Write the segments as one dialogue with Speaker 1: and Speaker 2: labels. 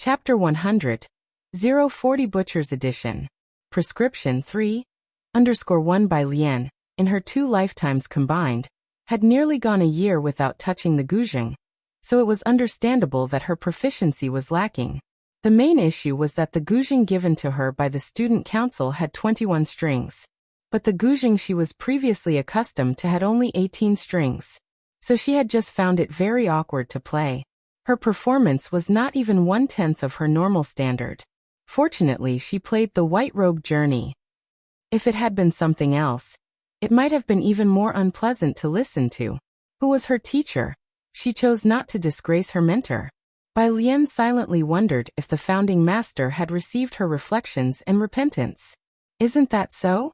Speaker 1: Chapter 100. 040 Butcher's Edition. Prescription 3_1 by Lian, in her 2 lifetimes combined, had nearly gone a year without touching the guzheng, so it was understandable that her proficiency was lacking. The main issue was that the guzheng given to her by the student council had 21 strings. But the guzheng she was previously accustomed to had only 18 strings. So she had just found it very awkward to play. Her performance was not even 1/10 of her normal standard. Fortunately, she played the White Robe Journey. If it had been something else, it might have been even more unpleasant to listen to. Who was her teacher? She chose not to disgrace her mentor. Bai Lian silently wondered if the founding master had received her reflections and repentance. Isn't that so?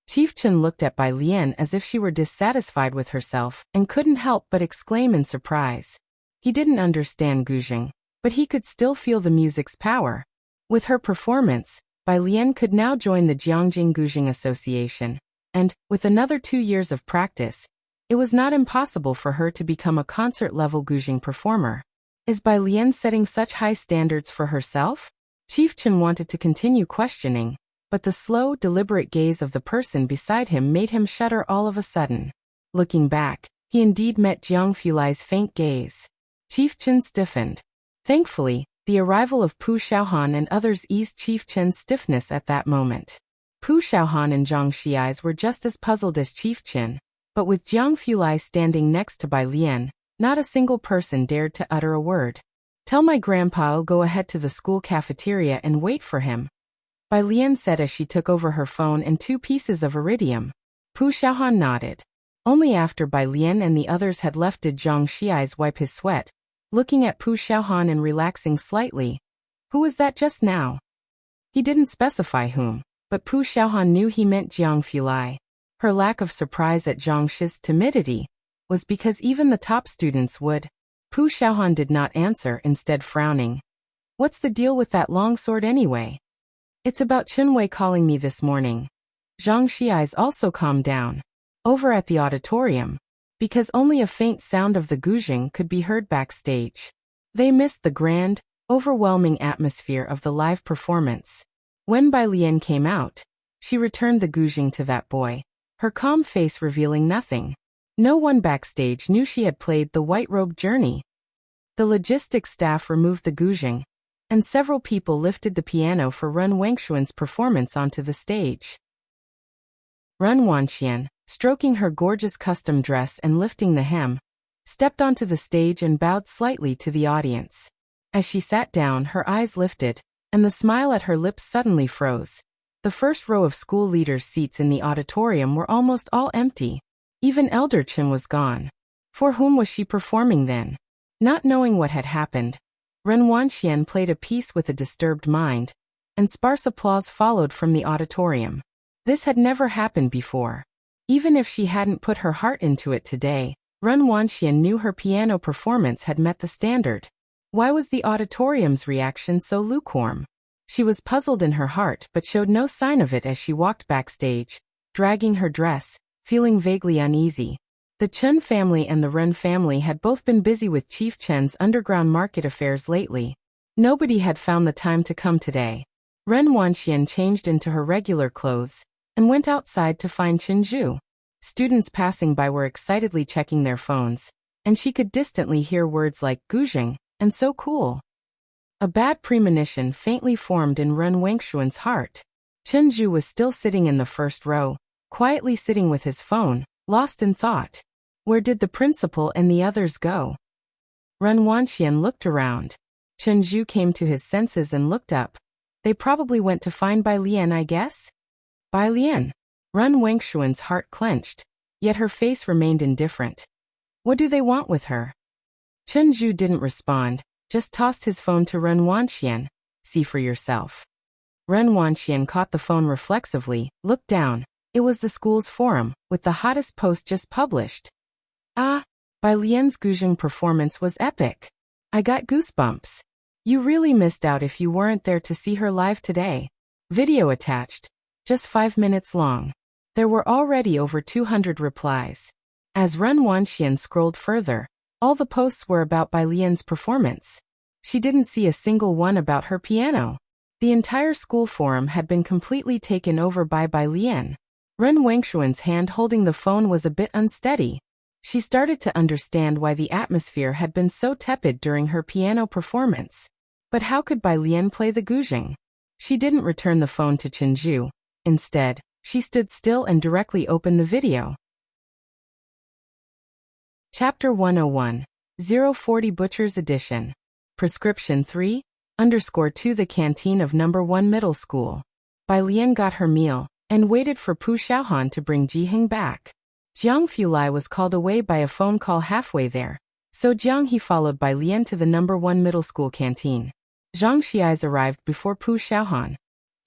Speaker 1: Chief Chen looked at Bai Lian as if she were dissatisfied with herself and couldn't help but exclaim in surprise. He didn't understand guzheng, but he could still feel the music's power. With her performance, Bai Lian could now join the Jiangjing Guzheng Association, and, with another 2 years of practice, it was not impossible for her to become a concert-level guzheng performer. Is Bai Lian setting such high standards for herself? Chief Chen wanted to continue questioning, but the slow, deliberate gaze of the person beside him made him shudder all of a sudden. Looking back, he indeed met Jiang Fulai's faint gaze. Chief Chen stiffened. Thankfully, the arrival of Pu Xiaohan and others eased Chief Chen's stiffness at that moment. Pu Xiaohan and Zhang Xiai's were just as puzzled as Chief Chen, but with Jiang Fulai standing next to Bai Lian, not a single person dared to utter a word. Tell my grandpa I'll go ahead to the school cafeteria and wait for him, Bai Lian said as she took over her phone and 2 pieces of iridium. Pu Xiaohan nodded. Only after Bai Lian and the others had left did Zhang Xiai's wipe his sweat, looking at Pu Xiaohan and relaxing slightly. Who was that just now? He didn't specify whom, but Pu Xiaohan knew he meant Jiang Fulai. Her lack of surprise at Zhang Shi's timidity was because even the top students would. Pu Xiaohan did not answer, instead frowning. What's the deal with that long sword anyway? It's about Chenwei calling me this morning. Zhang Xiai's also calmed down. Over at the auditorium, because only a faint sound of the guzheng could be heard backstage. They missed the grand, overwhelming atmosphere of the live performance. When Bai Lian came out, she returned the guzheng to that boy, her calm face revealing nothing. No one backstage knew she had played the White Robe Journey. The logistics staff removed the guzheng, and several people lifted the piano for Ren Wangxuan's performance onto the stage. Ren Wanxian, stroking her gorgeous custom dress and lifting the hem, stepped onto the stage and bowed slightly to the audience. As she sat down, her eyes lifted, and the smile at her lips suddenly froze. The first row of school leaders' seats in the auditorium were almost all empty. Even Elder Chen was gone. For whom was she performing then? Not knowing what had happened, Ren Wanxian played a piece with a disturbed mind, and sparse applause followed from the auditorium. This had never happened before. Even if she hadn't put her heart into it today, Ren Wanxian knew her piano performance had met the standard. Why was the auditorium's reaction so lukewarm? She was puzzled in her heart but showed no sign of it as she walked backstage, dragging her dress, feeling vaguely uneasy. The Chen family and the Ren family had both been busy with Chief Chen's underground market affairs lately. Nobody had found the time to come today. Ren Wanxian changed into her regular clothes and went outside to find Chen Zhu. Students passing by were excitedly checking their phones, and she could distantly hear words like guzheng and so cool. A bad premonition faintly formed in Ren Wangxuan's heart. Chen Zhu was still sitting in the first row, quietly sitting with his phone, lost in thought. Where did the principal and the others go? Ren Wanxian looked around. Chen Zhu came to his senses and looked up. They probably went to find Bai Lian, I guess? Bai Lian. Ren Wangxuan's heart clenched, yet her face remained indifferent. What do they want with her? Chen Zhu didn't respond, just tossed his phone to Ren Wanxian. See for yourself. Ren Wanxian caught the phone reflexively, looked down. It was the school's forum, with the hottest post just published. Ah, Bai Lian's guzheng performance was epic. I got goosebumps. You really missed out if you weren't there to see her live today. Video attached. Just 5 minutes long. There were already over 200 replies. As Ren Wanxian scrolled further, all the posts were about Bai Lian's performance. She didn't see a single one about her piano. The entire school forum had been completely taken over by Bai Lian. Ren Wangshuan's hand holding the phone was a bit unsteady. She started to understand why the atmosphere had been so tepid during her piano performance. But how could Bai Lian play the guzheng? She didn't return the phone to Chenju. Instead, she stood still and directly opened the video. Chapter 101. 040 Butcher's Edition. Prescription 3_2 The canteen of No. 1 middle school. Bai Lian got her meal and waited for Pu Xiaohan to bring Jiheng back. Jiang Fulai was called away by a phone call halfway there, so Jiang He followed Bai Lian to the No. 1 middle school canteen. Zhang Xiai's arrived before Pu Xiaohan.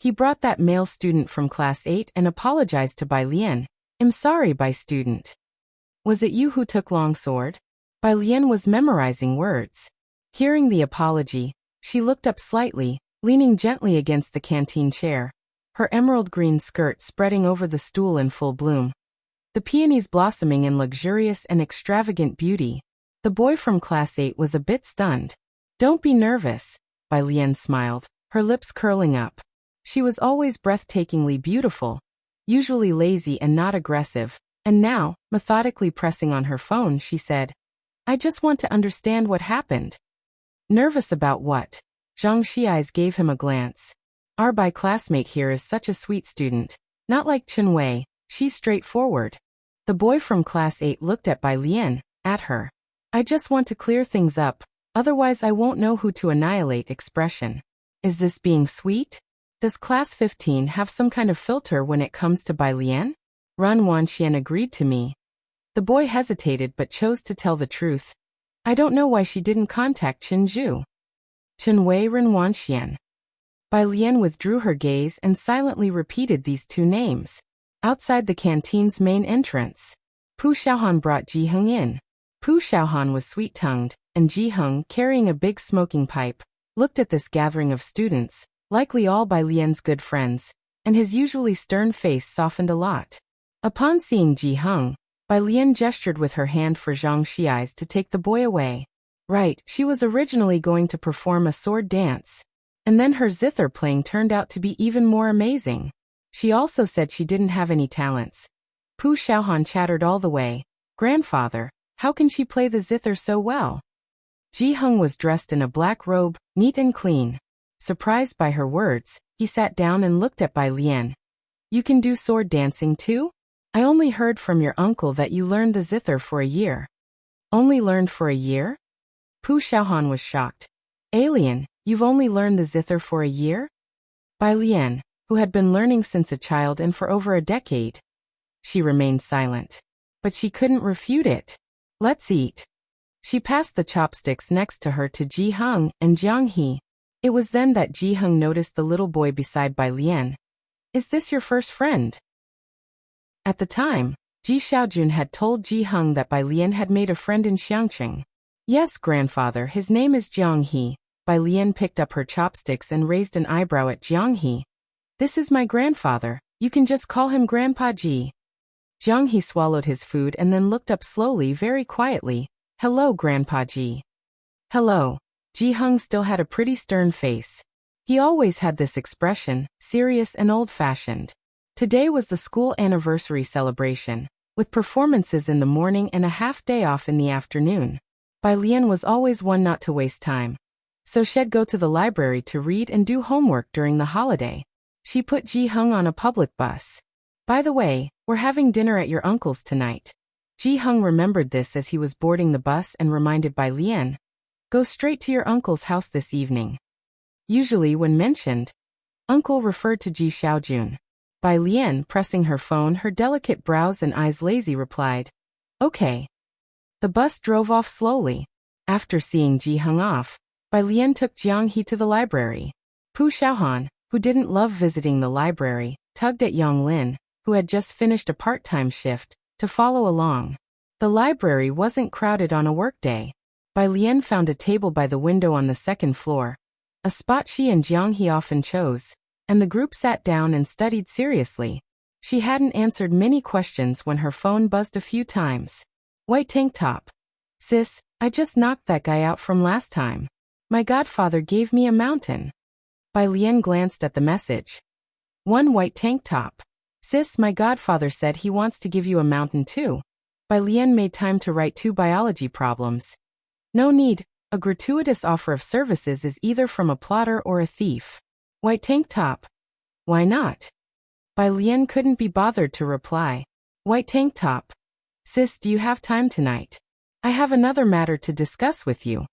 Speaker 1: He brought that male student from class 8 and apologized to Bai Lian. "I'm sorry, Bai student. Was it you who took long sword?" Bai Lian was memorizing words. Hearing the apology, she looked up slightly, leaning gently against the canteen chair, her emerald green skirt spreading over the stool in full bloom. The peonies blossoming in luxurious and extravagant beauty. The boy from class 8 was a bit stunned. "Don't be nervous," Bai Lian smiled, her lips curling up. She was always breathtakingly beautiful, usually lazy and not aggressive, and now, methodically pressing on her phone, she said, "I just want to understand what happened." "Nervous about what?" Zhang Xiai's gave him a glance. "Our Bai classmate here is such a sweet student, not like Chen Wei, she's straightforward." The boy from class 8 looked at Bai Lian, at her. "I just want to clear things up, otherwise I won't know who to annihilate." Expression. "Is this being sweet? Does class 15 have some kind of filter when it comes to Bai Lian?" Ren Wanxian agreed to me. The boy hesitated but chose to tell the truth. "I don't know why she didn't contact Chen Zhu." "Chen Wei, Ren Wanxian." Bai Lian withdrew her gaze and silently repeated these two names. Outside the canteen's main entrance, Pu Xiaohan brought Jiheng in. Pu Xiaohan was sweet-tongued, and Jiheng, carrying a big smoking pipe, looked at this gathering of students, likely all Bai Lian's good friends, and his usually stern face softened a lot. Upon seeing Jiheng, Bai Lian gestured with her hand for Zhang Xiai's to take the boy away. Right, she was originally going to perform a sword dance. And then her zither playing turned out to be even more amazing. She also said she didn't have any talents. Pu Xiaohan chattered all the way. "Grandfather, how can she play the zither so well?" Jiheng was dressed in a black robe, neat and clean. Surprised by her words, he sat down and looked at Bai Lian. "You can do sword dancing too? I only heard from your uncle that you learned the zither for a year." "Only learned for a year?" Pu Xiaohan was shocked. "Alien, you've only learned the zither for a year?" Bai Lian, who had been learning since a child and for over a decade. She remained silent. But she couldn't refute it. "Let's eat." She passed the chopsticks next to her to Jiheng and Jiang He. It was then that Jiheng noticed the little boy beside Bai Lian. "Is this your first friend?" At the time, Ji Xiaojun had told Jiheng that Bai Lian had made a friend in Xiangqing. "Yes, grandfather, his name is Jiang He." Bai Lian picked up her chopsticks and raised an eyebrow at Jiang He. "This is my grandfather, you can just call him Grandpa Ji." Jiang He swallowed his food and then looked up slowly, very quietly. "Hello, Grandpa Ji." "Hello." Jiheng still had a pretty stern face. He always had this expression, serious and old-fashioned. Today was the school anniversary celebration, with performances in the morning and a half-day off in the afternoon. Bai Lian was always one not to waste time. So she'd go to the library to read and do homework during the holiday. She put Jiheng on a public bus. "By the way, we're having dinner at your uncle's tonight." Jiheng remembered this as he was boarding the bus and reminded Bai Lian, "Go straight to your uncle's house this evening." Usually when mentioned, uncle referred to Ji Xiaojun. Bai Lian, pressing her phone, her delicate brows and eyes lazy, replied, "Okay." The bus drove off slowly. After seeing Jiheng off, Bai Lian took Jiang He to the library. Pu Xiaohan, who didn't love visiting the library, tugged at Yang Lin, who had just finished a part-time shift, to follow along. The library wasn't crowded on a workday. Bai Lian found a table by the window on the second floor, a spot she and Jiang He often chose, and the group sat down and studied seriously. She hadn't answered many questions when her phone buzzed a few times. "White tank top. Sis, I just knocked that guy out from last time." My godfather gave me a mountain. Bai Lian glanced at the message. One white tank top. Sis, my godfather said he wants to give you a mountain too. Bai Lian made time to write 2 biology problems. No need, a gratuitous offer of services is either from a plotter or a thief. White tank top. Why not? Bai Lian couldn't be bothered to reply. White tank top. Sis, do you have time tonight? I have another matter to discuss with you.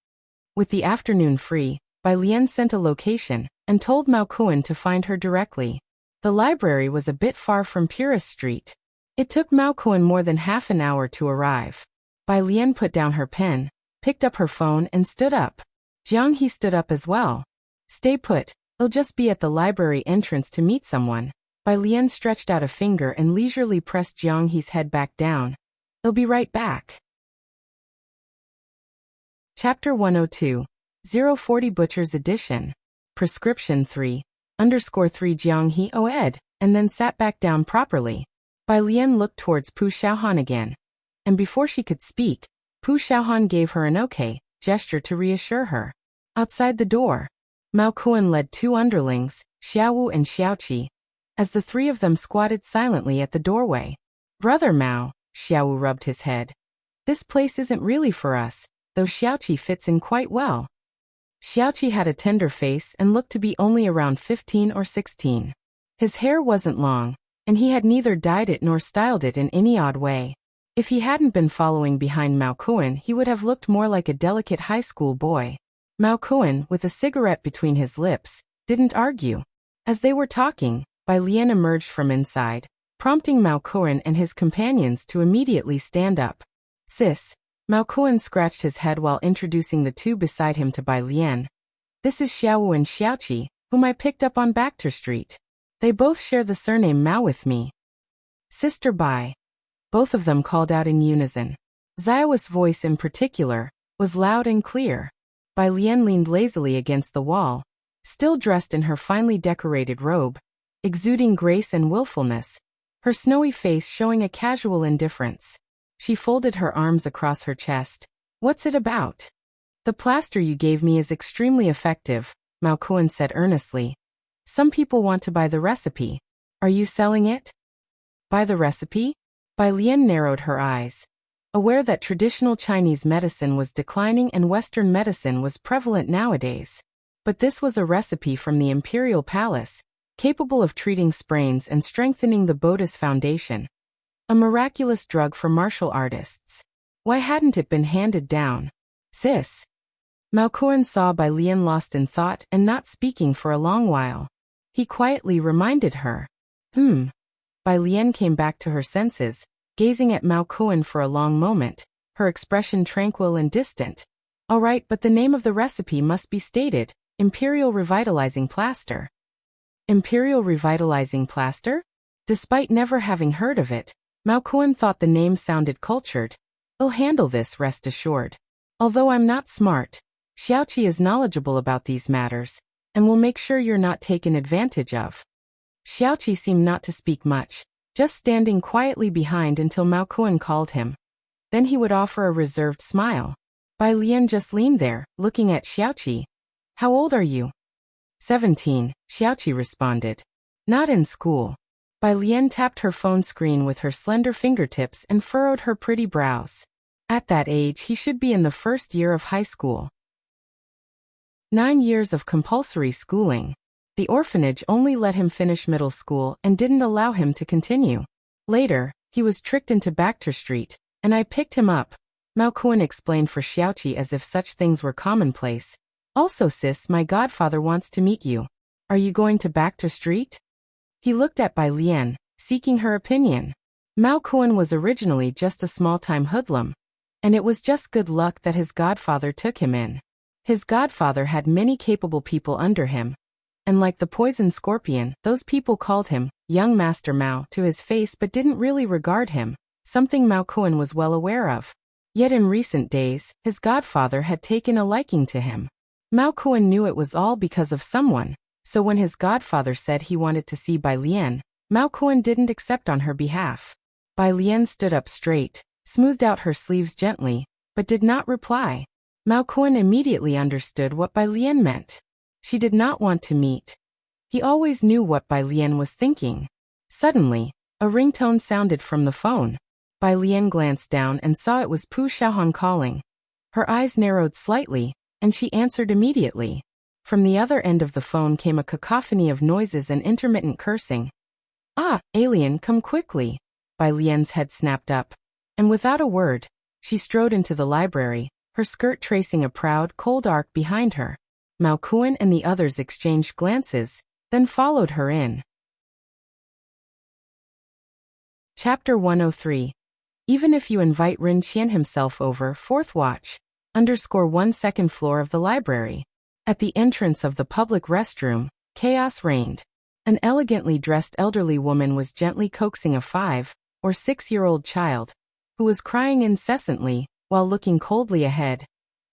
Speaker 1: With the afternoon free, Bai Lian sent a location and told Mao Kuan to find her directly. The library was a bit far from Purist Street. It took Mao Kuan more than half an hour to arrive. Bai Lian put down her pen, picked up her phone and stood up. Jiang He stood up as well. Stay put, I'll just be at the library entrance to meet someone. Bai Lian stretched out a finger and leisurely pressed Jiang He's head back down. I'll be right back. Chapter 102. 040 Butcher's Edition. Prescription 3. _3 Jiang He oed, and then sat back down properly. Bai Lian looked towards Pu Xiaohan again. And before she could speak, Pu Xiaohan gave her an okay gesture to reassure her. Outside the door, Mao Kuan led 2 underlings, Xiaowu and Xiaoqi, as the 3 of them squatted silently at the doorway. Brother Mao, Xiaowu rubbed his head. This place isn't really for us, though Xiaoqi fits in quite well. Xiaoqi had a tender face and looked to be only around 15 or 16. His hair wasn't long, and he had neither dyed it nor styled it in any odd way. If he hadn't been following behind Mao Kuan, he would have looked more like a delicate high school boy. Mao Kuan, with a cigarette between his lips, didn't argue. As they were talking, Bai Lian emerged from inside, prompting Mao Kuan and his companions to immediately stand up. Sis, Mao Kuan scratched his head while introducing the 2 beside him to Bai Lian. This is Xiaowu and Xiaoqi, whom I picked up on Bachter Street. They both share the surname Mao with me. Sister Bai. Both of them called out in unison. Xiao's voice in particular was loud and clear. Bai Lian leaned lazily against the wall, still dressed in her finely decorated robe, exuding grace and willfulness, her snowy face showing a casual indifference. She folded her arms across her chest. What's it about? The plaster you gave me is extremely effective, Mao Kuan said earnestly. Some people want to buy the recipe. Are you selling it? Buy the recipe? Bai Lian narrowed her eyes. Aware that traditional Chinese medicine was declining and Western medicine was prevalent nowadays. But this was a recipe from the Imperial Palace, capable of treating sprains and strengthening the Buddha's foundation. A miraculous drug for martial artists. Why hadn't it been handed down? Sis. Mao Kuan saw Bai Lian lost in thought and not speaking for a long while. He quietly reminded her. Bai Lian came back to her senses, gazing at Mao Kuan for a long moment, her expression tranquil and distant. All right, but the name of the recipe must be stated. Imperial Revitalizing Plaster. Imperial Revitalizing Plaster? Despite never having heard of it, Mao Kuan thought the name sounded cultured. I'll handle this, rest assured. Although I'm not smart, Xiaoqi is knowledgeable about these matters, and will make sure you're not taken advantage of. Xiaoqi seemed not to speak much, just standing quietly behind until Mao Kuan called him. Then he would offer a reserved smile. Bai Lian just leaned there, looking at Xiaoqi. How old are you? 17, Xiaoqi responded. Not in school. Bai Lian tapped her phone screen with her slender fingertips and furrowed her pretty brows. At that age he should be in the first year of high school. 9 years of compulsory schooling. The orphanage only let him finish middle school and didn't allow him to continue. Later, he was tricked into Bachter Street, and I picked him up. Mao Kuan explained for Xiaoqi as if such things were commonplace. Also sis, my godfather wants to meet you. Are you going to Bachter Street? He looked at Bai Lian, seeking her opinion. Mao Kuan was originally just a small-time hoodlum, and it was just good luck that his godfather took him in. His godfather had many capable people under him, and like the poison scorpion, those people called him young Master Mao to his face but didn't really regard him, something Mao Kuan was well aware of. Yet in recent days, his godfather had taken a liking to him. Mao Kuan knew it was all because of someone, so when his godfather said he wanted to see Bai Lian, Mao Kuan didn't accept on her behalf. Bai Lian stood up straight, smoothed out her sleeves gently, but did not reply. Mao Kun immediately understood what Bai Lian meant. She did not want to meet. He always knew what Bai Lian was thinking. Suddenly, a ringtone sounded from the phone. Bai Lian glanced down and saw it was Pu Xiaohan calling. Her eyes narrowed slightly, and she answered immediately. From the other end of the phone came a cacophony of noises and intermittent cursing. "Ah, alien, come quickly." Bai Lian's head snapped up, and without a word, she strode into the library, her skirt tracing a proud, cold arc behind her. Mao Kun and the others exchanged glances, then followed her in. Chapter 103. Even if you invite Rin Qian himself over, 4th watch, _1 second floor of the library. At the entrance of the public restroom, chaos reigned. An elegantly dressed elderly woman was gently coaxing a 5 or 6-year-old child, who was crying incessantly, while looking coldly ahead.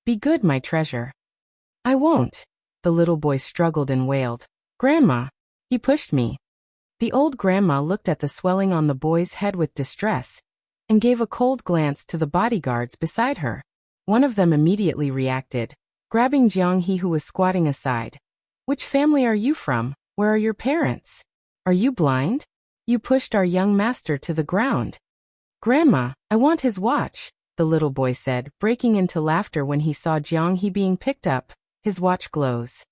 Speaker 1: "Be good, my treasure." "I won't." The little boy struggled and wailed. "Grandma, he pushed me." The old grandma looked at the swelling on the boy's head with distress, and gave a cold glance to the bodyguards beside her. One of them immediately reacted, grabbing Jiang He, who was squatting aside. "Which family are you from? Where are your parents? Are you blind? You pushed our young master to the ground." "Grandma, I want his watch," the little boy said, breaking into laughter when he saw Jiang He being picked up. "His watch glows."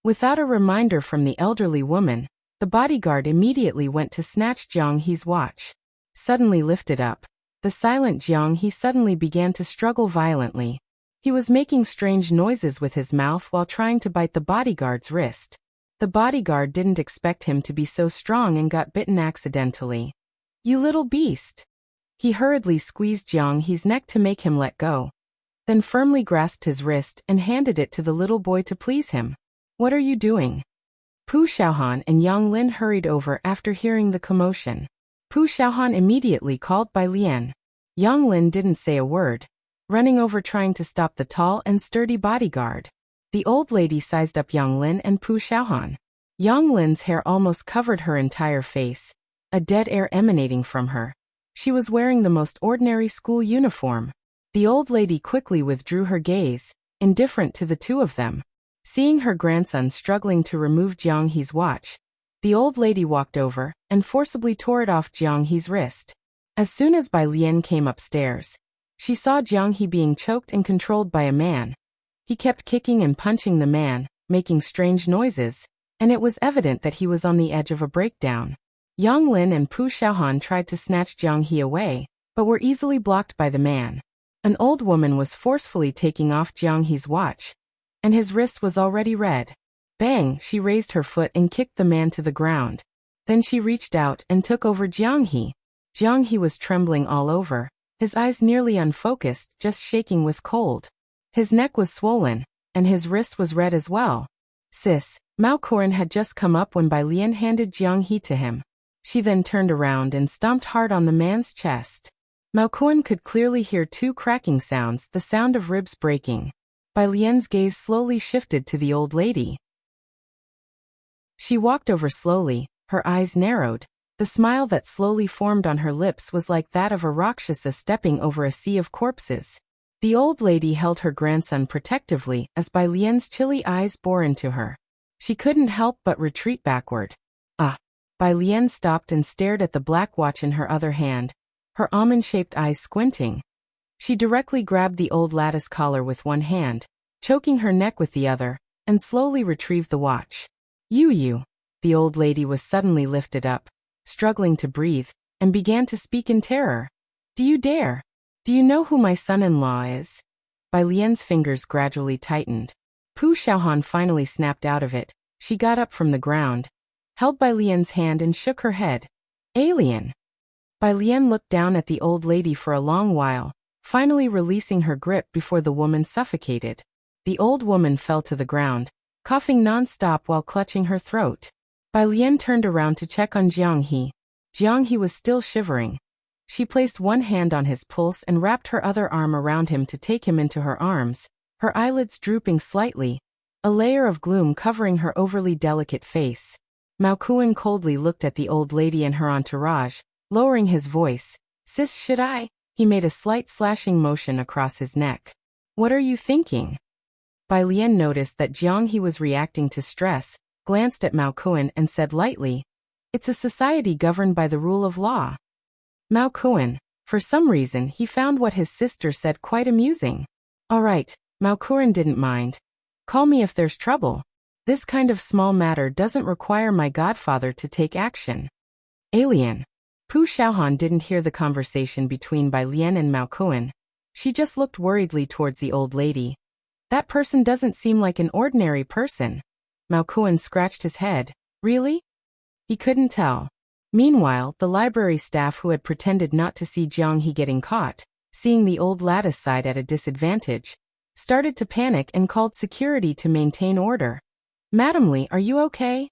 Speaker 1: Without a reminder from the elderly woman, the bodyguard immediately went to snatch Jiang He's watch. Suddenly lifted up, the silent Jiang He suddenly began to struggle violently. He was making strange noises with his mouth while trying to bite the bodyguard's wrist. The bodyguard didn't expect him to be so strong and got bitten accidentally. "You little beast." He hurriedly squeezed Jiang He's neck to make him let go, then firmly grasped his wrist and handed it to the little boy to please him. "What are you doing?" Pu Xiaohan and Yang Lin hurried over after hearing the commotion. Pu Xiaohan immediately called Bai Lian. Yang Lin didn't say a word, running over trying to stop the tall and sturdy bodyguard. The old lady sized up Yang Lin and Pu Xiaohan. Yang Lin's hair almost covered her entire face, a dead air emanating from her. She was wearing the most ordinary school uniform. The old lady quickly withdrew her gaze, indifferent to the two of them. Seeing her grandson struggling to remove Jiang He's watch, the old lady walked over and forcibly tore it off Jiang He's wrist. As soon as Bai Lian came upstairs, she saw Jiang He being choked and controlled by a man. He kept kicking and punching the man, making strange noises, and it was evident that he was on the edge of a breakdown. Yang Lin and Pu Xiaohan tried to snatch Jiang He away, but were easily blocked by the man. An old woman was forcefully taking off Jiang He's watch, and his wrist was already red. Bang! She raised her foot and kicked the man to the ground. Then she reached out and took over Jiang He. Jiang He was trembling all over, his eyes nearly unfocused, just shaking with cold. His neck was swollen, and his wrist was red as well. "Sis." Mao Kun had just come up when Bai Lian handed Jiang He to him. She then turned around and stomped hard on the man's chest. Mao Kun could clearly hear two cracking sounds, the sound of ribs breaking. Bai Lian's gaze slowly shifted to the old lady. She walked over slowly, her eyes narrowed. The smile that slowly formed on her lips was like that of a Rakshasa stepping over a sea of corpses. The old lady held her grandson protectively as Bai Lian's chilly eyes bore into her. She couldn't help but retreat backward. "Ah." Bai Lian stopped and stared at the black watch in her other hand, her almond-shaped eyes squinting. She directly grabbed the old lattice collar with one hand, choking her neck with the other, and slowly retrieved the watch. You. The old lady was suddenly lifted up, struggling to breathe, and began to speak in terror. "Do you dare? Do you know who my son-in-law is?" Bai Lian's fingers gradually tightened. Pu Xiaohan finally snapped out of it. She got up from the ground, held Bai Lian's hand and shook her head. "Alien." Bai Lian looked down at the old lady for a long while, finally releasing her grip before the woman suffocated. The old woman fell to the ground, coughing non-stop while clutching her throat. Bai Lian turned around to check on Jiang He. Jiang He was still shivering. She placed one hand on his pulse and wrapped her other arm around him to take him into her arms, her eyelids drooping slightly, a layer of gloom covering her overly delicate face. Mao Kun coldly looked at the old lady and her entourage, lowering his voice. "Sis, should I?" He made a slight slashing motion across his neck. What are you thinking? Bai Lian noticed that Jiang He was reacting to stress, glanced at Mao Kuan and said lightly, "It's a society governed by the rule of law." Mao Kuan, for some reason, he found what his sister said quite amusing. "All right," Mao Kuan didn't mind. "Call me if there's trouble. This kind of small matter doesn't require my godfather to take action." Alien. Pu Xiaohan didn't hear the conversation between Bai Lian and Mao Kuan. She just looked worriedly towards the old lady. "That person doesn't seem like an ordinary person." Mao Kuan scratched his head. "Really?" He couldn't tell. Meanwhile, the library staff who had pretended not to see Jiang He getting caught, seeing the old lattice side at a disadvantage, started to panic and called security to maintain order. "Madam Li, are you okay?"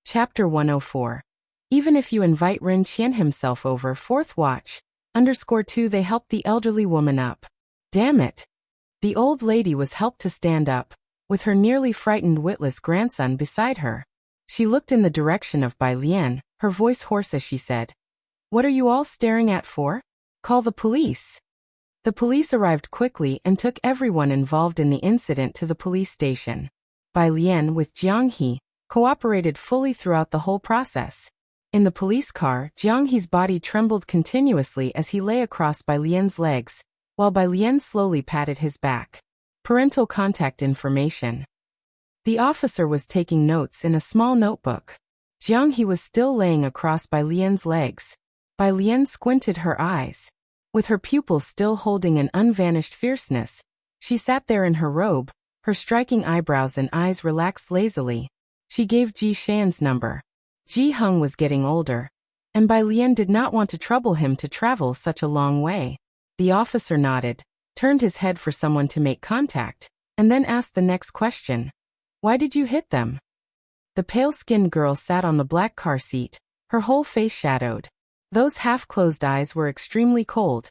Speaker 1: Chapter 104. Even if you invite Ren Qian himself over, fourth watch, _2 they helped the elderly woman up. Damn it. The old lady was helped to stand up, with her nearly frightened witless grandson beside her. She looked in the direction of Bai Lian, her voice hoarse as she said, "What are you all staring at for? Call the police." The police arrived quickly and took everyone involved in the incident to the police station. Bai Lian, with Jiang He, cooperated fully throughout the whole process. In the police car, Jiang He's body trembled continuously as he lay across Bai Lian's legs, while Bai Lian slowly patted his back. Parental contact information. The officer was taking notes in a small notebook. Jiang He was still laying across Bai Lian's legs. Bai Lian squinted her eyes. With her pupils still holding an unvanished fierceness, she sat there in her robe, her striking eyebrows and eyes relaxed lazily. She gave Ji Shan's number. Ji Heng was getting older, and Bai Lian did not want to trouble him to travel such a long way. The officer nodded, turned his head for someone to make contact, and then asked the next question. "Why did you hit them?" The pale-skinned girl sat on the black car seat, her whole face shadowed. Those half-closed eyes were extremely cold,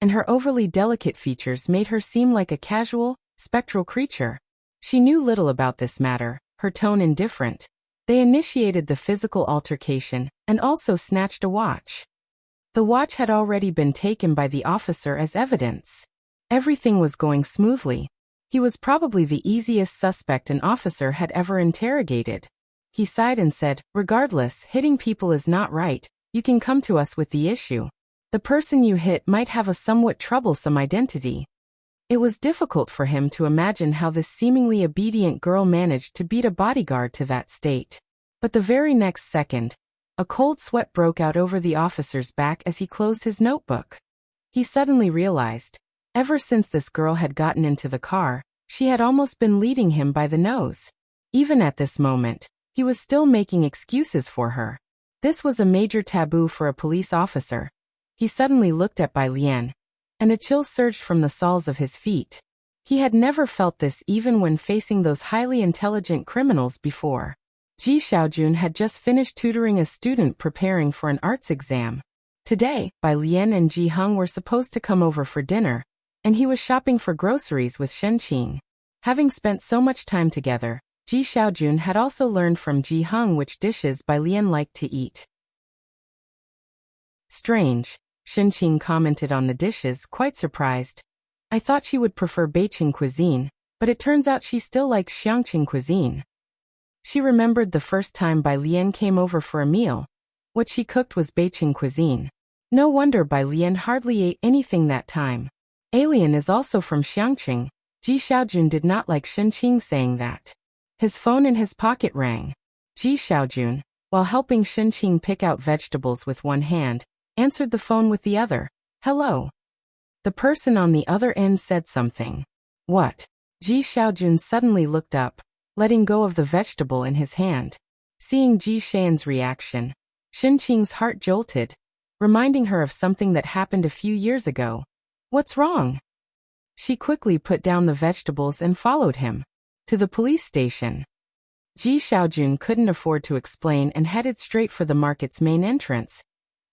Speaker 1: and her overly delicate features made her seem like a casual, spectral creature. She knew little about this matter, her tone indifferent. They initiated the physical altercation and also snatched a watch. The watch had already been taken by the officer as evidence. Everything was going smoothly. He was probably the easiest suspect an officer had ever interrogated. He sighed and said, "Regardless, hitting people is not right. You can come to us with the issue. The person you hit might have a somewhat troublesome identity." It was difficult for him to imagine how this seemingly obedient girl managed to beat a bodyguard to that state. But the very next second, a cold sweat broke out over the officer's back as he closed his notebook. He suddenly realized, ever since this girl had gotten into the car, she had almost been leading him by the nose. Even at this moment, he was still making excuses for her. This was a major taboo for a police officer. He suddenly looked at Bai Lian, and a chill surged from the soles of his feet. He had never felt this even when facing those highly intelligent criminals before. Ji Xiaojun had just finished tutoring a student preparing for an arts exam. Today, Bai Lian and Ji Heng were supposed to come over for dinner, and he was shopping for groceries with Shen Qing. Having spent so much time together, Ji Xiaojun had also learned from Ji Heng which dishes Bai Lian liked to eat. "Strange," Shen Qing commented on the dishes, quite surprised. "I thought she would prefer Beijing cuisine, but it turns out she still likes Xiangqing cuisine." She remembered the first time Bai Lian came over for a meal. What she cooked was Beijing cuisine. No wonder Bai Lian hardly ate anything that time. Alien is also from Xiangqing. Ji Xiaojun did not like Shen Qing saying that. His phone in his pocket rang. Ji Xiaojun, while helping Shen Qing pick out vegetables with one hand, answered the phone with the other. "Hello." The person on the other end said something. "What?" Ji Xiaojun suddenly looked up, letting go of the vegetable in his hand. Seeing Ji Shan's reaction, Shen Qing's heart jolted, reminding her of something that happened a few years ago. "What's wrong?" She quickly put down the vegetables and followed him to the police station. Ji Xiaojun couldn't afford to explain and headed straight for the market's main entrance,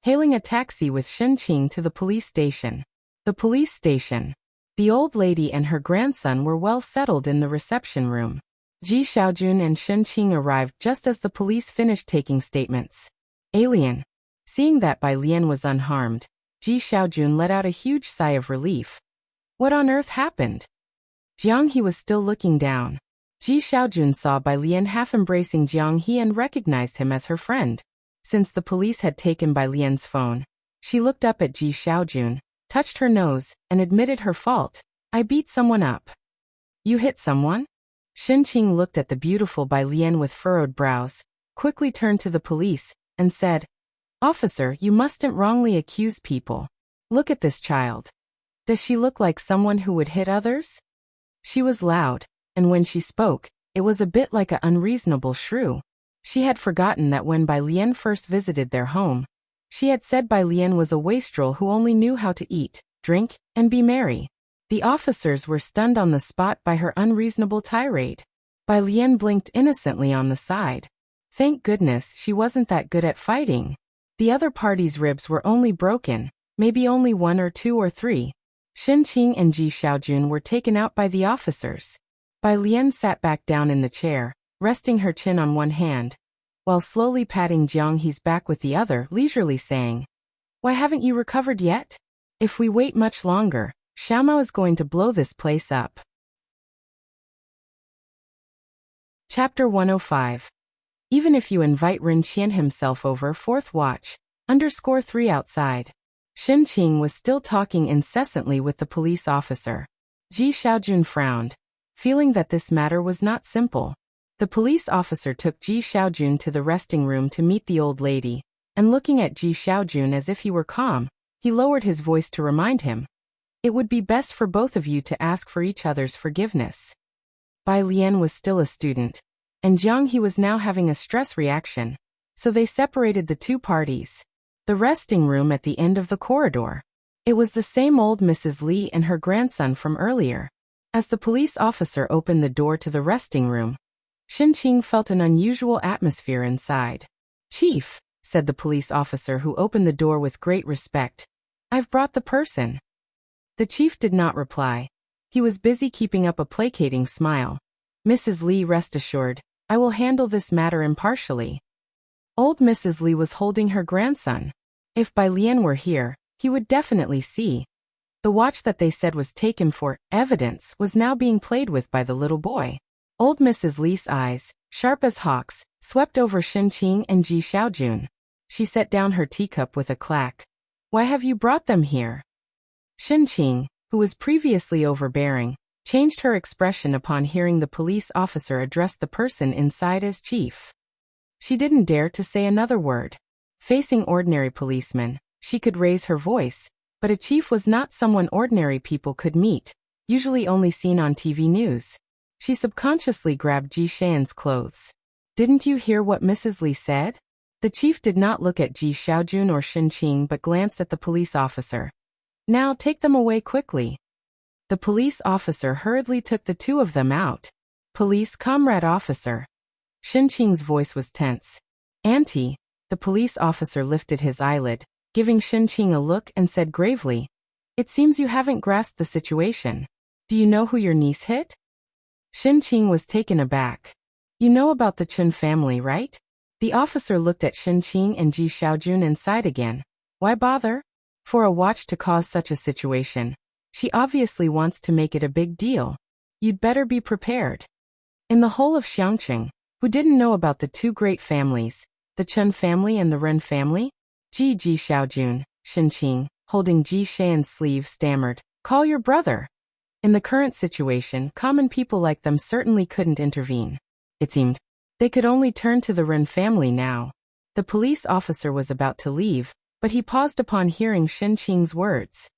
Speaker 1: hailing a taxi with Shen Qing to the police station. The police station. The old lady and her grandson were well settled in the reception room. Ji Xiaojun and Shen Qing arrived just as the police finished taking statements. Alien. Seeing that Bai Lian was unharmed, Ji Xiaojun let out a huge sigh of relief. What on earth happened? Jiang He was still looking down. Ji Xiaojun saw Bai Lian half embracing Jiang He and recognized him as her friend. Since the police had taken Bai Lian's phone, she looked up at Ji Xiaojun, touched her nose, and admitted her fault. I beat someone up. You hit someone? Shen Qing looked at the beautiful Bai Lian with furrowed brows, quickly turned to the police, and said, Officer, you mustn't wrongly accuse people. Look at this child. Does she look like someone who would hit others? She was loud, and when she spoke, it was a bit like an unreasonable shrew. She had forgotten that when Bai Lian first visited their home, she had said Bai Lian was a wastrel who only knew how to eat, drink, and be merry. The officers were stunned on the spot by her unreasonable tirade. Bai Lian blinked innocently on the side. Thank goodness she wasn't that good at fighting. The other party's ribs were only broken, maybe only 1 or 2 or 3. Shen Qing and Ji Xiaojun were taken out by the officers. Bai Lian sat back down in the chair, resting her chin on one hand, while slowly patting Jiang He's back with the other, leisurely saying, Why haven't you recovered yet? If we wait much longer, Xiaomao is going to blow this place up. Chapter 105. Even if you invite Ren Qian himself over, 4th watch, _3 outside. Shen Qing was still talking incessantly with the police officer. Ji Xiaojun frowned, feeling that this matter was not simple. The police officer took Ji Xiaojun to the resting room to meet the old lady, and looking at Ji Xiaojun as if he were calm, he lowered his voice to remind him, It would be best for both of you to ask for each other's forgiveness. Bai Lian was still a student, and Jiang He was now having a stress reaction, so they separated the two parties. The resting room at the end of the corridor. It was the same old Mrs. Li and her grandson from earlier. As the police officer opened the door to the resting room, Shen Qing felt an unusual atmosphere inside. Chief, said the police officer who opened the door with great respect, I've brought the person. The chief did not reply. He was busy keeping up a placating smile. Mrs. Li, rest assured, I will handle this matter impartially. Old Mrs. Li was holding her grandson. If Bai Lian were here, he would definitely see. The watch that they said was taken for evidence was now being played with by the little boy. Old Mrs. Li's eyes, sharp as hawks, swept over Shen Qing and Ji Xiaojun. She set down her teacup with a clack. Why have you brought them here? Shen Qing, who was previously overbearing, changed her expression upon hearing the police officer address the person inside as chief. She didn't dare to say another word. Facing ordinary policemen, she could raise her voice, but a chief was not someone ordinary people could meet, usually only seen on TV news. She subconsciously grabbed Ji Xian's clothes. Didn't you hear what Mrs. Li said? The chief did not look at Ji Xiaojun or Shen Qing but glanced at the police officer. Now take them away quickly. The police officer hurriedly took the two of them out. Police comrade officer. Shen Qing's voice was tense. Auntie, the police officer lifted his eyelid, giving Shen Qing a look and said gravely, It seems you haven't grasped the situation. Do you know who your niece hit? Shen Qing was taken aback. You know about the Chun family, right? The officer looked at Shen Qing and Ji Xiaojun and sighed again. Why bother? For a watch to cause such a situation. She obviously wants to make it a big deal. You'd better be prepared. In the whole of Xiangqing, who didn't know about the two great families, the Chun family and the Ren family? Ji Xiaojun, Shen Qing, holding Ji Xian's sleeve, stammered, Call your brother. In the current situation, common people like them certainly couldn't intervene. It seemed they could only turn to the Ren family now. The police officer was about to leave, but he paused upon hearing Shen Qing's words.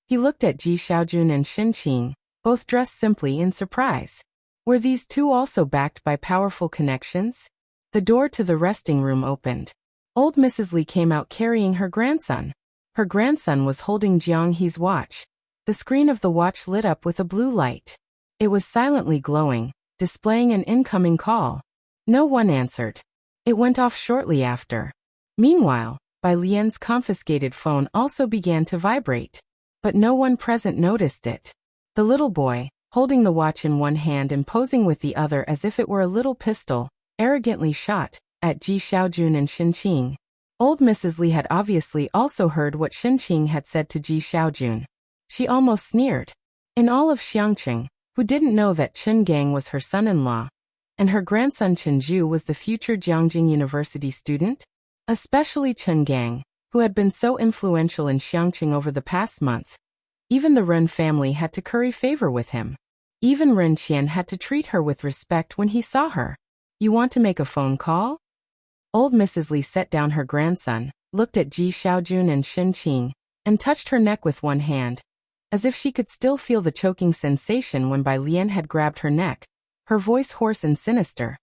Speaker 1: He looked at Ji Xiaojun and Shen Qing, both dressed simply, in surprise. Were these two also backed by powerful connections? The door to the resting room opened. Old Mrs. Li came out carrying her grandson. Her grandson was holding Jiang He's watch. The screen of the watch lit up with a blue light. It was silently glowing, displaying an incoming call. No one answered. It went off shortly after. Meanwhile, Bai Lian's confiscated phone also began to vibrate. But no one present noticed it. The little boy, holding the watch in one hand and posing with the other as if it were a little pistol, arrogantly shot at Ji Xiaojun and Shen Qing. Old Mrs. Li had obviously also heard what Xinqing had said to Ji Xiaojun. She almost sneered. In all of Xiangqing, who didn't know that Chen Gang was her son-in-law, and her grandson Chen Zhu was the future Jiangjing University student? Especially Chen Gang, who had been so influential in Xiangqing over the past month. Even the Ren family had to curry favor with him. Even Ren Qian had to treat her with respect when he saw her. You want to make a phone call? Old Mrs. Li set down her grandson, looked at Ji Xiaojun and Xinqing, and touched her neck with one hand, as if she could still feel the choking sensation when Bai Lian had grabbed her neck, her voice hoarse and sinister.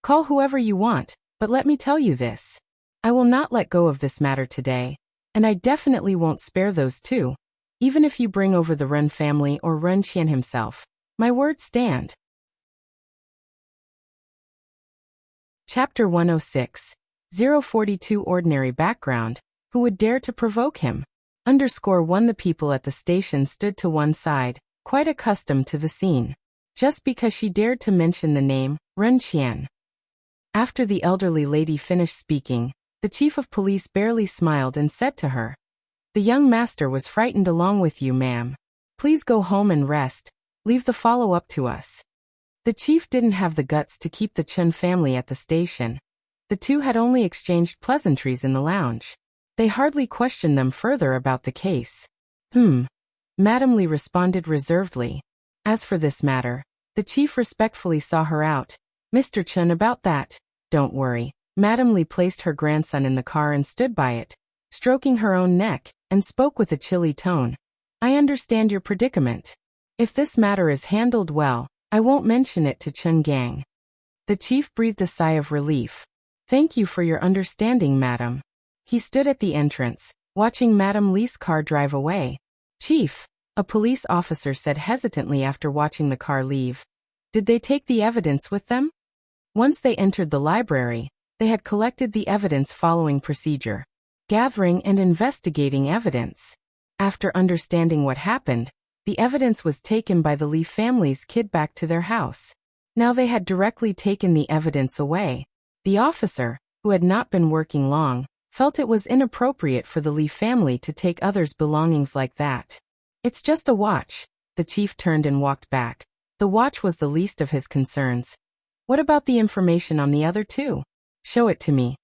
Speaker 1: Call whoever you want, but let me tell you this. I will not let go of this matter today, and I definitely won't spare those two, even if you bring over the Ren family or Ren Qian himself. My words stand. Chapter 106. 042 Ordinary background. Who would dare to provoke him? _1 The people at the station stood to one side, quite accustomed to the scene. Just because she dared to mention the name, Ren Qian. After the elderly lady finished speaking, the chief of police barely smiled and said to her, "The young master was frightened along with you, ma'am. Please go home and rest. Leave the follow-up to us." The chief didn't have the guts to keep the Chen family at the station. The two had only exchanged pleasantries in the lounge. They hardly questioned them further about the case. Madame Li responded reservedly. As for this matter, the chief respectfully saw her out. "Mr. Chen, about that, don't worry." Madame Li placed her grandson in the car and stood by it, stroking her own neck, and spoke with a chilly tone. "I understand your predicament. If this matter is handled well, I won't mention it to Chen Gang." The chief breathed a sigh of relief. "Thank you for your understanding, madam." He stood at the entrance, watching Madame Li's car drive away. "Chief," a police officer said hesitantly after watching the car leave. "Did they take the evidence with them?" Once they entered the library, they had collected the evidence following procedure. Gathering and investigating evidence. After understanding what happened, the evidence was taken by the Li family's kid back to their house. Now they had directly taken the evidence away. The officer, who had not been working long, felt it was inappropriate for the Li family to take others' belongings like that. "It's just a watch." The chief turned and walked back. The watch was the least of his concerns. "What about the information on the other two? Show it to me."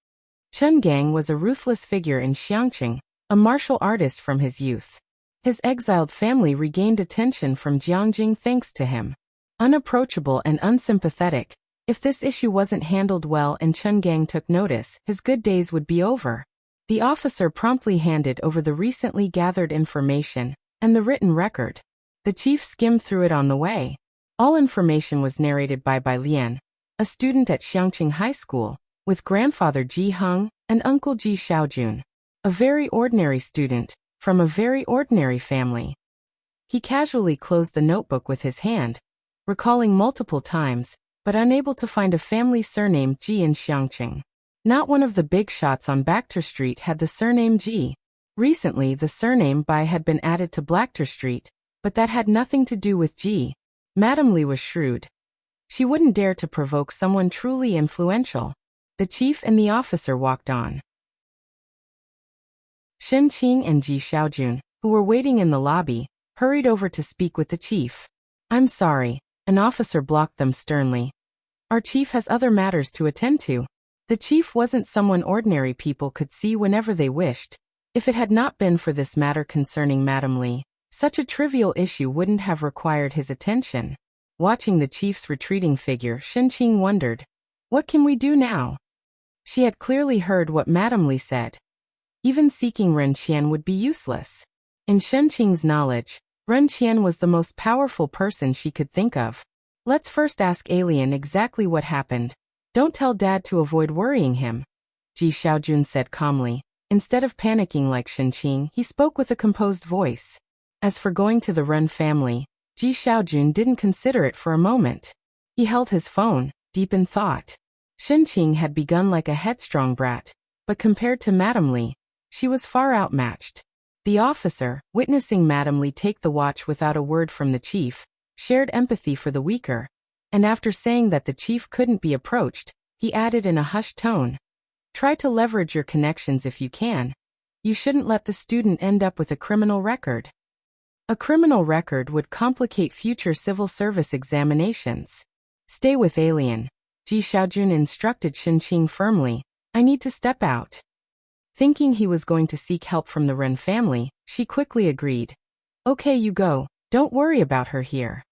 Speaker 1: Chen Gang was a ruthless figure in Xiangqing, a martial artist from his youth. His exiled family regained attention from Jiangjing thanks to him. Unapproachable and unsympathetic, if this issue wasn't handled well and Chen Gang took notice, his good days would be over. The officer promptly handed over the recently gathered information and the written record. The chief skimmed through it on the way. All information was narrated by Bai Lian, a student at Xiangqing High School, with grandfather Ji Heng and uncle Ji Xiaojun. A very ordinary student, from a very ordinary family. He casually closed the notebook with his hand, recalling multiple times, but unable to find a family surname Ji in Xiangqing. Not one of the big shots on Bachter Street had the surname Ji. Recently the surname Bai had been added to Blackter Street, but that had nothing to do with Ji. Madame Li was shrewd. She wouldn't dare to provoke someone truly influential. The chief and the officer walked on. Xinqing and Ji Xiaojun, who were waiting in the lobby, hurried over to speak with the chief. "I'm sorry," an officer blocked them sternly. "Our chief has other matters to attend to." The chief wasn't someone ordinary people could see whenever they wished. If it had not been for this matter concerning Madame Li, such a trivial issue wouldn't have required his attention. Watching the chief's retreating figure, Xinqing wondered, "What can we do now?" She had clearly heard what Madame Li said. Even seeking Ren Qian would be useless. In Xinqing's knowledge, Ren Qian was the most powerful person she could think of. "Let's first ask Alien exactly what happened. Don't tell Dad to avoid worrying him," Ji Xiaojun said calmly. Instead of panicking like Xinqing, he spoke with a composed voice. As for going to the Ren family, Ji Xiaojun didn't consider it for a moment. He held his phone, deep in thought. Xinqing had begun like a headstrong brat, but compared to Madame Li, she was far outmatched. The officer, witnessing Madame Li take the watch without a word from the chief, shared empathy for the weaker, and after saying that the chief couldn't be approached, he added in a hushed tone, Try to leverage your connections if you can. You shouldn't let the student end up with a criminal record. A criminal record would complicate future civil service examinations. Stay with Alien. Ji Xiaojun instructed Shenqing firmly. I need to step out. Thinking he was going to seek help from the Ren family, she quickly agreed. Okay, you go. Don't worry about her here.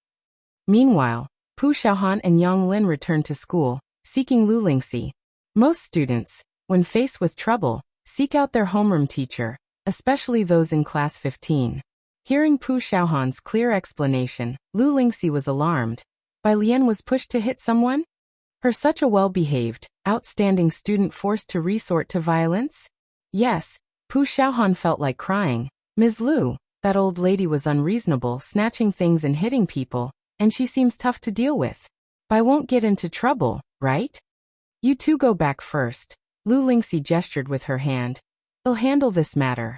Speaker 1: Meanwhile, Pu Xiaohan and Yang Lin returned to school, seeking Lu Lingxi. Most students, when faced with trouble, seek out their homeroom teacher, especially those in class 15. Hearing Pu Xiaohan's clear explanation, Lu Lingxi was alarmed. Bai Lian was pushed to hit someone? Her such a well-behaved, outstanding student forced to resort to violence? Yes, Pu Xiaohan felt like crying. Ms. Lu, that old lady was unreasonable, snatching things and hitting people, and she seems tough to deal with. Bai won't get into trouble, right? You two go back first. Lu Lingxi gestured with her hand. I'll handle this matter.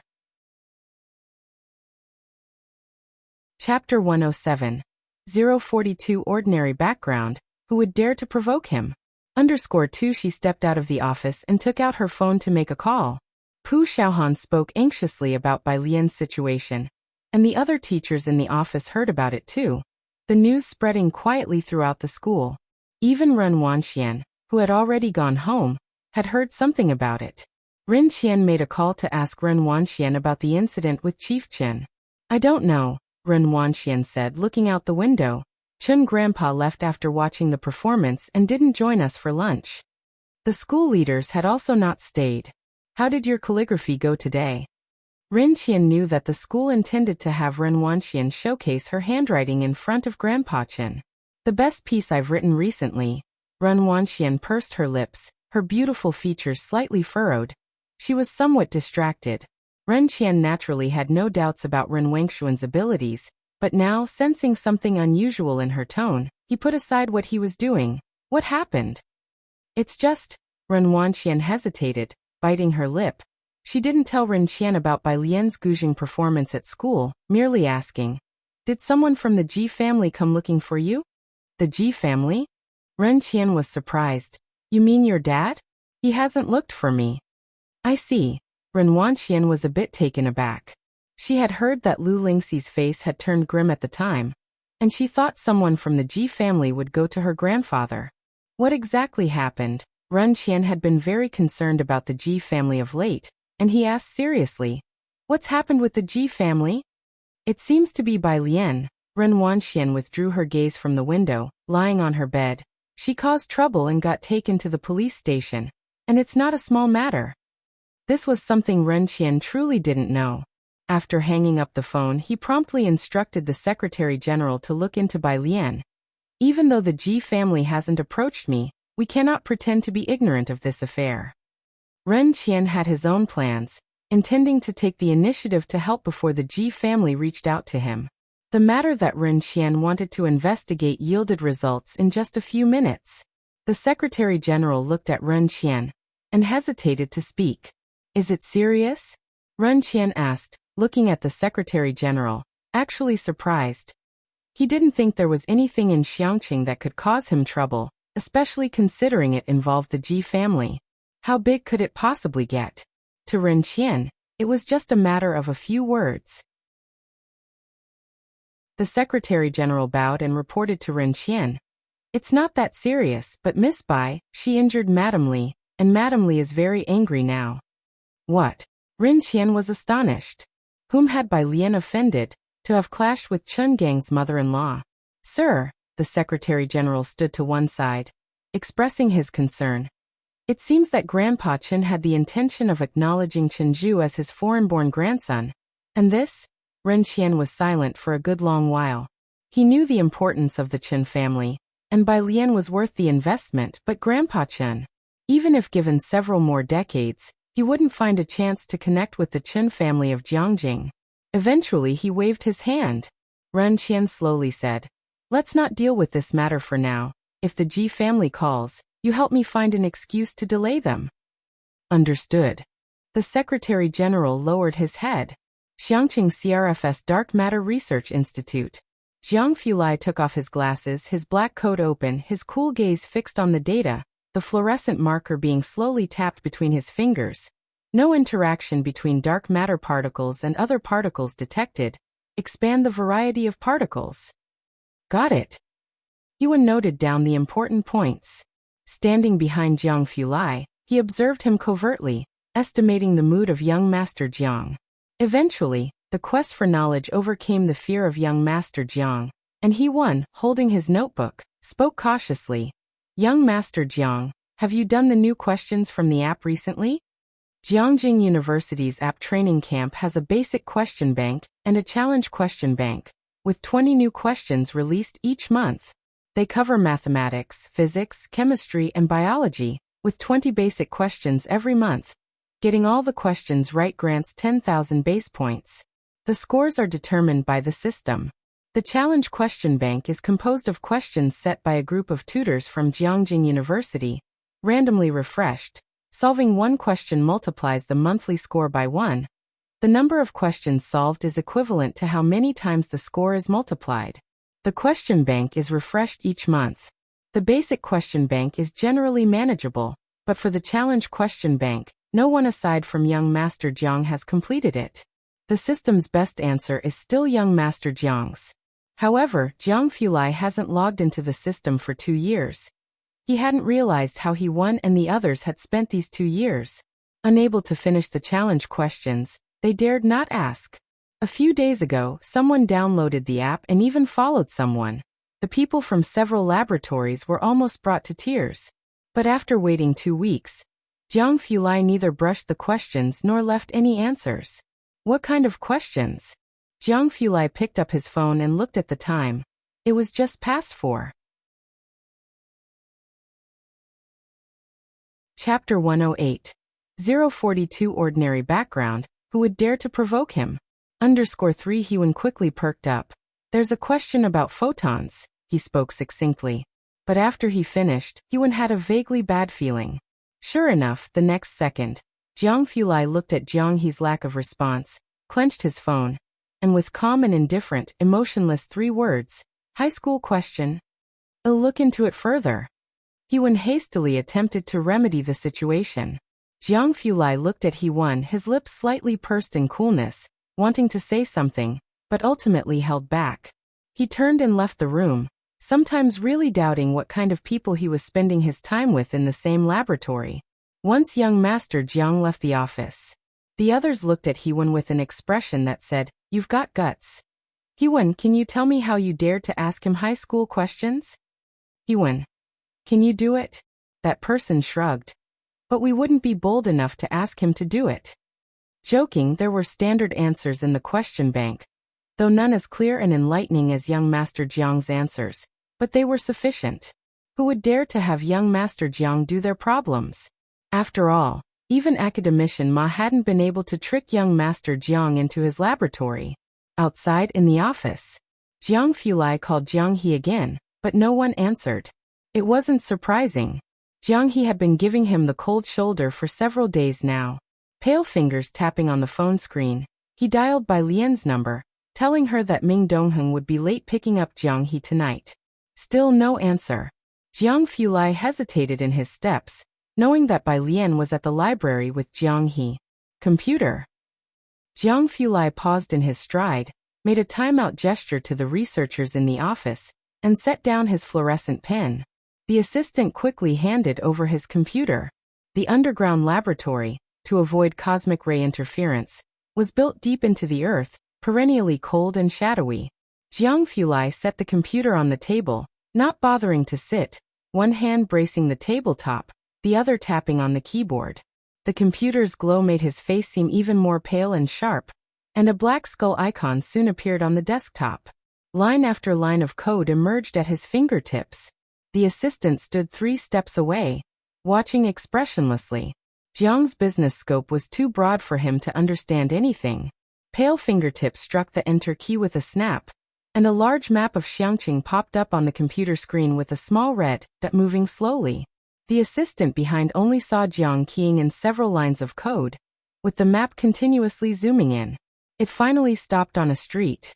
Speaker 1: Chapter 107. 042 Ordinary background. Who would dare to provoke him? _2 She stepped out of the office and took out her phone to make a call. Pu Xiaohan spoke anxiously about Bai Lian's situation, and the other teachers in the office heard about it too. The news spreading quietly throughout the school. Even Ren Wanxian, who had already gone home, had heard something about it. Ren Qian made a call to ask Ren Wanxian about the incident with Chief Chen. I don't know, Ren Wanxian said, looking out the window. Chun grandpa left after watching the performance and didn't join us for lunch. The school leaders had also not stayed. How did your calligraphy go today? Ren Qian knew that the school intended to have Ren Wanxian showcase her handwriting in front of Grandpa Chen. The best piece I've written recently. Ren Wanxian pursed her lips, her beautiful features slightly furrowed. She was somewhat distracted. Ren Qian naturally had no doubts about Ren Wangshuan's abilities, but now, sensing something unusual in her tone, he put aside what he was doing. What happened? It's just, Ren Wanxian hesitated, biting her lip. She didn't tell Ren Qian about Bai Lian's Guzheng performance at school, merely asking, did someone from the Ji family come looking for you? The Ji family? Ren Qian was surprised. You mean your dad? He hasn't looked for me. I see. Ren Wanxian was a bit taken aback. She had heard that Lu Lingxi's face had turned grim at the time, and she thought someone from the Ji family would go to her grandfather. What exactly happened? Ren Qian had been very concerned about the Ji family of late, and he asked seriously, what's happened with the Ji family? It seems to be Bai Lian. Ren Wanxian withdrew her gaze from the window, lying on her bed. She caused trouble and got taken to the police station, and it's not a small matter. This was something Ren Qian truly didn't know. After hanging up the phone, he promptly instructed the Secretary General to look into Bai Lian. Even though the Ji family hasn't approached me, we cannot pretend to be ignorant of this affair. Ren Qian had his own plans, intending to take the initiative to help before the Ji family reached out to him. The matter that Ren Qian wanted to investigate yielded results in just a few minutes. The Secretary General looked at Ren Qian and hesitated to speak. Is it serious? Ren Qian asked, looking at the Secretary General, actually surprised. He didn't think there was anything in Xiangqing that could cause him trouble, especially considering it involved the Ji family. How big could it possibly get? To Ren Qian, it was just a matter of a few words. The Secretary General bowed and reported to Ren Qian. It's not that serious, but Miss Bai, she injured Madame Li, and Madame Li is very angry now. What? Ren Qian was astonished. Whom had Bai Lian offended, to have clashed with Chun Gang's mother-in-law? Sir, the Secretary General stood to one side, expressing his concern. It seems that Grandpa Chen had the intention of acknowledging Chen Zhu as his foreign-born grandson. And this? Ren Qian was silent for a good long while. He knew the importance of the Chen family, and Bai Lian was worth the investment, but Grandpa Chen, even if given several more decades, he wouldn't find a chance to connect with the Chen family of Jiangjing. Eventually he waved his hand. Ren Qian slowly said, let's not deal with this matter for now. If the Ji family calls, you help me find an excuse to delay them. Understood. The Secretary General lowered his head. Xiangqing CRFS Dark Matter Research Institute. Jiang Fulai took off his glasses, his black coat open, his cool gaze fixed on the data. the fluorescent marker being slowly tapped between his fingers. No interaction between dark matter particles and other particles detected. Expand the variety of particles. Got it. Yuan noted down the important points. Standing behind Jiang Fulai, he observed him covertly, estimating the mood of young Master Jiang. Eventually, the quest for knowledge overcame the fear of young Master Jiang, and he won, holding his notebook, spoke cautiously. Young Master Jiang, have you done the new questions from the app recently? Jiangjing University's app training camp has a basic question bank and a challenge question bank, with 20 new questions released each month. They cover mathematics, physics, chemistry, and biology, with 20 basic questions every month. Getting all the questions right grants 10,000 base points. The scores are determined by the system. The challenge question bank is composed of questions set by a group of tutors from Jiangjing University, randomly refreshed. Solving one question multiplies the monthly score by 1. The number of questions solved is equivalent to how many times the score is multiplied. The question bank is refreshed each month. The basic question bank is generally manageable, but for the challenge question bank, no one aside from young Master Jiang has completed it. The system's best answer is still young Master Jiang's. However, Jiang Fulai hasn't logged into the system for 2 years. He hadn't realized how he won and the others had spent these 2 years. Unable to finish the challenge questions, they dared not ask. A few days ago, someone downloaded the app and even followed someone. The people from several laboratories were almost brought to tears. But after waiting 2 weeks, Jiang Fulai neither brushed the questions nor left any answers. What kind of questions? Jiang Fulai picked up his phone and looked at the time. It was just past 4. Chapter 108. 042 Ordinary background, who would dare to provoke him? _3 Hewan quickly perked up. There's a question about photons, he spoke succinctly. But after he finished, Hewan had a vaguely bad feeling. Sure enough, the next second, Jiang Fulai looked at Jiang He's lack of response, clenched his phone, and with calm and indifferent, emotionless 3 words, high school question. I'll look into it further. Hewan hastily attempted to remedy the situation. Jiang Fulai looked at Hewan, his lips slightly pursed in coolness, wanting to say something, but ultimately held back. He turned and left the room, sometimes really doubting what kind of people he was spending his time with in the same laboratory. Once young Master Jiang left the office, the others looked at Hewan with an expression that said, "You've got guts." Hewan, can you tell me how you dared to ask him high school questions? Hewan, can you do it? That person shrugged. But we wouldn't be bold enough to ask him to do it. Joking, there were standard answers in the question bank, though none as clear and enlightening as young Master Jiang's answers, but they were sufficient. Who would dare to have young Master Jiang do their problems? After all, even academician Ma hadn't been able to trick young Master Jiang into his laboratory. Outside in the office, Jiang Fulai called Jiang He again, but no one answered. It wasn't surprising. Jiang He had been giving him the cold shoulder for several days now. Pale fingers tapping on the phone screen, he dialed Bai Lian's number, telling her that Ming Dongheng would be late picking up Jiang He tonight. Still no answer. Jiang Fulai hesitated in his steps, knowing that Bai Lian was at the library with Jiang He. Computer. Jiang Fulai paused in his stride, made a timeout gesture to the researchers in the office, and set down his fluorescent pen. The assistant quickly handed over his computer. The underground laboratory, to avoid cosmic ray interference, was built deep into the earth, perennially cold and shadowy. Jiang Fulai set the computer on the table, not bothering to sit, one hand bracing the tabletop, the other tapping on the keyboard. The computer's glow made his face seem even more pale and sharp, and a black skull icon soon appeared on the desktop. Line after line of code emerged at his fingertips. The assistant stood 3 steps away, watching expressionlessly. Jiang's business scope was too broad for him to understand anything. Pale fingertips struck the enter key with a snap, and a large map of Xiangqing popped up on the computer screen with a small red dot moving slowly. The assistant behind only saw Jiang keying in several lines of code, with the map continuously zooming in. It finally stopped on a street.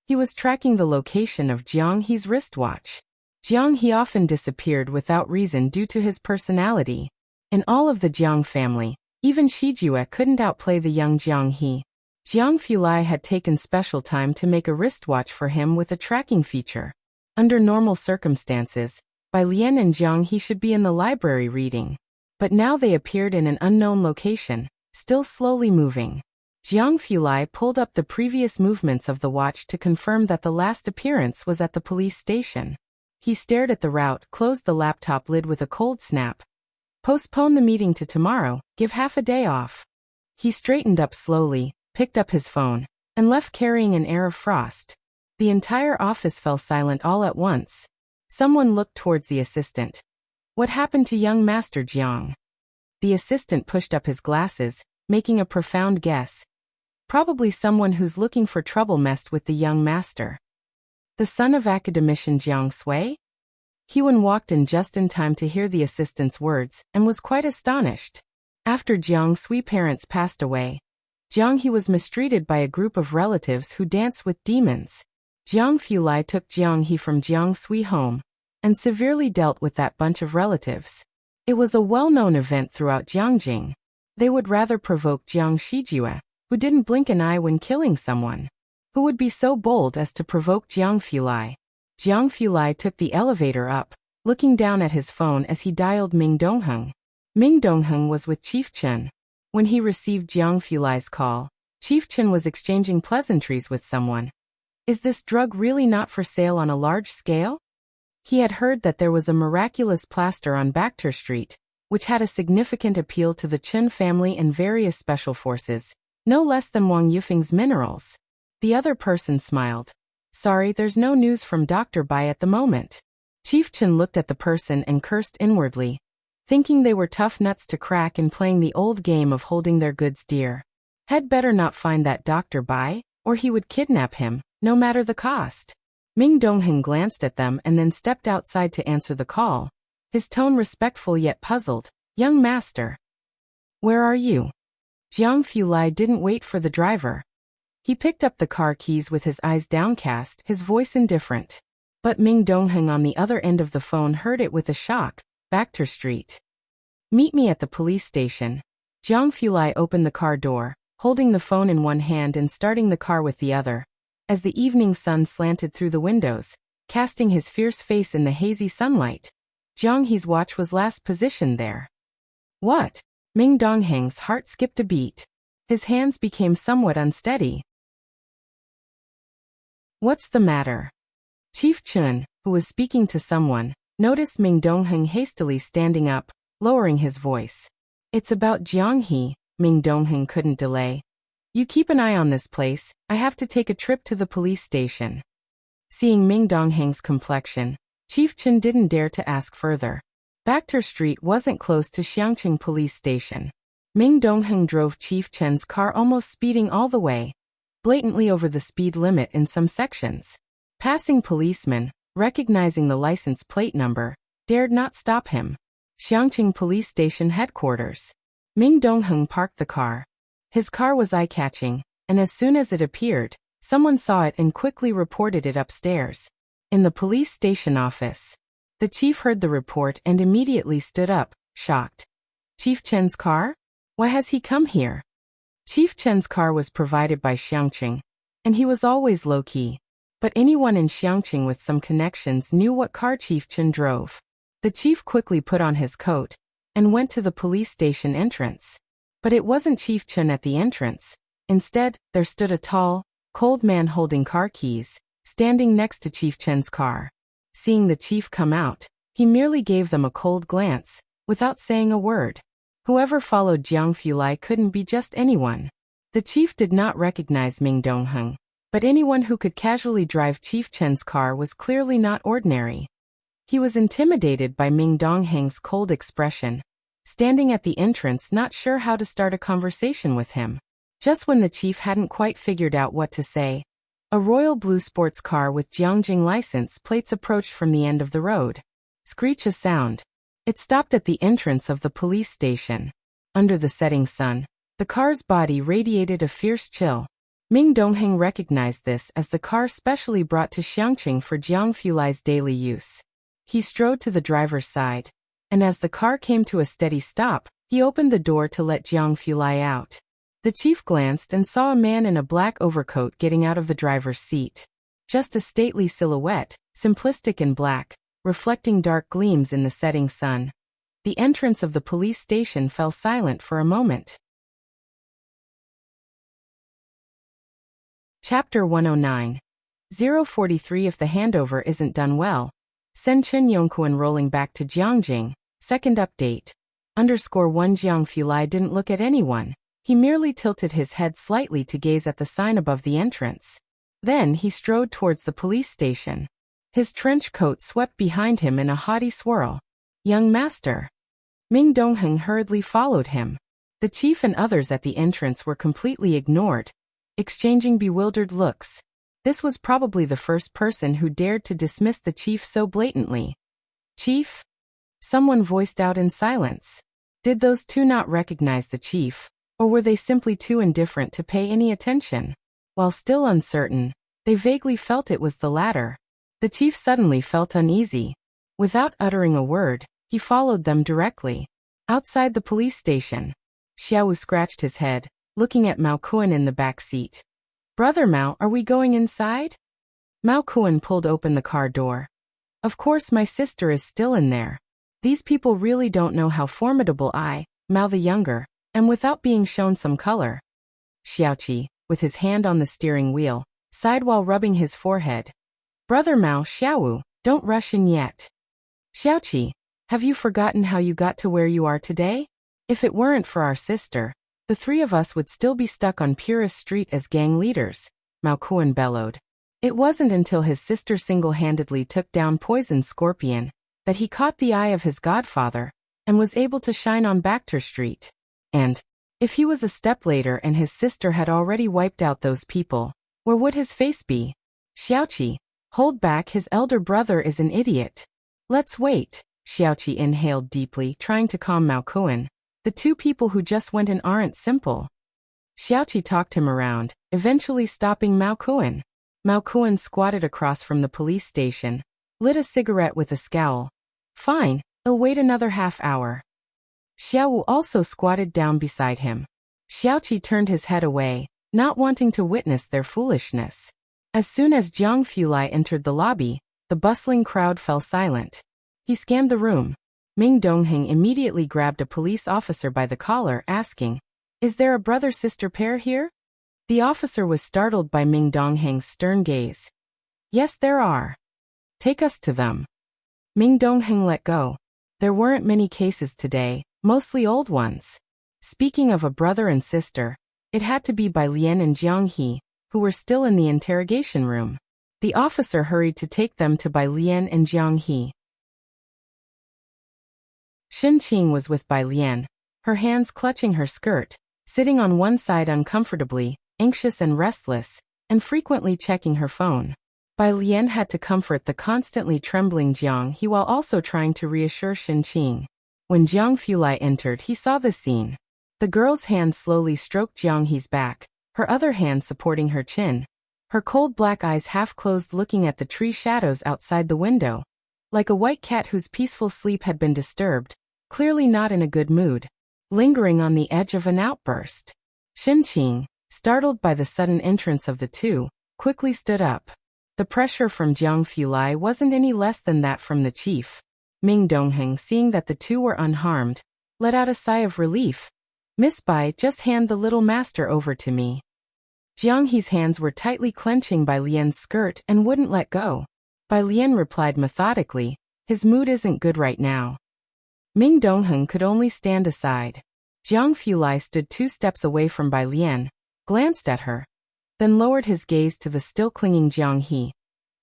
Speaker 1: He was tracking the location of Jiang He's wristwatch. Jiang He often disappeared without reason due to his personality. In all of the Jiang family, even Shijue couldn't outplay the young Jiang He. Jiang Fulai had taken special time to make a wristwatch for him with a tracking feature. Under normal circumstances, by Lian and Jiang He should be in the library reading. But now they appeared in an unknown location, still slowly moving. Jiang Fulai pulled up the previous movements of the watch to confirm that the last appearance was at the police station. He stared at the route, closed the laptop lid with a cold snap. Postpone the meeting to tomorrow, give half a day off. He straightened up slowly, picked up his phone, and left carrying an air of frost. The entire office fell silent all at once. Someone looked towards the assistant. What happened to young Master Jiang? The assistant pushed up his glasses, making a profound guess. Probably someone who's looking for trouble messed with the young master. The son of academician Jiang Sui? Hewen walked in just in time to hear the assistant's words, and was quite astonished. After Jiang Sui's parents passed away, Jiang He was mistreated by a group of relatives who danced with demons. Jiang Fulai took Jiang He from Jiang Sui home, and severely dealt with that bunch of relatives. It was a well-known event throughout Jiangjing. They would rather provoke Jiang Shijue, who didn't blink an eye when killing someone. Who would be so bold as to provoke Jiang Fulai? Jiang Fulai took the elevator up, looking down at his phone as he dialed Ming Dongheng. Ming Dongheng was with Chief Chen. When he received Jiang Fulai's call, Chief Chen was exchanging pleasantries with someone. Is this drug really not for sale on a large scale? He had heard that there was a miraculous plaster on Bakhtar Street, which had a significant appeal to the Chen family and various special forces, no less than Wang Yufeng's minerals. The other person smiled. Sorry, there's no news from Dr. Bai at the moment. Chief Chen looked at the person and cursed inwardly, thinking they were tough nuts to crack in playing the old game of holding their goods dear. Had better not find that Dr. Bai, or he would kidnap him, no matter the cost. Ming Dongheng glanced at them and then stepped outside to answer the call, his tone respectful yet puzzled. Young master. Where are you? Jiang Fulai didn't wait for the driver. He picked up the car keys with his eyes downcast, his voice indifferent. But Ming Dongheng on the other end of the phone heard it with a shock. Bakhtar Street. Meet me at the police station. Jiang Fulai opened the car door, holding the phone in one hand and starting the car with the other. As the evening sun slanted through the windows, casting his fierce face in the hazy sunlight, Jiang He's watch was last positioned there. What? Ming Dongheng's heart skipped a beat. His hands became somewhat unsteady. What's the matter? Chief Chen, who was speaking to someone, noticed Ming Dongheng hastily standing up, lowering his voice. It's about Jiang He. Ming Dongheng couldn't delay. You keep an eye on this place, I have to take a trip to the police station. Seeing Ming Dongheng's complexion, Chief Chen didn't dare to ask further. Bakhtar Street wasn't close to Xiangqing police station. Ming Dongheng drove Chief Chen's car almost speeding all the way, blatantly over the speed limit in some sections. Passing policemen, recognizing the license plate number, dared not stop him. Xiangqing police station headquarters. Ming Dongheng parked the car. His car was eye-catching, and as soon as it appeared, someone saw it and quickly reported it upstairs. In the police station office, the chief heard the report and immediately stood up, shocked. Chief Chen's car? Why has he come here? Chief Chen's car was provided by Xiangqing, and he was always low-key. But anyone in Xiangqing with some connections knew what car Chief Chen drove. The chief quickly put on his coat and went to the police station entrance. But it wasn't Chief Chen at the entrance. Instead, there stood a tall, cold man holding car keys, standing next to Chief Chen's car. Seeing the chief come out, he merely gave them a cold glance, without saying a word. Whoever followed Jiang Fulai couldn't be just anyone. The chief did not recognize Ming Dongheng, but anyone who could casually drive Chief Chen's car was clearly not ordinary. He was intimidated by Ming Dongheng's cold expression, standing at the entrance not sure how to start a conversation with him. Just when the chief hadn't quite figured out what to say, a royal blue sports car with Jiangjing license plates approached from the end of the road. Screech a sound. It stopped at the entrance of the police station. Under the setting sun, the car's body radiated a fierce chill. Ming Dongheng recognized this as the car specially brought to Xiangqing for Jiang Fulai's daily use. He strode to the driver's side, and as the car came to a steady stop, he opened the door to let Jiang Fulai out. The chief glanced and saw a man in a black overcoat getting out of the driver's seat. Just a stately silhouette, simplistic and black, reflecting dark gleams in the setting sun. The entrance of the police station fell silent for a moment. Chapter 109. 043 If the handover isn't done well. Sen Chen Yongquan rolling back to Jiangjing. Second update. _1 Jiang Fulai didn't look at anyone. He merely tilted his head slightly to gaze at the sign above the entrance. Then he strode towards the police station. His trench coat swept behind him in a haughty swirl. Young master. Ming Dongheng hurriedly followed him. The chief and others at the entrance were completely ignored, exchanging bewildered looks. This was probably the first person who dared to dismiss the chief so blatantly. Chief? Someone voiced out in silence. Did those two not recognize the chief, or were they simply too indifferent to pay any attention? While still uncertain, they vaguely felt it was the latter. The chief suddenly felt uneasy. Without uttering a word, he followed them directly. Outside the police station, Xiaowu scratched his head, looking at Mao Kuan in the back seat. Brother Mao, are we going inside? Mao Kuan pulled open the car door. Of course my sister is still in there. These people really don't know how formidable I, Mao the Younger, am without being shown some color. Xiaoqi, with his hand on the steering wheel, sighed while rubbing his forehead. Brother Mao, Xiaowu, don't rush in yet. Xiaoqi, have you forgotten how you got to where you are today? If it weren't for our sister, the three of us would still be stuck on Purist Street as gang leaders, Mao Kuan bellowed. It wasn't until his sister single-handedly took down Poison Scorpion that he caught the eye of his godfather and was able to shine on Bacter Street. And, if he was a step later and his sister had already wiped out those people, where would his face be? Xiaoqi, hold back, his elder brother is an idiot. Let's wait. Xiaoqi inhaled deeply, trying to calm Mao Kuan. The two people who just went in aren't simple. Xiaoqi talked him around, eventually stopping Mao Kuan. Mao Kuan squatted across from the police station, lit a cigarette with a scowl. Fine, I'll wait another half hour. Xiaowu also squatted down beside him. Xiaoqi turned his head away, not wanting to witness their foolishness. As soon as Jiang Fulai entered the lobby, the bustling crowd fell silent. He scanned the room. Ming Dongheng immediately grabbed a police officer by the collar, asking, Is there a brother-sister pair here? The officer was startled by Ming Dongheng's stern gaze. Yes, there are. Take us to them. Ming Dongheng let go. There weren't many cases today, mostly old ones. Speaking of a brother and sister, it had to be Bai Lian and Jiang He, who were still in the interrogation room. The officer hurried to take them to Bai Lian and Jiang He. Xin Qing was with Bai Lian, her hands clutching her skirt, sitting on one side uncomfortably, anxious and restless, and frequently checking her phone. Bai Lian had to comfort the constantly trembling Jiang He while also trying to reassure Xin Qing. When Jiang Fulai entered, he saw the scene. The girl's hand slowly stroked Jiang He's back, her other hand supporting her chin. Her cold black eyes half closed, looking at the tree shadows outside the window. Like a white cat whose peaceful sleep had been disturbed, clearly not in a good mood, lingering on the edge of an outburst. Xin Qing, startled by the sudden entrance of the two, quickly stood up. The pressure from Jiang Fulai wasn't any less than that from the chief. Ming Dongheng, seeing that the two were unharmed, let out a sigh of relief. Miss Bai, just hand the little master over to me. Jiang He's hands were tightly clenching Bai Lian's skirt and wouldn't let go. Bai Lian replied methodically, his mood isn't good right now. Ming Dongheng could only stand aside. Jiang Fulai stood 2 steps away from Bai Lian, glanced at her, then lowered his gaze to the still clinging Jiang He,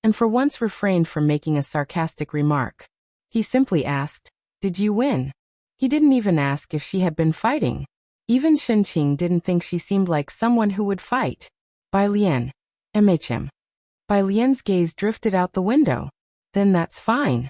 Speaker 1: and for once refrained from making a sarcastic remark. He simply asked, Did you win? He didn't even ask if she had been fighting. Even Xin Qing didn't think she seemed like someone who would fight. Bai Lian. MHM. Bai Lian's gaze drifted out the window. Then that's fine.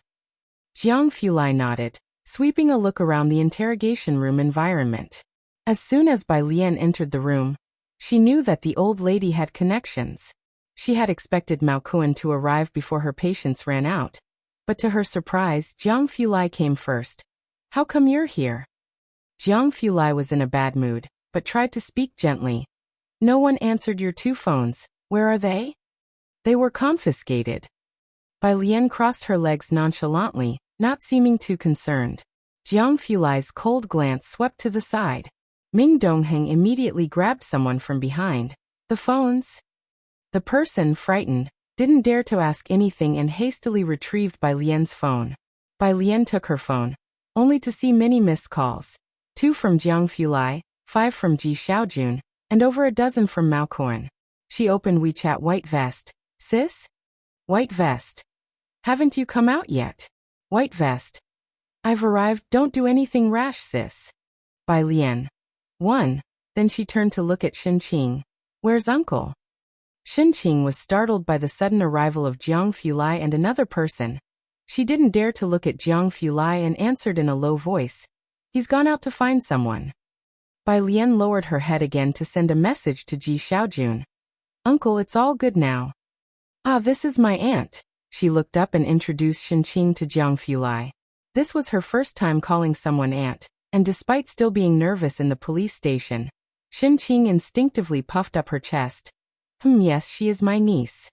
Speaker 1: Jiang Fulai nodded, sweeping a look around the interrogation room environment. As soon as Bai Lian entered the room, she knew that the old lady had connections. She had expected Mao Kuan to arrive before her patience ran out, But to her surprise, Jiang Fulai came first. How come you're here? Jiang Fulai was in a bad mood, but tried to speak gently. No one answered your 2 phones. Where are they? They were confiscated. Bai Lian crossed her legs nonchalantly, not seeming too concerned. Jiang Fulai's cold glance swept to the side. Ming Dongheng immediately grabbed someone from behind. The phones? The person, frightened, didn't dare to ask anything and hastily retrieved Bai Lian's phone. Bai Lian took her phone, only to see many missed calls. 2 from Jiang Fulai, 5 from Ji Xiaojun, and over a dozen from Mao Kuan. She opened WeChat. White vest. Sis? White vest. Haven't you come out yet? White vest. I've arrived. Don't do anything rash, sis. Bai Lian. 1. Then she turned to look at Xinqing. Where's uncle? Xinqing was startled by the sudden arrival of Jiang Fulai and another person. She didn't dare to look at Jiang Fulai and answered in a low voice. He's gone out to find someone. Bai Lian lowered her head again to send a message to Ji Xiaojun. Uncle, it's all good now. Ah, this is my aunt. She looked up and introduced Xinqing to Jiang Fulai. This was her first time calling someone aunt, and despite still being nervous in the police station, Xinqing instinctively puffed up her chest. Yes, she is my niece.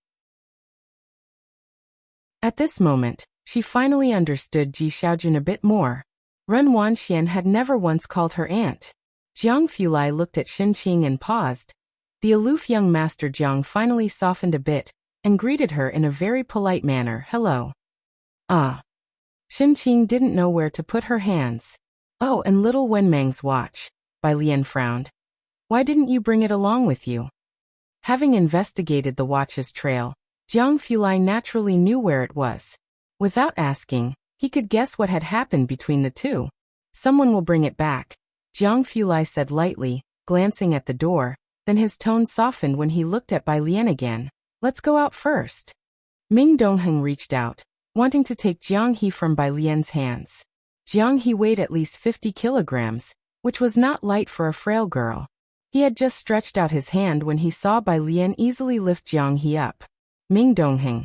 Speaker 1: At this moment, she finally understood Ji Xiaojun a bit more. Ren Wanxian had never once called her aunt. Jiang Fulai looked at Xinqing and paused. The aloof young master Jiang finally softened a bit and greeted her in a very polite manner. Hello. Ah. Xinqing didn't know where to put her hands. Oh, and little Wenmang's watch. Bai Lian frowned. Why didn't you bring it along with you? Having investigated the watch's trail, Jiang Fulai naturally knew where it was. Without asking, he could guess what had happened between the 2. Someone will bring it back, Jiang Fulai said lightly, glancing at the door, then his tone softened when he looked at Bai Lian again. Let's go out first. Ming Dongheng reached out, wanting to take Jiang He from Bai Lian's hands. Jiang He weighed at least 50 kilograms, which was not light for a frail girl. He had just stretched out his hand when he saw Bai Lian easily lift Jiang He up. Ming Dongheng.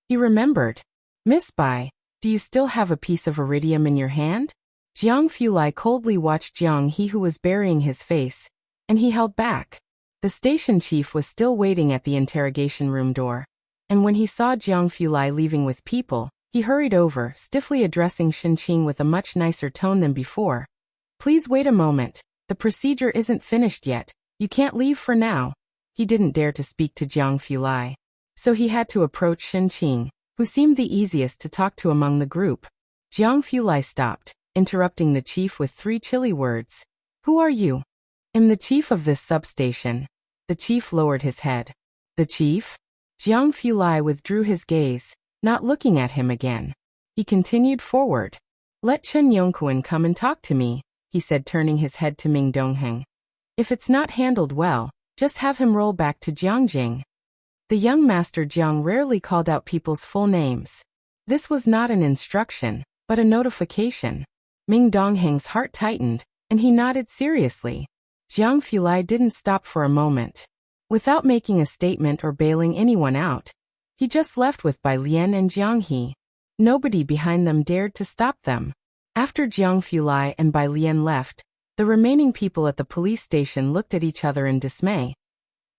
Speaker 1: He remembered. Miss Bai, do you still have a piece of iridium in your hand? Jiang Fulai coldly watched Jiang He, who was burying his face, and he held back. The station chief was still waiting at the interrogation room door, and when he saw Jiang Fulai leaving with people, he hurried over, stiffly addressing Xinqing with a much nicer tone than before. Please wait a moment. The procedure isn't finished yet. You can't leave for now. He didn't dare to speak to Jiang Fulai, so he had to approach Xinqing, who seemed the easiest to talk to among the group. Jiang Fulai stopped, interrupting the chief with 3 chilly words. Who are you? I'm the chief of this substation. The chief lowered his head. The chief? Jiang Fulai withdrew his gaze, not looking at him again. He continued forward. Let Chen Yongquan come and talk to me, he said, turning his head to Ming Dongheng. If it's not handled well, just have him roll back to Jiangjing. The young master Jiang rarely called out people's full names. This was not an instruction, but a notification. Ming Dongheng's heart tightened, and he nodded seriously. Jiang Fulai didn't stop for a moment. Without making a statement or bailing anyone out, he just left with Bai Lian and Jiang He. Nobody behind them dared to stop them. After Jiang Fulai and Bai Lian left, the remaining people at the police station looked at each other in dismay.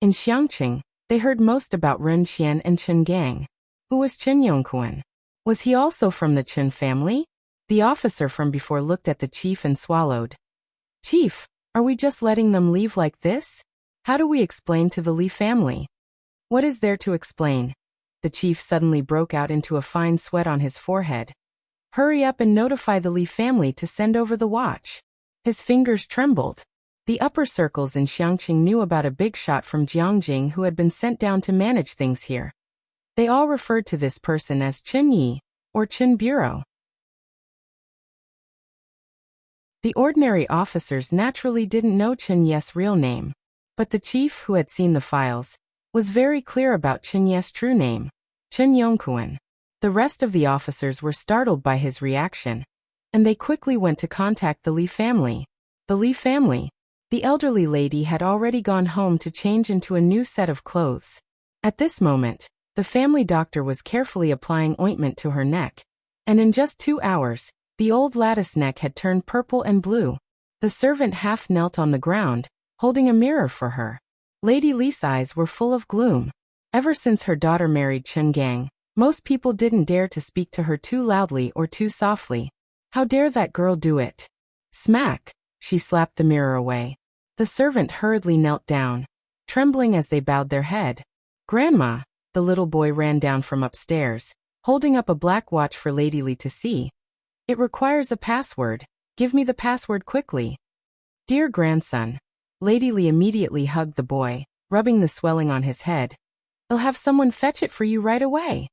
Speaker 1: In Xiangqing, they heard most about Ren Qian and Chen Gang. Who was Chen Yongquan? Was he also from the Chen family? The officer from before looked at the chief and swallowed. Chief, are we just letting them leave like this? How do we explain to the Li family? What is there to explain? The chief suddenly broke out into a fine sweat on his forehead. Hurry up and notify the Li family to send over the watch. His fingers trembled. The upper circles in Xiangqing knew about a big shot from Jiangjing who had been sent down to manage things here. They all referred to this person as Chen Yi, or Chen Bureau. The ordinary officers naturally didn't know Chen Ye's real name, but the chief, who had seen the files, was very clear about Chen Ye's true name, Chen Yongquan. The rest of the officers were startled by his reaction, and they quickly went to contact the Li family. The Li family. The elderly lady had already gone home to change into a new set of clothes. At this moment, the family doctor was carefully applying ointment to her neck, And in just 2 hours, the old lattice neck had turned purple and blue. The servant half knelt on the ground, holding a mirror for her. Lady Li's eyes were full of gloom. Ever since her daughter married Chen Gang, most people didn't dare to speak to her too loudly or too softly. How dare that girl do it? Smack! She slapped the mirror away. The servant hurriedly knelt down, trembling as they bowed their head. Grandma! The little boy ran down from upstairs, holding up a black watch for Lady Li to see. It requires a password. Give me the password quickly. Dear grandson. Lady Li immediately hugged the boy, rubbing the swelling on his head. I'll have someone fetch it for you right away.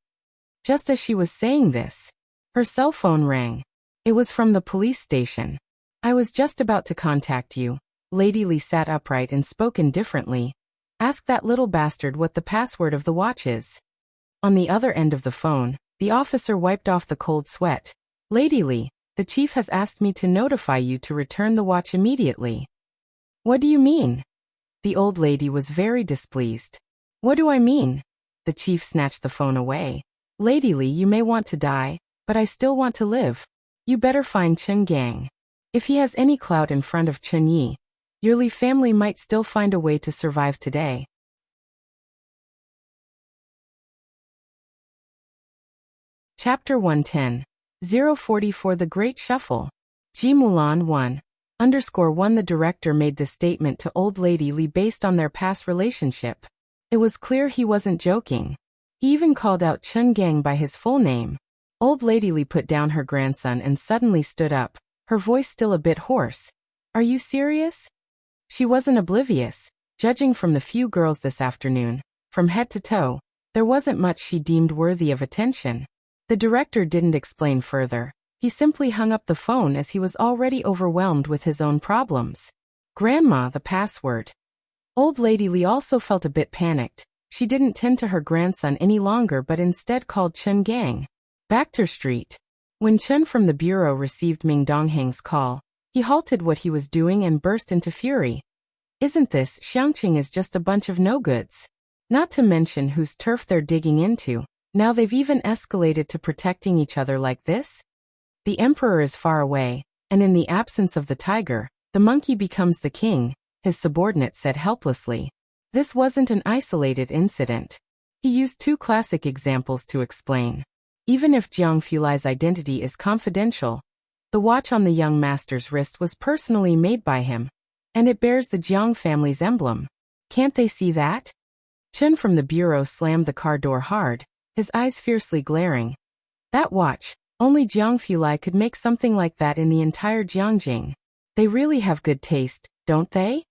Speaker 1: Just as she was saying this, her cell phone rang. It was from the police station. I was just about to contact you. Lady Li sat upright and spoke indifferently. Ask that little bastard what the password of the watch is. On the other end of the phone, the officer wiped off the cold sweat. Lady Li, the chief has asked me to notify you to return the watch immediately. What do you mean? The old lady was very displeased. What do I mean? The chief snatched the phone away. Lady Li, you may want to die, but I still want to live. You better find Chen Gang. If he has any clout in front of Chen Yi, your Li family might still find a way to survive today. Chapter 110. 044 The Great Shuffle. Ji Mulan 1_1 The director made this statement to old Lady Li based on their past relationship. It was clear he wasn't joking. He even called out Chen Gang by his full name. Old Lady Li put down her grandson and suddenly stood up, her voice still a bit hoarse. Are you serious? She wasn't oblivious. Judging from the few girls this afternoon, from head to toe, there wasn't much she deemed worthy of attention. The director didn't explain further. He simply hung up the phone as he was already overwhelmed with his own problems. Grandma, the password. Old Lady Li also felt a bit panicked. She didn't tend to her grandson any longer but instead called Chen Gang. Baxter Street. When Chen from the bureau received Ming Dongheng's call, he halted what he was doing and burst into fury. Isn't this, Xiangqing is just a bunch of no-goods. Not to mention whose turf they're digging into. Now they've even escalated to protecting each other like this? The emperor is far away, and in the absence of the tiger, the monkey becomes the king, his subordinate said helplessly. This wasn't an isolated incident. He used 2 classic examples to explain. Even if Jiang Fulai's identity is confidential, the watch on the young master's wrist was personally made by him, and it bears the Jiang family's emblem. Can't they see that? Chen from the bureau slammed the car door hard, his eyes fiercely glaring. That watch, only Jiang Fulai could make something like that in the entire Jiangjing. They really have good taste, don't they?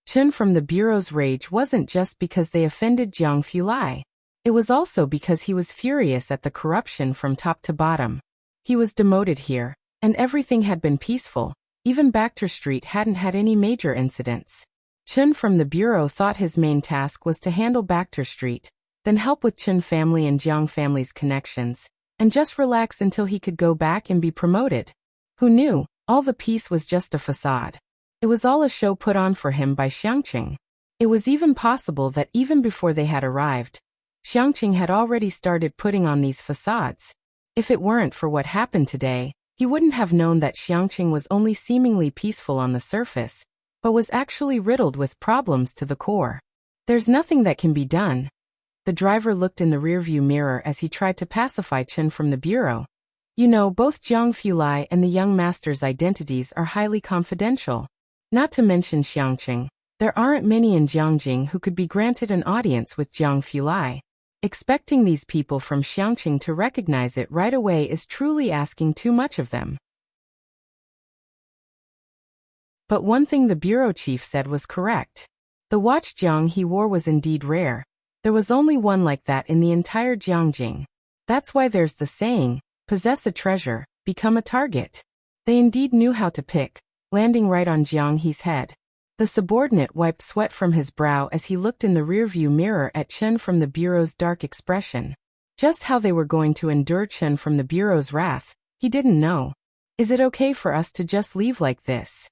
Speaker 1: Chen from the bureau's rage wasn't just because they offended Jiang Fulai. It was also because he was furious at the corruption from top to bottom. He was demoted here, and everything had been peaceful. Even Baxter Street hadn't had any major incidents. Chen from the bureau thought his main task was to handle Baxter Street, then help with Chen family and Jiang family's connections, and just relax until he could go back and be promoted. Who knew? All the peace was just a facade. It was all a show put on for him by Xiangqing. It was even possible that even before they had arrived, Xiangqing had already started putting on these facades. If it weren't for what happened today, he wouldn't have known that Xiangqing was only seemingly peaceful on the surface, but was actually riddled with problems to the core. There's nothing that can be done. The driver looked in the rearview mirror as he tried to pacify Chen from the bureau. You know, both Jiang Fulai and the young master's identities are highly confidential. Not to mention Xiangqing. There aren't many in Jiangjing who could be granted an audience with Jiang Fulai. Expecting these people from Xiangqing to recognize it right away is truly asking too much of them. But one thing the bureau chief said was correct. The watch Jiang he wore was indeed rare. There was only one like that in the entire Jiangjing. That's why there's the saying, possess a treasure, become a target. They indeed knew how to pick, landing right on Jiang He's head. The subordinate wiped sweat from his brow as he looked in the rearview mirror at Chen from the bureau's dark expression. Just how they were going to endure Chen from the bureau's wrath, he didn't know. Is it okay for us to just leave like this?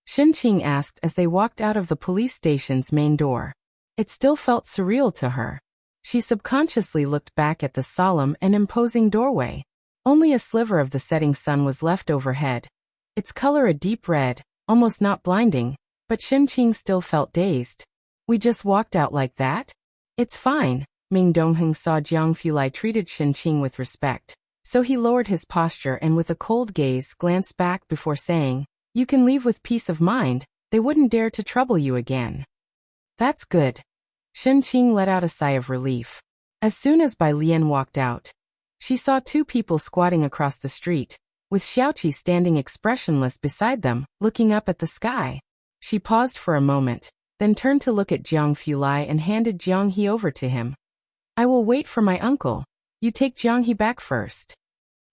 Speaker 1: Xinqing asked as they walked out of the police station's main door. It still felt surreal to her. She subconsciously looked back at the solemn and imposing doorway. Only a sliver of the setting sun was left overhead, its color a deep red, almost not blinding, but Shinqing still felt dazed. We just walked out like that? It's fine. Ming Dongheng saw Jiang Fulai treated Shinqing with respect, so he lowered his posture and with a cold gaze glanced back before saying, "You can leave with peace of mind, they wouldn't dare to trouble you again." "That's good." Shinqing let out a sigh of relief. As soon as Bai Lian walked out, she saw two people squatting across the street, with Xiaoqi standing expressionless beside them, looking up at the sky. She paused for a moment, then turned to look at Jiang Fulai and handed Jiang He over to him. "I will wait for my uncle. You take Jiang He back first."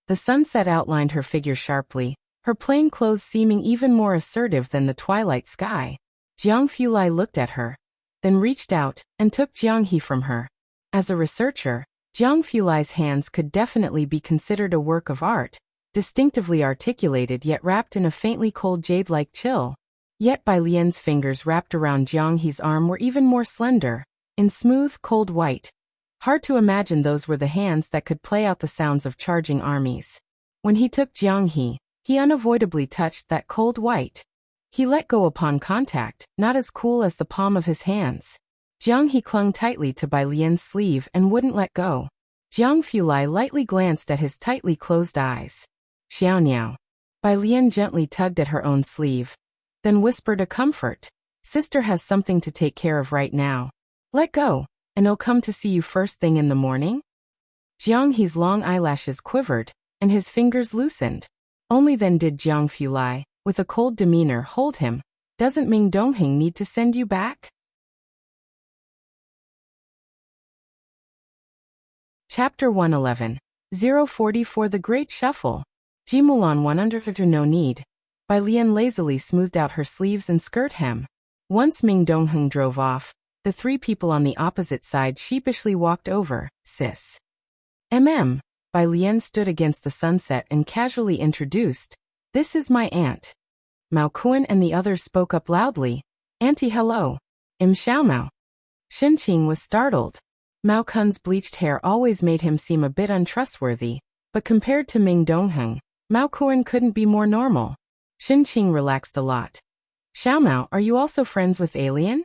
Speaker 1: The sunset outlined her figure sharply, her plain clothes seeming even more assertive than the twilight sky. Jiang Fulai looked at her, then reached out and took Jiang He from her. As a researcher, Jiang Fulai's hands could definitely be considered a work of art, distinctively articulated yet wrapped in a faintly cold jade-like chill. Yet Bai Lian's fingers wrapped around Jiang He's arm were even more slender, in smooth, cold white. Hard to imagine those were the hands that could play out the sounds of charging armies. When he took Jiang he unavoidably touched that cold white. He let go upon contact, not as cool as the palm of his hands. Jiang He clung tightly to Bai Lian's sleeve and wouldn't let go. Jiang Fulai lightly glanced at his tightly closed eyes. "Xiaoniao." Bai Lian gently tugged at her own sleeve, then whispered a comfort. "Sister has something to take care of right now. Let go, and I'll come to see you first thing in the morning?" Jiang He's long eyelashes quivered, and his fingers loosened. Only then did Jiang Fulai, with a cold demeanor, hold him. "Doesn't Ming Dongheng need to send you back?" Chapter 111. 044 The Great Shuffle. Ji Mulan 100 No need. Bai Lian lazily smoothed out her sleeves and skirt hem. Once Ming Dongheng drove off, the three people on the opposite side sheepishly walked over. "Sis." Bai Lian stood against the sunset and casually introduced, "This is my aunt." Mao Kuan and the others spoke up loudly, "Auntie, hello." Xiaomao. Shinqing was startled. Mao Kun's bleached hair always made him seem a bit untrustworthy, but compared to Ming Dongheng, Mao Kuan couldn't be more normal. Shinqing relaxed a lot. "Xiaomao, are you also friends with Alien?"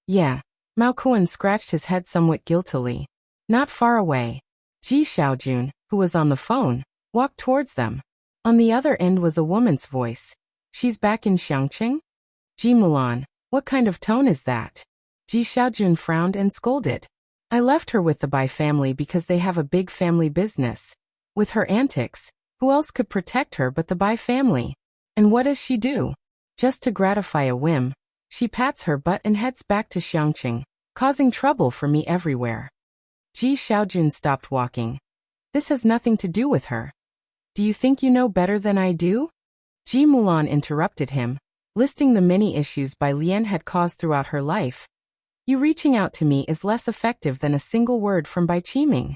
Speaker 1: "Yeah." Mao Kuan scratched his head somewhat guiltily. Not far away, Ji Xiaojun, who was on the phone, walked towards them. On the other end was a woman's voice. "She's back in Xiangqing?" "Ji Mulan, what kind of tone is that?" Ji Xiaojun frowned and scolded. "I left her with the Bai family because they have a big family business. With her antics, who else could protect her but the Bai family? And what does she do? Just to gratify a whim, she pats her butt and heads back to Xiangqing, causing trouble for me everywhere." Ji Xiaojun stopped walking. "This has nothing to do with her. Do you think you know better than I do?" Ji Mulan interrupted him, listing the many issues Bai Lian had caused throughout her life. "You reaching out to me is less effective than a single word from Bai Qiming."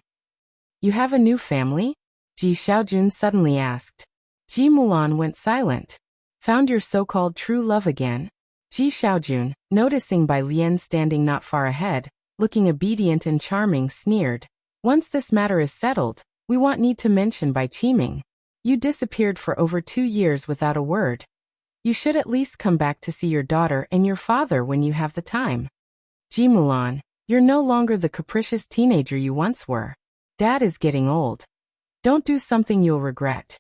Speaker 1: "You have a new family?" Ji Xiaojun suddenly asked. Ji Mulan went silent. "Found your so-called true love again?" Ji Xiaojun, noticing Bai Lian standing not far ahead, looking obedient and charming, sneered. "Once this matter is settled, we won't need to mention Bai Qiming. You disappeared for over 2 years without a word. You should at least come back to see your daughter and your father when you have the time. Ji Mulan, you're no longer the capricious teenager you once were. Dad is getting old. Don't do something you'll regret."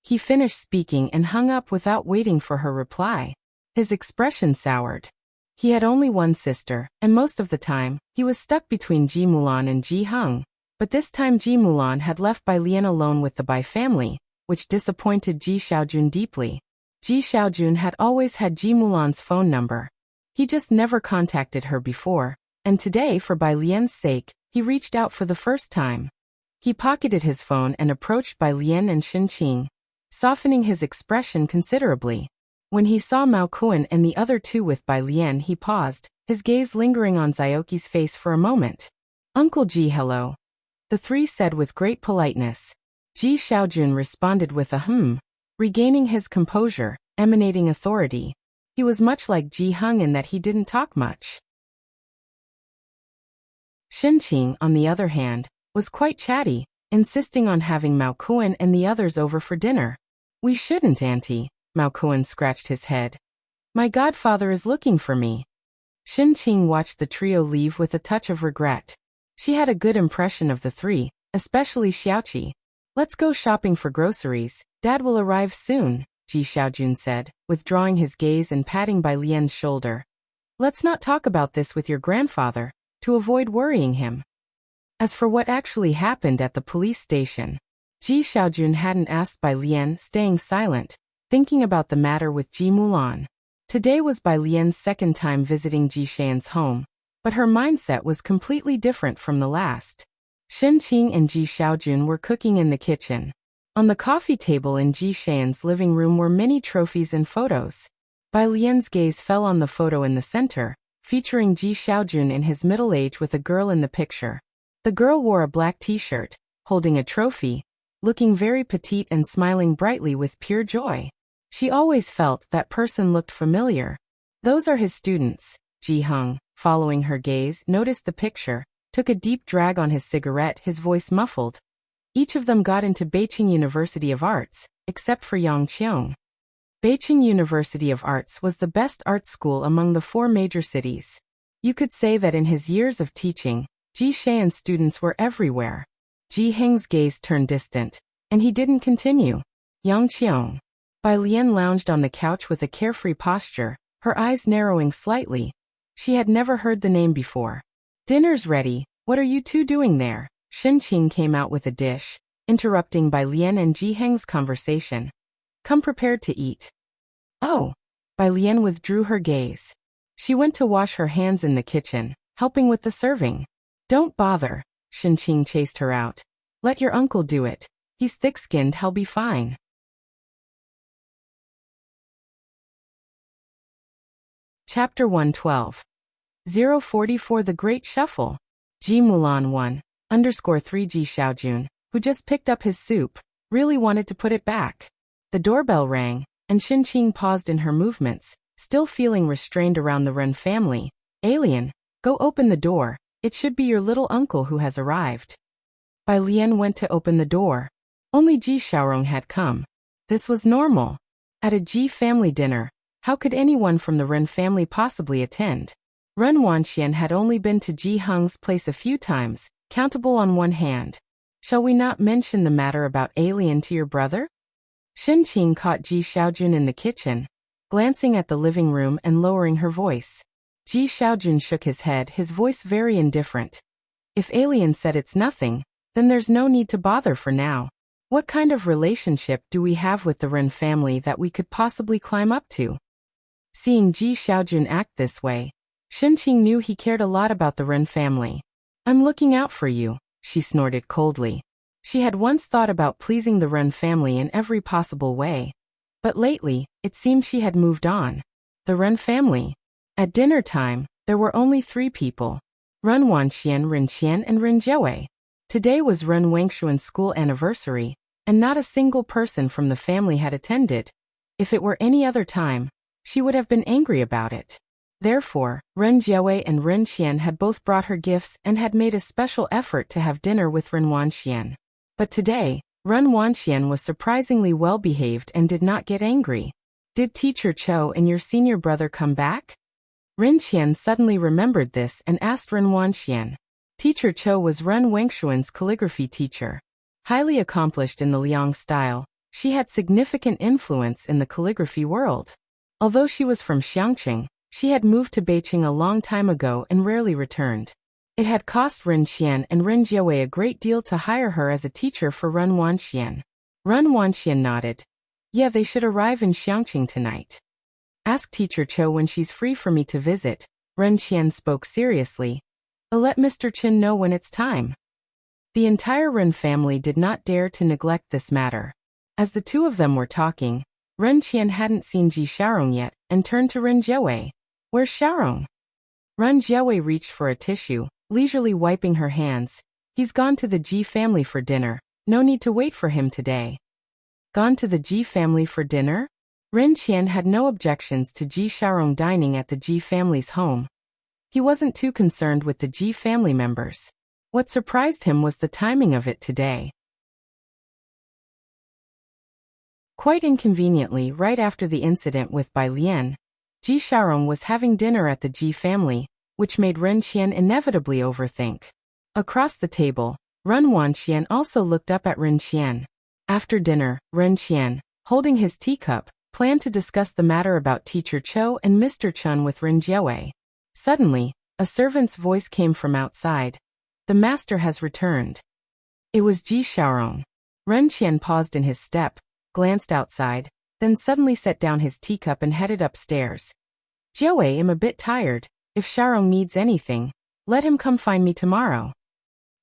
Speaker 1: He finished speaking and hung up without waiting for her reply. His expression soured. He had only one sister, and most of the time, he was stuck between Ji Mulan and Ji Heng. But this time Ji Mulan had left Bai Lian alone with the Bai family, which disappointed Ji Xiaojun deeply. Ji Xiaojun had always had Ji Mulan's phone number. He just never contacted her before, and today, for Bai Lian's sake, he reached out for the first time. He pocketed his phone and approached Bai Lian and Shinqing, softening his expression considerably. When he saw Mao Kuan and the other two with Bai Lian, he paused, his gaze lingering on Zioki's face for a moment. "Uncle Ji, hello," the three said with great politeness. Ji Xiaojun responded with a regaining his composure, emanating authority. He was much like Ji Heng in that he didn't talk much. Shinqing, on the other hand, was quite chatty, insisting on having Mao Kuan and the others over for dinner. We shouldn't, Auntie. Mao Kuan scratched his head. My godfather is looking for me. Shin Qing watched the trio leave with a touch of regret. She had a good impression of the three, especially Xiaoqi. Let's go shopping for groceries. Dad will arrive soon, Ji Xiaojun said, withdrawing his gaze and patting Bai Lian's shoulder. Let's not talk about this with your grandfather, to avoid worrying him. As for what actually happened at the police station, Ji Xiaojun hadn't asked Bai Lian, staying silent, thinking about the matter with Ji Mulan. Today was Bai Lian's second time visiting Ji Xian's home, but her mindset was completely different from the last. Shin Qing and Ji Xiaojun were cooking in the kitchen. On the coffee table in Ji Xian's living room were many trophies and photos. Bai Lian's gaze fell on the photo in the center, featuring Ji Xiaojun in his middle age with a girl in the picture. The girl wore a black t-shirt, holding a trophy, looking very petite and smiling brightly with pure joy. She always felt that person looked familiar. Those are his students. Ji Hung, following her gaze, noticed the picture, took a deep drag on his cigarette, his voice muffled. Each of them got into Beijing University of Arts, except for Yang Qiong. Beijing University of Arts was the best art school among the 4 major cities. You could say that in his years of teaching, Ji Xian's students were everywhere. Ji Heng's gaze turned distant, and he didn't continue. Yang Qiong. Bai Lian lounged on the couch with a carefree posture, her eyes narrowing slightly. She had never heard the name before. Dinner's ready, what are you two doing there? Shin Qing came out with a dish, interrupting Bai Lian and Ji Heng's conversation. Come prepared to eat. Oh. Bai Lian withdrew her gaze. She went to wash her hands in the kitchen, helping with the serving. Don't bother, Shin Qing chased her out. Let your uncle do it. He's thick-skinned, he'll be fine. Chapter 112. 044 The Great Shuffle. Ji Mulan 1_3 Ji Xiaojun, who just picked up his soup, really wanted to put it back. The doorbell rang, and Shin Qing paused in her movements, still feeling restrained around the Ren family. Alien, go open the door, it should be your little uncle who has arrived. Bai Lian went to open the door. Only Ji Xiaorong had come. This was normal. At a Ji family dinner, how could anyone from the Ren family possibly attend? Ren Wanxian had only been to Ji Hung's place a few times, countable on one hand. Shall we not mention the matter about Alien to your brother? Shin Qing caught Ji Xiaojun in the kitchen, glancing at the living room and lowering her voice. Ji Xiaojun shook his head, his voice very indifferent. If Alien said it's nothing, then there's no need to bother for now. What kind of relationship do we have with the Ren family that we could possibly climb up to? Seeing Ji Xiaojun act this way, Shin Qing knew he cared a lot about the Ren family. I'm looking out for you, she snorted coldly. She had once thought about pleasing the Ren family in every possible way. But lately, it seemed she had moved on. The Ren family. At dinner time, there were only 3 people. Ren Wanxian, Ren Qian, and Ren Jiawei. Today was Ren Wangshuan's school anniversary, and not a single person from the family had attended. If it were any other time, she would have been angry about it. Therefore, Ren Jiawei and Ren Qian had both brought her gifts and had made a special effort to have dinner with Ren Wanxian. But today, Ren Wanxian was surprisingly well-behaved and did not get angry. Did Teacher Cho and your senior brother come back? Ren Qian suddenly remembered this and asked Ren Wanxian. Teacher Cho was Ren Wangshuan's calligraphy teacher. Highly accomplished in the Liang style, she had significant influence in the calligraphy world. Although she was from Xiangqing, she had moved to Beijing a long time ago and rarely returned. It had cost Ren Qian and Ren Jiawei a great deal to hire her as a teacher for Ren Wanxian. Ren Wanxian nodded. Yeah, they should arrive in Xiangqing tonight. Ask Teacher Cho when she's free for me to visit. Ren Qian spoke seriously. Let Mr. Qin know when it's time. The entire Ren family did not dare to neglect this matter. As the two of them were talking, Ren Qian hadn't seen Ji Xiaorong yet and turned to Ren Jiawei. Where's Xiaorong? Ren Jiawei reached for a tissue, leisurely wiping her hands. He's gone to the Ji family for dinner. No need to wait for him today. Gone to the Ji family for dinner? Ren Qian had no objections to Ji Xiaorong dining at the Ji family's home. He wasn't too concerned with the Ji family members. What surprised him was the timing of it today. Quite inconveniently, right after the incident with Bai Lian, Ji Xiaorong was having dinner at the Ji family, which made Ren Qian inevitably overthink. Across the table, Ren Wanxian also looked up at Ren Qian. After dinner, Ren Qian, holding his teacup, planned to discuss the matter about Teacher Cho and Mr. Chun with Ren Jiawei. Suddenly, a servant's voice came from outside. The master has returned. It was Ji Xiaorong. Ren Qian paused in his step, glanced outside, then suddenly set down his teacup and headed upstairs. Jiawei, I'm a bit tired. If Xiaorong needs anything, let him come find me tomorrow.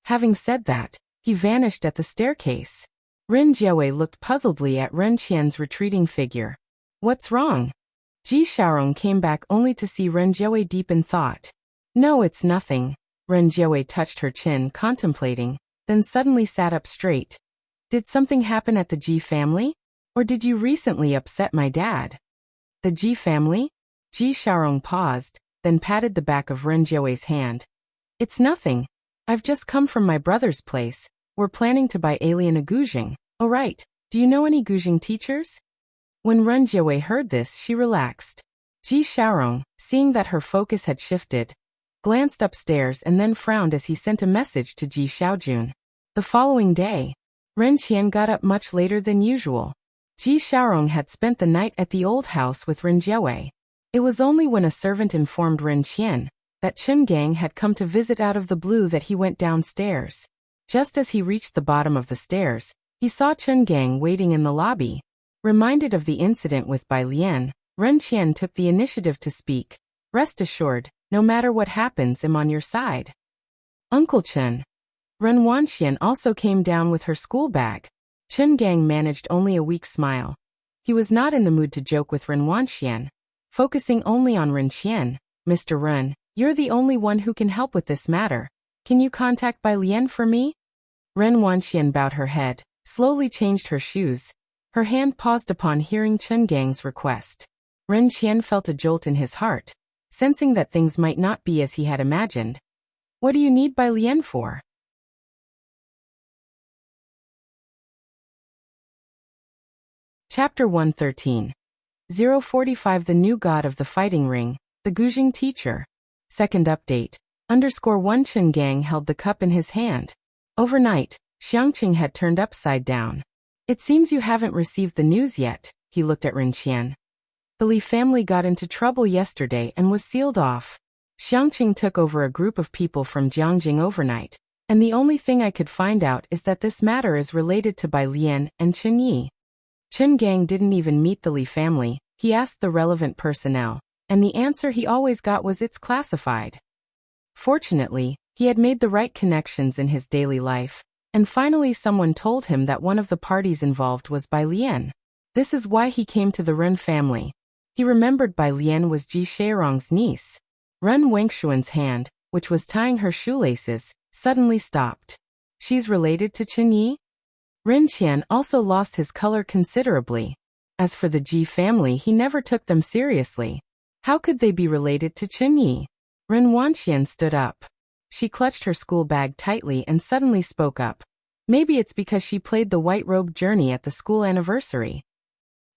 Speaker 1: Having said that, he vanished at the staircase. Ren Jiawei looked puzzledly at Ren Qian's retreating figure. What's wrong? Ji Xiaorong came back only to see Ren Jiawei deep in thought. No, it's nothing. Ren Jiawei touched her chin, contemplating, then suddenly sat up straight. Did something happen at the Ji family? Or did you recently upset my dad? The Ji family? Ji Xiaorong paused, then patted the back of Ren Jiawei's hand. It's nothing. I've just come from my brother's place. We're planning to buy alien a Guzheng. Oh right, do you know any Guzheng teachers? When Ren Jiawei heard this, she relaxed. Ji Xiaorong, seeing that her focus had shifted, glanced upstairs and then frowned as he sent a message to Ji Xiaojun. The following day, Ren Qian got up much later than usual. Ji Xiaorong had spent the night at the old house with Ren Jiawei. It was only when a servant informed Ren Qian that Chen Gang had come to visit out of the blue that he went downstairs. Just as he reached the bottom of the stairs, he saw Chen Gang waiting in the lobby. Reminded of the incident with Bai Lian, Ren Qian took the initiative to speak. Rest assured, no matter what happens, I'm on your side. Uncle Chen. Ren Wanxian also came down with her school bag. Chen Gang managed only a weak smile. He was not in the mood to joke with Ren Wanxian. Focusing only on Ren Qian, Mr. Ren, you're the only one who can help with this matter. Can you contact Bai Lian for me? Ren Wanxian bowed her head, slowly changed her shoes. Her hand paused upon hearing Chen Gang's request. Ren Qian felt a jolt in his heart, sensing that things might not be as he had imagined. What do you need Bai Lian for? Chapter 113. 045 The New God of the Fighting Ring, the Guzheng Teacher. Second update. _1 Chen Gang held the cup in his hand. Overnight, Xiangqing had turned upside down. It seems you haven't received the news yet, he looked at Ren Qian. The Li family got into trouble yesterday and was sealed off. Xiangqing took over a group of people from Jiangjing overnight, and the only thing I could find out is that this matter is related to Bai Lian and Chen Yi. Chen Gang didn't even meet the Li family. He asked the relevant personnel, and the answer he always got was it's classified. Fortunately, he had made the right connections in his daily life, and finally someone told him that one of the parties involved was Bai Lian. This is why he came to the Ren family. He remembered Bai Lian was Ji Xiaorong's niece. Ren Wengshuan's hand, which was tying her shoelaces, suddenly stopped. She's related to Chen Yi? Ren Qian also lost his color considerably. As for the Ji family, he never took them seriously. How could they be related to Chen Yi? Ren Wanxian stood up. She clutched her school bag tightly and suddenly spoke up. Maybe it's because she played the white robe journey at the school anniversary.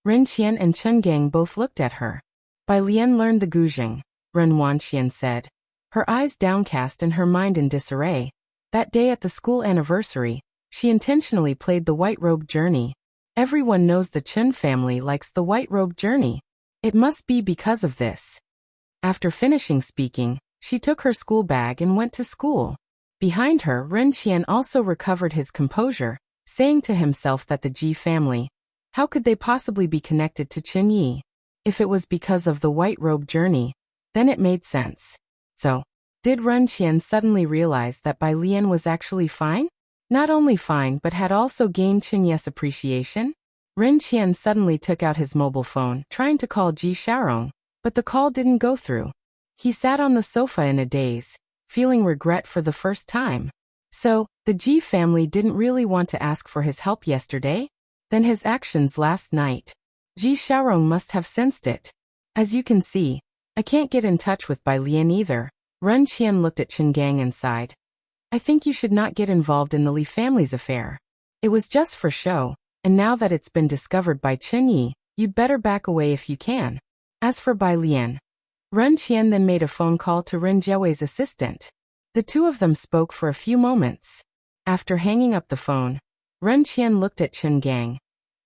Speaker 1: Ren Qian and Chen Gang both looked at her. Bai Lian learned the Guzheng, Ren Wanxian said. Her eyes downcast and her mind in disarray. That day at the school anniversary, she intentionally played the white robe journey. Everyone knows the Chen family likes the white robe journey. It must be because of this. After finishing speaking, she took her school bag and went to school. Behind her, Ren Qian also recovered his composure, saying to himself that the Ji family, how could they possibly be connected to Chen Yi? If it was because of the white robe journey, then it made sense. So, did Ren Qian suddenly realize that Bai Lian was actually fine? Not only fine but had also gained Chen Yi's appreciation? Ren Qian suddenly took out his mobile phone, trying to call Ji Xiaorong, but the call didn't go through. He sat on the sofa in a daze, feeling regret for the first time. So, the Ji family didn't really want to ask for his help yesterday? Then his actions last night. Ji Xiaorong must have sensed it. As you can see, I can't get in touch with Bai Lian either. Ren Qian looked at Chen Gang and sighed. I think you should not get involved in the Li family's affair. It was just for show. and now that it's been discovered by Chen Yi, you'd better back away if you can. As for Bai Lian, Ren Qian then made a phone call to Ren Jiawei's assistant. The two of them spoke for a few moments. After hanging up the phone, Ren Qian looked at Chen Gang.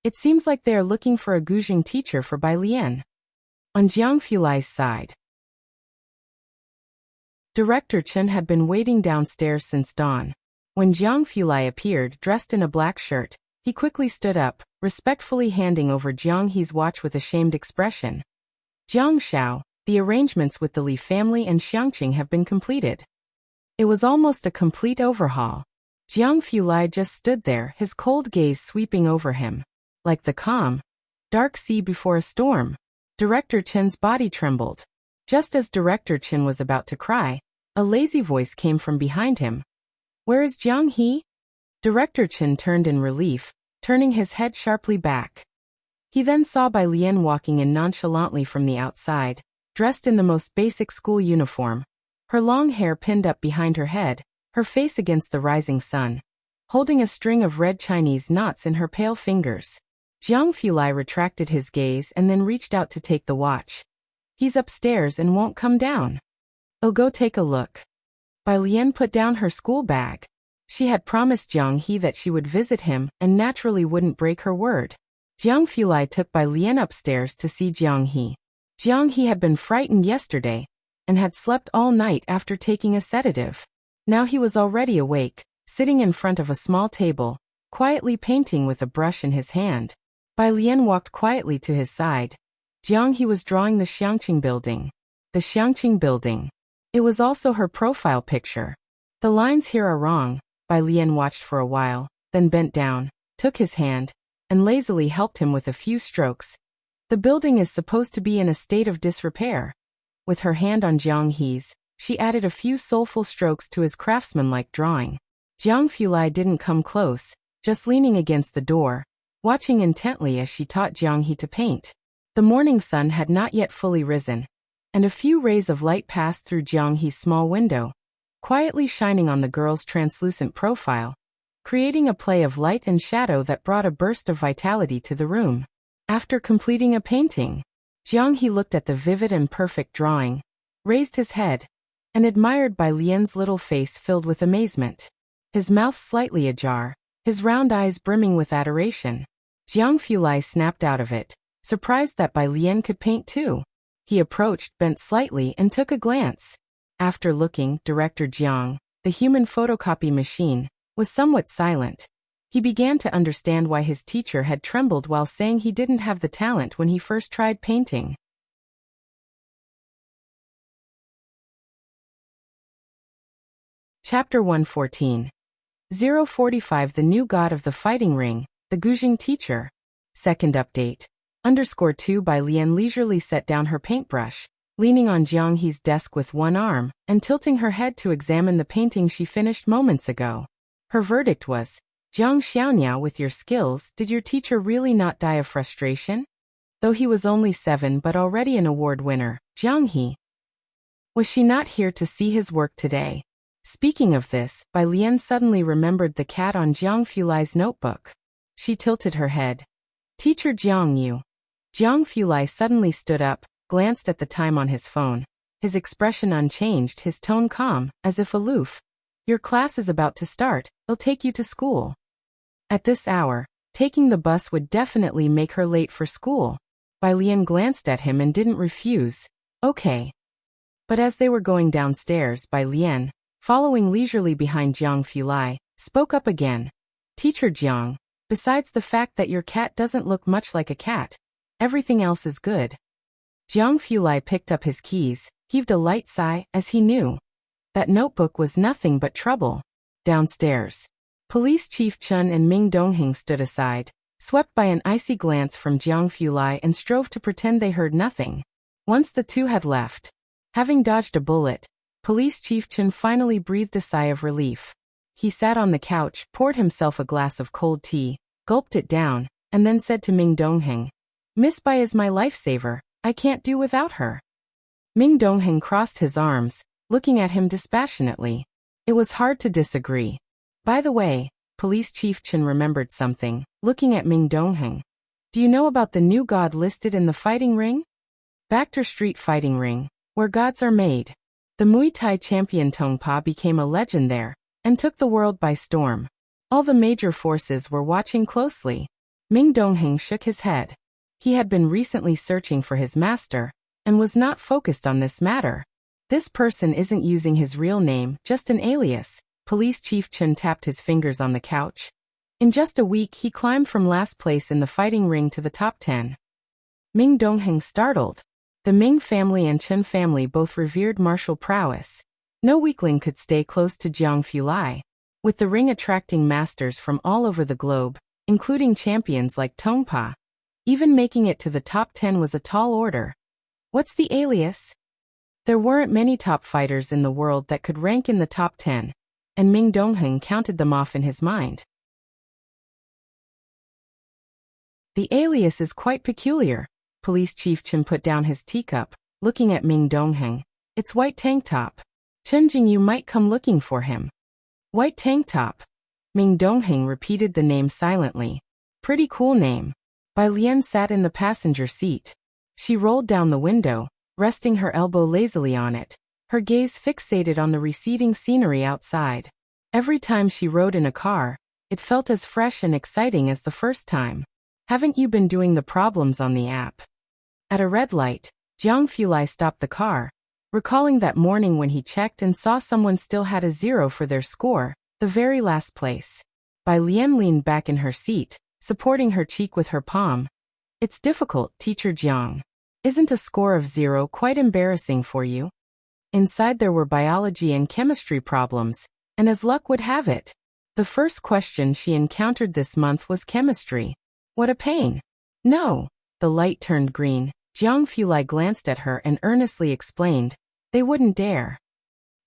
Speaker 1: It seems like they are looking for a Guzheng teacher for Bai Lian. On Jiang Fulai's side, Director Chen had been waiting downstairs since dawn. When Jiang Fulai appeared dressed in a black shirt, he quickly stood up, respectfully handing over Jiang He's watch with a shamed expression. Jiang Xiao, the arrangements with the Li family and Xiangqing have been completed. It was almost a complete overhaul. Jiang Fulai just stood there, his cold gaze sweeping over him. Like the calm, dark sea before a storm. Director Chen's body trembled. Just as Director Chen was about to cry, a lazy voice came from behind him. Where is Jiang He? Director Chen turned in relief, turning his head sharply back. He then saw Bai Lian walking in nonchalantly from the outside, dressed in the most basic school uniform. Her long hair pinned up behind her head, her face against the rising sun, holding a string of red Chinese knots in her pale fingers. Jiang Fulai retracted his gaze and then reached out to take the watch. He's upstairs and won't come down. Oh, go take a look. Bai Lian put down her school bag. She had promised Jiang He that she would visit him and naturally wouldn't break her word. Jiang Fulai took Bai Lian upstairs to see Jiang He. Jiang He had been frightened yesterday and had slept all night after taking a sedative. Now he was already awake, sitting in front of a small table, quietly painting with a brush in his hand. Bai Lian walked quietly to his side. Jiang He was drawing the Xiangqing building. The Xiangqing building. It was also her profile picture. The lines here are wrong. Bai Lian watched for a while, then bent down, took his hand, and lazily helped him with a few strokes. The building is supposed to be in a state of disrepair. With her hand on Jiang He's, she added a few soulful strokes to his craftsmanlike drawing. Jiang Fulai didn't come close, just leaning against the door, watching intently as she taught Jiang He to paint. The morning sun had not yet fully risen, and a few rays of light passed through Jiang He's small window, quietly shining on the girl's translucent profile, creating a play of light and shadow that brought a burst of vitality to the room. After completing a painting, Jiang He looked at the vivid and perfect drawing, raised his head, and admired Bai Lian's little face filled with amazement. His mouth slightly ajar, his round eyes brimming with adoration. Jiang Fulai snapped out of it, surprised that Bai Lian could paint too. He approached, bent slightly, and took a glance. After looking, Director Jiang, the human photocopy machine, was somewhat silent. He began to understand why his teacher had trembled while saying he didn't have the talent when he first tried painting. Chapter 114. 045 The New God of the Fighting Ring, the Guzheng Teacher. Second update. _2 Bai Lian leisurely set down her paintbrush, leaning on Jiang He's desk with one arm, and tilting her head to examine the painting she finished moments ago. Her verdict was, Jiang Xiaoniao, with your skills, did your teacher really not die of frustration? Though he was only 7 but already an award winner, Jiang He. Was she not here to see his work today? Speaking of this, Bai Lian suddenly remembered the cat on Jiang Fulai's notebook. She tilted her head. Teacher Jiang Yu. Jiang Fulai suddenly stood up, glanced at the time on his phone. His expression unchanged, his tone calm, as if aloof. Your class is about to start, I'll take you to school. At this hour, taking the bus would definitely make her late for school. Bai Lian glanced at him and didn't refuse. Okay. But as they were going downstairs, Bai Lian, following leisurely behind Jiang Fulai, spoke up again. Teacher Jiang, besides the fact that your cat doesn't look much like a cat, everything else is good. Jiang Fulai picked up his keys, heaved a light sigh, as he knew that notebook was nothing but trouble. Downstairs, Police Chief Chen and Ming Dongheng stood aside, swept by an icy glance from Jiang Fulai, and strove to pretend they heard nothing. Once the two had left, having dodged a bullet, Police Chief Chen finally breathed a sigh of relief. He sat on the couch, poured himself a glass of cold tea, gulped it down, and then said to Ming Dongheng, Miss Bai is my lifesaver, I can't do without her. Ming Dongheng crossed his arms, looking at him dispassionately. It was hard to disagree. By the way, Police Chief Chen remembered something, looking at Ming Dongheng. Do you know about the new god listed in the fighting ring? Bacter Street Fighting Ring, where gods are made. The Muay Thai champion Tong Pa became a legend there, and took the world by storm. All the major forces were watching closely. Ming Dongheng shook his head. He had been recently searching for his master, and was not focused on this matter. This person isn't using his real name, just an alias. Police Chief Chen tapped his fingers on the couch. In just a week he climbed from last place in the fighting ring to the top 10. Ming Dongheng startled. The Ming family and Chen family both revered martial prowess. No weakling could stay close to Jiang Fulai. With the ring attracting masters from all over the globe, including champions like Tong Pa. Even making it to the top 10 was a tall order. What's the alias? There weren't many top fighters in the world that could rank in the top 10, and Ming Dongheng counted them off in his mind. The alias is quite peculiar. Police Chief Chen put down his teacup, looking at Ming Dongheng. It's white tank top. Chen Jingyu might come looking for him. White tank top. Ming Dongheng repeated the name silently. Pretty cool name. Bai Lian sat in the passenger seat. She rolled down the window, resting her elbow lazily on it, her gaze fixated on the receding scenery outside. Every time she rode in a car, it felt as fresh and exciting as the first time. Haven't you been doing the problems on the app? At a red light, Jiang Fulai stopped the car, recalling that morning when he checked and saw someone still had a 0 for their score, the very last place. Bai Lian leaned back in her seat, supporting her cheek with her palm. It's difficult, Teacher Jiang. Isn't a score of 0 quite embarrassing for you? Inside there were biology and chemistry problems, and as luck would have it, the first question she encountered this month was chemistry. What a pain. No. The light turned green. Jiang Fulai glanced at her and earnestly explained, they wouldn't dare.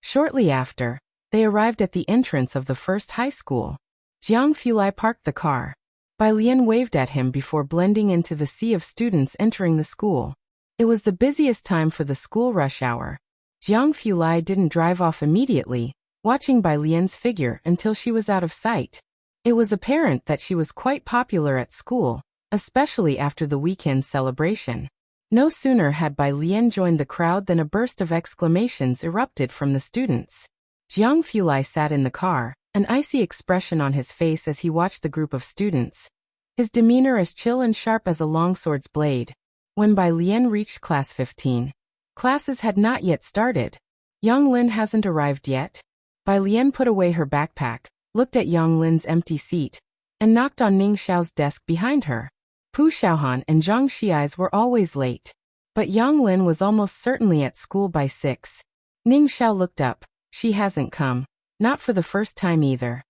Speaker 1: Shortly after, they arrived at the entrance of the first high school. Jiang Fulai parked the car. Bai Lian waved at him before blending into the sea of students entering the school. It was the busiest time for the school rush hour. Jiang Fulai didn't drive off immediately, watching Bai Lian's figure until she was out of sight. It was apparent that she was quite popular at school, especially after the weekend celebration. No sooner had Bai Lian joined the crowd than a burst of exclamations erupted from the students. Jiang Fulai sat in the car, an icy expression on his face as he watched the group of students. His demeanor as chill and sharp as a longsword's blade. When Bai Lian reached class 15, classes had not yet started. Yang Lin hasn't arrived yet? Bai Lian put away her backpack, looked at Yang Lin's empty seat, and knocked on Ning Xiao's desk behind her. Pu Xiaohan and Zhang Xiai's were always late, but Yang Lin was almost certainly at school by 6. Ning Xiao looked up. She hasn't come. Not for the first time either.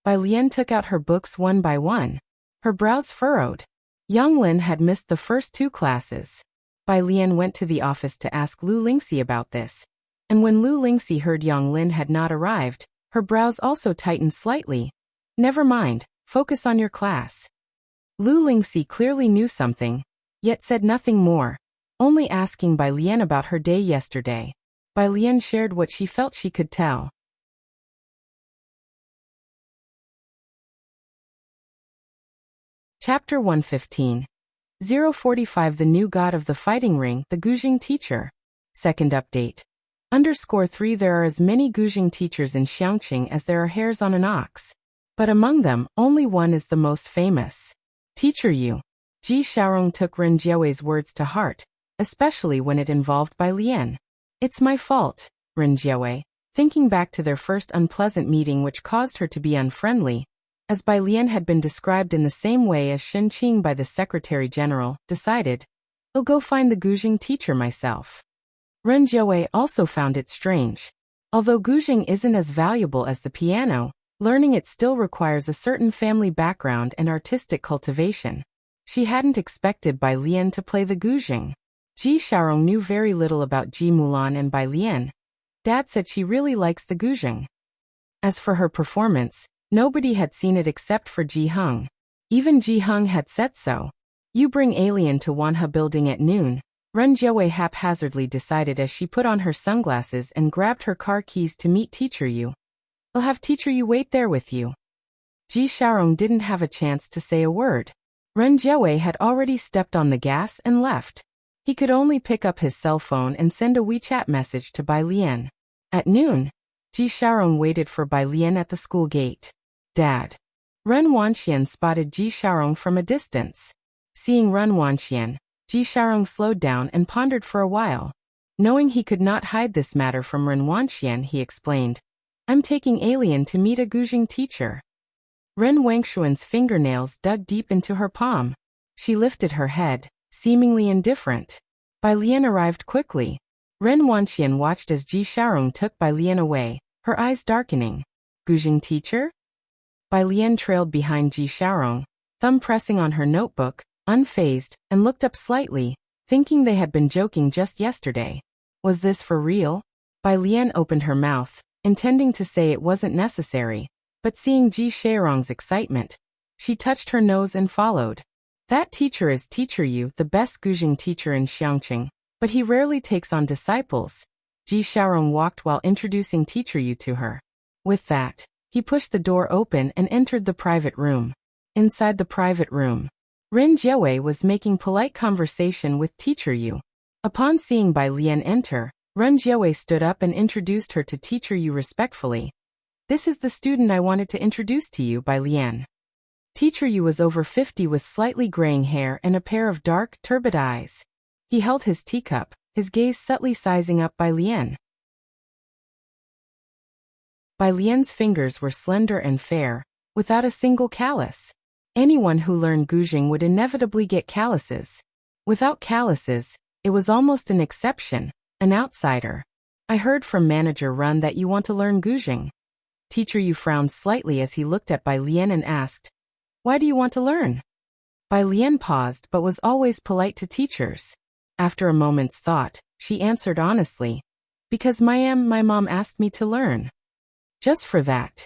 Speaker 1: Bai Lian took out her books one by one. Her brows furrowed. Yang Lin had missed the first 2 classes. Bai Lian went to the office to ask Lu Lingxi about this. And when Lu Lingxi heard Yang Lin had not arrived, her brows also tightened slightly. Never mind, focus on your class. Lu Lingxi clearly knew something, yet said nothing more, only asking Bai Lian about her day yesterday. Bai Lian shared what she felt she could tell. Chapter 115. 045 The New God of the Fighting Ring, the Guzheng Teacher. Second update. _3 There are as many Guzheng teachers in Xiangqing as there are hairs on an ox. But among them, only one is the most famous. Teacher Yu. Ji Xiaorong took Ren Jiawei's words to heart, especially when it involved Bai Lian. It's my fault, Ren Jiawei, thinking back to their first unpleasant meeting which caused her to be unfriendly, as Bai Lian had been described in the same way as Shen Qing by the Secretary General, decided, I'll go find the Guzheng teacher myself. Ren Jiawei also found it strange. Although Guzheng isn't as valuable as the piano, learning it still requires a certain family background and artistic cultivation. She hadn't expected Bai Lian to play the Guzheng. Ji Xiaorong knew very little about Ji Mulan and Bai Lian. Dad said she really likes the Guzheng. As for her performance, nobody had seen it except for Ji Heng. Even Ji Heng had said so. You bring Alien to Wanhe building at noon, Ren Jiawei haphazardly decided as she put on her sunglasses and grabbed her car keys to meet Teacher Yu. I'll have Teacher Yu wait there with you. Ji Xiaorong didn't have a chance to say a word. Ren Jiawei had already stepped on the gas and left. He could only pick up his cell phone and send a WeChat message to Bai Lian. At noon, Ji Xiaorong waited for Bai Lian at the school gate. Dad. Ren Wanxian spotted Ji Xiaorong from a distance. Seeing Ren Wanxian, Ji Xiaorong slowed down and pondered for a while. Knowing he could not hide this matter from Ren Wanxian, he explained, I'm taking Alien to meet a Guzheng teacher. Ren Wangshuan's fingernails dug deep into her palm. She lifted her head, seemingly indifferent. Bai Lian arrived quickly. Ren Wanxian watched as Ji Xiaorong took Bai Lian away, her eyes darkening. Guzheng teacher? Bai Lian trailed behind Ji Xiaorong, thumb pressing on her notebook, unfazed, and looked up slightly, thinking they had been joking just yesterday. Was this for real? Bai Lian opened her mouth, intending to say it wasn't necessary, but seeing Ji Xiaorong's excitement, she touched her nose and followed. That teacher is Teacher Yu, the best Guzheng teacher in Xiangqing, but he rarely takes on disciples. Ji Xiaorong walked while introducing Teacher Yu to her. With that, he pushed the door open and entered the private room. Inside the private room, Ren Jiawei was making polite conversation with Teacher Yu. Upon seeing Bai Lian enter, Ren Jiawei stood up and introduced her to Teacher Yu respectfully. This is the student I wanted to introduce to you, Bai Lian. Teacher Yu was over 50 with slightly graying hair and a pair of dark, turbid eyes. He held his teacup, his gaze subtly sizing up Bai Lian. Bai Lian's fingers were slender and fair, without a single callus. Anyone who learned Guzheng would inevitably get calluses. Without calluses, it was almost an exception, an outsider. I heard from Manager Run that you want to learn Guzheng. Teacher Yu frowned slightly as he looked at Bai Lian and asked, Why do you want to learn? Bai Lian paused but was always polite to teachers. After a moment's thought, she answered honestly, Because my mom asked me to learn. Just for that.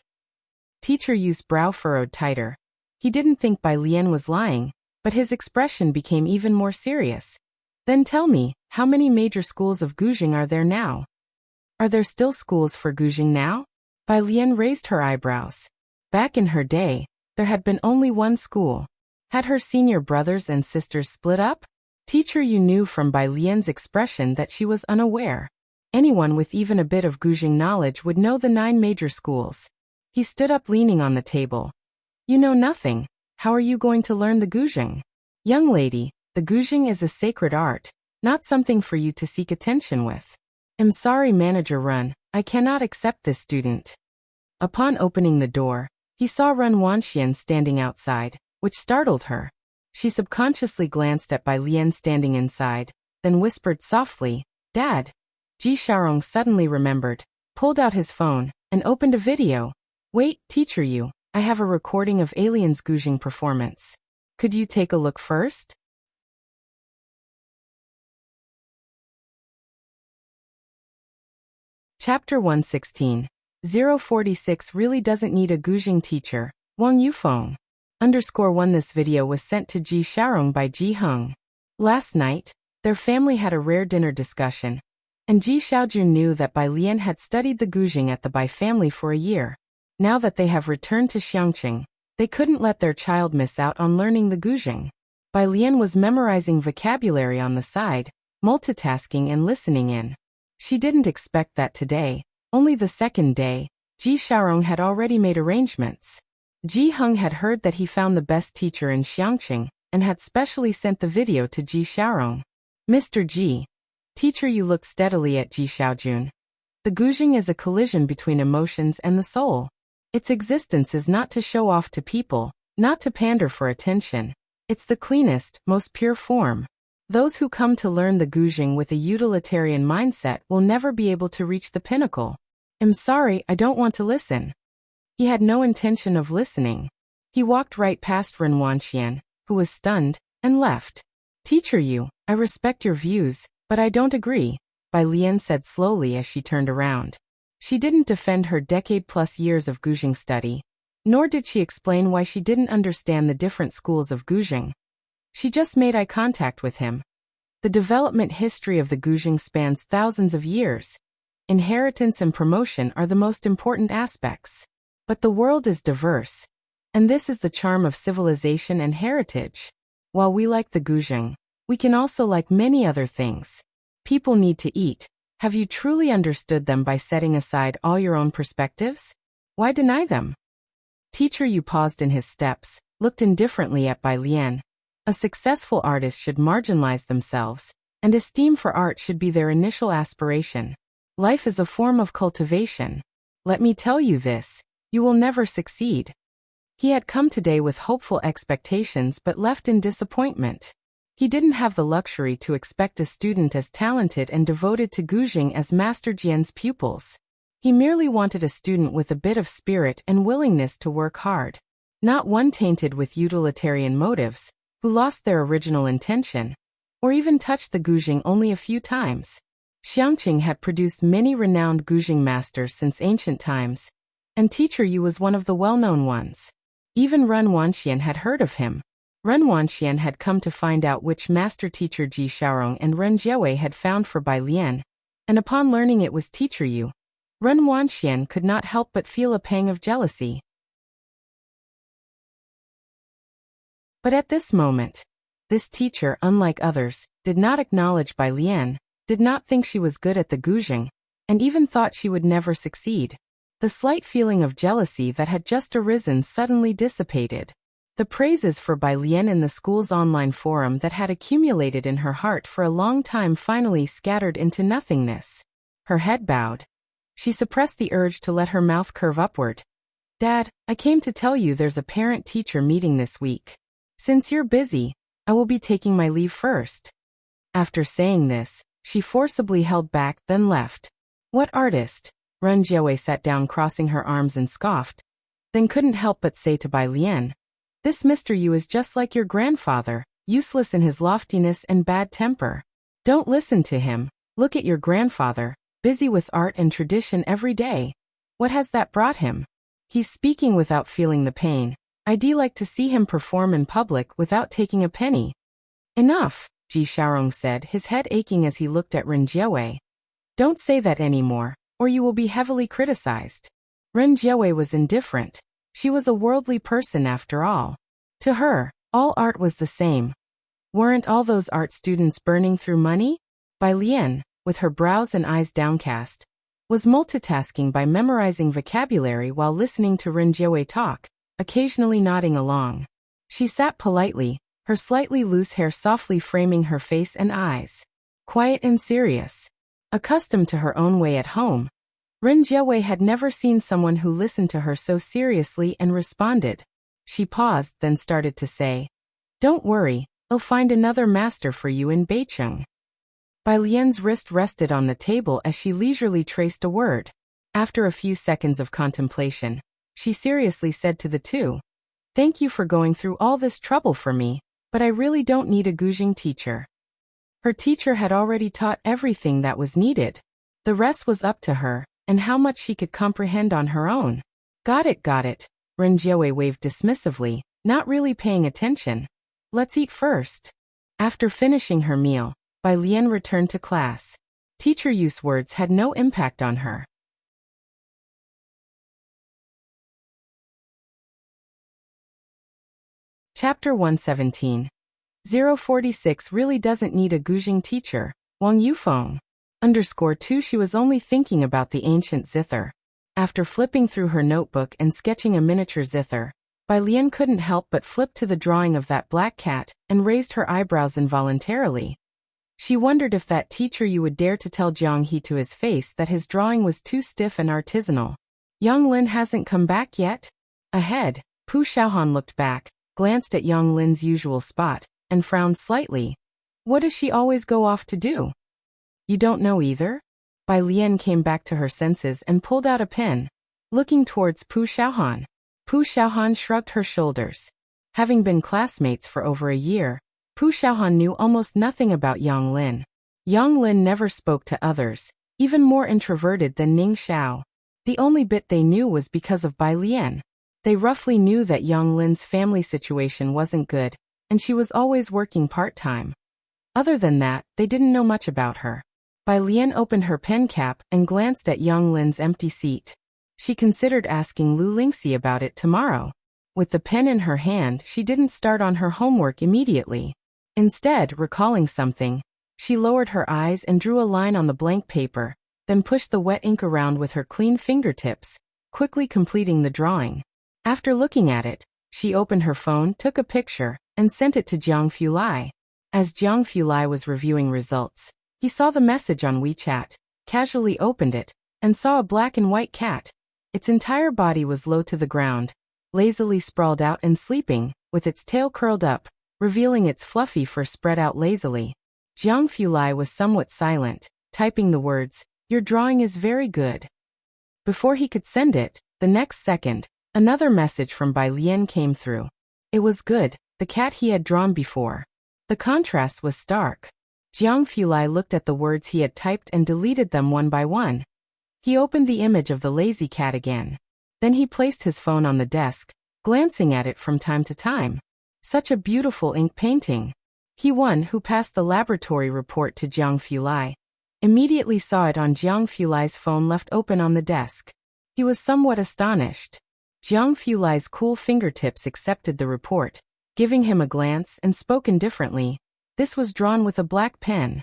Speaker 1: Teacher Yu's brow furrowed tighter. He didn't think Bai Lian was lying, but his expression became even more serious. Then tell me, how many major schools of Guzheng are there now? Are there still schools for Guzheng now? Bai Lian raised her eyebrows. Back in her day, there had been only one school. Had her senior brothers and sisters split up? Teacher Yu knew from Bai Lian's expression that she was unaware. Anyone with even a bit of Guzheng knowledge would know the 9 major schools. He stood up leaning on the table. You know nothing. How are you going to learn the Guzheng? Young lady, the Guzheng is a sacred art, not something for you to seek attention with. I'm sorry, Manager Run, I cannot accept this student. Upon opening the door, he saw Ren Wanxian standing outside, which startled her. She subconsciously glanced at Bai Lian standing inside, then whispered softly, Dad. Ji Xiaorong suddenly remembered, pulled out his phone, and opened a video. Wait, Teacher Yu, I have a recording of Alien's Guzheng performance. Could you take a look first? Chapter 116. 046 really doesn't need a Guzheng teacher. Wang Yufeng. _1 This video was sent to Ji Xiaorong by Ji Heng. Last night, their family had a rare dinner discussion, and Ji Xiaojun knew that Bai Lian had studied the Guzheng at the Bai family for a year. Now that they have returned to Xiangqing, they couldn't let their child miss out on learning the Guzheng. Bai Lian was memorizing vocabulary on the side, multitasking and listening in. She didn't expect that today, only the second day, Ji Xiaorong had already made arrangements. Ji Heng had heard that he found the best teacher in Xiangqing, and had specially sent the video to Ji Xiaorong. Mr. Ji. Teacher Yu looked steadily at Ji Xiaojun. The Guzheng is a collision between emotions and the soul. Its existence is not to show off to people, not to pander for attention. It's the cleanest, most pure form. Those who come to learn the Guzheng with a utilitarian mindset will never be able to reach the pinnacle. I'm sorry, I don't want to listen. He had no intention of listening. He walked right past Ren Wanxian, who was stunned, and left. Teacher Yu, I respect your views, but I don't agree, Bai Lian said slowly as she turned around. She didn't defend her decade-plus years of Guzheng study, nor did she explain why she didn't understand the different schools of Guzheng. She just made eye contact with him. The development history of the Guzheng spans thousands of years. Inheritance and promotion are the most important aspects. But the world is diverse. And this is the charm of civilization and heritage. While we like the guzheng, we can also like many other things. People need to eat. Have you truly understood them by setting aside all your own perspectives? Why deny them? Teacher Yu paused in his steps, looked indifferently at Bai Lian. A successful artist should marginalize themselves, and esteem for art should be their initial aspiration. Life is a form of cultivation. Let me tell you this, you will never succeed. He had come today with hopeful expectations but left in disappointment. He didn't have the luxury to expect a student as talented and devoted to guzheng as Master Jian's pupils. He merely wanted a student with a bit of spirit and willingness to work hard. Not one tainted with utilitarian motives, who lost their original intention, or even touched the guzheng only a few times. Xiangqing had produced many renowned guzheng masters since ancient times, and Teacher Yu was one of the well-known ones. Even Ren Wanxian had heard of him. Ren Wanxian had come to find out which master teacher Ji Xiaorong and Ren Jiewei had found for Bai Lian, and upon learning it was Teacher Yu, Ren Wanxian could not help but feel a pang of jealousy. But at this moment, this teacher, unlike others, did not acknowledge Bai Lian, did not think she was good at the guzheng, and even thought she would never succeed. The slight feeling of jealousy that had just arisen suddenly dissipated. The praises for Bai Lian in the school's online forum that had accumulated in her heart for a long time finally scattered into nothingness. Her head bowed. She suppressed the urge to let her mouth curve upward. Dad, I came to tell you there's a parent-teacher meeting this week. Since you're busy, I will be taking my leave first. After saying this, she forcibly held back, then left. What artist? Ren Jiewei sat down crossing her arms and scoffed, then couldn't help but say to Bai Lian, this Mr. Yu is just like your grandfather, useless in his loftiness and bad temper. Don't listen to him, look at your grandfather, busy with art and tradition every day. What has that brought him? He's speaking without feeling the pain. I'd like to see him perform in public without taking a penny. Enough, Ji Xiaorong said, his head aching as he looked at Ren Jiewei. Don't say that anymore, or you will be heavily criticized. Ren Jiewei was indifferent. She was a worldly person after all. To her, all art was the same. Weren't all those art students burning through money? Bai Lian, with her brows and eyes downcast, was multitasking by memorizing vocabulary while listening to Ren Jiewei talk, occasionally nodding along. She sat politely, her slightly loose hair softly framing her face and eyes. Quiet and serious. Accustomed to her own way at home, Ren Jiewei had never seen someone who listened to her so seriously and responded. She paused, then started to say, don't worry, I'll find another master for you in Beicheng. Bai Lian's wrist rested on the table as she leisurely traced a word. After a few seconds of contemplation, she seriously said to the two, thank you for going through all this trouble for me, but I really don't need a guzheng teacher. Her teacher had already taught everything that was needed. The rest was up to her, and how much she could comprehend on her own. Got it, Ren Jiewei waved dismissively, not really paying attention. Let's eat first. After finishing her meal, Bai Lian returned to class. Teacher Yu's words had no impact on her. Chapter 117. 046 really doesn't need a guzheng teacher, Wang Yufeng. _2 She was only thinking about the ancient zither. After flipping through her notebook and sketching a miniature zither, Bai Lian couldn't help but flip to the drawing of that black cat and raised her eyebrows involuntarily. She wondered if that teacher Yu would dare to tell Jiang He to his face that his drawing was too stiff and artisanal. Yang Lin hasn't come back yet? Ahead, Pu Xiaohan looked back, glanced at Yang Lin's usual spot, and frowned slightly. What does she always go off to do? You don't know either? Bai Lian came back to her senses and pulled out a pen, looking towards Pu Xiaohan. Pu Xiaohan shrugged her shoulders. Having been classmates for over a year, Pu Xiaohan knew almost nothing about Yang Lin. Yang Lin never spoke to others, even more introverted than Ning Xiao. The only bit they knew was because of Bai Lian. They roughly knew that Yang Lin's family situation wasn't good, and she was always working part-time. Other than that, they didn't know much about her. Bai Lian opened her pen cap and glanced at Yang Lin's empty seat. She considered asking Lu Lingxi about it tomorrow. With the pen in her hand, she didn't start on her homework immediately. Instead, recalling something, she lowered her eyes and drew a line on the blank paper, then pushed the wet ink around with her clean fingertips, quickly completing the drawing. After looking at it, she opened her phone, took a picture, and sent it to Jiang Fulai. As Jiang Fulai was reviewing results, he saw the message on WeChat, casually opened it, and saw a black and white cat. Its entire body was low to the ground, lazily sprawled out and sleeping, with its tail curled up, revealing its fluffy fur spread out lazily. Jiang Fulai was somewhat silent, typing the words, "Your drawing is very good." Before he could send it, the next second, another message from Bai Lian came through. It was good, the cat he had drawn before. The contrast was stark. Jiang Fulai looked at the words he had typed and deleted them one by one. He opened the image of the lazy cat again. Then he placed his phone on the desk, glancing at it from time to time. Such a beautiful ink painting. He, one who passed the laboratory report to Jiang Fulai, immediately saw it on Jiang Fulai's phone left open on the desk. He was somewhat astonished. Jiang Fulai's cool fingertips accepted the report, giving him a glance, and spoke indifferently. This was drawn with a black pen.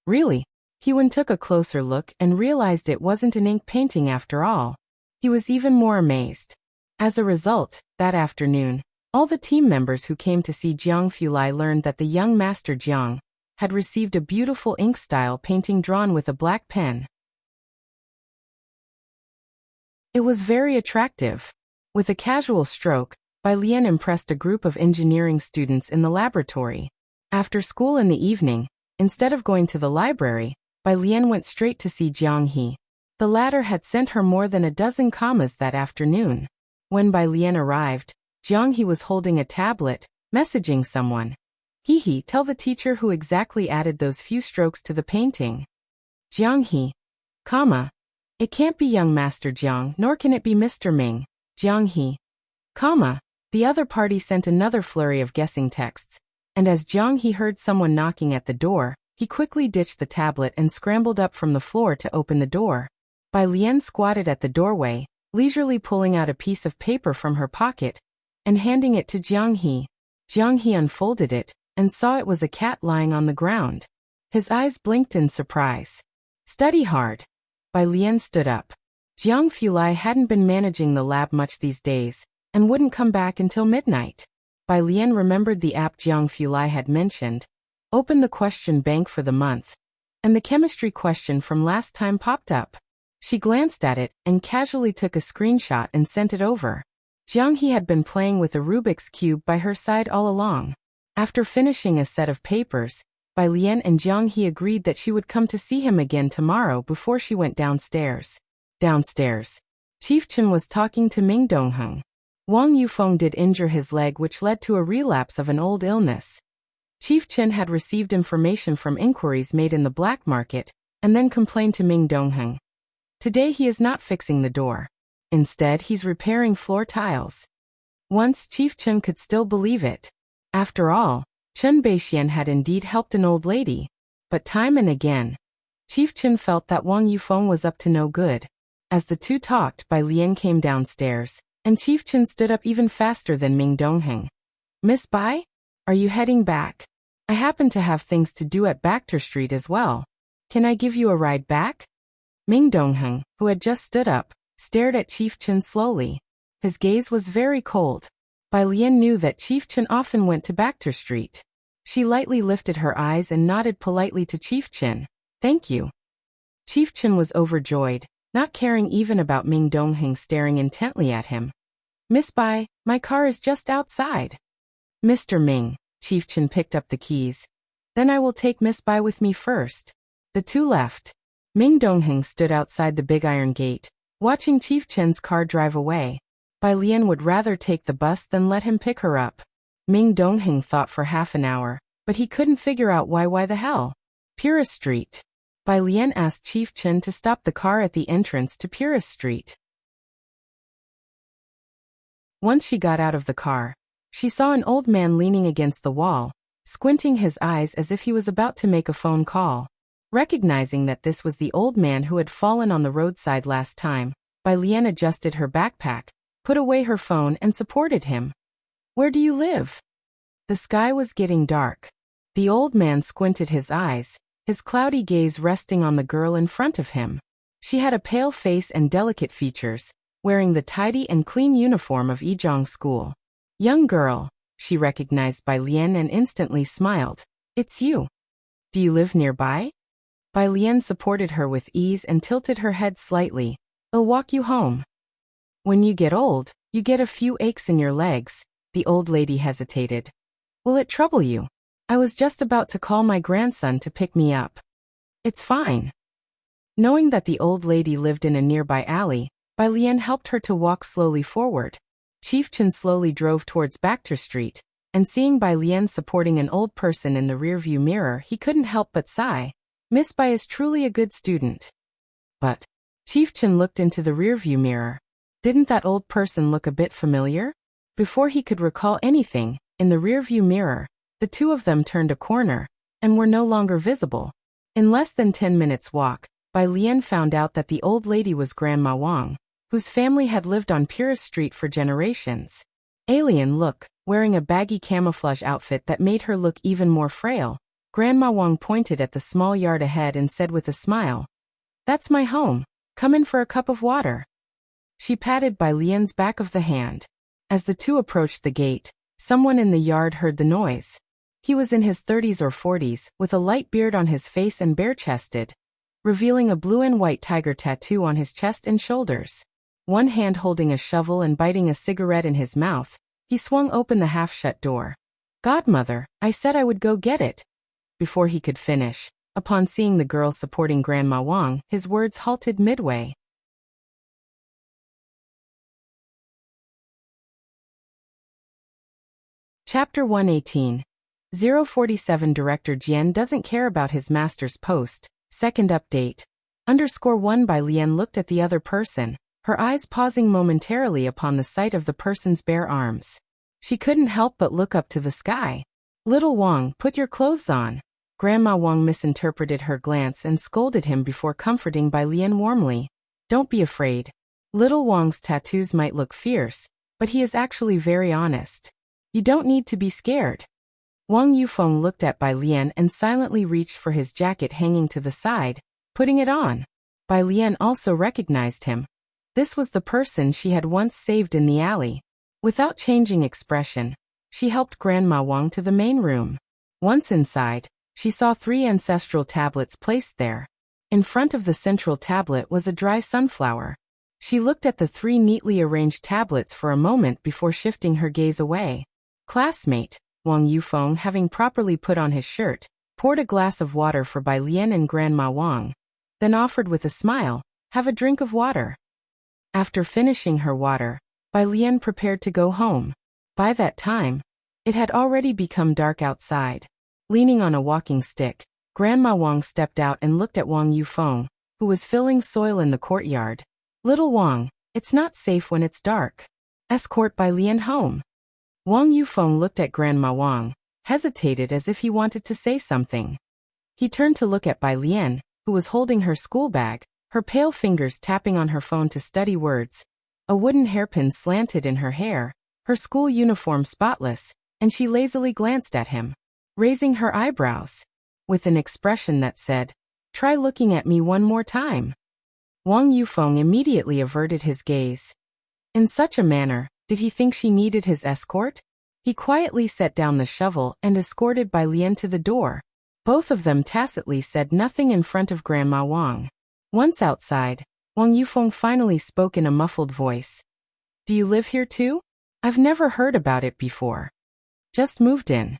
Speaker 1: Really? Hyun took a closer look and realized it wasn't an ink painting after all. He was even more amazed. As a result, that afternoon, all the team members who came to see Jiang Fulai learned that the young master Jiang had received a beautiful ink-style painting drawn with a black pen. It was very attractive. With a casual stroke, Bai Lian impressed a group of engineering students in the laboratory. After school in the evening, instead of going to the library, Bai Lian went straight to see Jiang He. The latter had sent her more than a dozen commas that afternoon. When Bai Lian arrived, Jiang He was holding a tablet, messaging someone. He, tell the teacher who exactly added those few strokes to the painting. Jiang He, comma. It can't be young Master Jiang, nor can it be Mr. Ming. Jiang He, comma. The other party sent another flurry of guessing texts, and as Jiang He heard someone knocking at the door, he quickly ditched the tablet and scrambled up from the floor to open the door. Bai Lian squatted at the doorway, leisurely pulling out a piece of paper from her pocket and handing it to Jiang He. Jiang He unfolded it and saw it was a cat lying on the ground. His eyes blinked in surprise. Study hard. Bai Lian stood up. Jiang Fulai hadn't been managing the lab much these days and wouldn't come back until midnight. Bai Lian remembered the app Jiang Fulai had mentioned, opened the question bank for the month, and the chemistry question from last time popped up. She glanced at it and casually took a screenshot and sent it over. Jiang He had been playing with a Rubik's Cube by her side all along. After finishing a set of papers, Bai Lian and Jiang He agreed that she would come to see him again tomorrow before she went downstairs. Downstairs, Chief Chen was talking to Ming Dongheng. Wang Yufeng did injure his leg, which led to a relapse of an old illness. Chief Chen had received information from inquiries made in the black market, and then complained to Ming Dongheng. Today he is not fixing the door. Instead, he's repairing floor tiles. Once Chief Chen could still believe it. After all, Chen Beixian had indeed helped an old lady. But time and again, Chief Chen felt that Wang Yufeng was up to no good. As the two talked, Bai Lian came downstairs, and Chief Chen stood up even faster than Ming Dongheng. Miss Bai? Are you heading back? I happen to have things to do at Bacter Street as well. Can I give you a ride back? Ming Dongheng, who had just stood up, stared at Chief Chen slowly. His gaze was very cold. Bai Lian knew that Chief Chen often went to Bacter Street. She lightly lifted her eyes and nodded politely to Chief Chen. Thank you. Chief Chen was overjoyed, not caring even about Ming Dongheng staring intently at him. Miss Bai, my car is just outside. Mr. Ming, Chief Chen picked up the keys. Then I will take Miss Bai with me first. The two left. Ming Dongheng stood outside the big iron gate, watching Chief Chen's car drive away. Bai Lian would rather take the bus than let him pick her up. Ming Dongheng thought for half an hour, but he couldn't figure out why the hell. Purist Street. Bai Lian asked Chief Chen to stop the car at the entrance to Purist Street. Once she got out of the car, she saw an old man leaning against the wall, squinting his eyes as if he was about to make a phone call. Recognizing that this was the old man who had fallen on the roadside last time, Bai Lian adjusted her backpack, put away her phone and supported him. "Where do you live?" The sky was getting dark. The old man squinted his eyes, his cloudy gaze resting on the girl in front of him. She had a pale face and delicate features, wearing the tidy and clean uniform of Yizhong School. "Young girl," she recognized Bai Lian and instantly smiled. "It's you. Do you live nearby?" Bai Lian supported her with ease and tilted her head slightly. "I'll walk you home." "When you get old, you get a few aches in your legs," the old lady hesitated. "Will it trouble you? I was just about to call my grandson to pick me up." "It's fine." Knowing that the old lady lived in a nearby alley, Bai Lian helped her to walk slowly forward. Chief Chen slowly drove towards Bacter Street, and seeing Bai Lian supporting an old person in the rearview mirror, he couldn't help but sigh. Miss Bai is truly a good student. But Chief Chen looked into the rearview mirror. Didn't that old person look a bit familiar? Before he could recall anything, in the rearview mirror, the two of them turned a corner, and were no longer visible. In less than 10 minutes' walk, Bai Lian found out that the old lady was Grandma Wang, whose family had lived on Purist Street for generations. Alien look, wearing a baggy camouflage outfit that made her look even more frail, Grandma Wang pointed at the small yard ahead and said with a smile, "That's my home. Come in for a cup of water." She patted Bai Lian's back of the hand. As the two approached the gate, someone in the yard heard the noise. He was in his 30s or 40s, with a light beard on his face and bare-chested, revealing a blue and white tiger tattoo on his chest and shoulders. One hand holding a shovel and biting a cigarette in his mouth, he swung open the half-shut door. "Godmother, I said I would go get it." Before he could finish, upon seeing the girl supporting Grandma Wang, his words halted midway. Chapter 118. 047 Director Jian doesn't care about his master's post. Second update. _1 Bai Lian looked at the other person, her eyes pausing momentarily upon the sight of the person's bare arms. She couldn't help but look up to the sky. "Little Wang, put your clothes on." Grandma Wang misinterpreted her glance and scolded him before comforting Bai Lian warmly. "Don't be afraid. Little Wang's tattoos might look fierce, but he is actually very honest. You don't need to be scared." Wang Yufeng looked at Bai Lian and silently reached for his jacket hanging to the side, putting it on. Bai Lian also recognized him. This was the person she had once saved in the alley. Without changing expression, she helped Grandma Wang to the main room. Once inside, she saw 3 ancestral tablets placed there. In front of the central tablet was a dry sunflower. She looked at the 3 neatly arranged tablets for a moment before shifting her gaze away. "Classmate," Wang Yufeng, having properly put on his shirt, poured a glass of water for Bai Lian and Grandma Wang, then offered with a smile, "Have a drink of water." After finishing her water, Bai Lian prepared to go home. By that time, it had already become dark outside. Leaning on a walking stick, Grandma Wang stepped out and looked at Wang Yufeng, who was filling soil in the courtyard. "Little Wang, it's not safe when it's dark. Escort Bai Lian home." Wang Yufeng looked at Grandma Wang, hesitated as if he wanted to say something. He turned to look at Bai Lian, who was holding her school bag, her pale fingers tapping on her phone to study words. A wooden hairpin slanted in her hair, her school uniform spotless, and she lazily glanced at him, raising her eyebrows, with an expression that said, "Try looking at me one more time." Wang Yufeng immediately averted his gaze. In such a manner, did he think she needed his escort? He quietly set down the shovel and escorted Bai Lian to the door. Both of them tacitly said nothing in front of Grandma Wang. Once outside, Wang Yufeng finally spoke in a muffled voice. "Do you live here too? I've never heard about it before." "Just moved in."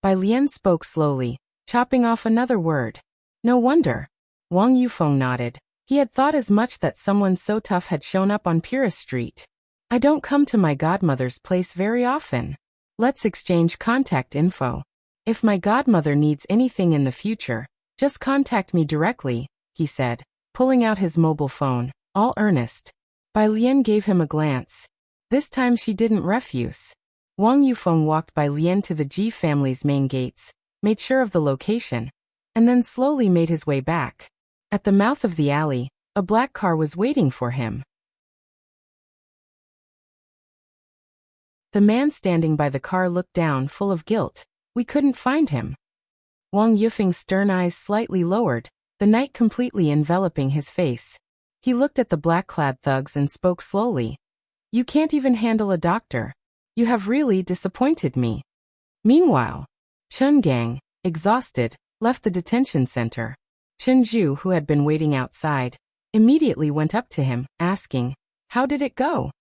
Speaker 1: Bai Lian spoke slowly, chopping off another word. "No wonder." Wang Yufeng nodded. He had thought as much that someone so tough had shown up on Purist Street. "I don't come to my godmother's place very often. Let's exchange contact info. If my godmother needs anything in the future, just contact me directly," he said, pulling out his mobile phone, all earnest. Bai Lian gave him a glance. This time she didn't refuse. Wang Yufeng walked Bai Lian to the Ji family's main gates, made sure of the location, and then slowly made his way back. At the mouth of the alley, a black car was waiting for him. The man standing by the car looked down, full of guilt. We couldn't find him. Wang Yufeng's stern eyes slightly lowered, the night completely enveloping his face. He looked at the black-clad thugs and spoke slowly. You can't even handle a doctor. You have really disappointed me. Meanwhile, Chen Gang, exhausted, left the detention center. Chen Zhu, who had been waiting outside, immediately went up to him, asking, "How did it go?"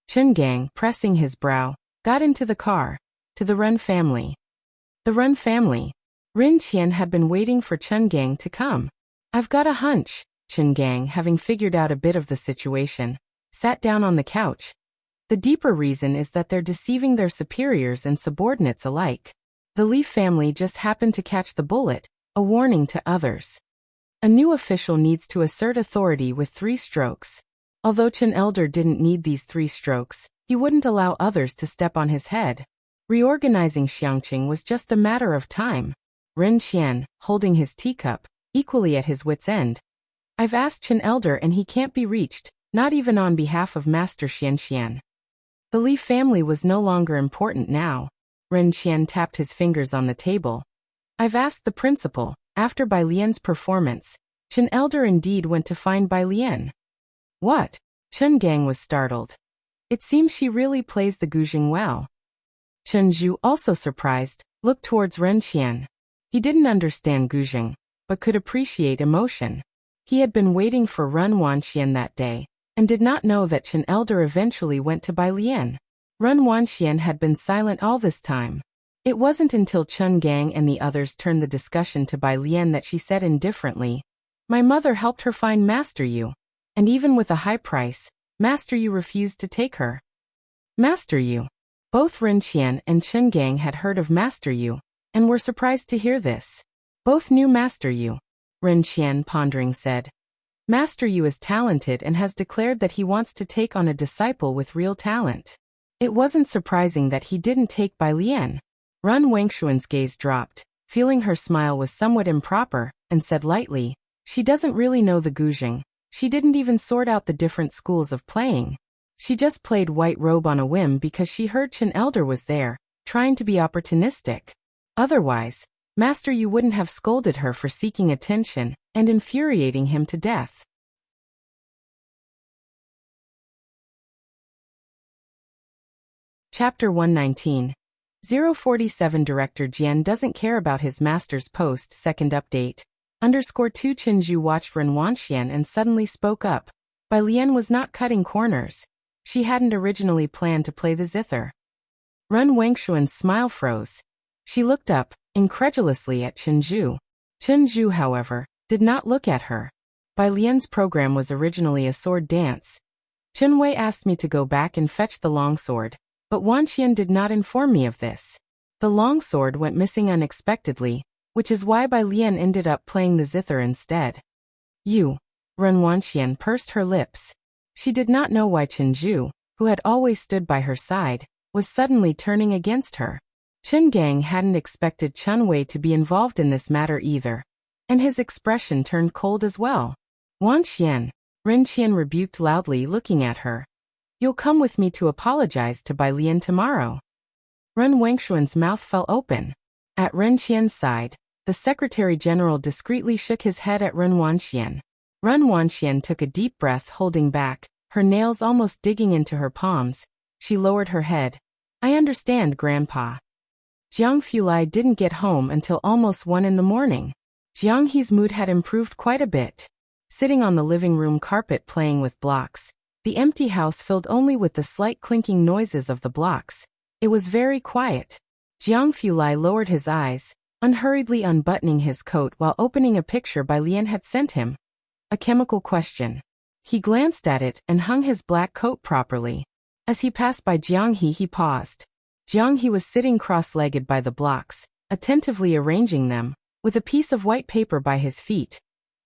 Speaker 1: Chen Gang, pressing his brow, got into the car. To the Ren family. The Ren family. Rin Qian had been waiting for Chen Gang to come. I've got a hunch. Chen Gang, having figured out a bit of the situation, sat down on the couch. The deeper reason is that they're deceiving their superiors and subordinates alike. The Li family just happened to catch the bullet, a warning to others. A new official needs to assert authority with 3 strokes. Although Chen Elder didn't need these 3 strokes, he wouldn't allow others to step on his head. Reorganizing Xiangqing was just a matter of time. Ren Qian, holding his teacup, equally at his wit's end. I've asked Chen Elder and he can't be reached, not even on behalf of Master Xian. The Li family was no longer important now. Ren Qian tapped his fingers on the table. I've asked the principal. After Bai Lian's performance, Chen Elder indeed went to find Bai Lian. What? Chen Gang was startled. It seems she really plays the guzheng well. Chen Zhu, also surprised, looked towards Ren Qian. He didn't understand guzheng, but could appreciate emotion. He had been waiting for Ren Wanxian that day, and did not know that Chen Elder eventually went to Bai Lian. Ren Wanxian had been silent all this time. It wasn't until Chen Gang and the others turned the discussion to Bai Lian that she said indifferently, "My mother helped her find Master Yu. And even with a high price, Master Yu refused to take her." Master Yu. Both Ren Qian and Chen Gang had heard of Master Yu, and were surprised to hear this. Both knew Master Yu. Ren Qian, pondering, said, "Master Yu is talented and has declared that he wants to take on a disciple with real talent." It wasn't surprising that he didn't take Bai Lian. Ren Wangshuan's gaze dropped, feeling her smile was somewhat improper, and said lightly, "She doesn't really know the guzheng. She didn't even sort out the different schools of playing. She just played white robe on a whim because she heard Chen Elder was there, trying to be opportunistic. Otherwise, Master Yu wouldn't have scolded her for seeking attention and infuriating him to death." Chapter 119. 047 Director Jian doesn't care about his master's post. Second update. _2 Qinzhu watched Ren Wanxian and suddenly spoke up. Bai Lian was not cutting corners. She hadn't originally planned to play the zither. Ren Wangshuan's smile froze. She looked up, incredulously, at Qinzhu. Qinzhu, however, did not look at her. Bai Lian's program was originally a sword dance. Chen Wei asked me to go back and fetch the longsword, but Wanxian did not inform me of this. The longsword went missing unexpectedly, which is why Bai Lian ended up playing the zither instead. You. Ren Wanxian pursed her lips. She did not know why Qinzhu, who had always stood by her side, was suddenly turning against her. Chen Gang hadn't expected Chen Wei to be involved in this matter either, and his expression turned cold as well. Wanxian. Ren Qian rebuked loudly, looking at her. You'll come with me to apologize to Bai Lian tomorrow. Ren Wangshuan's mouth fell open. At Ren Qian's side, the Secretary General discreetly shook his head at Ren Wanxian. Ren Wanxian took a deep breath, holding back, her nails almost digging into her palms. She lowered her head. I understand, Grandpa. Jiang Fulai didn't get home until almost 1 in the morning. Jiang He's mood had improved quite a bit. Sitting on the living room carpet playing with blocks, the empty house filled only with the slight clinking noises of the blocks. It was very quiet. Jiang Fulai lowered his eyes, unhurriedly unbuttoning his coat while opening a picture Bai Lian had sent him. A chemical question. He glanced at it and hung his black coat properly. As he passed by Jiang he paused. Jiang He was sitting cross-legged by the blocks, attentively arranging them, with a piece of white paper by his feet.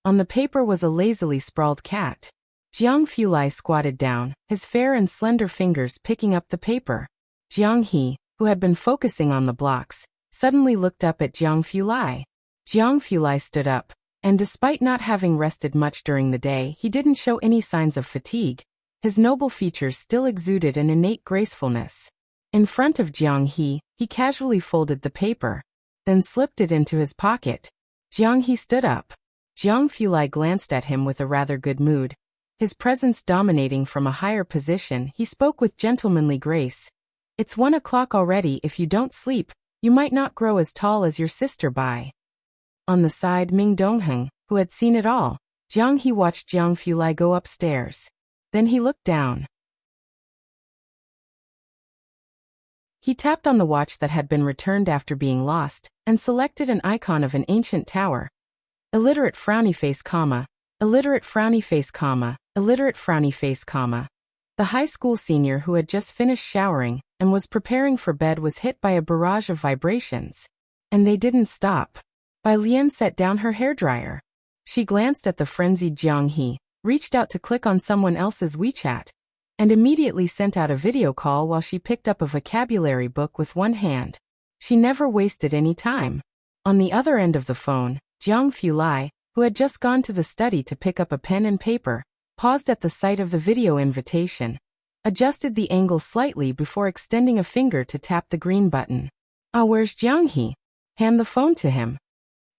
Speaker 1: On the paper was a lazily sprawled cat. Jiang Fulai squatted down, his fair and slender fingers picking up the paper. Jiang He, who had been focusing on the blocks, suddenly looked up at Jiang Fulai. Jiang Fulai stood up, and despite not having rested much during the day, he didn't show any signs of fatigue. His noble features still exuded an innate gracefulness. In front of Jiang He casually folded the paper, then slipped it into his pocket. Jiang He stood up. Jiang Fulai glanced at him with a rather good mood. His presence dominating from a higher position, he spoke with gentlemanly grace. "It's 1 o'clock already. If you don't sleep, you might not grow as tall as your sister Bai." On the side, Ming Dongheng, who had seen it all, Jiang He watched Jiang Fulai go upstairs. Then he looked down. He tapped on the watch that had been returned after being lost, and selected an icon of an ancient tower. Illiterate frowny face, illiterate frowny face, illiterate frowny face, The high school senior who had just finished showering and was preparing for bed was hit by a barrage of vibrations. And they didn't stop. Bai Lian set down her hairdryer. She glanced at the frenzied Jiang He, reached out to click on someone else's WeChat, and immediately sent out a video call while she picked up a vocabulary book with one hand. She never wasted any time. On the other end of the phone, Jiang Fulai, who had just gone to the study to pick up a pen and paper, paused at the sight of the video invitation, adjusted the angle slightly before extending a finger to tap the green button. "Ah, where's Jiang He? Hand the phone to him."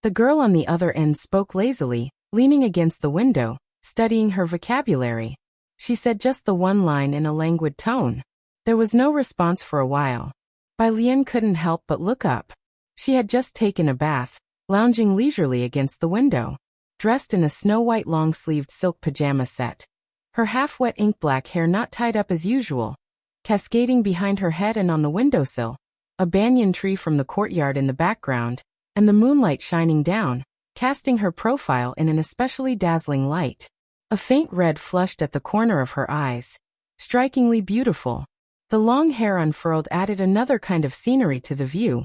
Speaker 1: The girl on the other end spoke lazily, leaning against the window, studying her vocabulary. She said just the one line in a languid tone. There was no response for a while. Bai Lian couldn't help but look up. She had just taken a bath, lounging leisurely against the window, dressed in a snow-white long-sleeved silk pajama set. Her half-wet ink-black hair not tied up as usual, cascading behind her head and on the windowsill, a banyan tree from the courtyard in the background, and the moonlight shining down, casting her profile in an especially dazzling light. A faint red flushed at the corner of her eyes. Strikingly beautiful. The long hair unfurled added another kind of scenery to the view.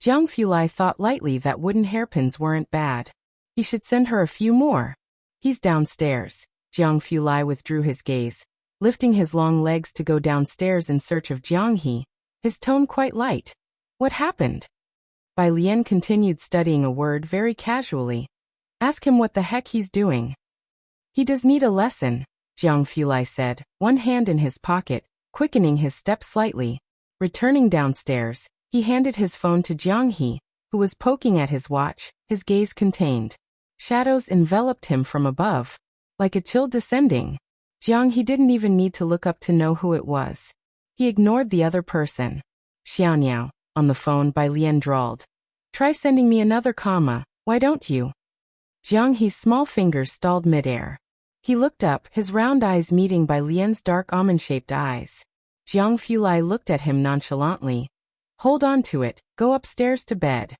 Speaker 1: Jiang Fulai thought lightly that wooden hairpins weren't bad. He should send her a few more. "He's downstairs." Jiang Fulai withdrew his gaze, lifting his long legs to go downstairs in search of Jiang He, his tone quite light. "What happened?" Bai Lian continued studying a word very casually. "Ask him what the heck he's doing." "He does need a lesson," Jiang Fulai said, one hand in his pocket, quickening his step slightly. Returning downstairs, he handed his phone to Jiang He, who was poking at his watch, his gaze contained. Shadows enveloped him from above, like a chill descending. Jiang He didn't even need to look up to know who it was. He ignored the other person. "Xiaoniao," on the phone, Bai Lian drawled. "Try sending me another comma, why don't you?" Jiang He's small fingers stalled midair. He looked up, his round eyes meeting Bai Lian's dark almond-shaped eyes. Jiang Fulai looked at him nonchalantly. "Hold on to it, go upstairs to bed."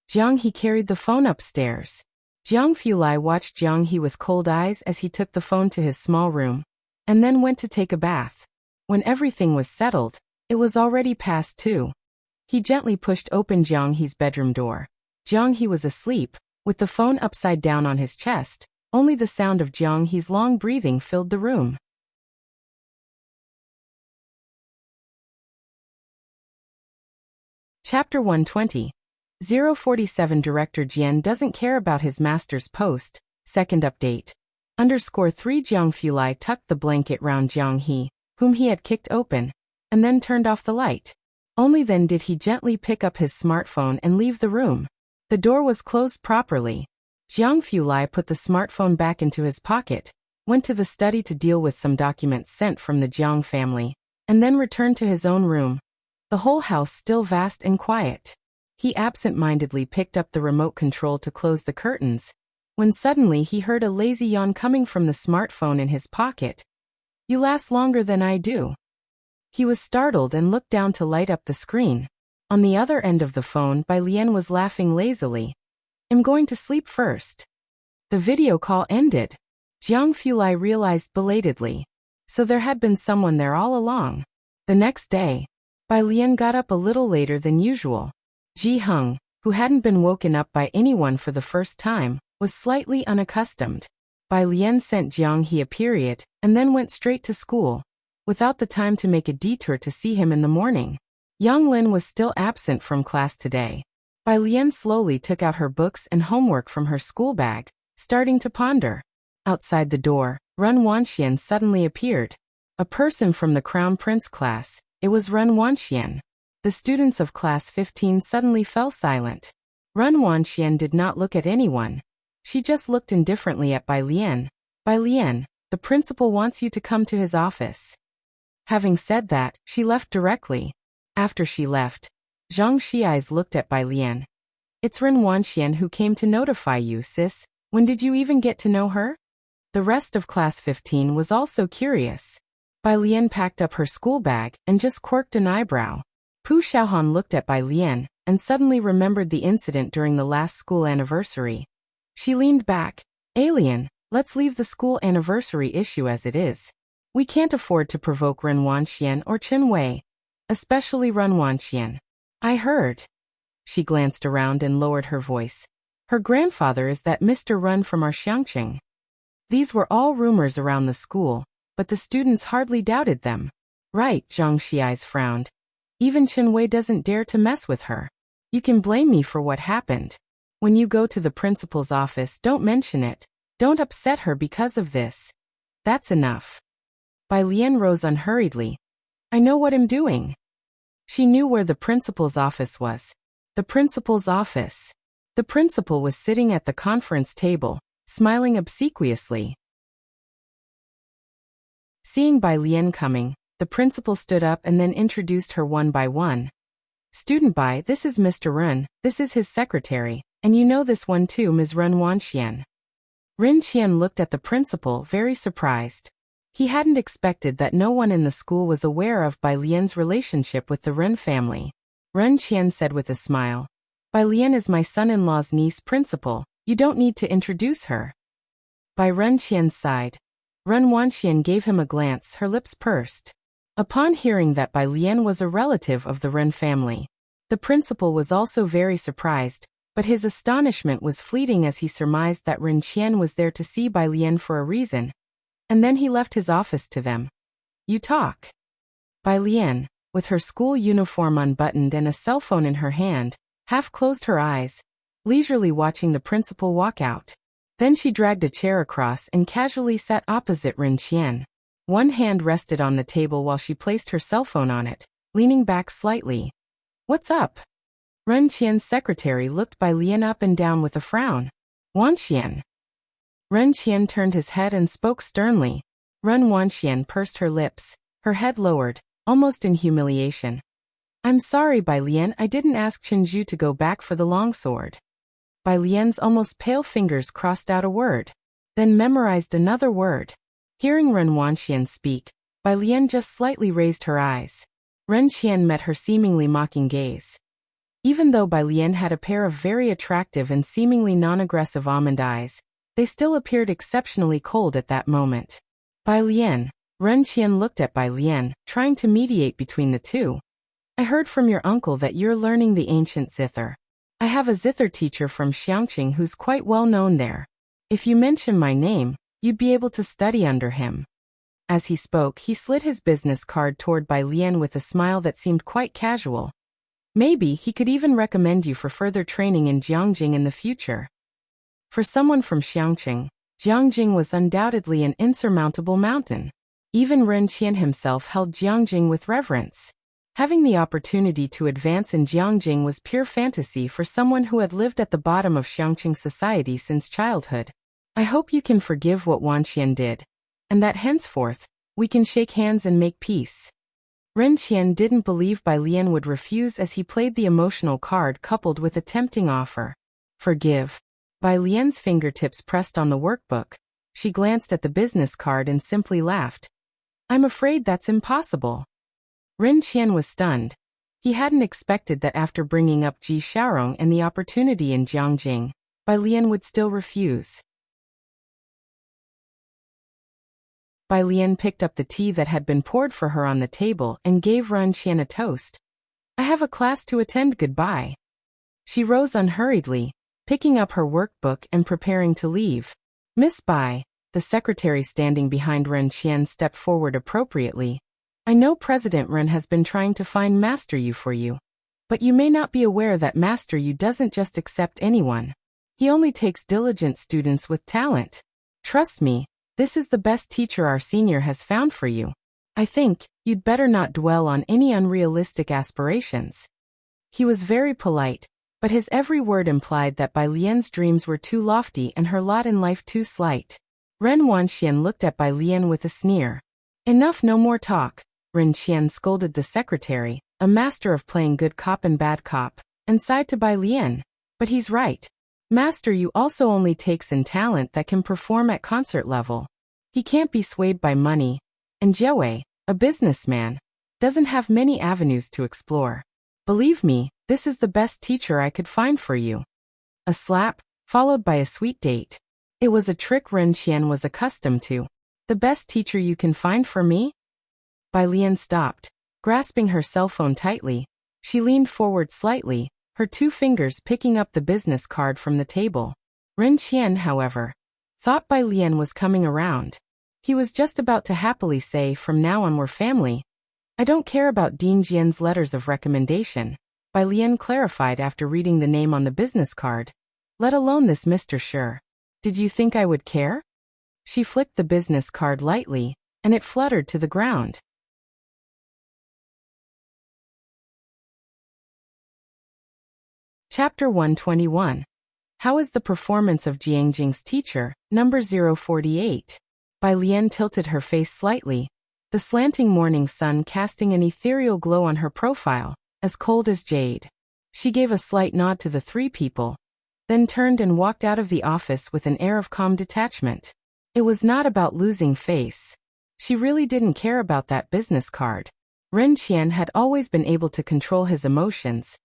Speaker 1: Jiang He carried the phone upstairs. Jiang Fulai watched Jiang He with cold eyes as he took the phone to his small room, and then went to take a bath. When everything was settled, it was already past 2. He gently pushed open Jiang He's bedroom door. Jiang He was asleep, with the phone upside down on his chest. Only the sound of Jiang He's long breathing filled the room. Chapter 120. 047 Director Jian doesn't care about his master's post. Second update. _3 Jiang Fulai tucked the blanket round Jiang He, whom he had kicked open, and then turned off the light. Only then did he gently pick up his smartphone and leave the room. The door was closed properly. Jiang Fulai put the smartphone back into his pocket, went to the study to deal with some documents sent from the Jiang family, and then returned to his own room. The whole house still vast and quiet. He absent-mindedly picked up the remote control to close the curtains, when suddenly he heard a lazy yawn coming from the smartphone in his pocket. "You last longer than I do." He was startled and looked down to light up the screen. On the other end of the phone, Bai Lian was laughing lazily. "I'm going to sleep first." The video call ended. Jiang Fulai realized belatedly. So there had been someone there all along. The next day, Bai Lian got up a little later than usual. Ji Heng, who hadn't been woken up by anyone for the first time, was slightly unaccustomed. Bai Lian sent Jiang He a period, and then went straight to school, without the time to make a detour to see him in the morning. Yang Lin was still absent from class today. Bai Lian slowly took out her books and homework from her school bag, starting to ponder. Outside the door, Run Wanxian suddenly appeared. A person from the Crown Prince class, It was Ren Wanxian. The students of class 15 suddenly fell silent. Ren Wanxian did not look at anyone. She just looked indifferently at Bai Lian. Bai Lian, the principal wants you to come to his office. Having said that, she left directly. After she left, Zhang Xi's looked at Bai Lian. It's Ren Wanxian who came to notify you, sis. When did you even get to know her? The rest of class 15 was also curious. Bai Lian packed up her school bag and just quirked an eyebrow. Pu Xiaohan looked at Bai Lian and suddenly remembered the incident during the last school anniversary. She leaned back. Alien, let's leave the school anniversary issue as it is. We can't afford to provoke Ren Wanxian or Qin Wei, especially Ren Wanxian. I heard. She glanced around and lowered her voice. Her grandfather is that Mr. Ren from our Xiangqing. These were all rumors around the school, but the students hardly doubted them. Right, Zhang Xi's frowned. Even Qin Wei doesn't dare to mess with her. You can blame me for what happened. When you go to the principal's office, don't mention it. Don't upset her because of this. That's enough. Bai Lian rose unhurriedly. I know what I'm doing. She knew where the principal's office was. The principal's office. The principal was sitting at the conference table, smiling obsequiously. Seeing Bai Lian coming, the principal stood up and then introduced her one by one. Student Bai, this is Mr. Ren, this is his secretary, and you know this one too, Ms. Ren Wanxian. Ren Qian looked at the principal, very surprised. He hadn't expected that no one in the school was aware of Bai Lian's relationship with the Ren family. Ren Qian said with a smile, Bai Lian is my son-in-law's niece, principal. You don't need to introduce her. By Ren Qian's side, Ren Wanxian gave him a glance, her lips pursed. Upon hearing that Bai Lian was a relative of the Ren family, the principal was also very surprised, but his astonishment was fleeting as he surmised that Ren Qian was there to see Bai Lian for a reason, and then he left his office to them. You talk. Bai Lian, with her school uniform unbuttoned and a cell phone in her hand, half closed her eyes, leisurely watching the principal walk out. Then she dragged a chair across and casually sat opposite Ren Qian. One hand rested on the table while she placed her cell phone on it, leaning back slightly. What's up? Ren Qian's secretary looked Bai Lian up and down with a frown. Wanxian. Ren Qian turned his head and spoke sternly. Ren Wanxian pursed her lips, her head lowered, almost in humiliation. I'm sorry, Bai Lian, I didn't ask Qinzhu to go back for the longsword. Bai Lian's almost pale fingers crossed out a word, then memorized another word. Hearing Ren Wanxian speak, Bai Lian just slightly raised her eyes. Ren Qian met her seemingly mocking gaze. Even though Bai Lian had a pair of very attractive and seemingly non-aggressive almond eyes, they still appeared exceptionally cold at that moment. Bai Lian, Ren Qian looked at Bai Lian, trying to mediate between the two. I heard from your uncle that you're learning the ancient zither. I have a zither teacher from Xiangqing who's quite well known there. If you mention my name, you'd be able to study under him. As he spoke, he slid his business card toward Bai Lian with a smile that seemed quite casual. Maybe he could even recommend you for further training in Jiangjing in the future. For someone from Xiangqing, Jiangjing was undoubtedly an insurmountable mountain. Even Ren Qian himself held Jiangjing with reverence. Having the opportunity to advance in Jiangjing was pure fantasy for someone who had lived at the bottom of Xiangqing society since childhood. I hope you can forgive what Wanxian did, and that henceforth, we can shake hands and make peace. Ren Qian didn't believe Bai Lian would refuse as he played the emotional card coupled with a tempting offer. Forgive. Bai Lian's fingertips pressed on the workbook. She glanced at the business card and simply laughed. I'm afraid that's impossible. Ren Qian was stunned. He hadn't expected that after bringing up Ji Xiaorong and the opportunity in Jiangjing, Bai Lian would still refuse. Bai Lian picked up the tea that had been poured for her on the table and gave Ren Qian a toast. I have a class to attend, goodbye. She rose unhurriedly, picking up her workbook and preparing to leave. Miss Bai, the secretary standing behind Ren Qian stepped forward appropriately. I know President Ren has been trying to find Master Yu for you, but you may not be aware that Master Yu doesn't just accept anyone. He only takes diligent students with talent. Trust me, this is the best teacher our senior has found for you. I think you'd better not dwell on any unrealistic aspirations. He was very polite, but his every word implied that Bai Lian's dreams were too lofty and her lot in life too slight. Ren Wanxian looked at Bai Lian with a sneer. Enough, no more talk, Ren Qian scolded the secretary, a master of playing good cop and bad cop, and sighed to Bai Lian. But he's right. Master Yu also only takes in talent that can perform at concert level. He can't be swayed by money, and Jiawei, a businessman, doesn't have many avenues to explore. Believe me, this is the best teacher I could find for you. A slap, followed by a sweet date. It was a trick Ren Qian was accustomed to. The best teacher you can find for me? Bai Lian stopped, grasping her cell phone tightly. She leaned forward slightly, her 2 fingers picking up the business card from the table. Ren Qian, however, thought Bai Lian was coming around. He was just about to happily say, from now on we're family. I don't care about Dean Jian's letters of recommendation, Bai Lian clarified after reading the name on the business card. Let alone this Mr. Sure. Did you think I would care? She flicked the business card lightly, and it fluttered to the ground. Chapter 121. How is the performance of Jiangjing's teacher, number 048? Bai Lian tilted her face slightly, the slanting morning sun casting an ethereal glow on her profile, as cold as jade. She gave a slight nod to the 3 people, then turned and walked out of the office with an air of calm detachment. It was not about losing face. She really didn't care about that business card. Ren Qian had always been able to control his emotions,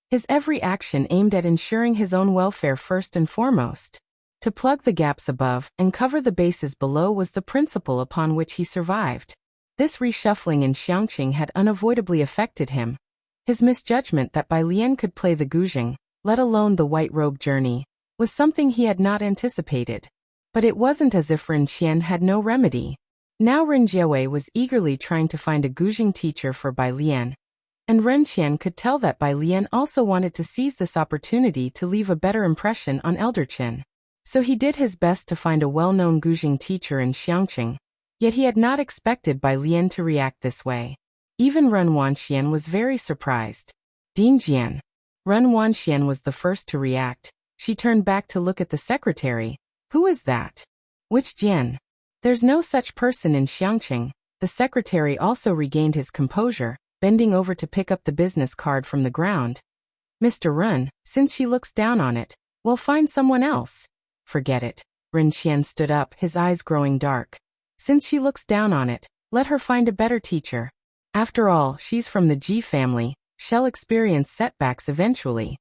Speaker 1: his every action aimed at ensuring his own welfare first and foremost. To plug the gaps above and cover the bases below was the principle upon which he survived. This reshuffling in Xiangqing had unavoidably affected him. His misjudgment that Bai Lian could play the guzheng, let alone the white robe journey, was something he had not anticipated. But it wasn't as if Ren Qian had no remedy. Now Ren Jiawei was eagerly trying to find a guzheng teacher for Bai Lian, and Ren Qian could tell that Bai Lian also wanted to seize this opportunity to leave a better impression on Elder Qin. So he did his best to find a well-known guzheng teacher in Xiangqing, yet he had not expected Bai Lian to react this way. Even Ren Wanxian was very surprised. Dean Jian. Ren Wanxian was the first to react. She turned back to look at the secretary. Who is that? Which Jian? There's no such person in Xiangqing. The secretary also regained his composure, bending over to pick up the business card from the ground. Mr. Ren, since she looks down on it, we'll find someone else. Forget it. Ren Qian stood up, his eyes growing dark. Since she looks down on it, let her find a better teacher. After all, she's from the Ji family, she'll experience setbacks eventually.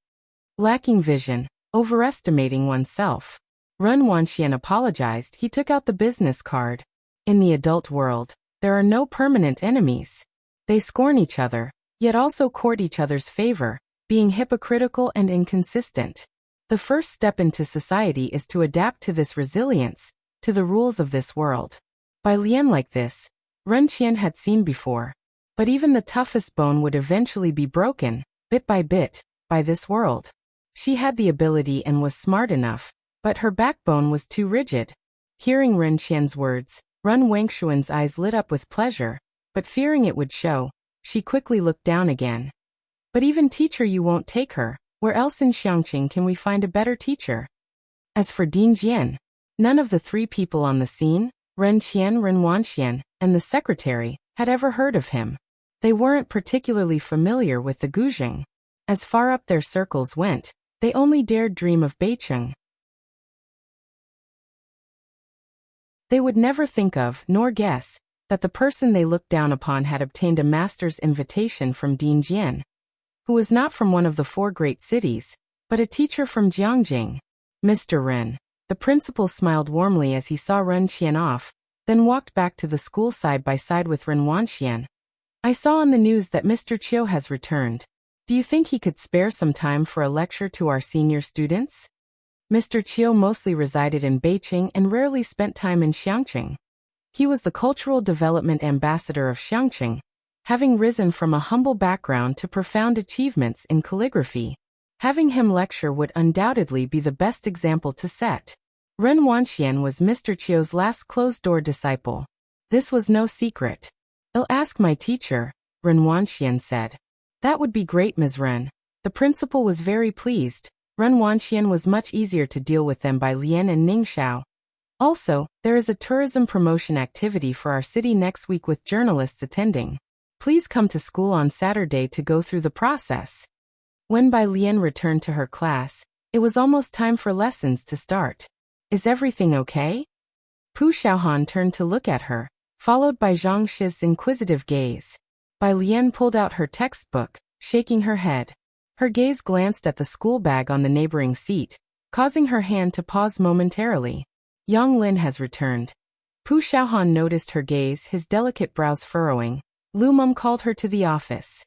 Speaker 1: Lacking vision, overestimating oneself. Ren Wanxian apologized. He took out the business card. In the adult world, there are no permanent enemies. They scorn each other, yet also court each other's favor, being hypocritical and inconsistent. The first step into society is to adapt to this resilience, to the rules of this world. Bai Lian like this, Ren Qian had seen before. But even the toughest bone would eventually be broken, bit by bit, by this world. She had the ability and was smart enough, but her backbone was too rigid. Hearing Ren Qian's words, Ren Wangshuan's eyes lit up with pleasure, but fearing it would show, she quickly looked down again. But even teacher you won't take her. Where else in Xiangqing can we find a better teacher? As for Dean Jian, none of the 3 people on the scene, Ren Qian, Ren Wanxian, and the secretary, had ever heard of him. They weren't particularly familiar with the guzheng. As far up their circles went, they only dared dream of Beicheng. They would never think of, nor guess, that the person they looked down upon had obtained a master's invitation from Dean Jian, who was not from one of the 4 great cities, but a teacher from Jiangjing. Mr. Ren. The principal smiled warmly as he saw Ren Qian off, then walked back to the school side by side with Ren Wanxian. I saw on the news that Mr. Chiu has returned. Do you think he could spare some time for a lecture to our senior students? Mr. Chiu mostly resided in Beijing and rarely spent time in Xiangqing. He was the cultural development ambassador of Xiangqing, having risen from a humble background to profound achievements in calligraphy. Having him lecture would undoubtedly be the best example to set. Ren Wanxian was Mr. Chiu's last closed-door disciple. This was no secret. I'll ask my teacher, Ren Wanxian said. That would be great, Ms. Ren. The principal was very pleased. Ren Wanxian was much easier to deal with than Bai Lian and Ning Xiao. Also, there is a tourism promotion activity for our city next week with journalists attending. Please come to school on Saturday to go through the process. When Bai Lian returned to her class, it was almost time for lessons to start. Is everything okay? Pu Xiaohan turned to look at her, followed by Zhang Shi's inquisitive gaze. Bai Lian pulled out her textbook, shaking her head. Her gaze glanced at the school bag on the neighboring seat, causing her hand to pause momentarily. Yang Lin has returned. Pu Xiaohan noticed her gaze, his delicate brows furrowing. Lu Mum called her to the office.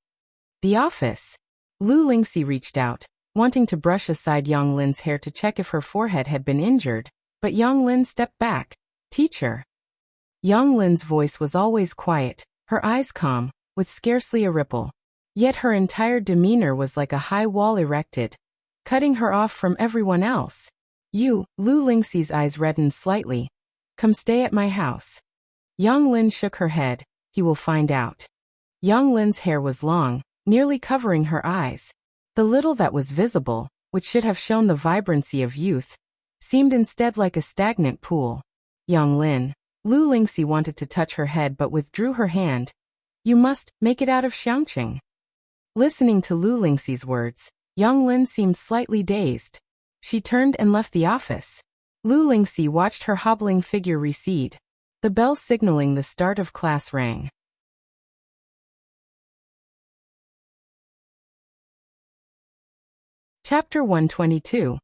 Speaker 1: The office? Lu Lingxi reached out, wanting to brush aside Yang Lin's hair to check if her forehead had been injured, but Yang Lin stepped back. Teacher. Yang Lin's voice was always quiet, her eyes calm, with scarcely a ripple. Yet her entire demeanor was like a high wall erected, cutting her off from everyone else. You, Lu Lingxi's eyes reddened slightly. Come stay at my house. Yang Lin shook her head. He will find out. Yang Lin's hair was long, nearly covering her eyes. The little that was visible, which should have shown the vibrancy of youth, seemed instead like a stagnant pool. Yang Lin. Lu Lingxi wanted to touch her head but withdrew her hand. You must make it out of Xiangqing. Listening to Lu Lingxi's words, Yang Lin seemed slightly dazed. She turned and left the office. Lu Lingxi watched her hobbling figure recede. The bell signaling the start of class rang. Chapter 122.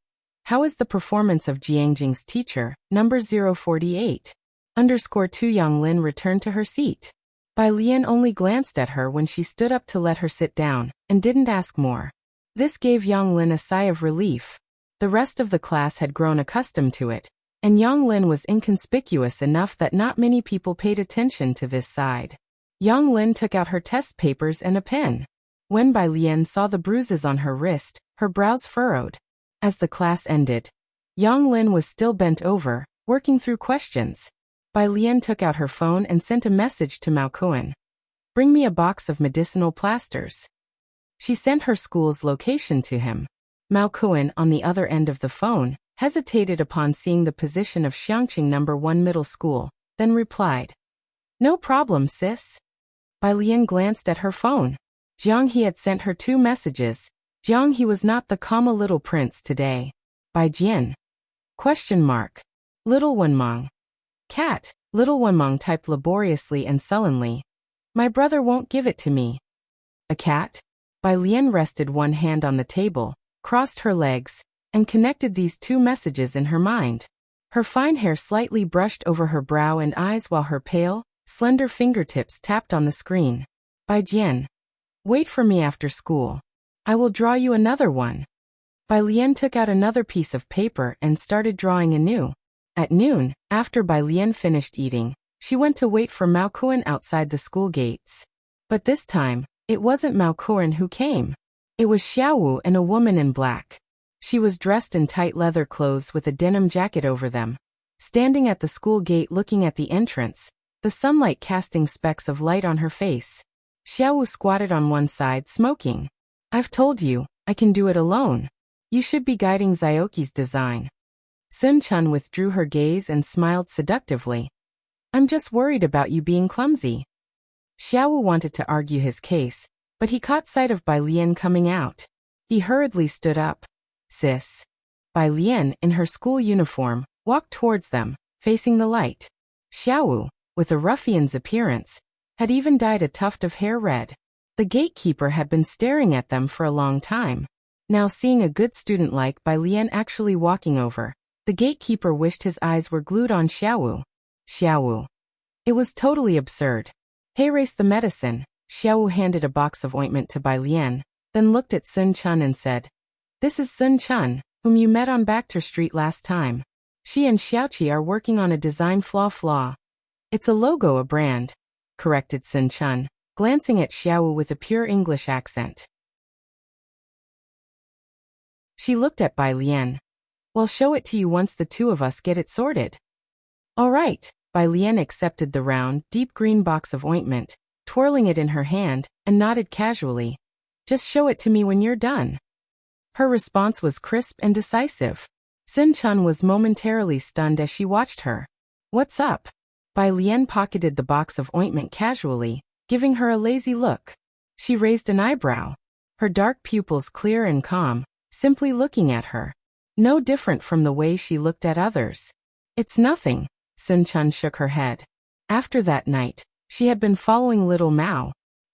Speaker 1: How is the performance of Jiangjing's teacher, number 048? _2 Yang Lin returned to her seat. Bai Lian only glanced at her when she stood up to let her sit down, and didn't ask more. This gave Yang Lin a sigh of relief. The rest of the class had grown accustomed to it, and Yang Lin was inconspicuous enough that not many people paid attention to this side. Yang Lin took out her test papers and a pen. When Bai Lian saw the bruises on her wrist, her brows furrowed. As the class ended, Yang Lin was still bent over, working through questions. Bai Lian took out her phone and sent a message to Mao Kuan. Bring me a box of medicinal plasters. She sent her school's location to him. Mao Kuan, on the other end of the phone, hesitated upon seeing the position of Xiangqing No. 1 Middle School, then replied. No problem, sis. Bai Lian glanced at her phone. Jiang He had sent her 2 messages. Jiang He was not the comma little prince today. Bai Jian. Question mark. Little Wenmeng. Cat. Little Wenmeng typed laboriously and sullenly. My brother won't give it to me. A cat? Bai Lian rested one hand on the table, crossed her legs, and connected these 2 messages in her mind. Her fine hair slightly brushed over her brow and eyes while her pale, slender fingertips tapped on the screen. Bai Jian. Wait for me after school. I will draw you another one. Bai Lian took out another piece of paper and started drawing anew. At noon, after Bai Lian finished eating, she went to wait for Mao Kuan outside the school gates. But this time, it wasn't Mao Kuan who came. It was Xiaowu and a woman in black. She was dressed in tight leather clothes with a denim jacket over them. Standing at the school gate looking at the entrance, the sunlight casting specks of light on her face. Xiaowu squatted on one side, smoking. I've told you, I can do it alone. You should be guiding Zioki's design. Sun Chun withdrew her gaze and smiled seductively. I'm just worried about you being clumsy. Xiaowu wanted to argue his case, but he caught sight of Bai Lian coming out. He hurriedly stood up. Sis. Bai Lian, in her school uniform, walked towards them, facing the light. Xiaowu, with a ruffian's appearance, had even dyed a tuft of hair red. The gatekeeper had been staring at them for a long time. Now seeing a good student like Bai Lian actually walking over, the gatekeeper wished his eyes were glued on Xiaowu. Xiaowu. It was totally absurd. Hey, race the medicine. Xiaowu handed a box of ointment to Bai Lian, then looked at Sun Chun and said, This is Sun Chun, whom you met on Bachter Street last time. She and Xiaoqi are working on a design flaw. It's a logo, a brand, corrected Sun Chun, glancing at Xiaowu with a pure English accent. She looked at Bai Lian. Well, show it to you once the 2 of us get it sorted. All right. Bai Lian accepted the round, deep green box of ointment, twirling it in her hand, and nodded casually. Just show it to me when you're done. Her response was crisp and decisive. Sun Chun was momentarily stunned as she watched her. What's up? Bai Lian pocketed the box of ointment casually, giving her a lazy look. She raised an eyebrow. Her dark pupils clear and calm, simply looking at her. No different from the way she looked at others. It's nothing, Sun Chun shook her head. After that night, she had been following little Mao.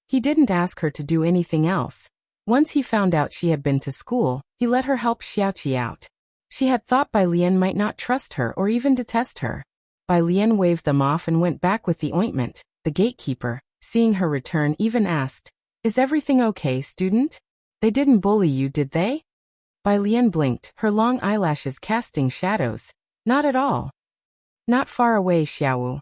Speaker 1: He didn't ask her to do anything else. Once he found out she had been to school, he let her help Xiaoqi out. She had thought Bai Lian might not trust her or even detest her. Bai Lian waved them off and went back with the ointment. The gatekeeper, seeing her return, even asked, "Is everything okay, student? They didn't bully you, did they?" Bai Lian blinked, her long eyelashes casting shadows. Not at all. Not far away, Xiaowu.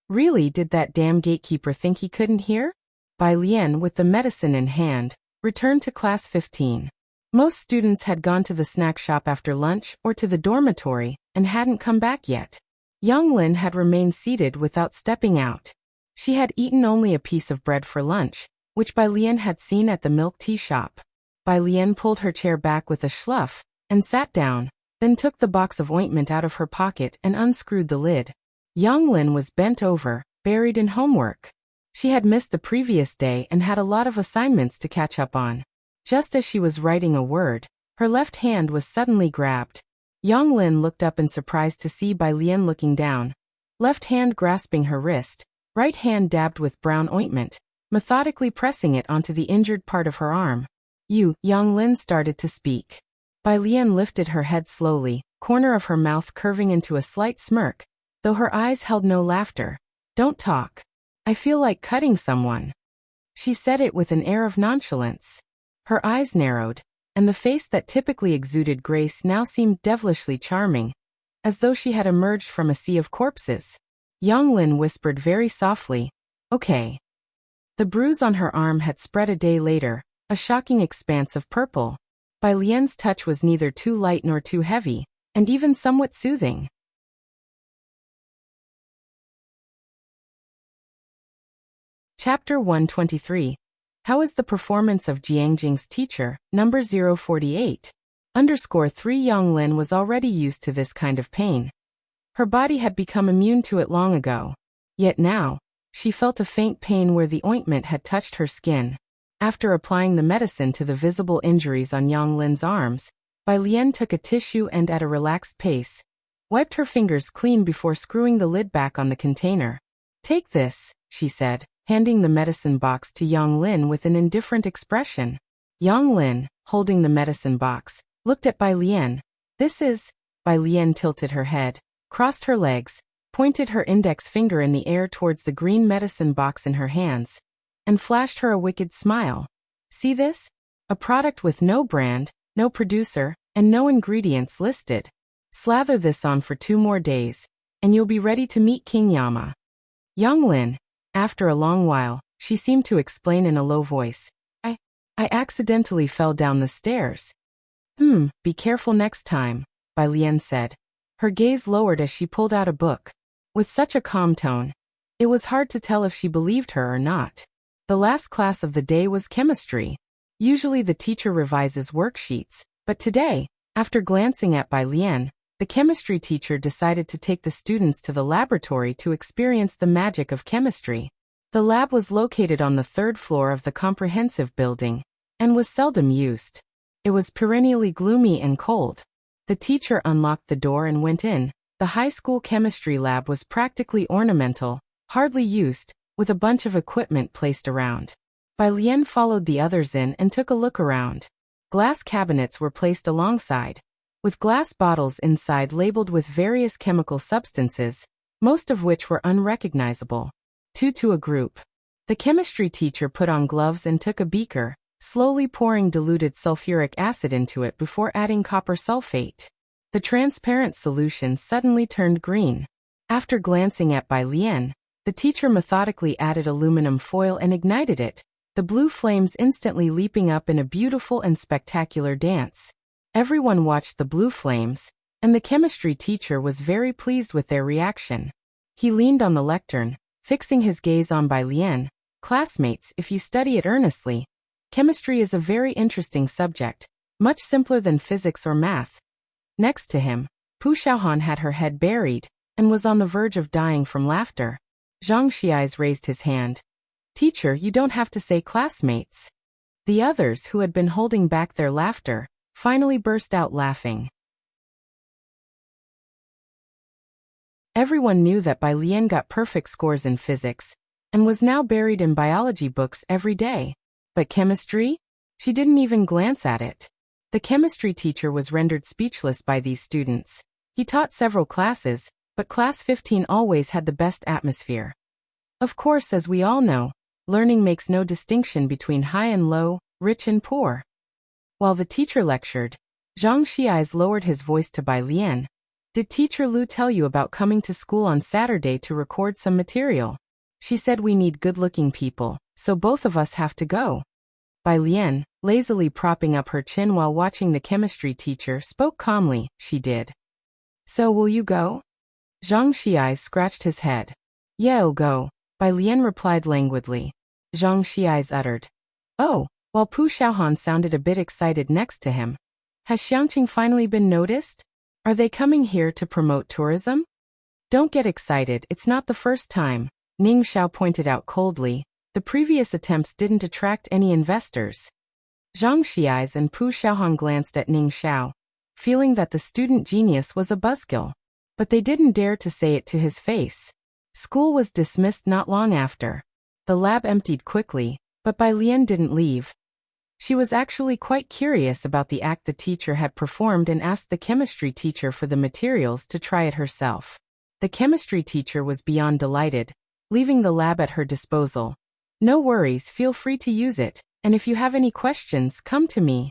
Speaker 1: Really, did that damn gatekeeper think he couldn't hear? Bai Lian, with the medicine in hand, returned to class 15. Most students had gone to the snack shop after lunch or to the dormitory and hadn't come back yet. Young Lin had remained seated without stepping out. She had eaten only a piece of bread for lunch, which Bai Lian had seen at the milk tea shop. Bai Lian pulled her chair back with a schluff and sat down, then took the box of ointment out of her pocket and unscrewed the lid. Young Lin was bent over, buried in homework. She had missed the previous day and had a lot of assignments to catch up on. Just as she was writing a word, her left hand was suddenly grabbed. Young Lin looked up in surprise to see Bai Lian looking down, left hand grasping her wrist, right hand dabbed with brown ointment, methodically pressing it onto the injured part of her arm. Young Lin started to speak. Bai Lian lifted her head slowly, corner of her mouth curving into a slight smirk, though her eyes held no laughter. Don't talk. I feel like cutting someone. She said it with an air of nonchalance. Her eyes narrowed, and the face that typically exuded grace now seemed devilishly charming, as though she had emerged from a sea of corpses. Young Lin whispered very softly, "Okay." The bruise on her arm had spread a day later, a shocking expanse of purple. Bai Lian's touch was neither too light nor too heavy, and even somewhat soothing. Chapter 123. How is the performance of Jiangjing's teacher, number 048? _3 Young Lin was already used to this kind of pain. Her body had become immune to it long ago. Yet now, she felt a faint pain where the ointment had touched her skin. After applying the medicine to the visible injuries on Young Lin's arms, Bai Lian took a tissue and at a relaxed pace, wiped her fingers clean before screwing the lid back on the container. "Take this," she said, handing the medicine box to Young Lin with an indifferent expression. Young Lin, holding the medicine box, looked at Bai Lian. "This is..." Bai Lian tilted her head, crossed her legs, pointed her index finger in the air towards the green medicine box in her hands, and flashed her a wicked smile. "See this? A product with no brand, no producer, and no ingredients listed. Slather this on for 2 more days, and you'll be ready to meet King Yama." Young Lin, after a long while, she seemed to explain in a low voice, I accidentally fell down the stairs." Be careful next time," Bai Lian said. Her gaze lowered as she pulled out a book. With such a calm tone, it was hard to tell if she believed her or not. The last class of the day was chemistry. Usually the teacher revises worksheets, but today, after glancing at Bai Lian, the chemistry teacher decided to take the students to the laboratory to experience the magic of chemistry. The lab was located on the 3rd floor of the comprehensive building, and was seldom used. It was perennially gloomy and cold. The teacher unlocked the door and went in. The high school chemistry lab was practically ornamental, hardly used, with a bunch of equipment placed around. Bai Lian followed the others in and took a look around. Glass cabinets were placed alongside, with glass bottles inside labeled with various chemical substances, most of which were unrecognizable. 2 to a group. The chemistry teacher put on gloves and took a beaker, slowly pouring diluted sulfuric acid into it before adding copper sulfate. The transparent solution suddenly turned green. After glancing at Bai Lian, the teacher methodically added aluminum foil and ignited it, the blue flames instantly leaping up in a beautiful and spectacular dance. Everyone watched the blue flames, and the chemistry teacher was very pleased with their reaction. He leaned on the lectern, fixing his gaze on Bai Lian, Classmates, if you study it earnestly, chemistry is a very interesting subject, much simpler than physics or math. Next to him, Pu Xiaohan had her head buried and was on the verge of dying from laughter. Zhang Xiais raised his hand. Teacher, you don't have to say classmates. The others, who had been holding back their laughter, finally burst out laughing. Everyone knew that Bai Lian got perfect scores in physics and was now buried in biology books every day. But chemistry? She didn't even glance at it. The chemistry teacher was rendered speechless by these students. He taught several classes, but class 15 always had the best atmosphere. Of course, as we all know, learning makes no distinction between high and low, rich and poor. While the teacher lectured, Zhang Xiais lowered his voice to Bai Lian. Did Teacher Lu tell you about coming to school on Saturday to record some material? She said we need good-looking people, so both of us have to go. Bai Lian, lazily propping up her chin while watching the chemistry teacher, spoke calmly. She did. So will you go? Zhang Xiais scratched his head. Yeah, I'll go, Bai Lian replied languidly. Zhang Xiais uttered. Oh, while Pu Xiaohan sounded a bit excited next to him. Has Xiangqing finally been noticed? Are they coming here to promote tourism? Don't get excited, it's not the first time, Ning Xiao pointed out coldly. The previous attempts didn't attract any investors. Zhang Xiais and Pu Xiaohan glanced at Ning Xiao, feeling that the student genius was a buzzkill. But they didn't dare to say it to his face. School was dismissed not long after. The lab emptied quickly, but Bai Lian didn't leave. She was actually quite curious about the act the teacher had performed and asked the chemistry teacher for the materials to try it herself. The chemistry teacher was beyond delighted, leaving the lab at her disposal. No worries, feel free to use it, and if you have any questions, come to me.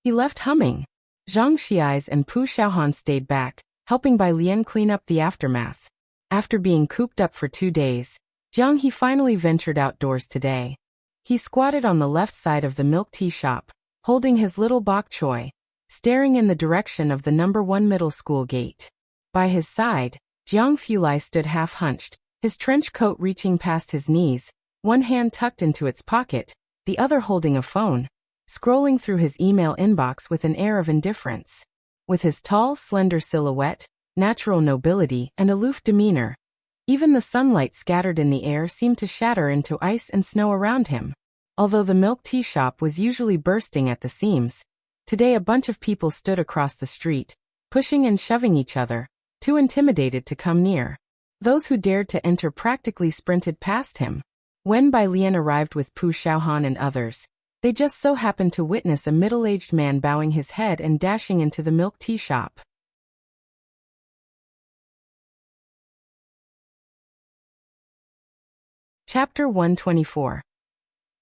Speaker 1: He left humming. Zhang Xiais and Pu Xiaohan stayed back, helping Bai Lian clean up the aftermath. After being cooped up for 2 days, Jiang He finally ventured outdoors today. He squatted on the left side of the milk tea shop, holding his little bok choy, staring in the direction of the No. 1 middle school gate. By his side, Jiang Fulai stood half-hunched, his trench coat reaching past his knees, one hand tucked into its pocket, the other holding a phone, scrolling through his email inbox with an air of indifference. With his tall, slender silhouette, natural nobility, and aloof demeanor, even the sunlight scattered in the air seemed to shatter into ice and snow around him. Although the milk tea shop was usually bursting at the seams, today a bunch of people stood across the street, pushing and shoving each other, too intimidated to come near. Those who dared to enter practically sprinted past him. When Bai Lian arrived with Pu Xiaohan and others, they just so happened to witness a middle-aged man bowing his head and dashing into the milk tea shop. Chapter 124.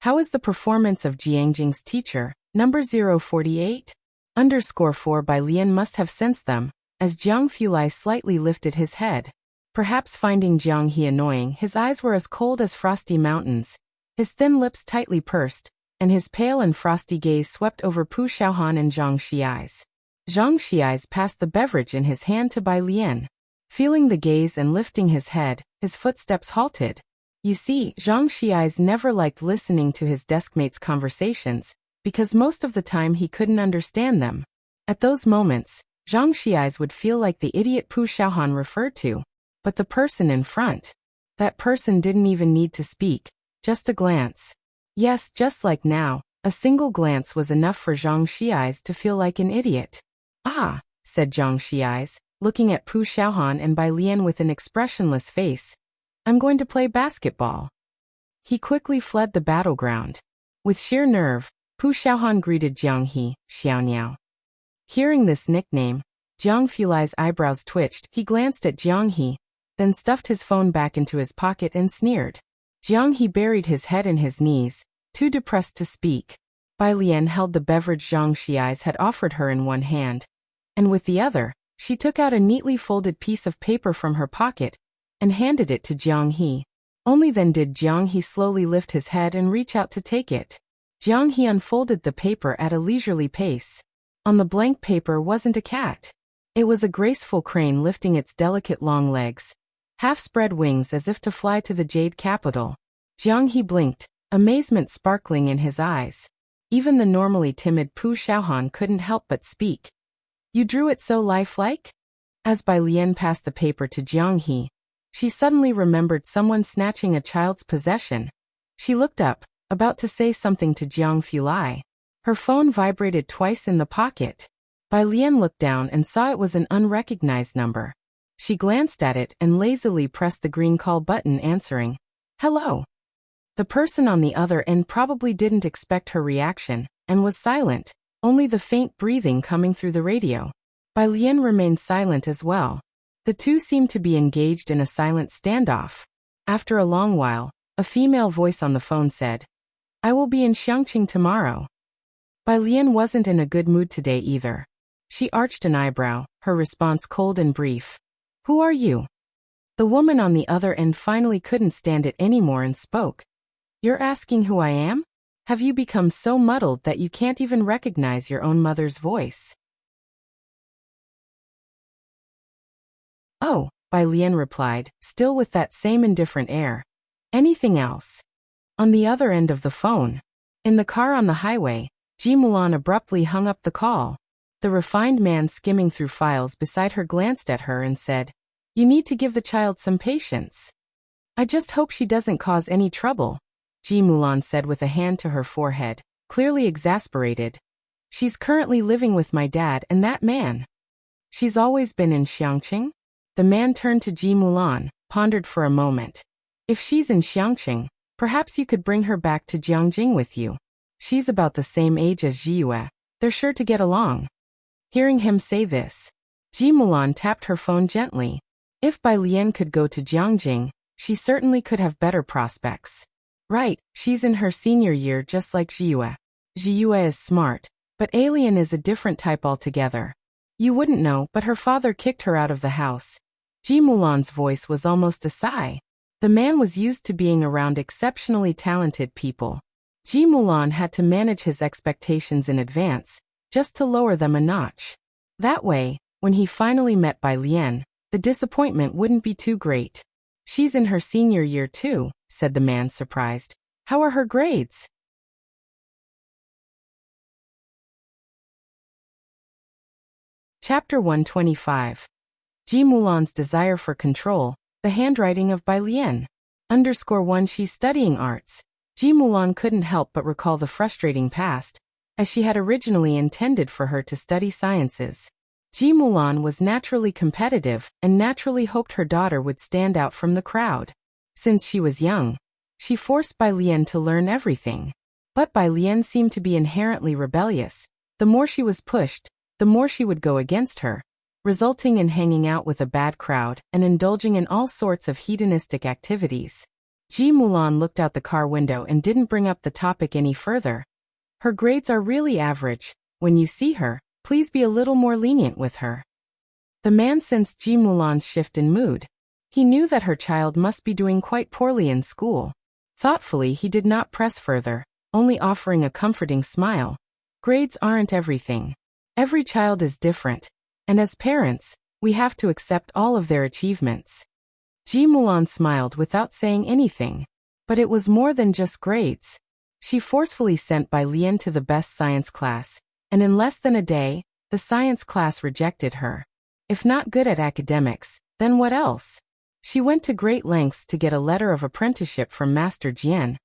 Speaker 1: How is the performance of Jiangjing's teacher, number 048? _4 Bai Lian must have sensed them, as Jiang Fulai slightly lifted his head. Perhaps finding Jiang He annoying, his eyes were as cold as frosty mountains, his thin lips tightly pursed, and his pale and frosty gaze swept over Pu Xiaohan and Zhang Xiais. Zhang Xiais passed the beverage in his hand to Bai Lian. Feeling the gaze and lifting his head, his footsteps halted. You see, Zhang Xiais never liked listening to his deskmates' conversations, because most of the time he couldn't understand them. At those moments, Zhang Xiais would feel like the idiot Pu Xiaohan referred to. But the person in front, that person didn't even need to speak, just a glance. Yes, just like now, a single glance was enough for Zhang Xiais to feel like an idiot. Ah, said Zhang Xiais, looking at Pu Xiaohan and Bai Lian with an expressionless face. I'm going to play basketball. He quickly fled the battleground. With sheer nerve, Pu Xiaohan greeted Jiang He, Xiaoniao. Hearing this nickname, Jiang Fulai's eyebrows twitched. He glanced at Jiang He, then stuffed his phone back into his pocket and sneered. Jiang He buried his head in his knees, too depressed to speak. Bai Lian held the beverage Zhang Xiais had offered her in one hand, and with the other, she took out a neatly folded piece of paper from her pocket and handed it to Jiang He. Only then did Jiang He slowly lift his head and reach out to take it. Jiang He unfolded the paper at a leisurely pace. On the blank paper wasn't a cat. It was a graceful crane lifting its delicate long legs, half-spread wings as if to fly to the jade capital. Jiang He blinked, amazement sparkling in his eyes. Even the normally timid Pu Xiaohan couldn't help but speak. You drew it so lifelike? As Bai Lian passed the paper to Jiang He, she suddenly remembered someone snatching a child's possession. She looked up, about to say something to Jiang Fulai. Her phone vibrated twice in the pocket. Bai Lian looked down and saw it was an unrecognized number. She glanced at it and lazily pressed the green call button, answering, "Hello." The person on the other end probably didn't expect her reaction, and was silent, only the faint breathing coming through the radio. Bai Lian remained silent as well. The two seemed to be engaged in a silent standoff. After a long while, a female voice on the phone said, "I will be in Xiangqing tomorrow." Bai Lian wasn't in a good mood today either. She arched an eyebrow, her response cold and brief. "Who are you?" The woman on the other end finally couldn't stand it anymore and spoke. "You're asking who I am? Have you become so muddled that you can't even recognize your own mother's voice?" "Oh," Bai Lian replied, still with that same indifferent air. "Anything else?" On the other end of the phone, in the car on the highway, Ji Mulan abruptly hung up the call. The refined man skimming through files beside her glanced at her and said, "You need to give the child some patience." "I just hope she doesn't cause any trouble," Ji Mulan said with a hand to her forehead, clearly exasperated. "She's currently living with my dad and that man." "She's always been in Xiangqing?" The man turned to Ji Mulan, pondered for a moment. "If she's in Xiangqing, perhaps you could bring her back to Jiangjing with you. She's about the same age as Jiyue. They're sure to get along." Hearing him say this, Ji Mulan tapped her phone gently. If Bai Lian could go to Jiangjing, she certainly could have better prospects. Right, she's in her senior year just like Jiyue. Jiyue is smart, but alien is a different type altogether. You wouldn't know, but her father kicked her out of the house. Ji Mulan's voice was almost a sigh. The man was used to being around exceptionally talented people. Ji Mulan had to manage his expectations in advance, just to lower them a notch. That way, when he finally met Bai Lian, the disappointment wouldn't be too great. "She's in her senior year too," said the man, surprised. "How are her grades?" Chapter 125. Ji Mulan's desire for control, the handwriting of Bai Lian. _1 She's studying arts. Ji Mulan couldn't help but recall the frustrating past, as she had originally intended for her to study sciences. Ji Mulan was naturally competitive and naturally hoped her daughter would stand out from the crowd. Since she was young, she forced Bai Lian to learn everything. But Bai Lian seemed to be inherently rebellious. The more she was pushed, the more she would go against her, resulting in hanging out with a bad crowd and indulging in all sorts of hedonistic activities. Ji Mulan looked out the car window and didn't bring up the topic any further. Her grades are really average. When you see her, please be a little more lenient with her. The man sensed Ji Mulan's shift in mood. He knew that her child must be doing quite poorly in school. Thoughtfully, he did not press further, only offering a comforting smile. Grades aren't everything. Every child is different, and as parents, we have to accept all of their achievements. Ji Mulan smiled without saying anything. But it was more than just grades. She forcefully sent Bai Lian to the best science class, and in less than a day, the science class rejected her. If not good at academics, then what else? She went to great lengths to get a letter of apprenticeship from Master Jian,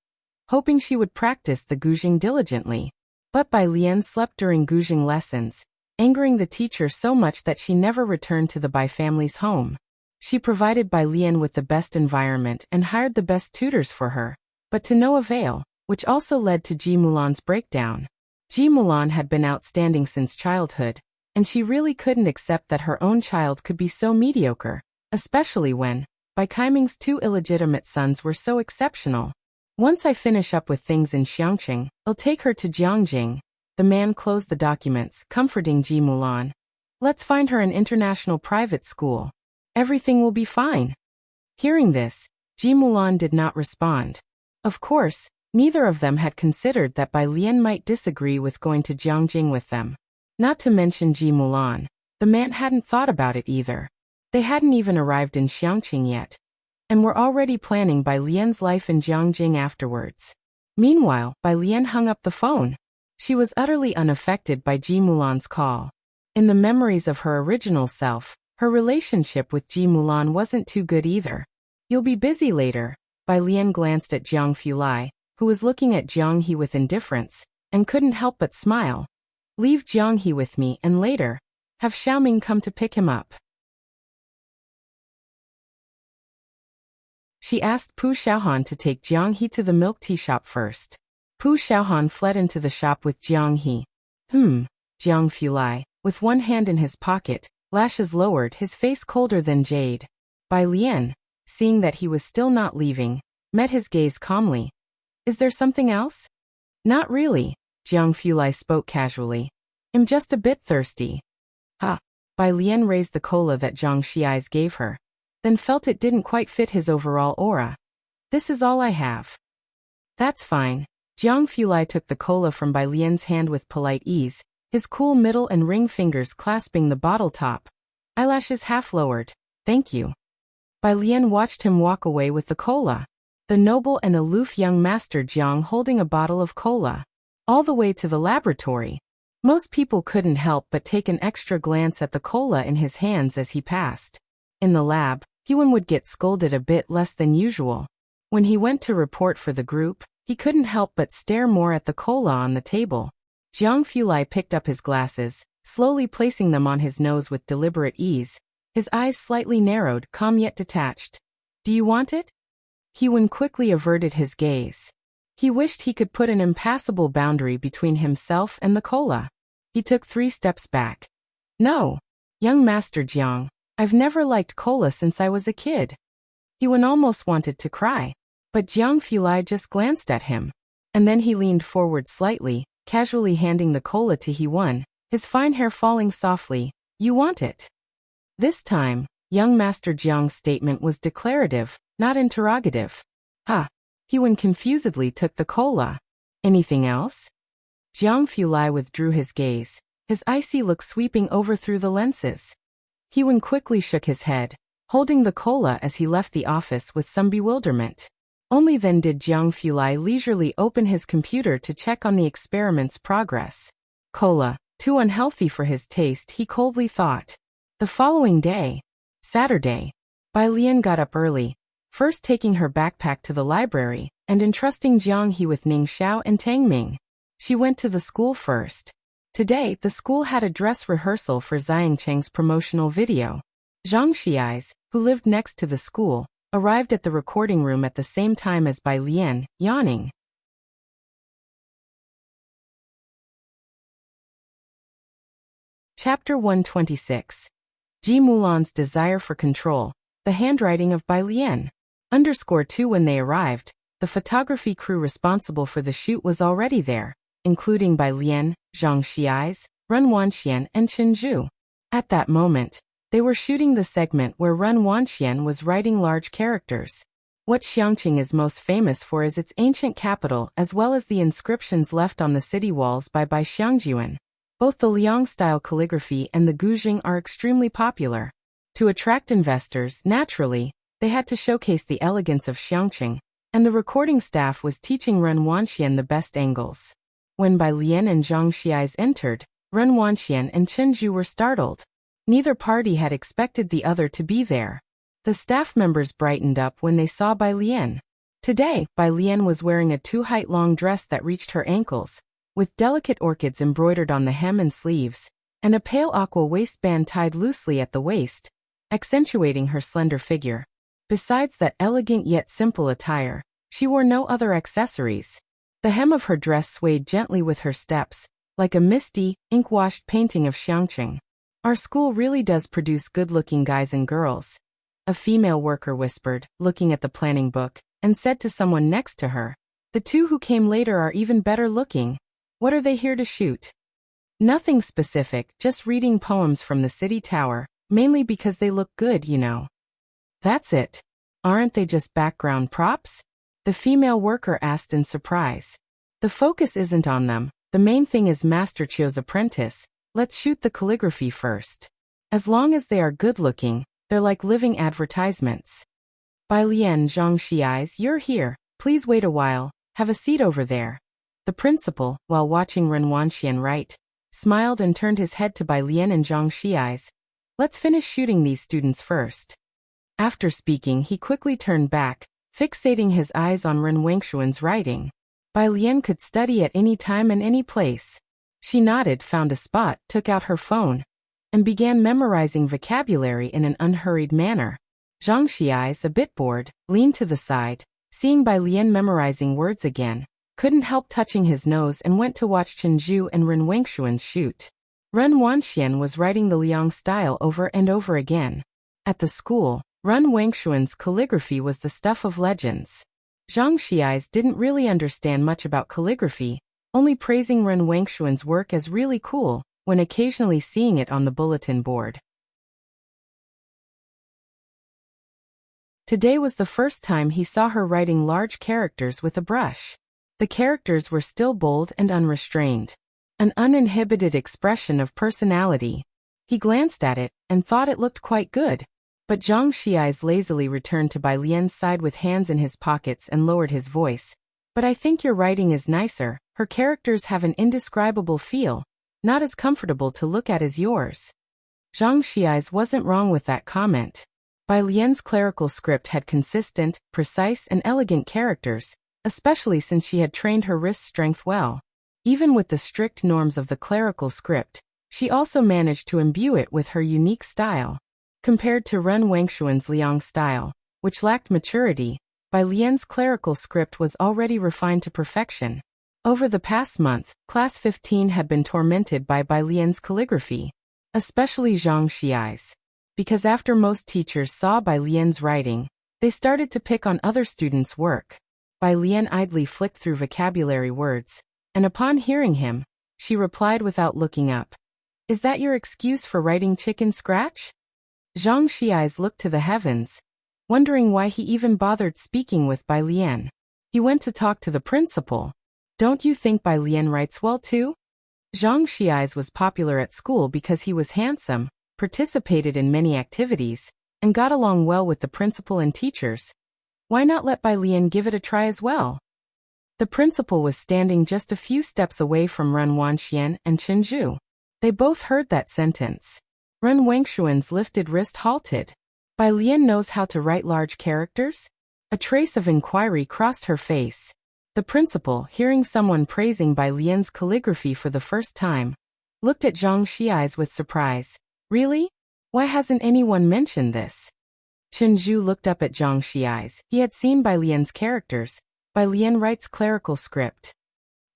Speaker 1: hoping she would practice the guzheng diligently. But Bai Lian slept during guzheng lessons, angering the teacher so much that she never returned to the Bai family's home. She provided Bai Lian with the best environment and hired the best tutors for her, but to no avail, which also led to Ji Mulan's breakdown. Ji Mulan had been outstanding since childhood, and she really couldn't accept that her own child could be so mediocre, especially when Bai Kaiming's two illegitimate sons were so exceptional. "Once I finish up with things in Xiangqing, I'll take her to Jiangjing." The man closed the documents, comforting Ji Mulan. "Let's find her an international private school. Everything will be fine." Hearing this, Ji Mulan did not respond. Of course, neither of them had considered that Bai Lian might disagree with going to Jiangjing with them. Not to mention Ji Mulan, the man hadn't thought about it either. They hadn't even arrived in Xiangqing yet. and were already planning Bai Lian's life in Jiangjing afterwards. Meanwhile, Bai Lian hung up the phone. She was utterly unaffected by Ji Mulan's call. In the memories of her original self, her relationship with Ji Mulan wasn't too good either. You'll be busy later. Bai Lian glanced at Jiang Fulai, who was looking at Jiang He with indifference, and couldn't help but smile. Leave Jiang He with me and later, have Xiaoming come to pick him up. She asked Pu Xiaohan to take Jiang He to the milk tea shop first. Pu Xiaohan fled into the shop with Jiang He. Jiang Fulai, with one hand in his pocket, lashes lowered, his face colder than jade. Bai Lian, seeing that he was still not leaving, met his gaze calmly. Is there something else? Not really, Jiang Fulai spoke casually. I'm just a bit thirsty. Ha! Bai Lian raised the cola that Zhang Xiais gave her, then felt it didn't quite fit his overall aura. This is all I have. That's fine. Jiang Fulai took the cola from Bai Lian's hand with polite ease, his cool middle and ring fingers clasping the bottle top. Eyelashes half lowered. Thank you. Bai Lian watched him walk away with the cola. The noble and aloof young master Jiang holding a bottle of cola. All the way to the laboratory. Most people couldn't help but take an extra glance at the cola in his hands as he passed. In the lab, Hewen would get scolded a bit less than usual. When he went to report for the group, he couldn't help but stare more at the cola on the table. Jiang Fulai picked up his glasses, slowly placing them on his nose with deliberate ease. His eyes slightly narrowed, calm yet detached. Do you want it? Hewen quickly averted his gaze. He wished he could put an impassable boundary between himself and the cola. He took 3 steps back. No. Young Master Jiang, I've never liked cola since I was a kid. Hewen almost wanted to cry, but Jiang Fulai just glanced at him. And then he leaned forward slightly, casually handing the cola to Hewen, his fine hair falling softly. You want it? This time, young Master Jiang's statement was declarative, not interrogative. Ha! Hewen confusedly took the cola. Anything else? Jiang Fulai withdrew his gaze, his icy look sweeping over through the lenses. Hewen quickly shook his head, holding the cola as he left the office with some bewilderment. Only then did Jiang Fulai leisurely open his computer to check on the experiment's progress. Cola, too unhealthy for his taste, he coldly thought. The following day, Saturday, Bai Lian got up early, first taking her backpack to the library, and entrusting Jiang He with Ning Xiao and Tang Ming. She went to the school first. Today, the school had a dress rehearsal for Xiang Cheng's promotional video. Zhang Xiais, who lived next to the school, arrived at the recording room at the same time as Bai Lian, yawning. Chapter 126. Ji Mulan's desire for control. The handwriting of Bai Lian. _2 When they arrived, the photography crew responsible for the shoot was already there, including Bai Lian, Zhang Xiais, Ren Wanxian, and Chen Zhu. At that moment, they were shooting the segment where Ren Wanxian was writing large characters. What Xiangqing is most famous for is its ancient capital as well as the inscriptions left on the city walls by Bai Xiangjuan. Both the Liang-style calligraphy and the Guzheng are extremely popular. To attract investors, naturally, they had to showcase the elegance of Xiangqing, and the recording staff was teaching Ren Wanxian the best angles. When Bai Lian and Zhang Xiais entered, Ren Wanxian and Chen Zhu were startled. Neither party had expected the other to be there. The staff members brightened up when they saw Bai Lian. Today, Bai Lian was wearing a 2-height-long dress that reached her ankles, with delicate orchids embroidered on the hem and sleeves, and a pale aqua waistband tied loosely at the waist, accentuating her slender figure. Besides that elegant yet simple attire, she wore no other accessories. The hem of her dress swayed gently with her steps, like a misty, ink-washed painting of Xiangqing. Our school really does produce good-looking guys and girls, a female worker whispered, looking at the planning book, and said to someone next to her. The 2 who came later are even better looking. What are they here to shoot? Nothing specific, just reading poems from the city tower, mainly because they look good, you know. That's it. Aren't they just background props? The female worker asked in surprise. The focus isn't on them, the main thing is Master Chio's apprentice. Let's shoot the calligraphy first. As long as they are good-looking, they're like living advertisements. Bai Lian Zhangxi eyes, you're here. Please wait a while. Have a seat over there. The principal, while watching Ren Wanxian write, smiled and turned his head to Bai Lian and Zhangxi eyes. Let's finish shooting these students first. After speaking, he quickly turned back, fixating his eyes on Ren Wangshuan's writing. Bai Lian could study at any time and any place. She nodded, found a spot, took out her phone, and began memorizing vocabulary in an unhurried manner. Zhangxi eyes, a bit bored, leaned to the side, seeing Bai Lian memorizing words again, couldn't help touching his nose and went to watch Chenju and Ren Wangshuan shoot. Ren Wanxian was writing the Liang style over and over again. At the school, Ren Wangshuan's calligraphy was the stuff of legends. Zhang Xiais didn't really understand much about calligraphy, only praising Ren Wangshuan's work as really cool, when occasionally seeing it on the bulletin board. Today was the first time he saw her writing large characters with a brush. The characters were still bold and unrestrained. An uninhibited expression of personality. He glanced at it, and thought it looked quite good. But Zhang Xiais lazily returned to Bai Lian's side with hands in his pockets and lowered his voice. But I think your writing is nicer. Her characters have an indescribable feel, not as comfortable to look at as yours. Zhang Xiais wasn't wrong with that comment. Bai Lian's clerical script had consistent, precise and elegant characters, especially since she had trained her wrist strength well. Even with the strict norms of the clerical script, she also managed to imbue it with her unique style. Compared to Ren Wangshuan's Liang style, which lacked maturity, Bai Lian's clerical script was already refined to perfection. Over the past month, Class 15 had been tormented by Bai Lian's calligraphy, especially Zhang Xiais. Because after most teachers saw Bai Lian's writing, they started to pick on other students' work. Bai Lian idly flicked through vocabulary words, and upon hearing him, she replied without looking up. Is that your excuse for writing chicken scratch? Zhang Xiais looked to the heavens, wondering why he even bothered speaking with Bai Lian. He went to talk to the principal. Don't you think Bai Lian writes well too? Zhang Xiais was popular at school because he was handsome, participated in many activities, and got along well with the principal and teachers. Why not let Bai Lian give it a try as well? The principal was standing just a few steps away from Ren Wanxian and Chenju. They both heard that sentence. Ren Wangshuan's lifted wrist halted. Bai Lian knows how to write large characters? A trace of inquiry crossed her face. The principal, hearing someone praising Bai Lian's calligraphy for the first time, looked at Zhang Xiais with surprise. Really? Why hasn't anyone mentioned this? Chenju looked up at Zhang Xiais. He had seen Bai Lian's characters. Bai Lian writes clerical script.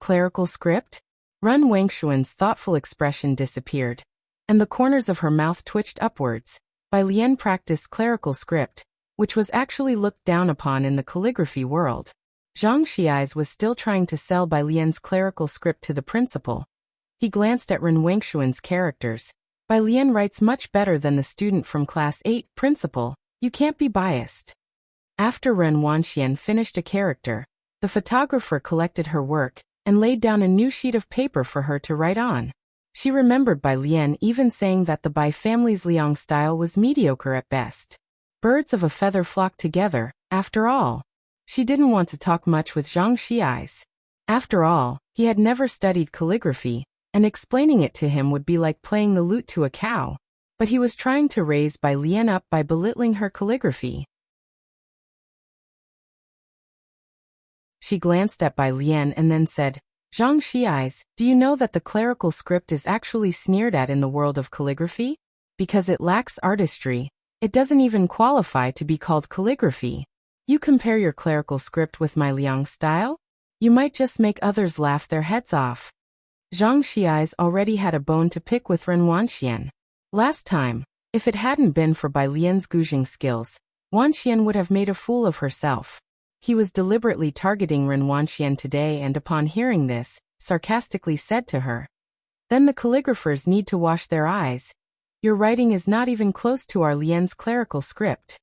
Speaker 1: Clerical script? Ren Wangshuan's thoughtful expression disappeared, and the corners of her mouth twitched upwards. Bai Lian practiced clerical script, which was actually looked down upon in the calligraphy world. Zhang Xiais was still trying to sell Bai Lian's clerical script to the principal. He glanced at Ren Wangshuan's characters. Bai Lian writes much better than the student from Class 8, Principal. You can't be biased. After Ren Wanxian finished a character, the photographer collected her work and laid down a new sheet of paper for her to write on. She remembered Bai Lian even saying that the Bai family's Liang style was mediocre at best. Birds of a feather flocked together, after all. She didn't want to talk much with Zhang Xiais. After all, he had never studied calligraphy, and explaining it to him would be like playing the lute to a cow. But he was trying to raise Bai Lian up by belittling her calligraphy. She glanced at Bai Lian and then said, Zhang Xiais, do you know that the clerical script is actually sneered at in the world of calligraphy? Because it lacks artistry, it doesn't even qualify to be called calligraphy. You compare your clerical script with my Liang style? You might just make others laugh their heads off. Zhang Xiais already had a bone to pick with Ren Wanxian. Last time, if it hadn't been for Bai Lian's gouging skills, Wanxian would have made a fool of herself. He was deliberately targeting Ren Wanxian today and upon hearing this, sarcastically said to her, Then the calligraphers need to wash their eyes. Your writing is not even close to our Lian's clerical script.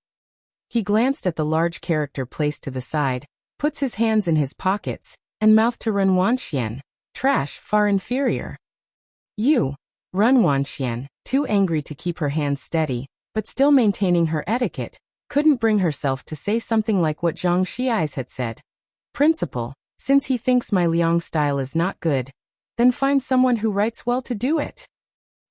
Speaker 1: He glanced at the large character placed to the side, puts his hands in his pockets, and mouthed to Ren Wanxian, Trash, far inferior. You, Ren Wanxian, too angry to keep her hands steady, but still maintaining her etiquette, couldn't bring herself to say something like what Zhang Xiais had said. Principal, since he thinks my Liang style is not good, then find someone who writes well to do it.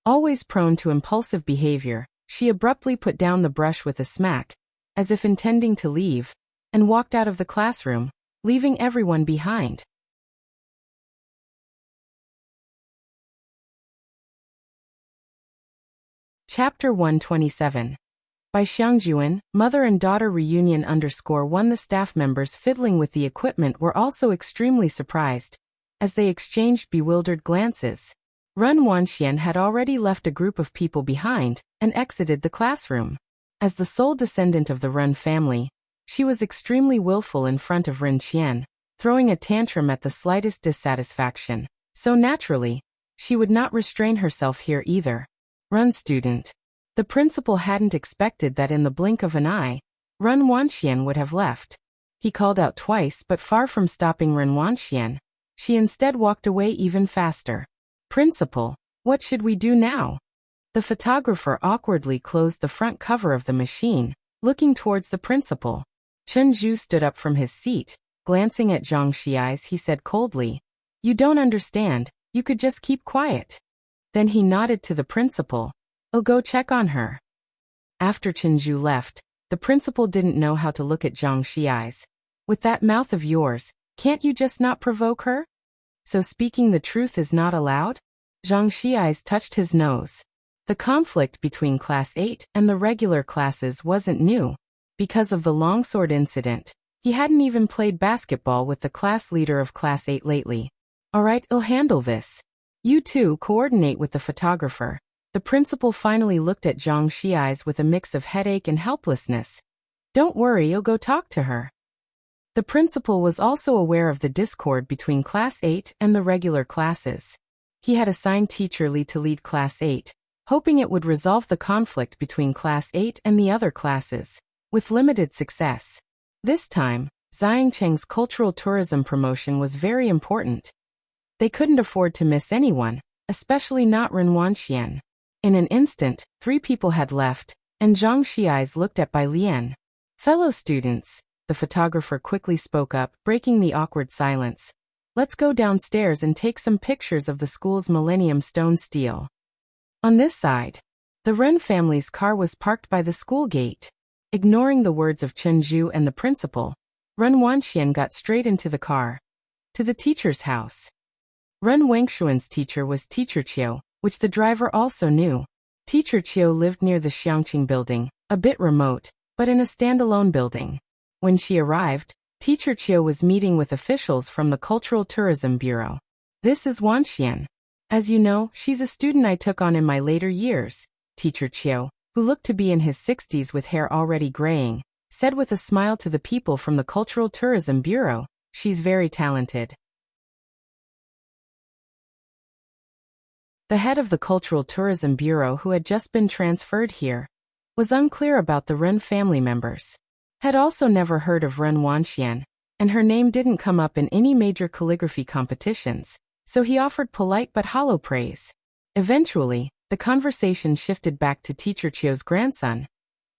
Speaker 1: Always prone to impulsive behavior, she abruptly put down the brush with a smack, as if intending to leave, and walked out of the classroom, leaving everyone behind. Chapter 127. By Xiangjuan, mother and daughter reunion _1. The staff members fiddling with the equipment were also extremely surprised, as they exchanged bewildered glances. Ren Wanxian had already left a group of people behind and exited the classroom. As the sole descendant of the Ren family, she was extremely willful in front of Ren Qian, throwing a tantrum at the slightest dissatisfaction. So naturally, she would not restrain herself here either. Ren student. The principal hadn't expected that in the blink of an eye, Ren Wanxian would have left. He called out twice, but far from stopping Ren Wanxian, she instead walked away even faster. Principal, what should we do now? The photographer awkwardly closed the front cover of the machine, looking towards the principal. Chen Zhu stood up from his seat. Glancing at Zhang Xiais, he said coldly, "You don't understand, you could just keep quiet." Then he nodded to the principal. "I'll go check on her." After Chen Zhu left, the principal didn't know how to look at Zhang Xiais. "With that mouth of yours, can't you just not provoke her? So speaking the truth is not allowed?" Zhang Xiais touched his nose. The conflict between Class 8 and the regular classes wasn't new. Because of the longsword incident, he hadn't even played basketball with the class leader of Class 8 lately. "Alright, I'll handle this. You two coordinate with the photographer." The principal finally looked at Zhang Xiais with a mix of headache and helplessness. "Don't worry, I'll go talk to her." The principal was also aware of the discord between Class 8 and the regular classes. He had assigned Teacher Li to lead Class 8, hoping it would resolve the conflict between Class 8 and the other classes, with limited success. This time, Xiangcheng's cultural tourism promotion was very important. They couldn't afford to miss anyone, especially not Ren Wanxian. In an instant, 3 people had left, and Zhang Xiais looked at Bai Lian. "Fellow students," the photographer quickly spoke up, breaking the awkward silence. "Let's go downstairs and take some pictures of the school's Millennium Stone Stele." On this side, the Ren family's car was parked by the school gate. Ignoring the words of Chen Zhu and the principal, Ren Wanxian got straight into the car. To the teacher's house. Ren Wengshuan's teacher was Teacher Qiu, which the driver also knew. Teacher Qiu lived near the Xiangqing building, a bit remote, but in a standalone building. When she arrived, Teacher Qiu was meeting with officials from the Cultural Tourism Bureau. "This is Wanxian. As you know, she's a student I took on in my later years," Teacher Qiu, who looked to be in his 60s with hair already graying, said with a smile to the people from the Cultural Tourism Bureau. "She's very talented." The head of the Cultural Tourism Bureau, who had just been transferred here, was unclear about the Ren family members. Had also never heard of Ren Wanxian, and her name didn't come up in any major calligraphy competitions, so he offered polite but hollow praise. Eventually, the conversation shifted back to Teacher Qiu's grandson.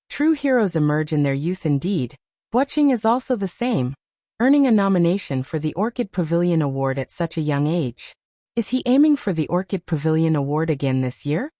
Speaker 1: True heroes emerge in their youth indeed. Wuxia is also the same, earning a nomination for the Orchid Pavilion Award at such a young age. Is he aiming for the Orchid Pavilion Award again this year?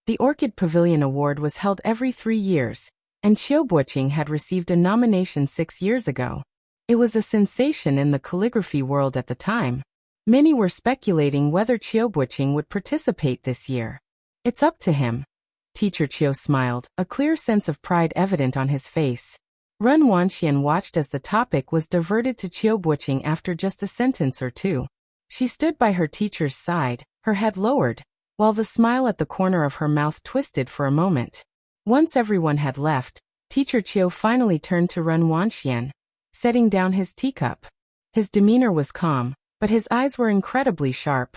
Speaker 1: The Orchid Pavilion Award was held every 3 years, and Qiu Buqing had received a nomination 6 years ago. It was a sensation in the calligraphy world at the time. Many were speculating whether Qiu Buqing would participate this year. "It's up to him." Teacher Qiu smiled, a clear sense of pride evident on his face. Ren Wanxian watched as the topic was diverted to Qiu Buqing after just a sentence or two. She stood by her teacher's side, her head lowered, while the smile at the corner of her mouth twisted for a moment. Once everyone had left, Teacher Qiu finally turned to Ren Wanxian, setting down his teacup. His demeanor was calm, but his eyes were incredibly sharp.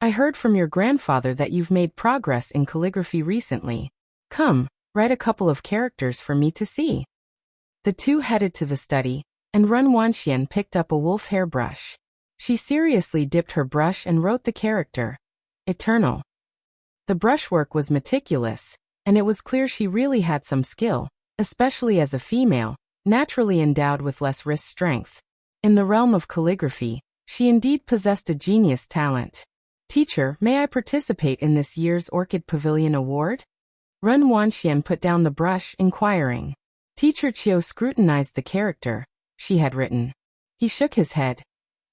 Speaker 1: "I heard from your grandfather that you've made progress in calligraphy recently. Come, write a couple of characters for me to see." The two headed to the study, and Ren Wanxian picked up a wolf hair brush. She seriously dipped her brush and wrote the character, "Eternal." The brushwork was meticulous, and it was clear she really had some skill, especially as a female, naturally endowed with less wrist strength. In the realm of calligraphy, she indeed possessed a genius talent. Teacher, may I participate in this year's Orchid Pavilion Award? Ren Wanxian put down the brush, inquiring. Teacher Chiu scrutinized the character she had written. He shook his head.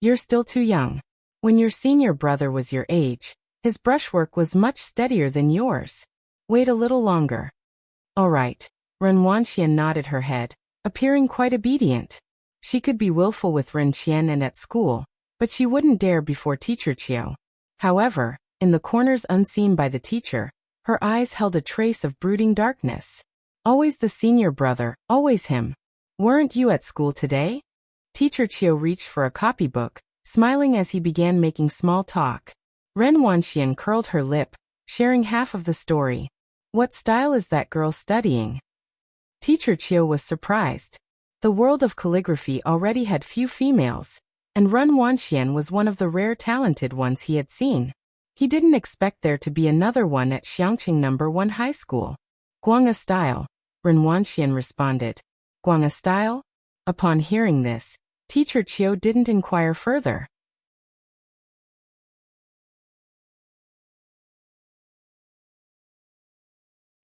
Speaker 1: You're still too young. When your senior brother was your age, his brushwork was much steadier than yours. Wait a little longer. All right. Ren Wanxian nodded her head, appearing quite obedient. She could be willful with Ren Qian and at school, but she wouldn't dare before Teacher Chiu. However, in the corners unseen by the teacher, her eyes held a trace of brooding darkness. Always the senior brother, always him. Weren't you at school today? Teacher Chiu reached for a copybook, smiling as he began making small talk. Ren Wanxian curled her lip, sharing half of the story. What style is that girl studying? Teacher Chiu was surprised. The world of calligraphy already had few females, and Ren Wanxian was one of the rare talented ones he had seen. He didn't expect there to be another one at Xiangqing No. 1 High School. Guanga style, Ren Wanxian responded. Guanga style? Upon hearing this, Teacher Chiu didn't inquire further.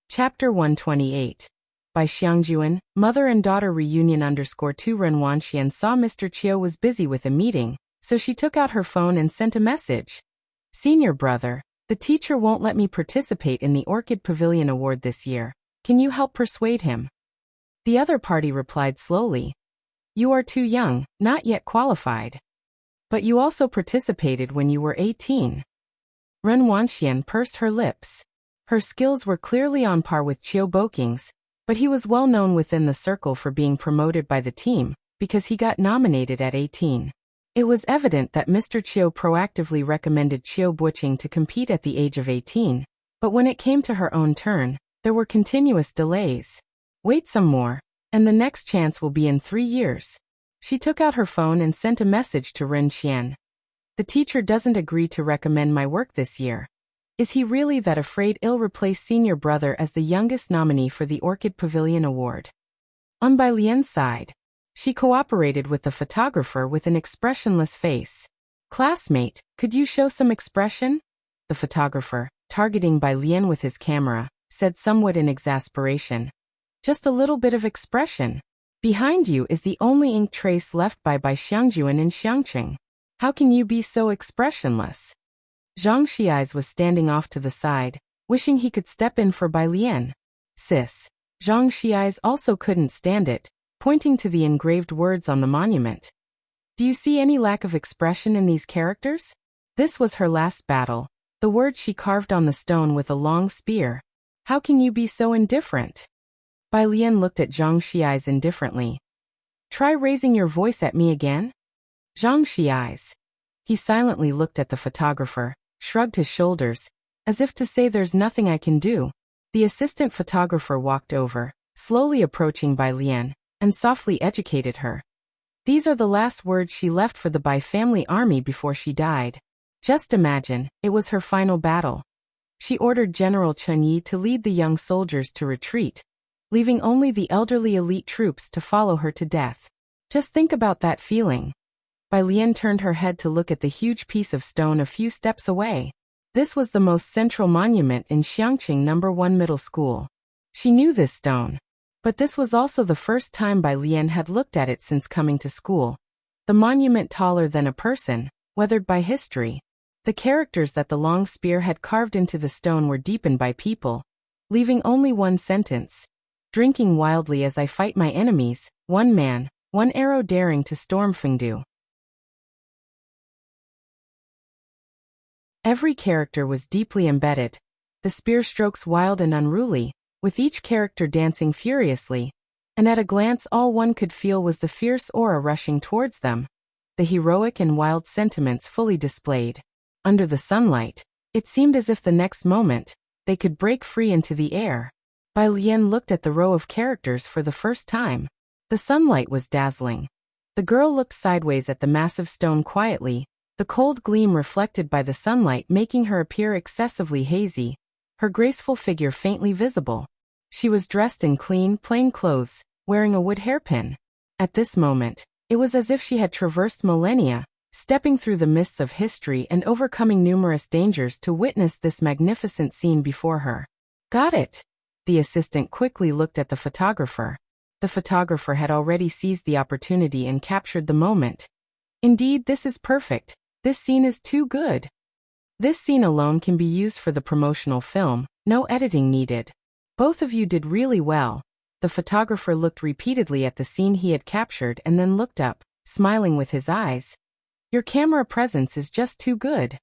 Speaker 1: Chapter 128. By Xiangjuan, Mother and Daughter Reunion _2 Ren Wanxian saw Mr. Chiu was busy with a meeting, so she took out her phone and sent a message. Senior brother, the teacher won't let me participate in the Orchid Pavilion Award this year. Can you help persuade him? The other party replied slowly. You are too young, not yet qualified. But you also participated when you were 18. Ren Wanxian pursed her lips. Her skills were clearly on par with Chiu Boking's, but he was well known within the circle for being promoted by the team, because he got nominated at 18. It was evident that Mr. Chiu proactively recommended Chiu Buqing to compete at the age of 18, but when it came to her own turn, there were continuous delays. Wait some more, and the next chance will be in 3 years. She took out her phone and sent a message to Ren Qian. The teacher doesn't agree to recommend my work this year. Is he really that afraid he'll replace senior brother as the youngest nominee for the Orchid Pavilion Award? On Bai Lian's side, she cooperated with the photographer with an expressionless face. Classmate, could you show some expression? The photographer, targeting Bai Lian with his camera, said somewhat in exasperation. Just a little bit of expression. Behind you is the only ink trace left by Xiangjuan in Xiangqing. How can you be so expressionless? Zhang Xiais was standing off to the side, wishing he could step in for Bai Lian. Sis. Zhang Xiais also couldn't stand it, pointing to the engraved words on the monument. Do you see any lack of expression in these characters? This was her last battle, the words she carved on the stone with a long spear. How can you be so indifferent? Bai Lian looked at Zhang Xiais indifferently. Try raising your voice at me again? Zhang Xiais. He silently looked at the photographer, shrugged his shoulders, as if to say there's nothing I can do. The assistant photographer walked over, slowly approaching Bai Lian, and softly educated her. These are the last words she left for the Bai family army before she died. Just imagine, it was her final battle. She ordered General Chen Yi to lead the young soldiers to retreat, leaving only the elderly elite troops to follow her to death. Just think about that feeling. Bai Lian turned her head to look at the huge piece of stone a few steps away. This was the most central monument in Xiangqing No. 1 Middle School. She knew this stone. But this was also the first time Bai Lian had looked at it since coming to school. The monument taller than a person, weathered by history. The characters that the long spear had carved into the stone were deepened by people, leaving only one sentence. Drinking wildly as I fight my enemies, one man, one arrow daring to storm Fengdu. Every character was deeply embedded, the spear strokes wild and unruly, with each character dancing furiously, and at a glance all one could feel was the fierce aura rushing towards them, the heroic and wild sentiments fully displayed. Under the sunlight, it seemed as if the next moment, they could break free into the air. Bai Lian looked at the row of characters for the first time. The sunlight was dazzling. The girl looked sideways at the massive stone quietly, the cold gleam reflected by the sunlight making her appear excessively hazy, her graceful figure faintly visible. She was dressed in clean, plain clothes, wearing a wood hairpin. At this moment, it was as if she had traversed millennia, stepping through the mists of history and overcoming numerous dangers to witness this magnificent scene before her. Got it. The assistant quickly looked at the photographer. The photographer had already seized the opportunity and captured the moment. Indeed, this is perfect. This scene is too good. This scene alone can be used for the promotional film, no editing needed. Both of you did really well. The photographer looked repeatedly at the scene he had captured and then looked up, smiling with his eyes. Your camera presence is just too good.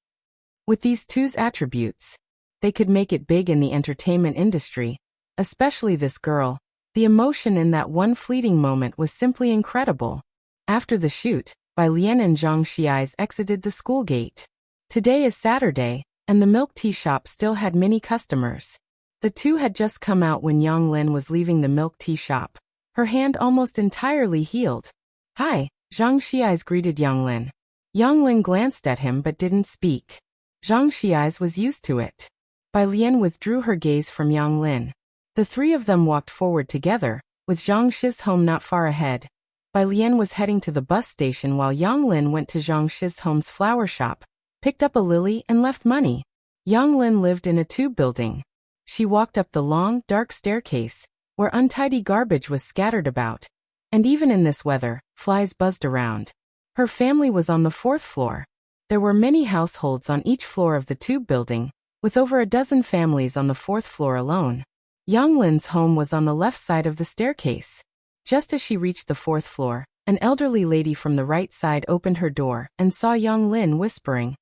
Speaker 1: With these two attributes, they could make it big in the entertainment industry, especially this girl. The emotion in that one fleeting moment was simply incredible. After the shoot, Bai Lian and Zhang Xiais exited the school gate. Today is Saturday, and the milk tea shop still had many customers. The two had just come out when Yang Lin was leaving the milk tea shop, her hand almost entirely healed. Hi, Zhang Xiais greeted Yang Lin. Yang Lin glanced at him but didn't speak. Zhang Xiais was used to it. Bai Lian withdrew her gaze from Yang Lin. The three of them walked forward together, with Zhang Shi's home not far ahead. Bai Lian was heading to the bus station while Yang Lin went to Zhang Shi's home's flower shop, picked up a lily and left money. Yang Lin lived in a tube building. She walked up the long, dark staircase, where untidy garbage was scattered about. And even in this weather, flies buzzed around. Her family was on the 4th floor. There were many households on each floor of the tube building, with over a dozen families on the 4th floor alone. Yang Lin's home was on the left side of the staircase. Just as she reached the 4th floor, an elderly lady from the right side opened her door and saw Yang Lin whispering,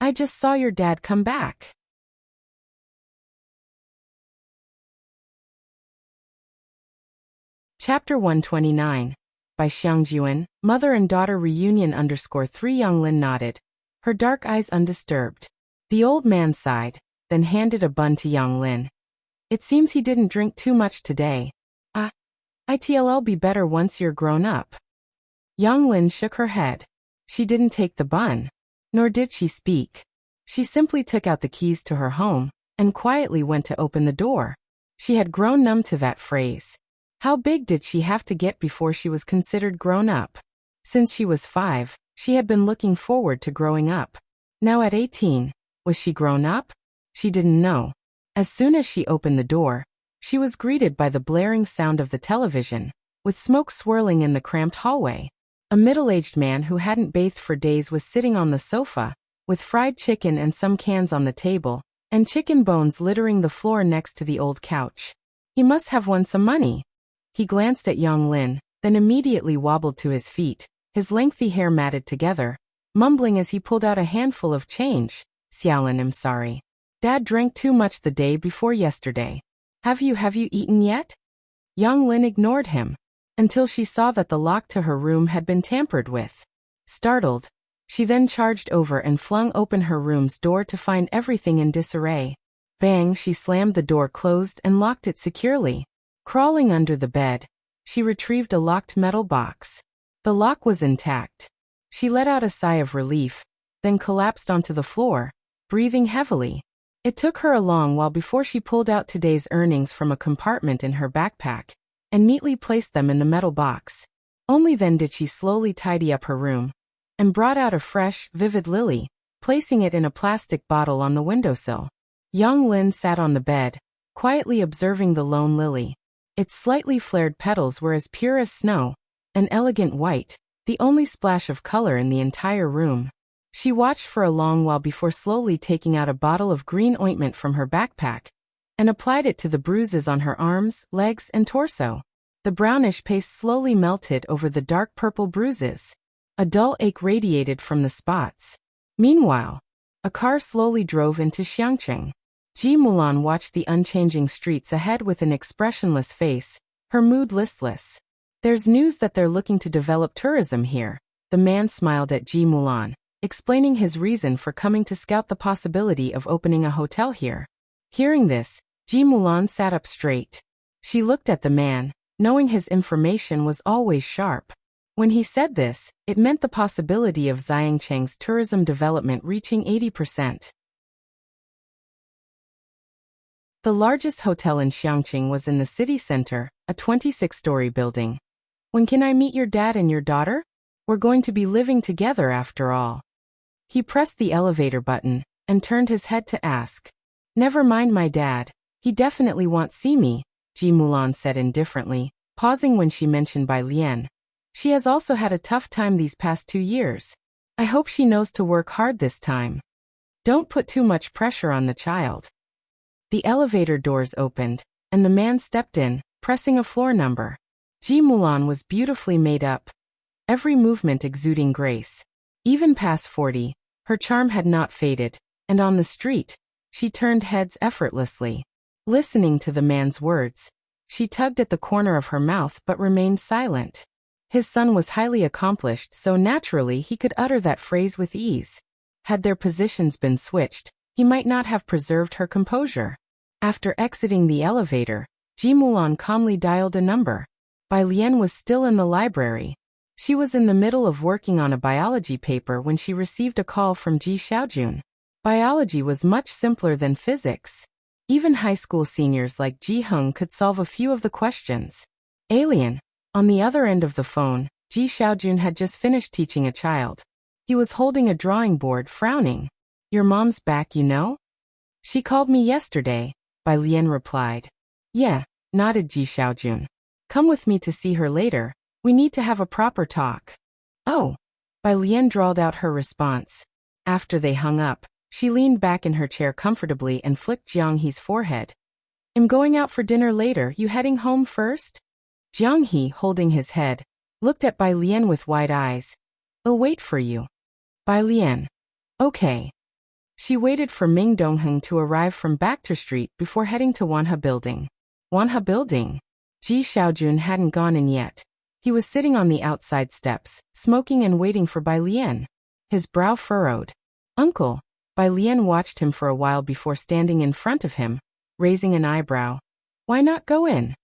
Speaker 1: "I just saw your dad come back." Chapter 129. By Xiang Juan, Mother and Daughter Reunion _3 Yang Lin nodded, her dark eyes undisturbed. The old man sighed, then handed a bun to Yang Lin. It seems he didn't drink too much today. It'll be better once you're grown up. Yang Lin shook her head. She didn't take the bun. Nor did she speak. She simply took out the keys to her home, and quietly went to open the door. She had grown numb to that phrase. How big did she have to get before she was considered grown up? Since she was 5, she had been looking forward to growing up. Now at 18, was she grown up? She didn't know. As soon as she opened the door, she was greeted by the blaring sound of the television, with smoke swirling in the cramped hallway. A middle-aged man who hadn't bathed for days was sitting on the sofa, with fried chicken and some cans on the table, and chicken bones littering the floor next to the old couch. He must have won some money. He glanced at Yang Lin, then immediately wobbled to his feet, his lengthy hair matted together, mumbling as he pulled out a handful of change. "Xiaolin, I'm sorry. Dad drank too much the day before yesterday. Have you eaten yet?" Yang Lin ignored him, until she saw that the lock to her room had been tampered with. Startled, she then charged over and flung open her room's door to find everything in disarray. Bang, she slammed the door closed and locked it securely. Crawling under the bed, she retrieved a locked metal box. The lock was intact. She let out a sigh of relief, then collapsed onto the floor, breathing heavily. It took her a long while before she pulled out today's earnings from a compartment in her backpack and neatly placed them in the metal box. Only then did she slowly tidy up her room and brought out a fresh, vivid lily, placing it in a plastic bottle on the windowsill. Yang Lin sat on the bed, quietly observing the lone lily. Its slightly flared petals were as pure as snow, an elegant white, the only splash of color in the entire room. She watched for a long while before slowly taking out a bottle of green ointment from her backpack and applied it to the bruises on her arms, legs, and torso. The brownish paste slowly melted over the dark purple bruises. A dull ache radiated from the spots. Meanwhile, a car slowly drove into Xiangcheng. Ji Mulan watched the unchanging streets ahead with an expressionless face, her mood listless. "There's news that they're looking to develop tourism here." The man smiled at Ji Mulan, explaining his reason for coming to scout the possibility of opening a hotel here. Hearing this, Ji Mulan sat up straight. She looked at the man, knowing his information was always sharp. When he said this, it meant the possibility of Xiangcheng's tourism development reaching 80%. The largest hotel in Xiangqing was in the city center, a 26-story building. When can I meet your dad and your daughter? We're going to be living together after all. He pressed the elevator button and turned his head to ask. Never mind my dad. He definitely won't see me, Ji Mulan said indifferently, pausing when she mentioned Bai Lian. She has also had a tough time these past 2 years. I hope she knows to work hard this time. Don't put too much pressure on the child. The elevator doors opened, and the man stepped in, pressing a floor number. Ji Mulan was beautifully made up, every movement exuding grace. Even past 40, her charm had not faded, and on the street, she turned heads effortlessly. Listening to the man's words, she tugged at the corner of her mouth but remained silent. His son was highly accomplished, so naturally he could utter that phrase with ease. Had their positions been switched, he might not have preserved her composure. After exiting the elevator, Ji Mulan calmly dialed a number. Bai Lian was still in the library. She was in the middle of working on a biology paper when she received a call from Ji Xiaojun. Biology was much simpler than physics. Even high school seniors like Ji Heng could solve a few of the questions. Alien. On the other end of the phone, Ji Xiaojun had just finished teaching a child. He was holding a drawing board, frowning. Your mom's back, you know? She called me yesterday, Bai Lian replied. Yeah, nodded Ji Xiaojun. Come with me to see her later. We need to have a proper talk. Oh, Bai Lian drawled out her response. After they hung up, she leaned back in her chair comfortably and flicked Jiang He's forehead. I'm going out for dinner later, you heading home first? Jiang He, holding his head, looked at Bai Lian with wide eyes. I'll wait for you. Bai Lian. Okay. She waited for Ming Dongheng to arrive from Bachter Street before heading to Wanhe Building. Wanhe Building? Ji Xiaojun hadn't gone in yet. He was sitting on the outside steps, smoking and waiting for Bai Lian. His brow furrowed. Uncle. Bai Lian watched him for a while before standing in front of him, raising an eyebrow. Why not go in?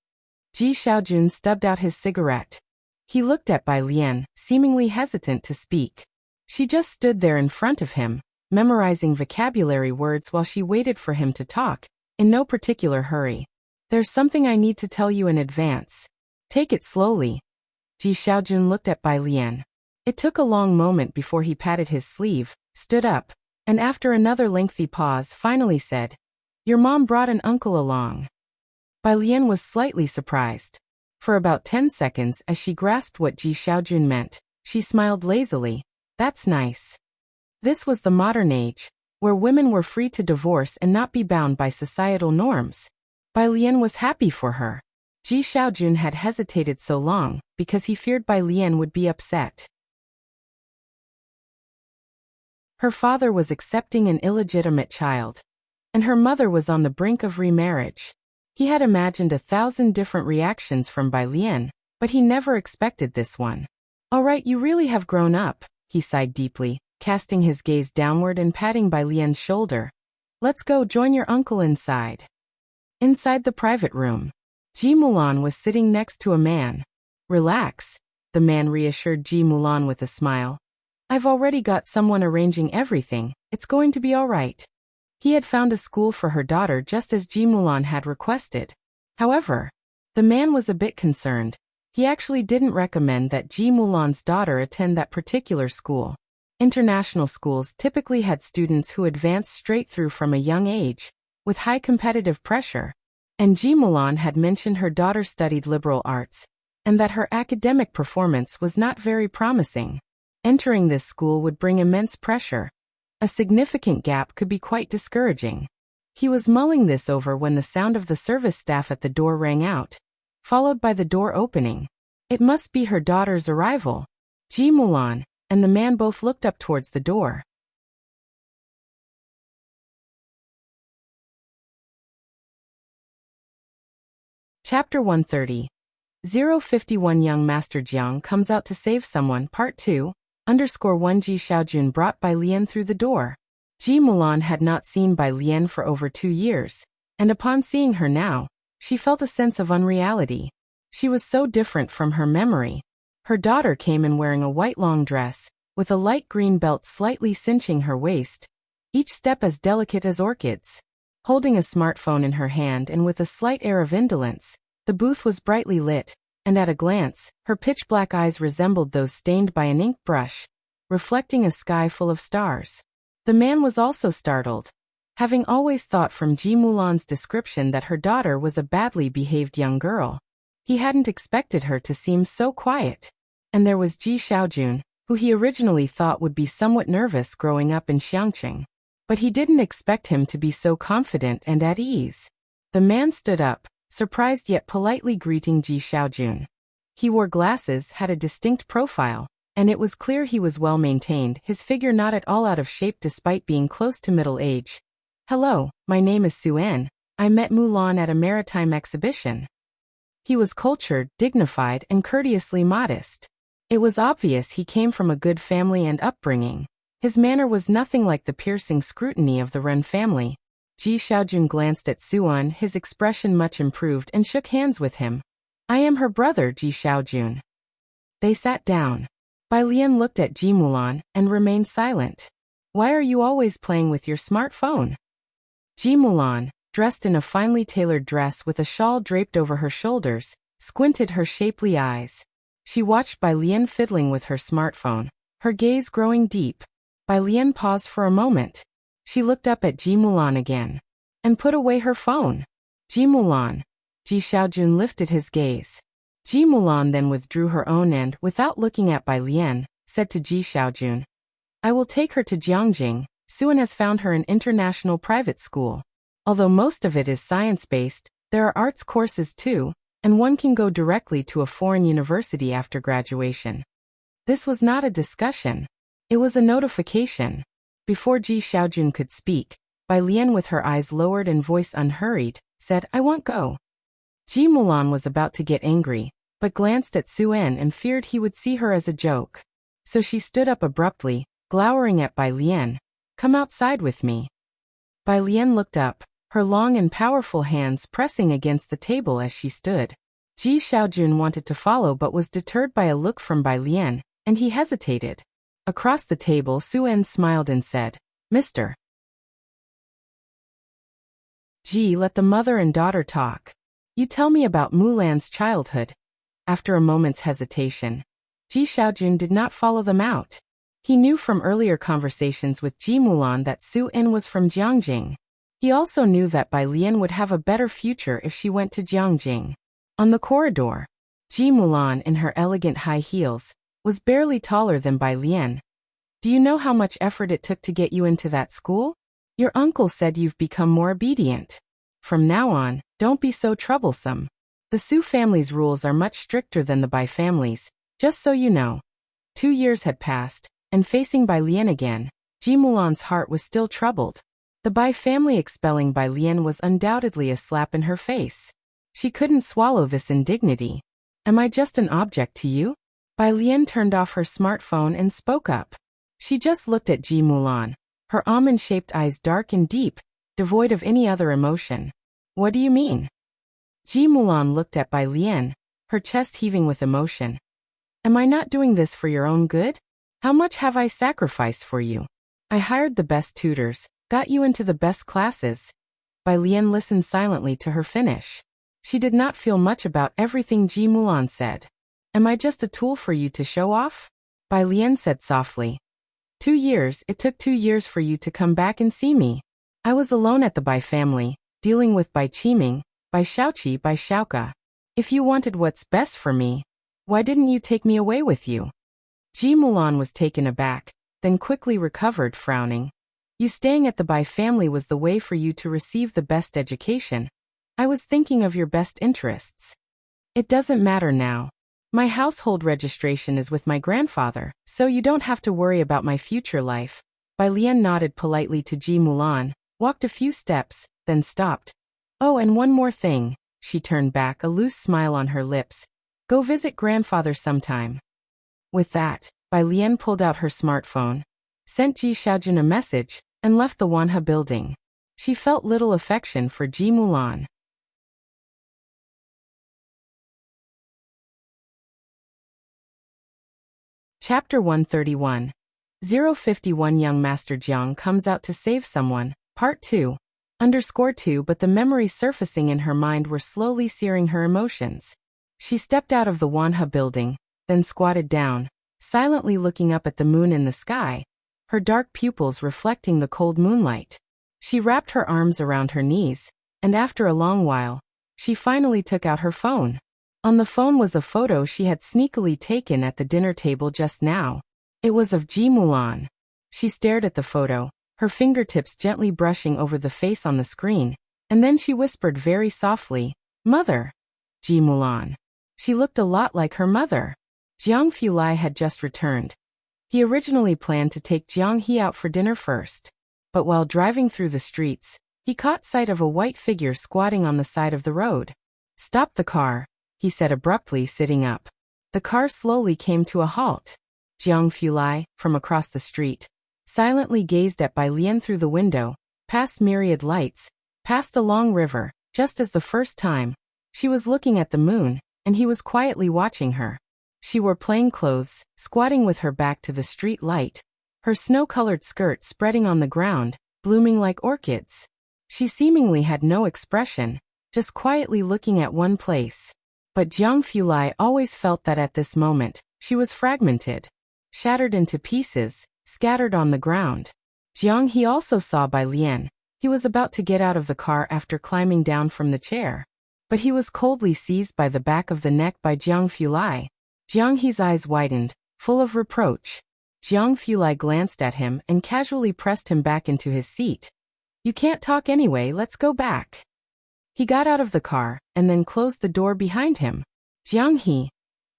Speaker 1: Ji Xiaojun stubbed out his cigarette. He looked at Bai Lian, seemingly hesitant to speak. She just stood there in front of him, memorizing vocabulary words while she waited for him to talk, in no particular hurry. There's something I need to tell you in advance. Take it slowly. Ji Xiaojun looked at Bai Lian. It took a long moment before he patted his sleeve, stood up, and after another lengthy pause finally said, Your mom brought an uncle along. Bai Lian was slightly surprised. For about 10 seconds as she grasped what Ji Xiaojun meant, she smiled lazily. That's nice. This was the modern age, where women were free to divorce and not be bound by societal norms. Bai Lian was happy for her. Ji Xiaojun had hesitated so long because he feared Bai Lian would be upset. Her father was accepting an illegitimate child, and her mother was on the brink of remarriage. He had imagined 1,000 different reactions from Bai Lian, but he never expected this one. All right, you really have grown up, he sighed deeply, casting his gaze downward and patting Bai Lian's shoulder. Let's go join your uncle inside. Inside the private room, Ji Mulan was sitting next to a man. Relax, the man reassured Ji Mulan with a smile. I've already got someone arranging everything, it's going to be all right. He had found a school for her daughter just as Ji Mulan had requested. However, the man was a bit concerned. He actually didn't recommend that Ji Mulan's daughter attend that particular school. International schools typically had students who advanced straight through from a young age, with high competitive pressure. And Ji Mulan had mentioned her daughter studied liberal arts, and that her academic performance was not very promising. Entering this school would bring immense pressure. A significant gap could be quite discouraging. He was mulling this over when the sound of the service staff at the door rang out, followed by the door opening. It must be her daughter's arrival. Ji Mulan and the man both looked up towards the door. Chapter 130. 051 Young Master Jiang comes out to save someone, Part 2. _1 Ji Xiaojun brought Bai Lian through the door. Ji Mulan had not seen Bai Lian for over 2 years, and upon seeing her now, she felt a sense of unreality. She was so different from her memory. Her daughter came in wearing a white long dress, with a light green belt slightly cinching her waist, each step as delicate as orchids. Holding a smartphone in her hand and with a slight air of indolence, the booth was brightly lit, and at a glance, her pitch-black eyes resembled those stained by an ink brush, reflecting a sky full of stars. The man was also startled, having always thought from Ji Mulan's description that her daughter was a badly behaved young girl. He hadn't expected her to seem so quiet. And there was Ji Xiaojun, who he originally thought would be somewhat nervous growing up in Xiangqing. But he didn't expect him to be so confident and at ease. The man stood up, surprised yet politely greeting Ji Xiaojun. He wore glasses, had a distinct profile, and it was clear he was well maintained, his figure not at all out of shape despite being close to middle age. "Hello, my name is Suen. I met Mulan at a maritime exhibition." He was cultured, dignified, and courteously modest. It was obvious he came from a good family and upbringing. His manner was nothing like the piercing scrutiny of the Ren family. Ji Xiaojun glanced at Suen, his expression much improved, and shook hands with him. "I am her brother, Ji Xiaojun." They sat down. Bai Lian looked at Ji Mulan and remained silent. "Why are you always playing with your smartphone?" Ji Mulan, dressed in a finely tailored dress with a shawl draped over her shoulders, squinted her shapely eyes. She watched Bai Lian fiddling with her smartphone, her gaze growing deep. Bai Lian paused for a moment. She looked up at Ji Mulan again and put away her phone. "Ji Mulan." Ji Xiaojun lifted his gaze. Ji Mulan then withdrew her own and, without looking at Bai Lian, said to Ji Xiaojun, "I will take her to Jiangjing. Suen has found her an international private school. Although most of it is science-based, there are arts courses too, and one can go directly to a foreign university after graduation." This was not a discussion. It was a notification. Before Ji Xiaojun could speak, Bai Lian, with her eyes lowered and voice unhurried, said, "I won't go." Ji Mulan was about to get angry, but glanced at Suen and feared he would see her as a joke. So she stood up abruptly, glowering at Bai Lian. "Come outside with me." Bai Lian looked up, her long and powerful hands pressing against the table as she stood. Ji Xiaojun wanted to follow but was deterred by a look from Bai Lian, and he hesitated. Across the table, Suen smiled and said, "Mr. Ji, let the mother and daughter talk. You tell me about Mulan's childhood." After a moment's hesitation, Ji Xiaojun did not follow them out. He knew from earlier conversations with Ji Mulan that Suen was from Jiangjing. He also knew that Bai Lian would have a better future if she went to Jiangjing. On the corridor, Ji Mulan, in her elegant high heels, was barely taller than Bai Lian. "Do you know how much effort it took to get you into that school? Your uncle said you've become more obedient. From now on, don't be so troublesome. The Su family's rules are much stricter than the Bai family's, just so you know." 2 years had passed, and facing Bai Lian again, Ji Mulan's heart was still troubled. The Bai family expelling Bai Lian was undoubtedly a slap in her face. She couldn't swallow this indignity. "Am I just an object to you?" Bai Lian turned off her smartphone and spoke up. She just looked at Ji Mulan, her almond-shaped eyes dark and deep, devoid of any other emotion. "What do you mean?" Ji Mulan looked at Bai Lian, her chest heaving with emotion. "Am I not doing this for your own good? How much have I sacrificed for you? I hired the best tutors, got you into the best classes." Bai Lian listened silently to her finish. She did not feel much about everything Ji Mulan said. "Am I just a tool for you to show off?" Bai Lian said softly. 2 years, it took 2 years for you to come back and see me. I was alone at the Bai family, dealing with Bai Qiming, Bai Xiaoqi, Bai Xiaoka. If you wanted what's best for me, why didn't you take me away with you?" Ji Mulan was taken aback, then quickly recovered, frowning. "You staying at the Bai family was the way for you to receive the best education. I was thinking of your best interests. It doesn't matter now. My household registration is with my grandfather, so you don't have to worry about my future life." Bai Lian nodded politely to Ji Mulan, walked a few steps, then stopped. "Oh, and one more thing." She turned back, a loose smile on her lips. "Go visit grandfather sometime." With that, Bai Lian pulled out her smartphone, sent Ji Xiaojun a message, and left the Wanha building. She felt little affection for Ji Mulan. Chapter 131. 051 Young Master Jiang Comes Out to Save Someone, Part 2. _2, but the memories surfacing in her mind were slowly searing her emotions. She stepped out of the Wanha building, then squatted down, silently looking up at the moon in the sky, her dark pupils reflecting the cold moonlight. She wrapped her arms around her knees, and after a long while, she finally took out her phone. On the phone was a photo she had sneakily taken at the dinner table just now. It was of Ji Mulan. She stared at the photo, her fingertips gently brushing over the face on the screen, and then she whispered very softly, "Mother." Ji Mulan. She looked a lot like her mother. Jiang Fulai had just returned. He originally planned to take Jiang He out for dinner first. But while driving through the streets, he caught sight of a white figure squatting on the side of the road. "Stop the car," he said abruptly, sitting up. The car slowly came to a halt. Jiang Fulai, from across the street, silently gazed at Bai Lian through the window, past myriad lights, past a long river, just as the first time. She was looking at the moon, and he was quietly watching her. She wore plain clothes, squatting with her back to the street light, her snow-colored skirt spreading on the ground, blooming like orchids. She seemingly had no expression, just quietly looking at one place. But Jiang Fulai always felt that at this moment, she was fragmented, shattered into pieces, scattered on the ground. Jiang He also saw Bai Lian. He was about to get out of the car after climbing down from the chair. But he was coldly seized by the back of the neck by Jiang Fulai. Jiang He's eyes widened, full of reproach. Jiang Fulai glanced at him and casually pressed him back into his seat. "You can't talk anyway, let's go back." He got out of the car, and then closed the door behind him. "Jiang He,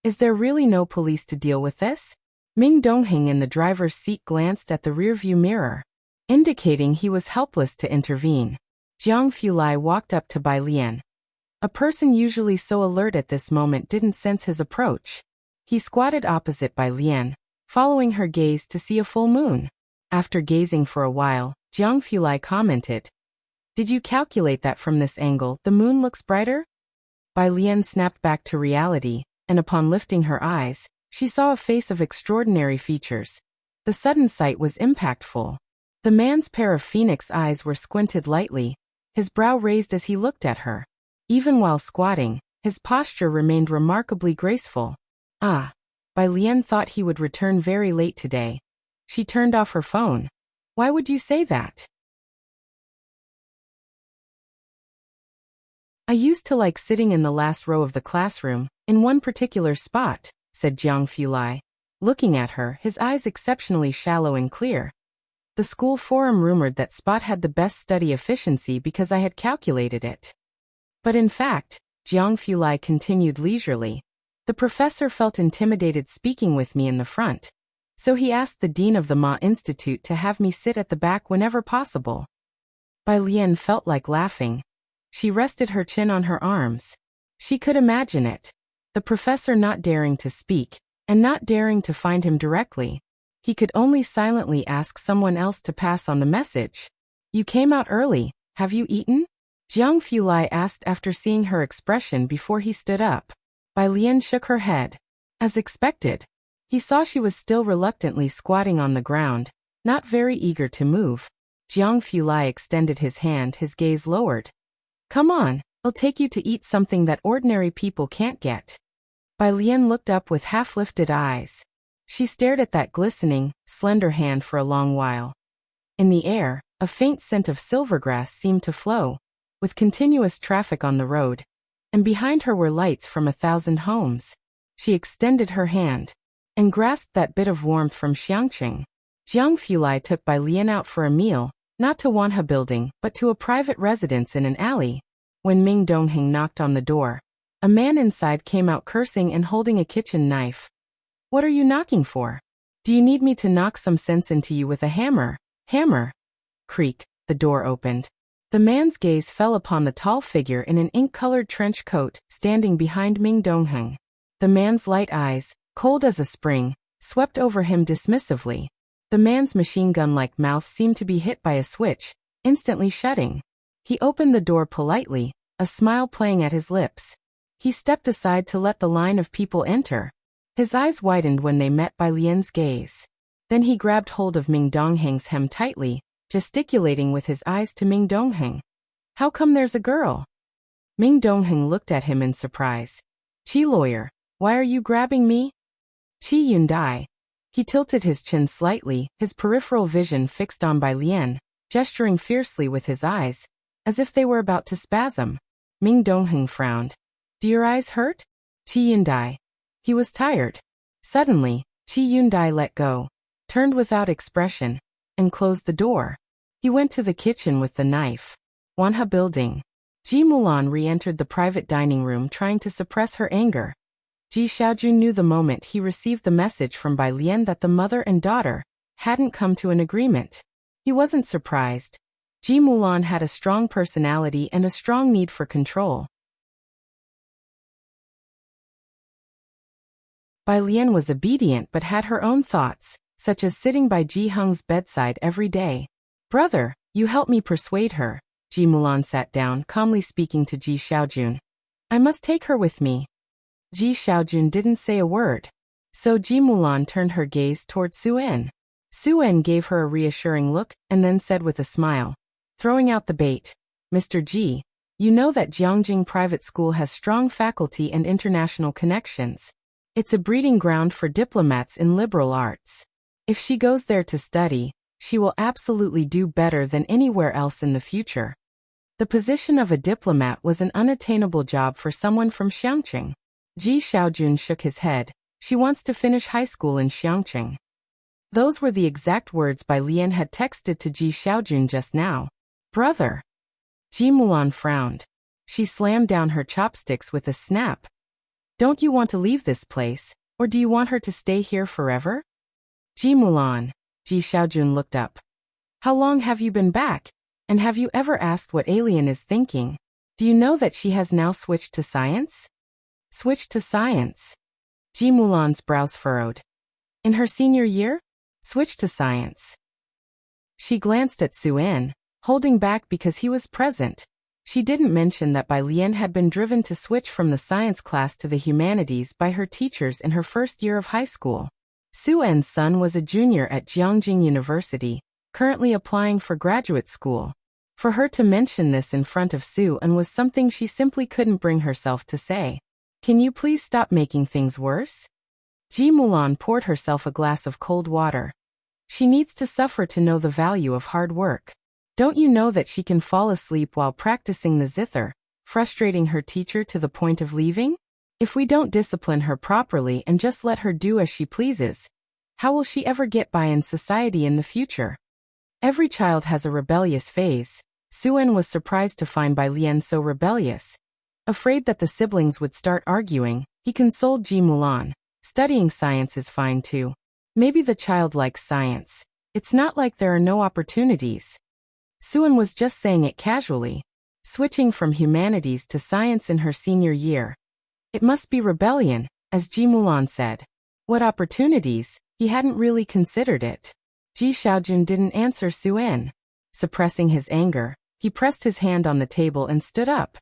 Speaker 1: is there really no police to deal with this?" Ming Dongheng in the driver's seat glanced at the rearview mirror, indicating he was helpless to intervene. Jiang Fulai walked up to Bai Lian. A person usually so alert at this moment didn't sense his approach. He squatted opposite Bai Lian, following her gaze to see a full moon. After gazing for a while, Jiang Fulai commented, "Did you calculate that from this angle the moon looks brighter?" Bai Lian snapped back to reality, and upon lifting her eyes, she saw a face of extraordinary features. The sudden sight was impactful. The man's pair of phoenix eyes were squinted lightly, his brow raised as he looked at her. Even while squatting, his posture remained remarkably graceful. Ah, Bai Lian thought he would return very late today. She turned off her phone. "Why would you say that?" "I used to like sitting in the last row of the classroom, in one particular spot," said Jiang Fulai. Looking at her, his eyes exceptionally shallow and clear. "The school forum rumored that spot had the best study efficiency because I had calculated it. But in fact," Jiang Fulai continued leisurely, "the professor felt intimidated speaking with me in the front. So he asked the dean of the Ma Institute to have me sit at the back whenever possible." Bai Lian felt like laughing. She rested her chin on her arms. She could imagine it. The professor not daring to speak, and not daring to find him directly. He could only silently ask someone else to pass on the message. "You came out early, have you eaten?" Jiang Fulai asked after seeing her expression before he stood up. Bai Lian shook her head. As expected. He saw she was still reluctantly squatting on the ground, not very eager to move. Jiang Fulai extended his hand, his gaze lowered. "Come on, I'll take you to eat something that ordinary people can't get." Bai Lian looked up with half-lifted eyes. She stared at that glistening, slender hand for a long while. In the air, a faint scent of silvergrass seemed to flow, with continuous traffic on the road, and behind her were lights from 1,000 homes. She extended her hand and grasped that bit of warmth from Xiangqing. Jiang Fulai took Bai Lian out for a meal, not to Wanha building, but to a private residence in an alley. When Ming Dongheng knocked on the door, a man inside came out cursing and holding a kitchen knife. "What are you knocking for? Do you need me to knock some sense into you with a hammer?" "Hammer." Creak, the door opened. The man's gaze fell upon the tall figure in an ink-colored trench coat, standing behind Ming Dongheng. The man's light eyes, cold as a spring, swept over him dismissively. The man's machine gun-like mouth seemed to be hit by a switch, instantly shutting. He opened the door politely, a smile playing at his lips. He stepped aside to let the line of people enter. His eyes widened when they met Bai Lian's gaze. Then he grabbed hold of Ming Dongheng's hem tightly, gesticulating with his eyes to Ming Dongheng. How come there's a girl? Ming Dongheng looked at him in surprise. Qi lawyer, why are you grabbing me? Qi Yundai. He tilted his chin slightly, his peripheral vision fixed on Bai Lian, gesturing fiercely with his eyes, as if they were about to spasm. Ming Dongheng frowned. Do your eyes hurt? Qi Yundai. He was tired. Suddenly, Qi Yundai let go, turned without expression, and closed the door. He went to the kitchen with the knife. Wanha building. Ji Mulan re-entered the private dining room trying to suppress her anger. Ji Xiaojun knew the moment he received the message from Bai Lian that the mother and daughter hadn't come to an agreement. He wasn't surprised. Ji Mulan had a strong personality and a strong need for control. Bai Lian was obedient but had her own thoughts, such as sitting by Ji Heng's bedside every day. Brother, you help me persuade her. Ji Mulan sat down, calmly speaking to Ji Xiaojun. I must take her with me. Ji Xiaojun didn't say a word. So Ji Mulan turned her gaze toward Su-en. Su-en gave her a reassuring look and then said with a smile, throwing out the bait, Mr. Ji, you know that Jiangjing Private School has strong faculty and international connections. It's a breeding ground for diplomats in liberal arts. If she goes there to study, she will absolutely do better than anywhere else in the future. The position of a diplomat was an unattainable job for someone from Xiangqing. Ji Xiaojun shook his head. She wants to finish high school in Xiangqing. Those were the exact words Bai Lian had texted to Ji Xiaojun just now. Brother. Ji Mulan frowned. She slammed down her chopsticks with a snap. Don't you want to leave this place, or do you want her to stay here forever? Ji Mulan. Ji Xiaojun looked up. How long have you been back? And have you ever asked what Alien is thinking? Do you know that she has now switched to science? Switched to science. Ji Mulan's brows furrowed. In her senior year? Switched to science. She glanced at Su-en, holding back because he was present. She didn't mention that Bai Lian had been driven to switch from the science class to the humanities by her teachers in her first year of high school. Su-en's son was a junior at Jiangjing University, currently applying for graduate school. For her to mention this in front of Su-en was something she simply couldn't bring herself to say. Can you please stop making things worse? Ji Mulan poured herself a glass of cold water. She needs to suffer to know the value of hard work. Don't you know that she can fall asleep while practicing the zither, frustrating her teacher to the point of leaving? If we don't discipline her properly and just let her do as she pleases, how will she ever get by in society in the future? Every child has a rebellious phase. Su-en was surprised to find Bai Lian so rebellious. Afraid that the siblings would start arguing, he consoled Ji Mulan. Studying science is fine too. Maybe the child likes science. It's not like there are no opportunities. Su-en was just saying it casually. Switching from humanities to science in her senior year. It must be rebellion, as Ji Mulan said. What opportunities? He hadn't really considered it. Ji Xiaojun didn't answer Su-en. Suppressing his anger, he pressed his hand on the table and stood up.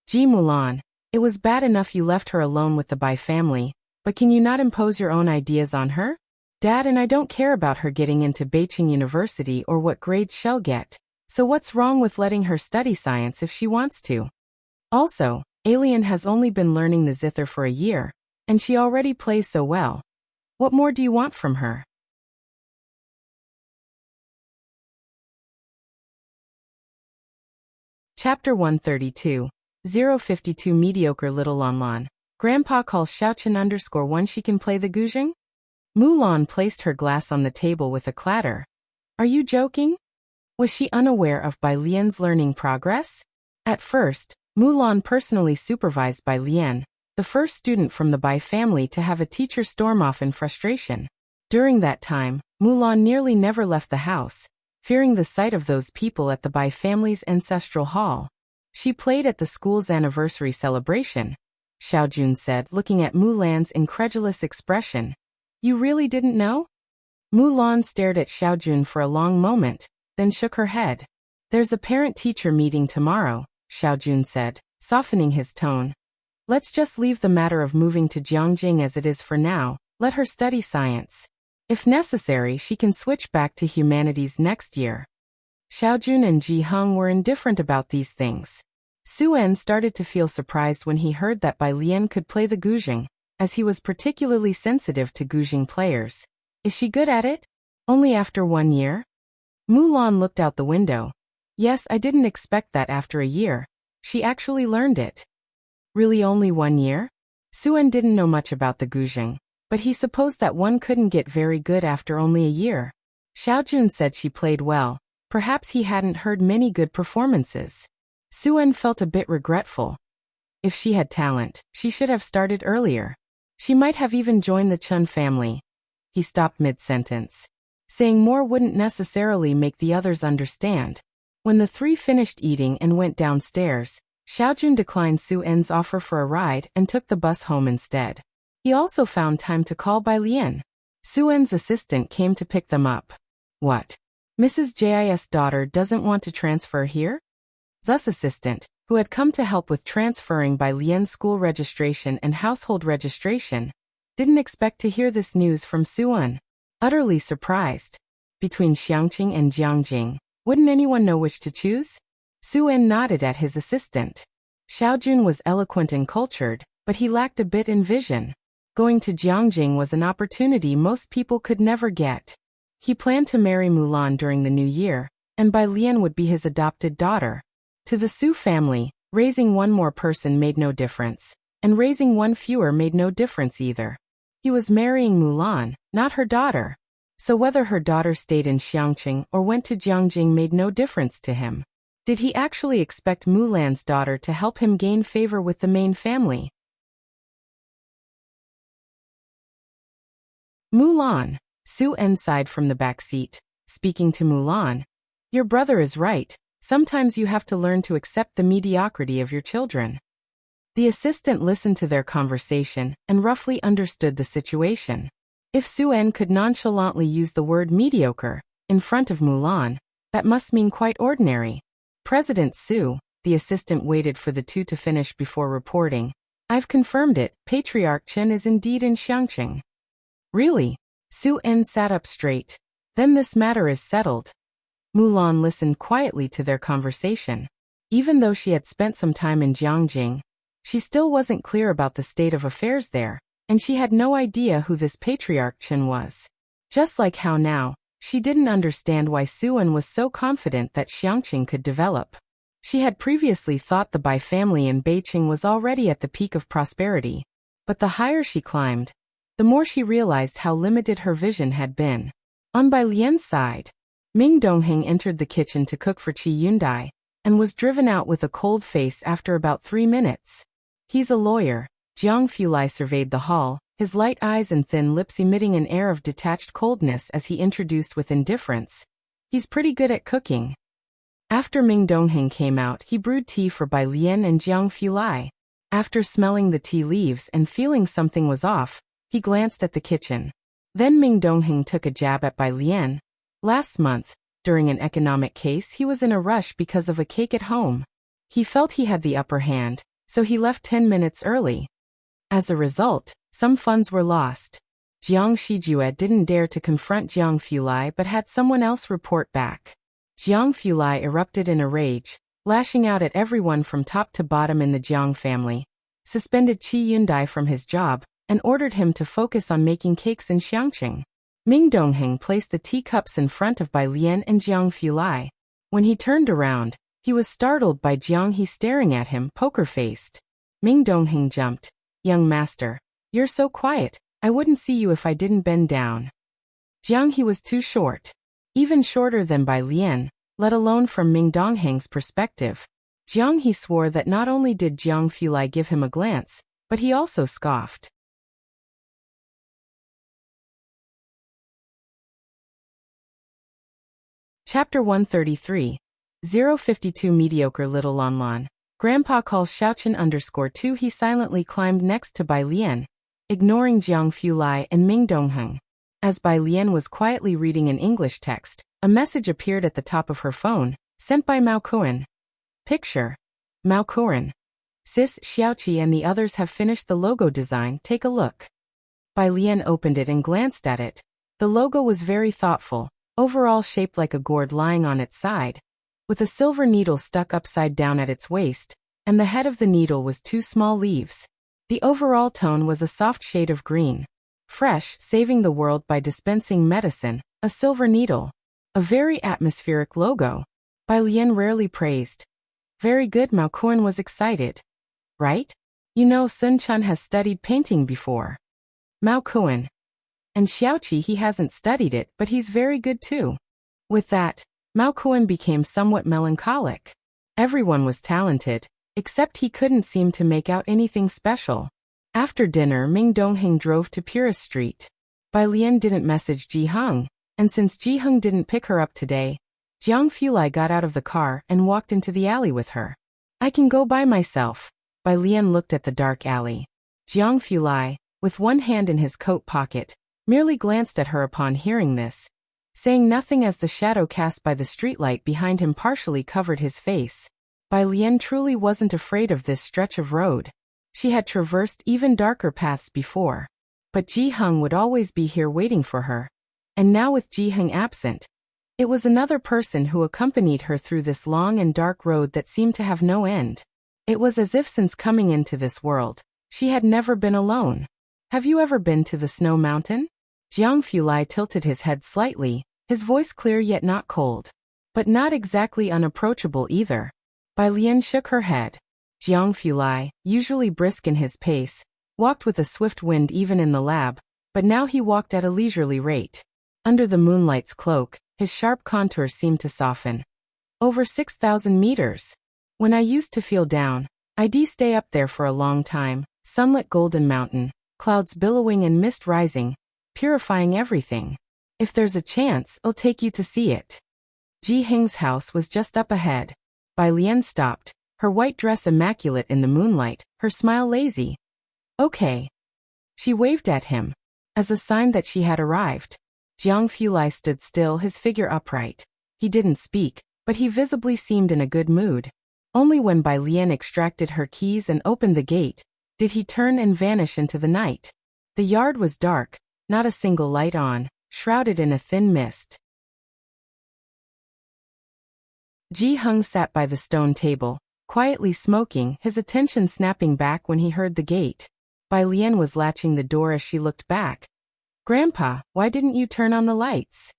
Speaker 1: Ji Mulan, it was bad enough you left her alone with the Bai family, but can you not impose your own ideas on her? Dad and I don't care about her getting into Beijing University or what grades she'll get, so what's wrong with letting her study science if she wants to? Also, Alien has only been learning the zither for a year, and she already plays so well. What more do you want from her? Chapter 132. 052 Mediocre Little Lanlan. Grandpa calls Xiaochen_1 she can play the guzheng? Mulan placed her glass on the table with a clatter. Are you joking? Was she unaware of Bai Lian's learning progress? At first, Mulan personally supervised Bai Lian, the first student from the Bai family to have a teacher storm off in frustration. During that time, Mulan nearly never left the house, fearing the sight of those people at the Bai family's ancestral hall. She played at the school's anniversary celebration, Xiaojun said, looking at Mulan's incredulous expression. You really didn't know? Mulan stared at Xiaojun for a long moment, then shook her head. There's a parent-teacher meeting tomorrow, Xiaojun said, softening his tone. Let's just leave the matter of moving to Jiangjing as it is for now, let her study science. If necessary, she can switch back to humanities next year. Xiaojun and Ji Heng were indifferent about these things. Su En started to feel surprised when he heard that Bai Lian could play the guzheng, as he was particularly sensitive to guzheng players. Is she good at it? Only after 1 year? Mulan looked out the window. Yes, I didn't expect that after a year. She actually learned it. Really only 1 year? Su En didn't know much about the guzheng, but he supposed that one couldn't get very good after only a year. Xiaojun said she played well. Perhaps he hadn't heard many good performances. Su En felt a bit regretful. If she had talent, she should have started earlier. She might have even joined the Chun family. He stopped mid-sentence. Saying more wouldn't necessarily make the others understand. When the three finished eating and went downstairs, Xiaojun declined Su En's offer for a ride and took the bus home instead. He also found time to call Bai Lian. Su En's assistant came to pick them up. What? Mrs. Jis' daughter doesn't want to transfer here? Zu's assistant, who had come to help with transferring Bai Lian's school registration and household registration, didn't expect to hear this news from Su En. Utterly surprised. Between Xiangqing and Jiangjing, wouldn't anyone know which to choose? Su En nodded at his assistant. Xiaojun was eloquent and cultured, but he lacked a bit in vision. Going to Jiangjing was an opportunity most people could never get. He planned to marry Mulan during the new year, and Bai Lian would be his adopted daughter. To the Su family, raising one more person made no difference, and raising one fewer made no difference either. He was marrying Mulan, not her daughter. So whether her daughter stayed in Xiangqing or went to Jiangjing made no difference to him. Did he actually expect Mulan's daughter to help him gain favor with the main family? Mulan. Su En sighed from the back seat, speaking to Mulan. Your brother is right. Sometimes you have to learn to accept the mediocrity of your children. The assistant listened to their conversation and roughly understood the situation. If Su En could nonchalantly use the word mediocre in front of Mulan, that must mean quite ordinary. President Su, the assistant waited for the two to finish before reporting. I've confirmed it, Patriarch Chen is indeed in Xiangqing. Really? Su En sat up straight. Then this matter is settled. Mulan listened quietly to their conversation. Even though she had spent some time in Jiangjing, she still wasn't clear about the state of affairs there, and she had no idea who this Patriarch Chen was. Just like how now, she didn't understand why Su En was so confident that Xiangqing could develop. She had previously thought the Bai family in Beijing was already at the peak of prosperity. But the higher she climbed, the more she realized how limited her vision had been. On Bai Lian's side, Ming Dongheng entered the kitchen to cook for Qi Yundai, and was driven out with a cold face after about 3 minutes. He's a lawyer. Jiang Fulai surveyed the hall, his light eyes and thin lips emitting an air of detached coldness as he introduced with indifference. He's pretty good at cooking. After Ming Dongheng came out, he brewed tea for Bai Lian and Jiang Fulai. After smelling the tea leaves and feeling something was off, he glanced at the kitchen. Then Ming Dongheng took a jab at Bai Lian. Last month, during an economic case, he was in a rush because of a cake at home. He felt he had the upper hand, so he left 10 minutes early. As a result, some funds were lost. Jiang Shijue didn't dare to confront Jiang Fulai but had someone else report back. Jiang Fulai erupted in a rage, lashing out at everyone from top to bottom in the Jiang family, suspended Qi Yundai from his job, and ordered him to focus on making cakes in Xiangqing. Ming Dongheng placed the teacups in front of Bai Lian and Jiang Fulai. When he turned around, he was startled by Jiang He staring at him, poker-faced. Ming Dongheng jumped. Young master, you're so quiet, I wouldn't see you if I didn't bend down. Jiang He was too short. Even shorter than Bai Lian, let alone from Ming Dongheng's perspective. Jiang He swore that not only did Jiang Fulai give him a glance, but he also scoffed. Chapter 133. 052 Mediocre Little Lanlan. Grandpa calls Xiaochen_2. He silently climbed next to Bai Lian, ignoring Jiang Fulai and Ming Dongheng. As Bai Lian was quietly reading an English text, a message appeared at the top of her phone, sent by Mao Kuan. Picture. Mao Kuan. Sis, Xiaoqi and the others have finished the logo design, take a look. Bai Lian opened it and glanced at it. The logo was very thoughtful, overall shaped like a gourd lying on its side, with a silver needle stuck upside down at its waist, and the head of the needle was 2 small leaves. The overall tone was a soft shade of green. Fresh, saving the world by dispensing medicine, a silver needle. A very atmospheric logo. Bai Lian rarely praised. Very good, Mao Kuan was excited. Right? You know Sun Chun has studied painting before. Mao Kuan. And Xiaoqi he hasn't studied it, but he's very good too. With that, Mao Kuan became somewhat melancholic. Everyone was talented, except he couldn't seem to make out anything special. After dinner, Ming Dongheng drove to Purist Street. Bai Lian didn't message Ji Heng, and since Ji Heng didn't pick her up today, Jiang Fulai got out of the car and walked into the alley with her. I can go by myself. Bai Lian looked at the dark alley. Jiang Fulai, with one hand in his coat pocket, merely glanced at her upon hearing this, saying nothing as the shadow cast by the streetlight behind him partially covered his face. Bai Lian truly wasn't afraid of this stretch of road. She had traversed even darker paths before. But Ji Heng would always be here waiting for her. And now with Ji Heng absent, it was another person who accompanied her through this long and dark road that seemed to have no end. It was as if since coming into this world, she had never been alone. Have you ever been to the Snow Mountain? Jiang Fulai tilted his head slightly, his voice clear yet not cold. But not exactly unapproachable either. Bai Lian shook her head. Jiang Fulai, usually brisk in his pace, walked with a swift wind even in the lab, but now he walked at a leisurely rate. Under the moonlight's cloak, his sharp contours seemed to soften. Over 6,000 meters. When I used to feel down, I'd stay up there for a long time, sunlit golden mountain, clouds billowing and mist rising, purifying everything. If there's a chance, I'll take you to see it. Ji Heng's house was just up ahead. Bai Lian stopped, her white dress immaculate in the moonlight, her smile lazy. Okay. She waved at him, as a sign that she had arrived. Jiang Fulai stood still, his figure upright. He didn't speak, but he visibly seemed in a good mood. Only when Bai Lian extracted her keys and opened the gate, did he turn and vanish into the night. The yard was dark, not a single light on, shrouded in a thin mist. Ji Heng sat by the stone table, quietly smoking, his attention snapping back when he heard the gate. Bai Lian was latching the door as she looked back. Grandpa, why didn't you turn on the lights?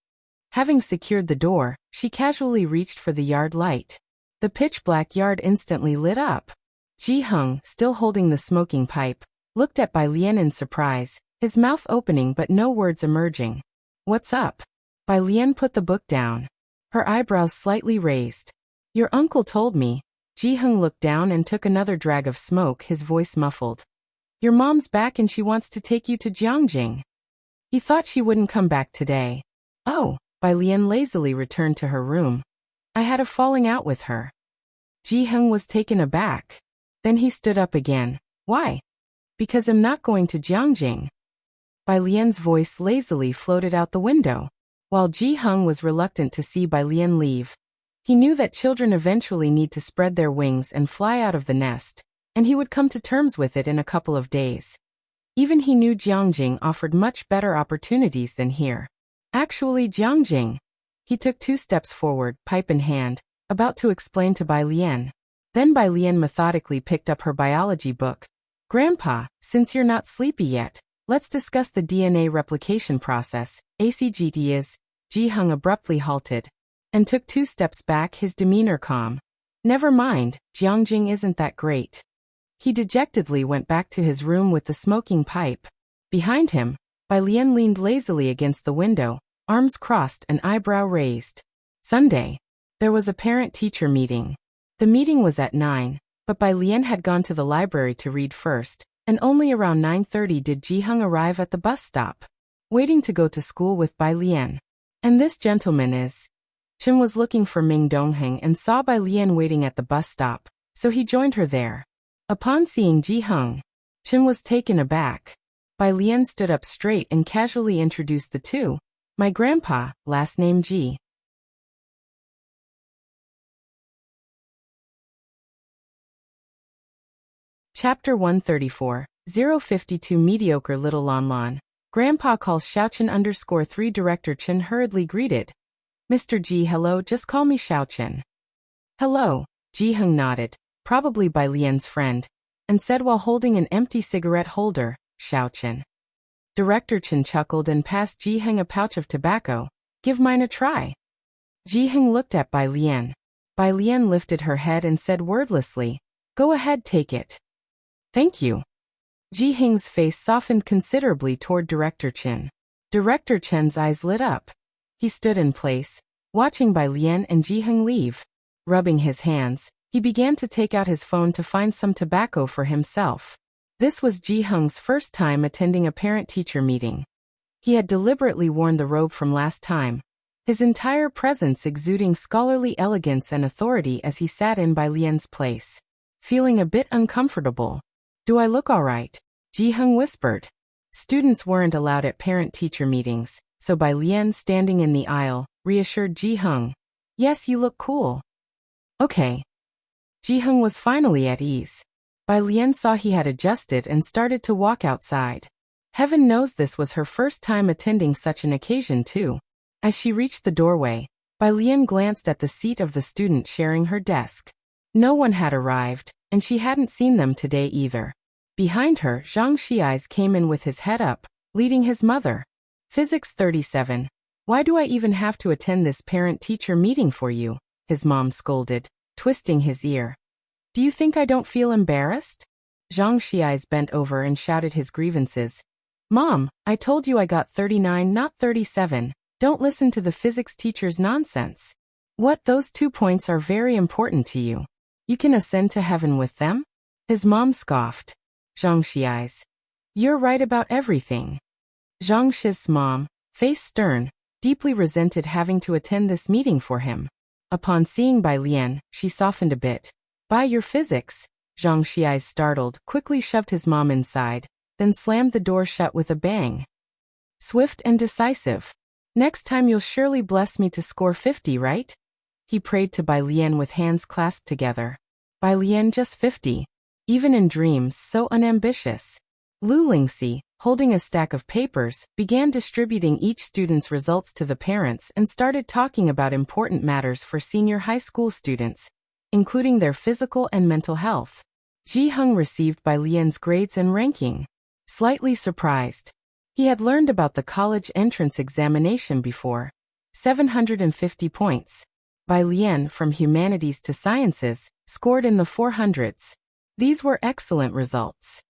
Speaker 1: Having secured the door, she casually reached for the yard light. The pitch-black yard instantly lit up. Ji Heng, still holding the smoking pipe, looked at Bai Lian in surprise, his mouth opening but no words emerging. What's up? Bai Lian put the book down. Her eyebrows slightly raised. Your uncle told me. Ji Heng looked down and took another drag of smoke, his voice muffled. Your mom's back and she wants to take you to Jiangjing. He thought she wouldn't come back today. Oh, Bai Lian lazily returned to her room. I had a falling out with her. Ji Heng was taken aback. Then he stood up again. Why? Because I'm not going to Jiangjing. Bai Lian's voice lazily floated out the window. While Ji Heng was reluctant to see Bai Lian leave, he knew that children eventually need to spread their wings and fly out of the nest, and he would come to terms with it in a couple of days. Even he knew Jiangjing offered much better opportunities than here. Actually, Jiangjing. He took 2 steps forward, pipe in hand, about to explain to Bai Lian. Then Bai Lian methodically picked up her biology book. Grandpa, since you're not sleepy yet, let's discuss the DNA replication process, ACGT is. Ji Heng abruptly halted, and took 2 steps back, his demeanor calm. Never mind, Jiangjing isn't that great. He dejectedly went back to his room with the smoking pipe. Behind him, Bai Lian leaned lazily against the window, arms crossed and eyebrow raised. Sunday. There was a parent-teacher meeting. The meeting was at 9, but Bai Lian had gone to the library to read first, and only around 9:30 did Ji Heng arrive at the bus stop, waiting to go to school with Bai Lian. And this gentleman is... Chen was looking for Ming Dongheng and saw Bai Lian waiting at the bus stop, so he joined her there. Upon seeing Ji Heng, Chen was taken aback. Bai Lian stood up straight and casually introduced the two. My grandpa, last name Ji. Chapter 134, 052 Mediocre Little Lon Lon. Grandpa calls Xiaochen _3 Director Chen hurriedly greeted. Mr. Ji, hello, just call me Xiaochen. Hello, Ji Heng nodded, probably Bai Lian's friend, and said while holding an empty cigarette holder, Xiaochen. Director Chen chuckled and passed Ji Heng a pouch of tobacco. Give mine a try. Ji Heng looked at Bai Lian. Bai Lian lifted her head and said wordlessly, Go ahead, take it. Thank you. Ji Heng's face softened considerably toward Director Chen. Director Chen's eyes lit up. He stood in place, watching Bai Lian and Ji Heng leave. Rubbing his hands, he began to take out his phone to find some tobacco for himself. This was Ji Heng's first time attending a parent-teacher meeting. He had deliberately worn the robe from last time, his entire presence exuding scholarly elegance and authority as he sat in Bai Lian's place. Feeling a bit uncomfortable. Do I look all right? Ji Heng whispered. Students weren't allowed at parent-teacher meetings, so Bai Lian, standing in the aisle, reassured Ji Heng. Yes, you look cool. Okay. Ji Heng was finally at ease. Bai Lian saw he had adjusted and started to walk outside. Heaven knows this was her first time attending such an occasion too. As she reached the doorway, Bai Lian glanced at the seat of the student sharing her desk. No one had arrived, and she hadn't seen them today either. Behind her, Zhang Xiais came in with his head up, leading his mother. Physics 37. Why do I even have to attend this parent-teacher meeting for you? His mom scolded, twisting his ear. Do you think I don't feel embarrassed? Zhang Xiais bent over and shouted his grievances. Mom, I told you I got 39, not 37. Don't listen to the physics teacher's nonsense. What, those 2 points are very important to you? You can ascend to heaven with them? His mom scoffed. Zhang Xiais. You're right about everything. Zhang Shi's mom, face stern, deeply resented having to attend this meeting for him. Upon seeing Bai Lian, she softened a bit. By your physics, Zhang Xiais, startled, quickly shoved his mom inside, then slammed the door shut with a bang. Swift and decisive. Next time you'll surely bless me to score 50, right? He prayed to Bai Lian with hands clasped together. Bai Lian, just 50. Even in dreams, so unambitious. Lu Lingxi, holding a stack of papers, began distributing each student's results to the parents and started talking about important matters for senior high school students, including their physical and mental health. Ji Heng received Bai Lian's grades and ranking. Slightly surprised. He had learned about the college entrance examination before. 750 points. Bai Lian, from humanities to sciences, scored in the 400s. These were excellent results.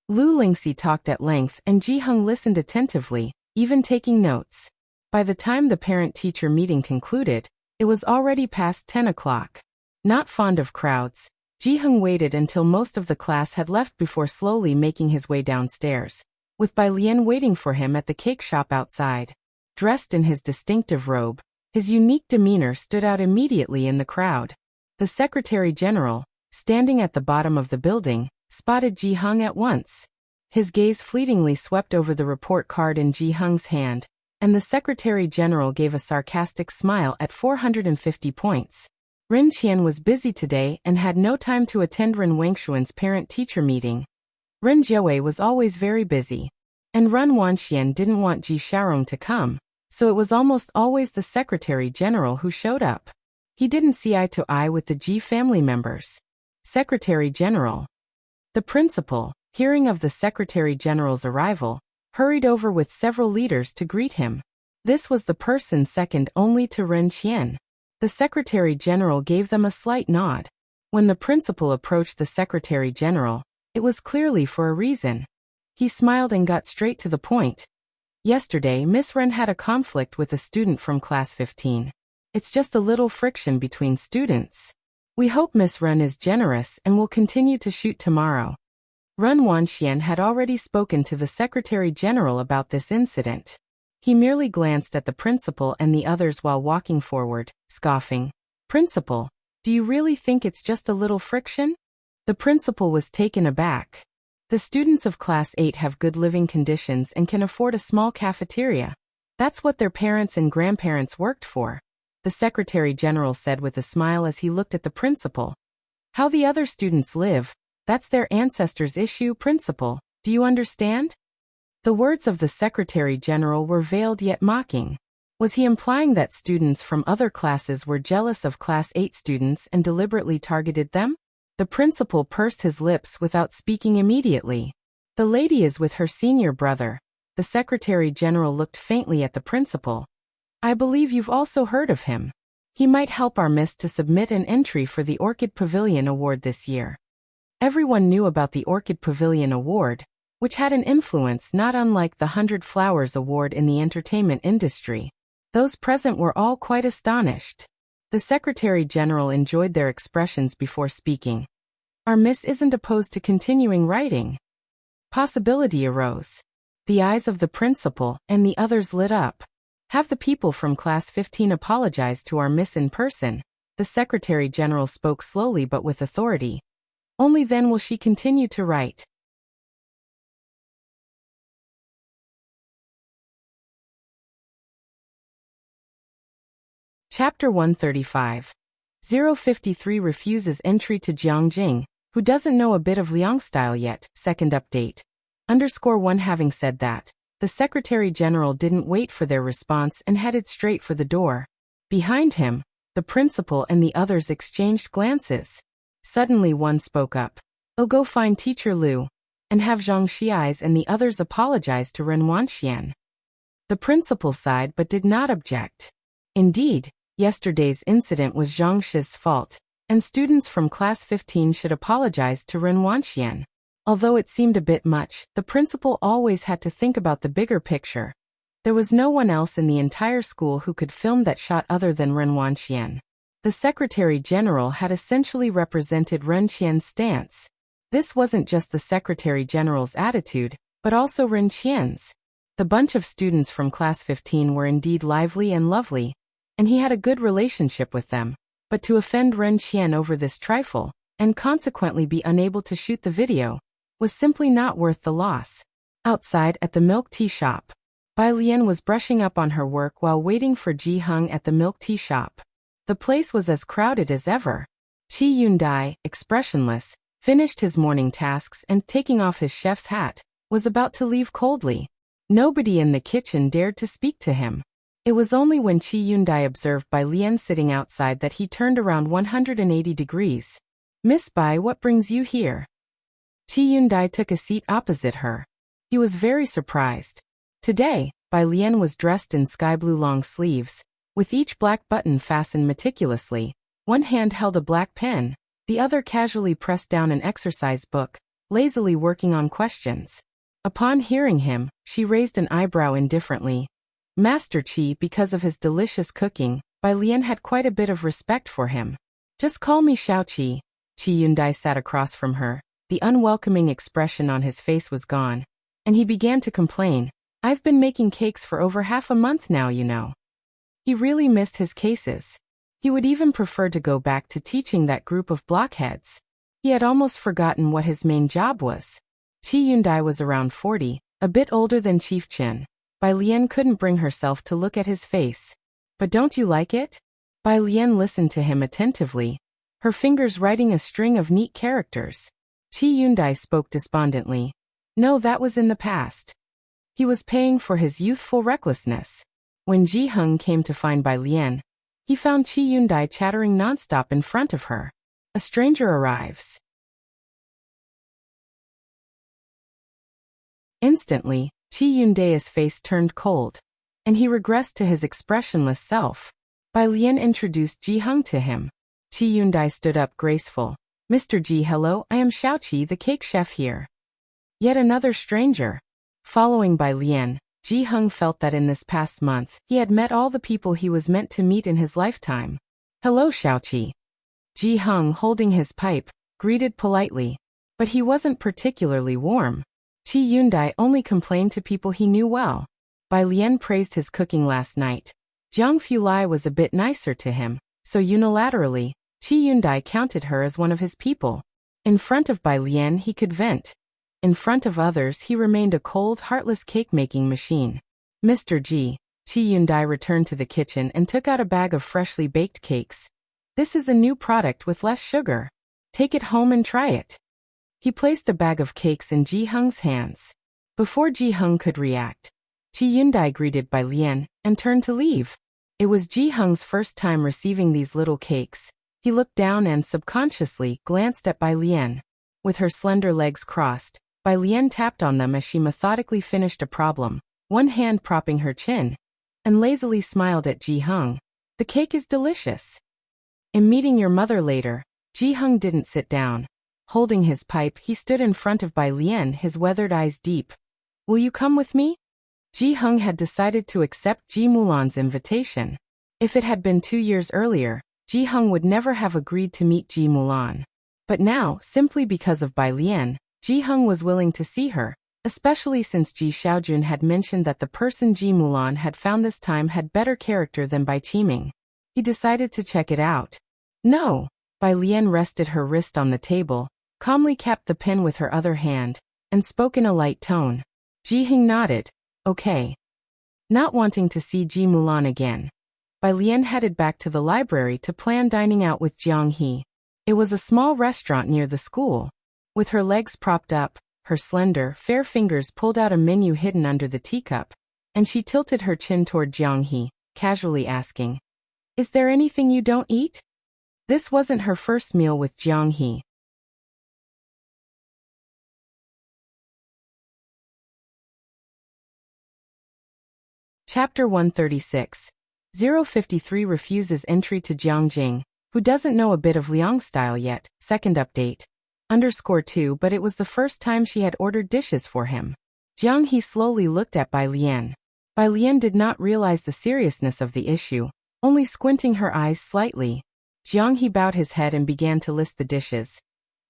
Speaker 1: Lu Lingxi talked at length and Ji Heng listened attentively, even taking notes. By the time the parent-teacher meeting concluded, it was already past 10 o'clock. Not fond of crowds, Ji Heng waited until most of the class had left before slowly making his way downstairs, with Bai Lian waiting for him at the cake shop outside. Dressed in his distinctive robe, his unique demeanor stood out immediately in the crowd. The Secretary General, standing at the bottom of the building, spotted Ji Heng at once. His gaze fleetingly swept over the report card in Ji Heng's hand, and the Secretary General gave a sarcastic smile at 450 points. Ren Qian was busy today and had no time to attend Ren Wangshuan's parent-teacher meeting. Ren Jiawei was always very busy, and Ren Wanxian didn't want Ji Xiaorong to come, so it was almost always the Secretary General who showed up. He didn't see eye to eye with the Ji family members. Secretary General. The principal, hearing of the Secretary General's arrival, hurried over with several leaders to greet him. This was the person second only to Ren Qian. The Secretary General gave them a slight nod. When the principal approached the Secretary General, it was clearly for a reason. He smiled and got straight to the point. Yesterday, Miss Ren had a conflict with a student from class 15. It's just a little friction between students. We hope Miss Ren is generous and will continue to shoot tomorrow. Ren Wanxian had already spoken to the Secretary General about this incident. He merely glanced at the principal and the others while walking forward, scoffing. Principal, do you really think it's just a little friction? The principal was taken aback. The students of Class 8 have good living conditions and can afford a small cafeteria. That's what their parents and grandparents worked for, the Secretary General said with a smile as he looked at the principal. How the other students live, that's their ancestors' issue, principal, do you understand? The words of the Secretary General were veiled yet mocking. Was he implying that students from other classes were jealous of Class 8 students and deliberately targeted them? The principal pursed his lips without speaking immediately. The lady is with her senior brother. The Secretary General looked faintly at the principal. I believe you've also heard of him. He might help our miss to submit an entry for the Orchid Pavilion Award this year. Everyone knew about the Orchid Pavilion Award, which had an influence not unlike the 100 Flowers Award in the entertainment industry. Those present were all quite astonished. The Secretary General enjoyed their expressions before speaking. Our miss isn't opposed to continuing writing. Possibility arose. The eyes of the principal and the others lit up. Have the people from Class 15 apologize to our miss in person. The Secretary General spoke slowly but with authority. Only then will she continue to write. Chapter 135. 053 refuses entry to Jiangjing, who doesn't know a bit of Liang style yet. Second update. _1 Having said that, the Secretary General didn't wait for their response and headed straight for the door. Behind him, the principal and the others exchanged glances. Suddenly one spoke up. I'll go find Teacher Liu, and have Zhang Xi's and the others apologize to Ren Wanxian. The principal sighed but did not object. Indeed, yesterday's incident was Zhang Shi's fault, and students from Class 15 should apologize to Ren Wanxian. Although it seemed a bit much, the principal always had to think about the bigger picture. There was no one else in the entire school who could film that shot other than Ren Wanxian. The Secretary General had essentially represented Ren Qian's stance. This wasn't just the Secretary General's attitude, but also Ren Qian's. The bunch of students from Class 15 were indeed lively and lovely, and he had a good relationship with them. But to offend Ren Qian over this trifle, and consequently be unable to shoot the video, was simply not worth the loss. Outside at the milk tea shop, Bai Lian was brushing up on her work while waiting for Ji Heng at the milk tea shop. The place was as crowded as ever. Qi Yundai, expressionless, finished his morning tasks and, taking off his chef's hat, was about to leave coldly. Nobody in the kitchen dared to speak to him. It was only when Qi Yundai observed Bai Lian sitting outside that he turned around 180 degrees. Miss Bai, what brings you here? Qi Yundai took a seat opposite her. He was very surprised. Today, Bai Lian was dressed in sky blue long sleeves, with each black button fastened meticulously. One hand held a black pen, the other casually pressed down an exercise book, lazily working on questions. Upon hearing him, she raised an eyebrow indifferently. Master Qi, because of his delicious cooking, Bai Lian had quite a bit of respect for him. Just call me Xiao Qi. Qi Yundai sat across from her. The unwelcoming expression on his face was gone, and he began to complain. I've been making cakes for over half a month now, you know. He really missed his cases. He would even prefer to go back to teaching that group of blockheads. He had almost forgotten what his main job was. Qi Yundai was around 40, a bit older than Chief Chen. Bai Lian couldn't bring herself to look at his face. But don't you like it? Bai Lian listened to him attentively, her fingers writing a string of neat characters. Qi Yundai spoke despondently. No, that was in the past. He was paying for his youthful recklessness. When Ji Heng came to find Bai Lian, he found Qi Yundai chattering nonstop in front of her. A stranger arrives. Instantly, Qi Yundai's face turned cold, and he regressed to his expressionless self. Bai Lian introduced Ji Heng to him. Qi Yundai stood up graceful. Mr. Ji, hello, I am Xiao Qi, the cake chef here. Yet another stranger. Following Bai Lian, Ji Heng felt that in this past month, he had met all the people he was meant to meet in his lifetime. Hello, Xiao Qi. Ji Heng, holding his pipe, greeted politely. But he wasn't particularly warm. Qi Yundai only complained to people he knew well. Bai Lian praised his cooking last night. Jiang Fulai was a bit nicer to him, so unilaterally, Qi Yundai counted her as one of his people. In front of Bai Lian he could vent. In front of others he remained a cold, heartless cake-making machine. Mr. Ji, Qi Yundai returned to the kitchen and took out a bag of freshly baked cakes. This is a new product with less sugar. Take it home and try it. He placed the bag of cakes in Ji Heng's hands. Before Ji Hung could react, Chi Yundai greeted Bai Lian and turned to leave. It was Ji Hung's first time receiving these little cakes. He looked down and subconsciously glanced at Bai Lian. With her slender legs crossed, Bai Lian tapped on them as she methodically finished a problem, one hand propping her chin, and lazily smiled at Ji Hung. The cake is delicious. In meeting your mother later, Ji Hung didn't sit down. Holding his pipe, he stood in front of Bai Lian, his weathered eyes deep. Will you come with me? Ji Hung had decided to accept Ji Mulan's invitation. If it had been 2 years earlier, Ji Hung would never have agreed to meet Ji Mulan. But now, simply because of Bai Lian, Ji Hung was willing to see her, especially since Ji Xiaojun had mentioned that the person Ji Mulan had found this time had better character than Bai Qiming. He decided to check it out. No. Bai Lian rested her wrist on the table, calmly capped the pen with her other hand, and spoke in a light tone. Ji Hung nodded. Okay. Not wanting to see Ji Mulan again, Bai Lian headed back to the library to plan dining out with Jiang He. It was a small restaurant near the school. With her legs propped up, her slender, fair fingers pulled out a menu hidden under the teacup, and she tilted her chin toward Jiang He, casually asking, Is there anything you don't eat? This wasn't her first meal with Jiang He. Chapter 136. 053 refuses entry to Jiang Jing, who doesn't know a bit of Liang style yet. Second update. _2 But it was the first time she had ordered dishes for him. Jiang He slowly looked at Bai Lian. Bai Lian did not realize the seriousness of the issue, only squinting her eyes slightly. Jiang He bowed his head and began to list the dishes.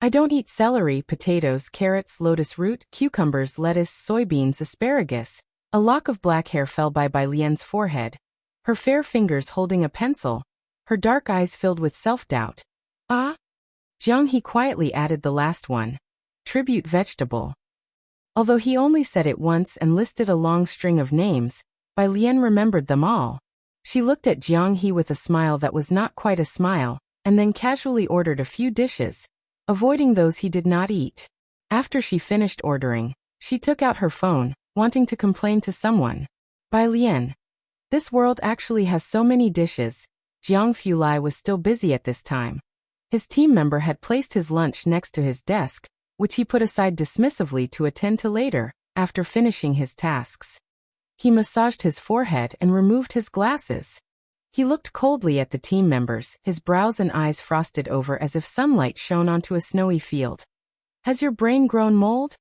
Speaker 1: I don't eat celery, potatoes, carrots, lotus root, cucumbers, lettuce, soybeans, asparagus. A lock of black hair fell by Bai Lian's forehead, her fair fingers holding a pencil, her dark eyes filled with self-doubt. Ah? Jiang He quietly added the last one. Tribute vegetable. Although he only said it once and listed a long string of names, Bai Lian remembered them all. She looked at Jiang He with a smile that was not quite a smile, and then casually ordered a few dishes, avoiding those he did not eat. After she finished ordering, she took out her phone, wanting to complain to someone. Bai Lian. This world actually has so many dishes. Jiang Fulai was still busy at this time. His team member had placed his lunch next to his desk, which he put aside dismissively to attend to later, after finishing his tasks. He massaged his forehead and removed his glasses. He looked coldly at the team members, his brows and eyes frosted over as if sunlight shone onto a snowy field. Has your brain grown mold?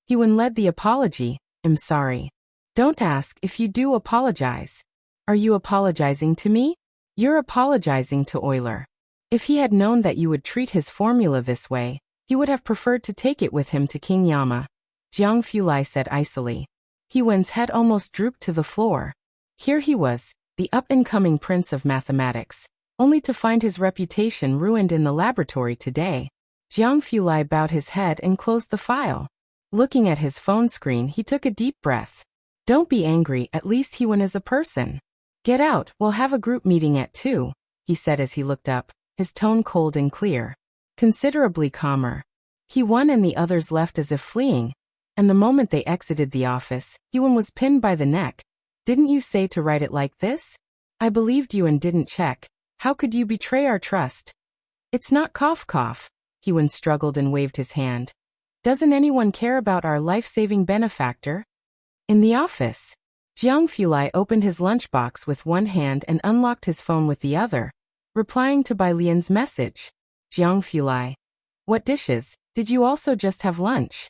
Speaker 1: He-Wen led the apology. I'm sorry. Don't ask if you do apologize. Are you apologizing to me? You're apologizing to Euler. If he had known that you would treat his formula this way, he would have preferred to take it with him to King Yama. Jiang Fulai said icily. He-Wen's head almost drooped to the floor. Here he was, the up-and-coming prince of mathematics, only to find his reputation ruined in the laboratory today. Jiang Fulai bowed his head and closed the file. Looking at his phone screen, he took a deep breath. Don't be angry, at least He-Wen is a person. Get out, we'll have a group meeting at 2, he said as he looked up, his tone cold and clear. Considerably calmer. He-Wen and the others left as if fleeing, and the moment they exited the office, He-Wen was pinned by the neck. Didn't you say to write it like this? I believed you and didn't check. How could you betray our trust? It's not cough. He-Wen struggled and waved his hand. Doesn't anyone care about our life-saving benefactor? In the office, Jiang Fulai opened his lunchbox with one hand and unlocked his phone with the other, replying to Bai Lian's message. Jiang Fulai. What dishes? Did you also just have lunch?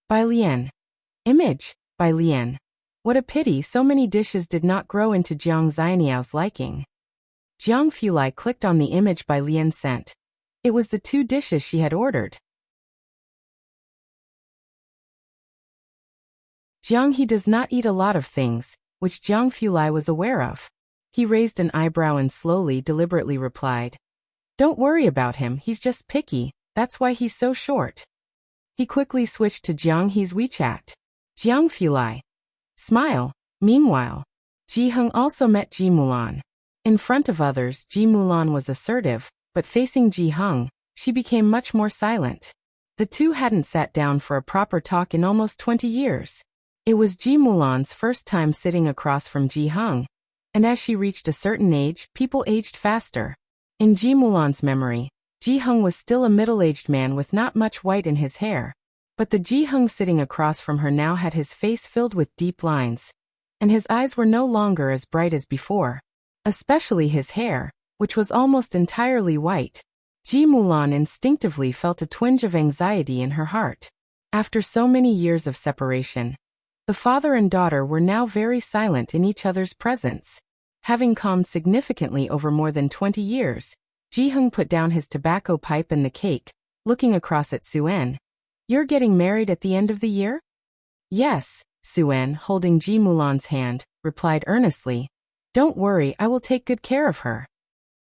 Speaker 1: Bai Lian. Image. Bai Lian. What a pity so many dishes did not grow into Jiang Xianiao's liking. Jiang Fulai clicked on the image Bai Lian sent. It was the 2 dishes she had ordered. Jiang He does not eat a lot of things, which Jiang Fulai was aware of. He raised an eyebrow and slowly, deliberately replied. Don't worry about him, he's just picky, that's why he's so short. He quickly switched to Jiang He's WeChat. Jiang Fulai. Smile. Meanwhile, Ji Hung also met Ji Mulan. In front of others, Ji Mulan was assertive, but facing Ji Hung, she became much more silent. The two hadn't sat down for a proper talk in almost 20 years. It was Ji Mulan's first time sitting across from Ji Hung, and as she reached a certain age, people aged faster. In Ji Mulan's memory, Ji Hung was still a middle-aged man with not much white in his hair, but the Ji Hung sitting across from her now had his face filled with deep lines, and his eyes were no longer as bright as before, especially his hair, which was almost entirely white. Ji Mulan instinctively felt a twinge of anxiety in her heart. After so many years of separation, the father and daughter were now very silent in each other's presence. Having calmed significantly over more than 20 years, Ji Hung put down his tobacco pipe and the cake, looking across at Suen. "You're getting married at the end of the year?" "Yes," Suen, holding Ji Mulan's hand, replied earnestly. "Don't worry, I will take good care of her."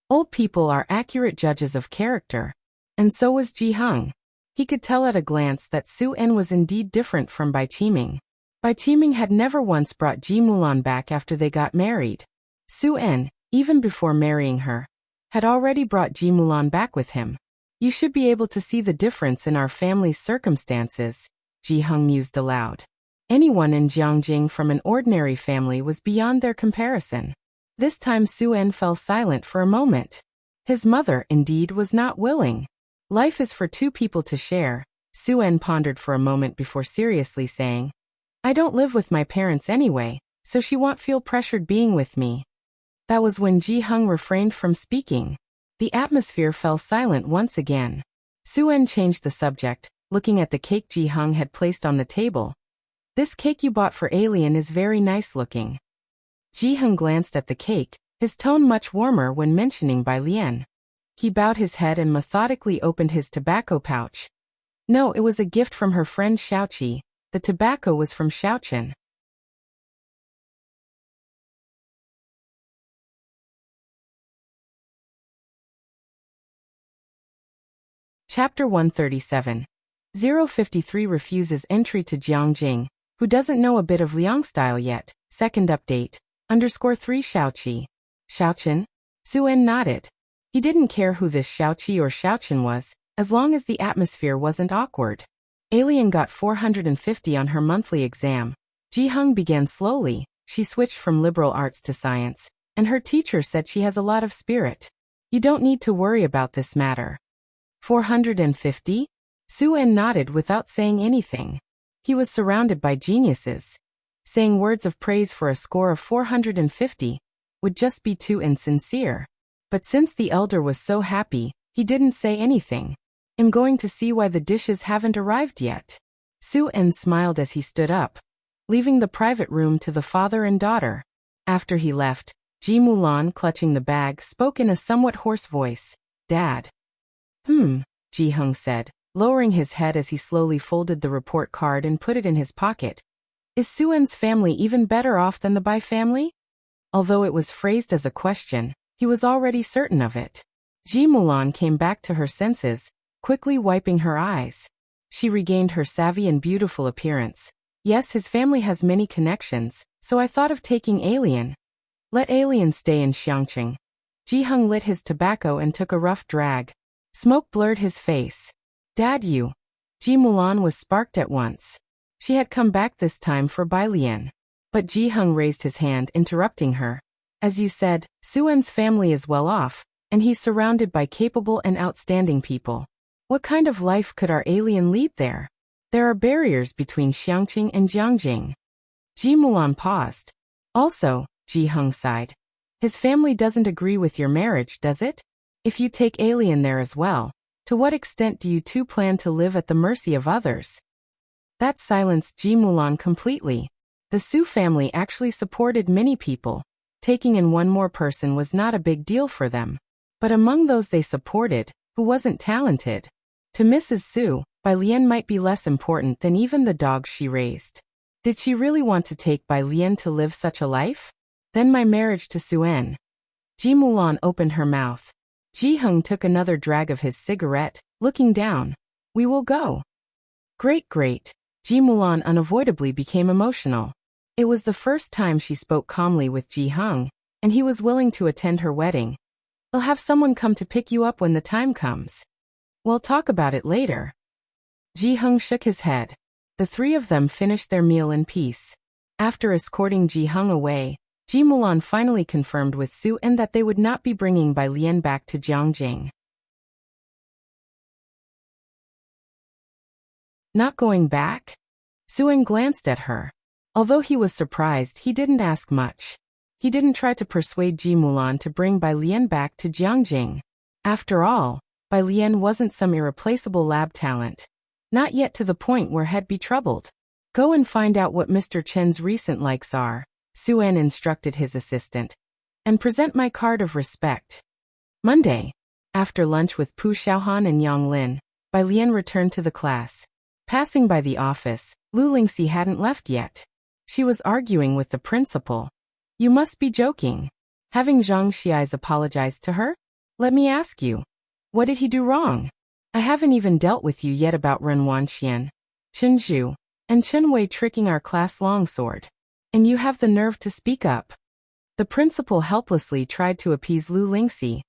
Speaker 1: Old people are accurate judges of character. And so was Ji Hung. He could tell at a glance that Suen was indeed different from Bai Qiming. Bai Qiming had never once brought Ji Mulan back after they got married. Suen, even before marrying her, had already brought Ji Mulan back with him. "You should be able to see the difference in our family's circumstances," Ji Hung mused aloud. Anyone in Jiangjing from an ordinary family was beyond their comparison. This time Suen fell silent for a moment. His mother, indeed, was not willing. "Life is for two people to share," Suen pondered for a moment before seriously saying. "I don't live with my parents anyway, so she won't feel pressured being with me." That was when Ji Hung refrained from speaking. The atmosphere fell silent once again. Suen changed the subject, looking at the cake Ji Hung had placed on the table. "This cake you bought for Alien is very nice looking." Ji Hung glanced at the cake, his tone much warmer when mentioning Bai Lian. He bowed his head and methodically opened his tobacco pouch. "No, it was a gift from her friend Xiaoqi. The tobacco was from Xiaochen." Chapter 137. 053 refuses entry to Jiangjing, who doesn't know a bit of Liang style yet. Second update. _3 Xiaoqi. Xiaochen? Suen nodded. He didn't care who this Xiaoqi or Xiaochen was, as long as the atmosphere wasn't awkward. Alien got 450 on her monthly exam. Ji Hung began slowly. She switched from liberal arts to science, and her teacher said she has a lot of spirit. "You don't need to worry about this matter." 450? Suen nodded without saying anything. He was surrounded by geniuses. Saying words of praise for a score of 450 would just be too insincere. But since the elder was so happy, he didn't say anything. "I'm going to see why the dishes haven't arrived yet." Suen smiled as he stood up, leaving the private room to the father and daughter. After he left, Ji Mulan, clutching the bag, spoke in a somewhat hoarse voice. "Dad." Ji Hung said, lowering his head as he slowly folded the report card and put it in his pocket. "Is Suen's family even better off than the Bai family?" Although it was phrased as a question, he was already certain of it. Ji Mulan came back to her senses, quickly wiping her eyes. She regained her savvy and beautiful appearance. "Yes, his family has many connections, so I thought of taking Alien. Let Alien stay in Xiangqing." Ji Hung lit his tobacco and took a rough drag. Smoke blurred his face. "Dad, you." Ji Mulan was sparked at once. She had come back this time for Bai Lian. But Ji Hung raised his hand, interrupting her. "As you said, Suen's family is well off, and he's surrounded by capable and outstanding people. What kind of life could our Alien lead there? There are barriers between Xiangqing and Jiangjing." Ji Mulan paused. "Also," Ji Hung sighed, "his family doesn't agree with your marriage, does it? If you take Alien there as well, to what extent do you two plan to live at the mercy of others?" That silenced Ji Mulan completely. The Su family actually supported many people. Taking in one more person was not a big deal for them. But among those they supported, who wasn't talented? To Mrs. Su, Bai Lian might be less important than even the dogs she raised. Did she really want to take Bai Lian to live such a life? Then my marriage to Suen. Ji Mulan opened her mouth. Ji Hung took another drag of his cigarette, looking down. "We will go." "Great, great." Ji Mulan unavoidably became emotional. It was the first time she spoke calmly with Ji Hung, and he was willing to attend her wedding. "I'll have someone come to pick you up when the time comes. We'll talk about it later." Ji Hung shook his head. The three of them finished their meal in peace. After escorting Ji Hung away, Ji Mulan finally confirmed with Su En that they would not be bringing Bai Lian back to Jiangjing. Not going back? Su En glanced at her. Although he was surprised, he didn't ask much. He didn't try to persuade Ji Mulan to bring Bai Lian back to Jiangjing. After all, Bai Lian wasn't some irreplaceable lab talent. Not yet to the point where he'd be troubled. Go and find out what Mr. Chen's recent likes are, Su En instructed his assistant. And present my card of respect. Monday. After lunch with Pu Xiaohan and Yang Lin, Bai Lian returned to the class. Passing by the office, Lu Lingxi hadn't left yet. She was arguing with the principal. You must be joking. Having Zhang Xiai's apologized to her? Let me ask you. What did he do wrong? I haven't even dealt with you yet about Ren Wanxian, Chen Zhu, and Chen Wei tricking our class longsword. And you have the nerve to speak up. The principal helplessly tried to appease Lu Lingxi.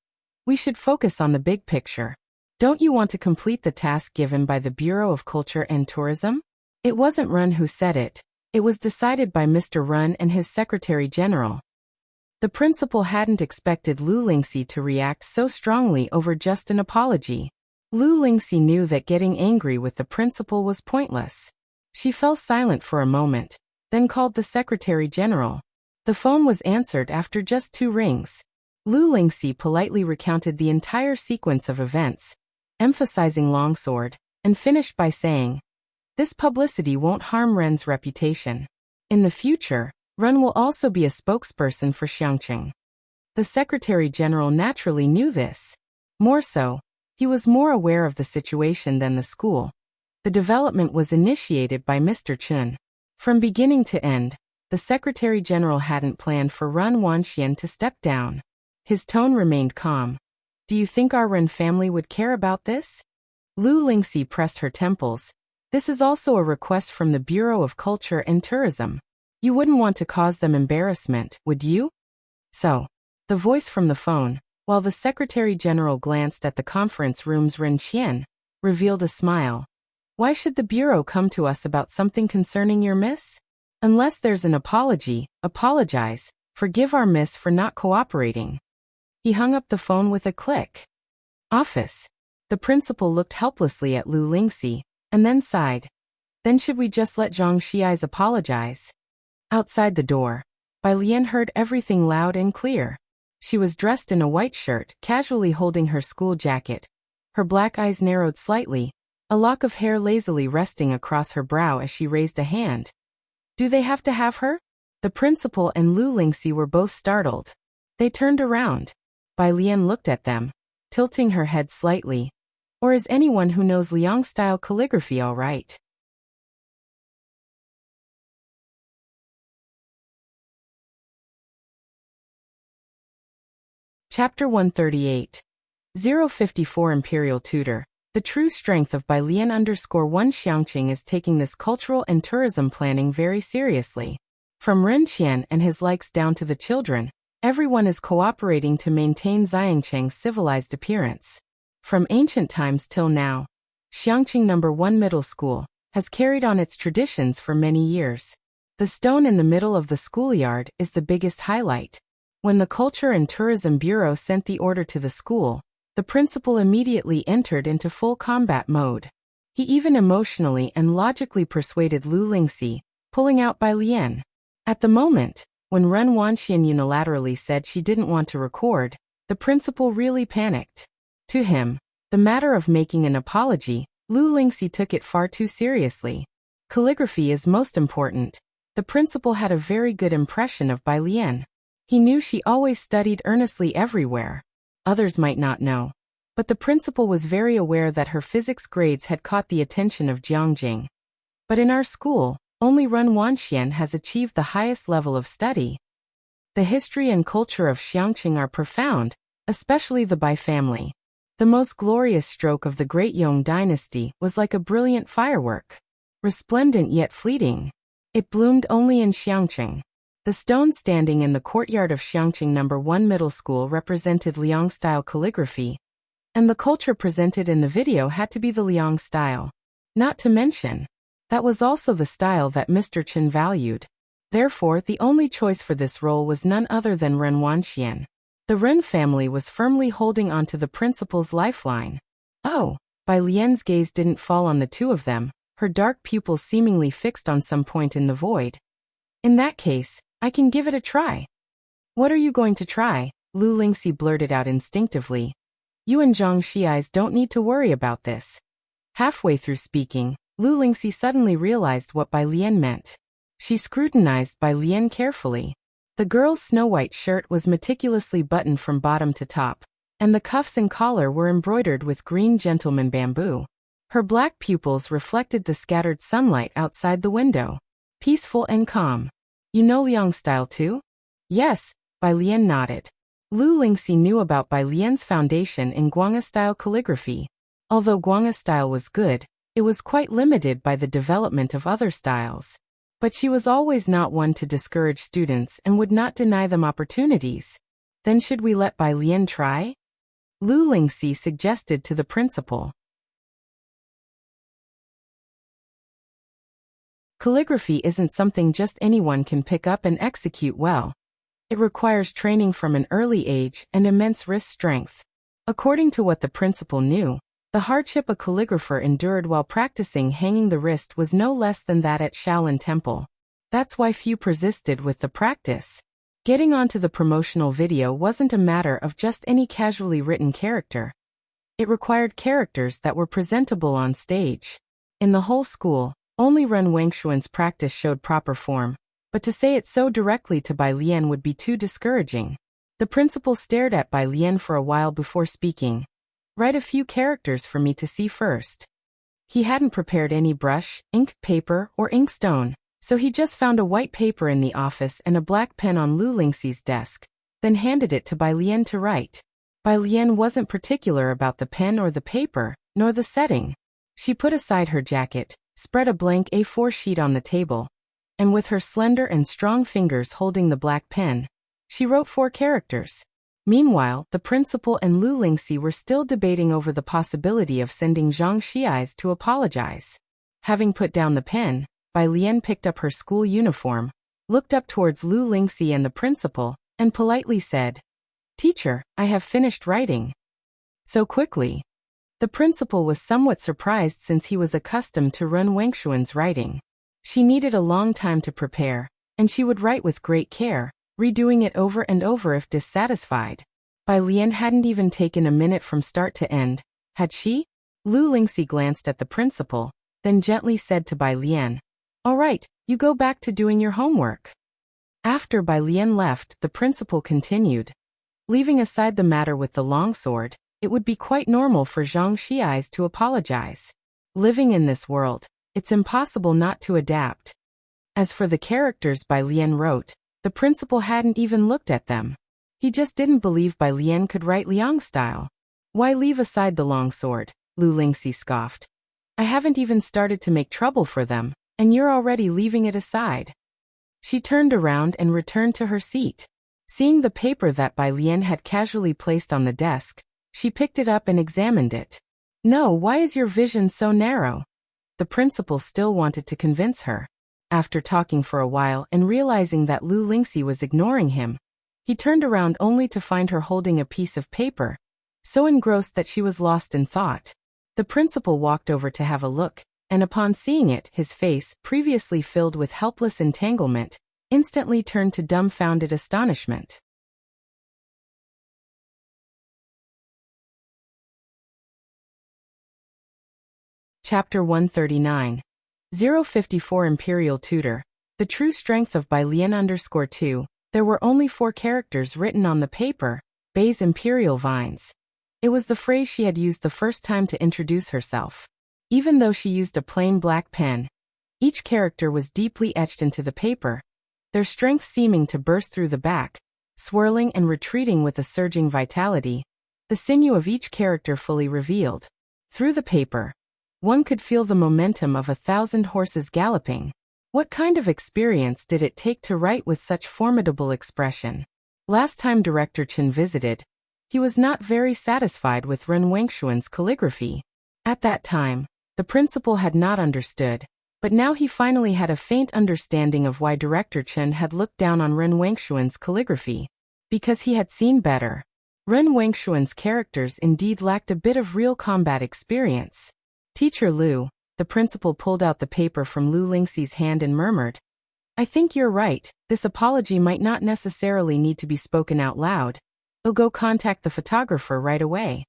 Speaker 1: We should focus on the big picture. Don't you want to complete the task given by the Bureau of Culture and Tourism? It wasn't Ren who said it. It was decided by Mr. Ren and his Secretary General. The principal hadn't expected Lu Lingxi to react so strongly over just an apology. Lu Lingxi knew that getting angry with the principal was pointless. She fell silent for a moment, then called the Secretary General. The phone was answered after just 2 rings. Lu Lingxi politely recounted the entire sequence of events, emphasizing longsword, and finished by saying, "This publicity won't harm Ren's reputation. In the future, Ren will also be a spokesperson for Xiangqing." The Secretary General naturally knew this. More so, he was more aware of the situation than the school. The development was initiated by Mr. Chun. From beginning to end, the Secretary General hadn't planned for Ren Wanxian to step down. His tone remained calm. Do you think our Ren family would care about this? Lu Lingxi pressed her temples. This is also a request from the Bureau of Culture and Tourism. You wouldn't want to cause them embarrassment, would you? So, the voice from the phone, while the Secretary General glanced at the conference room's Ren Qian, revealed a smile. Why should the Bureau come to us about something concerning your miss? Unless there's an apology, apologize, forgive our miss for not cooperating. He hung up the phone with a click. Office. The principal looked helplessly at Lu Lingxi, and then sighed. Then should we just let Zhang Xiai's apologize? Outside the door, Bai Lian heard everything loud and clear. She was dressed in a white shirt, casually holding her school jacket. Her black eyes narrowed slightly, a lock of hair lazily resting across her brow as she raised a hand. Do they have to have her? The principal and Lu Lingxi were both startled. They turned around. Bai Lian looked at them, tilting her head slightly. Or is anyone who knows Liang-style calligraphy all right? Chapter 138. 054 Imperial Tutor. The true strength of Bai Lian _1 Xiangqing is taking this cultural and tourism planning very seriously. From Ren Qian and his likes down to the children, everyone is cooperating to maintain Xiangqing's civilized appearance. From ancient times till now, Xiangqing No. 1 Middle School has carried on its traditions for many years. The stone in the middle of the schoolyard is the biggest highlight. When the Culture and Tourism Bureau sent the order to the school, the principal immediately entered into full combat mode. He even emotionally and logically persuaded Lu Lingxi, pulling out Bai Lian. At the moment, when Ren Wanxian unilaterally said she didn't want to record, the principal really panicked. To him, the matter of making an apology, Lu Lingxi took it far too seriously. Calligraphy is most important. The principal had a very good impression of Bai Lian. He knew she always studied earnestly everywhere. Others might not know, but the principal was very aware that her physics grades had caught the attention of Jiangjing. But in our school, only Ren Wanxian has achieved the highest level of study. The history and culture of Xiangqing are profound, especially the Bai family. The most glorious stroke of the Great Yong dynasty was like a brilliant firework. Resplendent yet fleeting. It bloomed only in Xiangqing. The stone standing in the courtyard of Xiangqing No. 1 Middle School represented Liang-style calligraphy, and the culture presented in the video had to be the Liang style. Not to mention, That was also the style that Mr. Chen valued. Therefore, the only choice for this role was none other than Ren Wanxian. The Ren family was firmly holding onto the principal's lifeline. Oh, Bai Lian's gaze didn't fall on the two of them, her dark pupils seemingly fixed on some point in the void. In that case, I can give it a try. What are you going to try? Lu Lingxi blurted out instinctively. You and Zhang Xiais don't need to worry about this. Halfway through speaking, Lu Lingxi suddenly realized what Bai Lian meant. She scrutinized Bai Lian carefully. The girl's snow-white shirt was meticulously buttoned from bottom to top, and the cuffs and collar were embroidered with green gentleman bamboo. Her black pupils reflected the scattered sunlight outside the window. Peaceful and calm. You know Liang style too? Yes, Bai Lian nodded. Lu Lingxi knew about Bai Lian's foundation in Guanga style calligraphy. Although Guanga style was good, it was quite limited by the development of other styles. But she was always not one to discourage students and would not deny them opportunities. Then should we let Bai Lian try? Lu Lingxi suggested to the principal. Calligraphy isn't something just anyone can pick up and execute well. It requires training from an early age and immense wrist strength. According to what the principal knew, the hardship a calligrapher endured while practicing hanging the wrist was no less than that at Shaolin Temple. That's why few persisted with the practice. Getting onto the promotional video wasn't a matter of just any casually written character. It required characters that were presentable on stage. In the whole school, only Ren Wangshuan's practice showed proper form, but to say it so directly to Bai Lian would be too discouraging. The principal stared at Bai Lian for a while before speaking. Write a few characters for me to see first. He hadn't prepared any brush, ink, paper, or inkstone, so he just found a white paper in the office and a black pen on Lu Lingxi's desk, then handed it to Bai Lian to write. Bai Lian wasn't particular about the pen or the paper, nor the setting. She put aside her jacket, spread a blank A4 sheet on the table, and with her slender and strong fingers holding the black pen, she wrote 4 characters. Meanwhile, the principal and Lu Lingxi were still debating over the possibility of sending Zhang Xiais to apologize. Having put down the pen, Bai Lian picked up her school uniform, looked up towards Lu Lingxi and the principal, and politely said, "Teacher, I have finished writing." So quickly. The principal was somewhat surprised since he was accustomed to Ren Wangshuan's writing. She needed a long time to prepare, and she would write with great care, redoing it over and over if dissatisfied. Bai Lian hadn't even taken a minute from start to end, had she? Lu Lingxi glanced at the principal, then gently said to Bai Lian, "All right, you go back to doing your homework." After Bai Lian left, the principal continued. Leaving aside the matter with the longsword, it would be quite normal for Zhang Xiais to apologize. Living in this world, it's impossible not to adapt. As for the characters Bai Lian wrote, the principal hadn't even looked at them. He just didn't believe Bai Lian could write Liang style. Why leave aside the longsword? Lu Lingxi scoffed. I haven't even started to make trouble for them, and you're already leaving it aside. She turned around and returned to her seat. Seeing the paper that Bai Lian had casually placed on the desk, she picked it up and examined it. No, why is your vision so narrow? The principal still wanted to convince her. After talking for a while and realizing that Lu Lingxi was ignoring him, he turned around only to find her holding a piece of paper, so engrossed that she was lost in thought. The principal walked over to have a look, and upon seeing it, his face, previously filled with helpless entanglement, instantly turned to dumbfounded astonishment. Chapter 139. 054 Imperial Tutor. The true strength of Bai Lian _2. There were only 4 characters written on the paper, Bai's Imperial Vines. It was the phrase she had used the first time to introduce herself. Even though she used a plain black pen, each character was deeply etched into the paper, their strength seeming to burst through the back, swirling and retreating with a surging vitality, the sinew of each character fully revealed. Through the paper, one could feel the momentum of 1,000 horses galloping. What kind of experience did it take to write with such formidable expression? Last time Director Chen visited, he was not very satisfied with Ren Wangshuan's calligraphy. At that time, the principal had not understood. But now he finally had a faint understanding of why Director Chen had looked down on Ren Wangshuan's calligraphy. Because he had seen better. Ren Wangshuan's characters indeed lacked a bit of real combat experience. Teacher Liu, the principal pulled out the paper from Lu Lingxi's hand and murmured, I think you're right, this apology might not necessarily need to be spoken out loud. I'll go contact the photographer right away.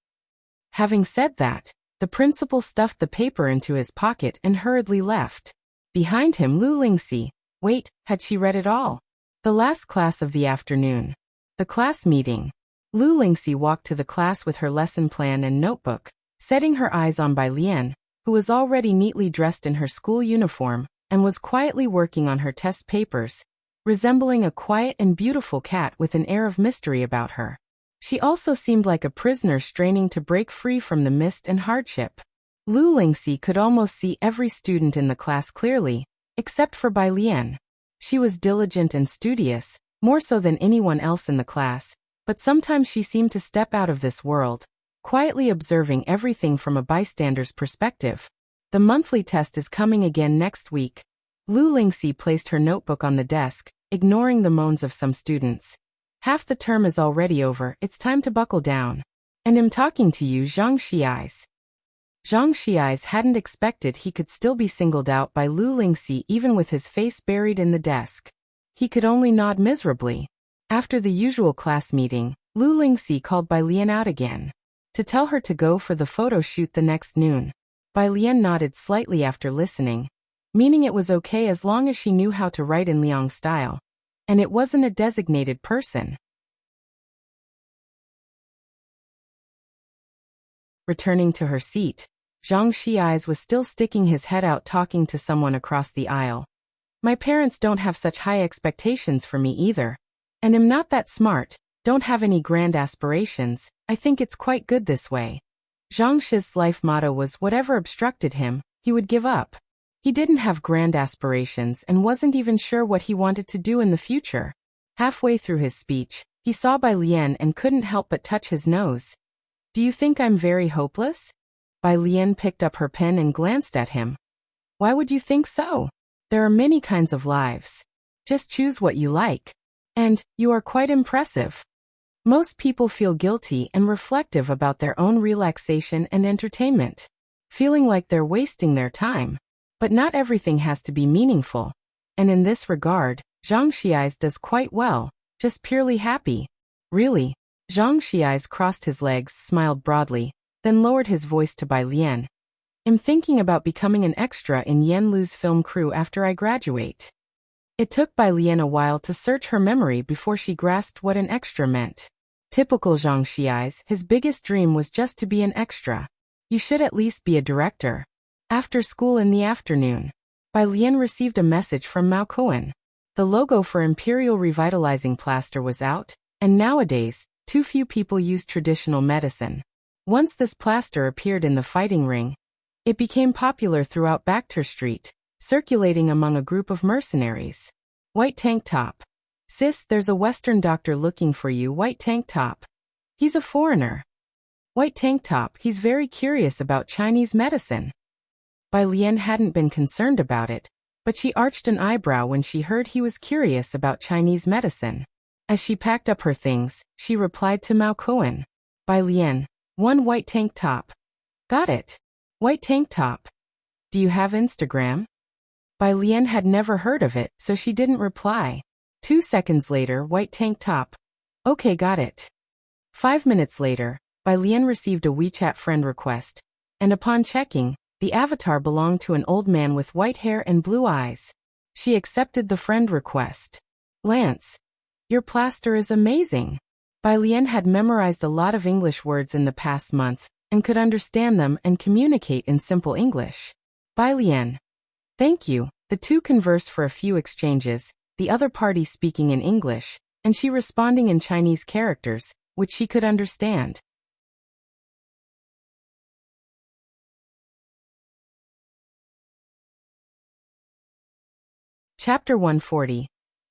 Speaker 1: Having said that, the principal stuffed the paper into his pocket and hurriedly left. Behind him Lu Lingxi. Wait, had she read it all? The last class of the afternoon. The class meeting. Lu Lingxi walked to the class with her lesson plan and notebook, setting her eyes on Bai Lian, who was already neatly dressed in her school uniform, and was quietly working on her test papers, resembling a quiet and beautiful cat with an air of mystery about her. She also seemed like a prisoner straining to break free from the mist and hardship. Lu Lingxi could almost see every student in the class clearly, except for Bai Lian. She was diligent and studious, more so than anyone else in the class, but sometimes she seemed to step out of this world, quietly observing everything from a bystander's perspective. The monthly test is coming again next week. Lu Lingxi placed her notebook on the desk, ignoring the moans of some students. Half the term is already over, it's time to buckle down. And I'm talking to you, Zhang Xiais. Zhang Xiais hadn't expected he could still be singled out by Lu Lingxi even with his face buried in the desk. He could only nod miserably. After the usual class meeting, Lu Lingxi called Bai Lian out again, to tell her to go for the photo shoot the next noon. Bai Lian nodded slightly after listening, meaning it was okay as long as she knew how to write in Liang style. And it wasn't a designated person. Returning to her seat, Zhang Xiais was still sticking his head out talking to someone across the aisle. My parents don't have such high expectations for me either. And I'm not that smart, don't have any grand aspirations, I think it's quite good this way. Zhang Shi's life motto was whatever obstructed him, he would give up. He didn't have grand aspirations and wasn't even sure what he wanted to do in the future. Halfway through his speech, he saw Bai Lian and couldn't help but touch his nose. Do you think I'm very hopeless? Bai Lian picked up her pen and glanced at him. Why would you think so? There are many kinds of lives. Just choose what you like. And, you are quite impressive. Most people feel guilty and reflective about their own relaxation and entertainment, feeling like they're wasting their time. But not everything has to be meaningful. And in this regard, Zhang Xiais does quite well, just purely happy. Really? Zhang Xiais crossed his legs, smiled broadly, then lowered his voice to Bai Lian. I'm thinking about becoming an extra in Yan Lu's film crew after I graduate. It took Bai Lian a while to search her memory before she grasped what an extra meant. Typical Zhang Xiais, his biggest dream was just to be an extra. You should at least be a director. After school in the afternoon, Bai Lian received a message from Mao Cohen. The logo for Imperial Revitalizing Plaster was out, and nowadays, too few people use traditional medicine. Once this plaster appeared in the fighting ring, it became popular throughout Bakhtar Street, circulating among a group of mercenaries. White tank top. Sis, there's a Western doctor looking for you. White tank top. He's a foreigner. White tank top, he's very curious about Chinese medicine. Bai Lian hadn't been concerned about it, but she arched an eyebrow when she heard he was curious about Chinese medicine. As she packed up her things, she replied to Mao Cohen. Bai Lian, one white tank top. Got it. White tank top. Do you have Instagram? Bai Lian had never heard of it, so she didn't reply. 2 seconds later, white tank top. Okay, got it. 5 minutes later, Bai Lian received a WeChat friend request, and upon checking, the avatar belonged to an old man with white hair and blue eyes. She accepted the friend request. Lance, your plaster is amazing. Bai Lian had memorized a lot of English words in the past month, and could understand them and communicate in simple English. Bai Lian. Thank you. The two conversed for a few exchanges, the other party speaking in English, and she responding in Chinese characters, which she could understand. Chapter 140.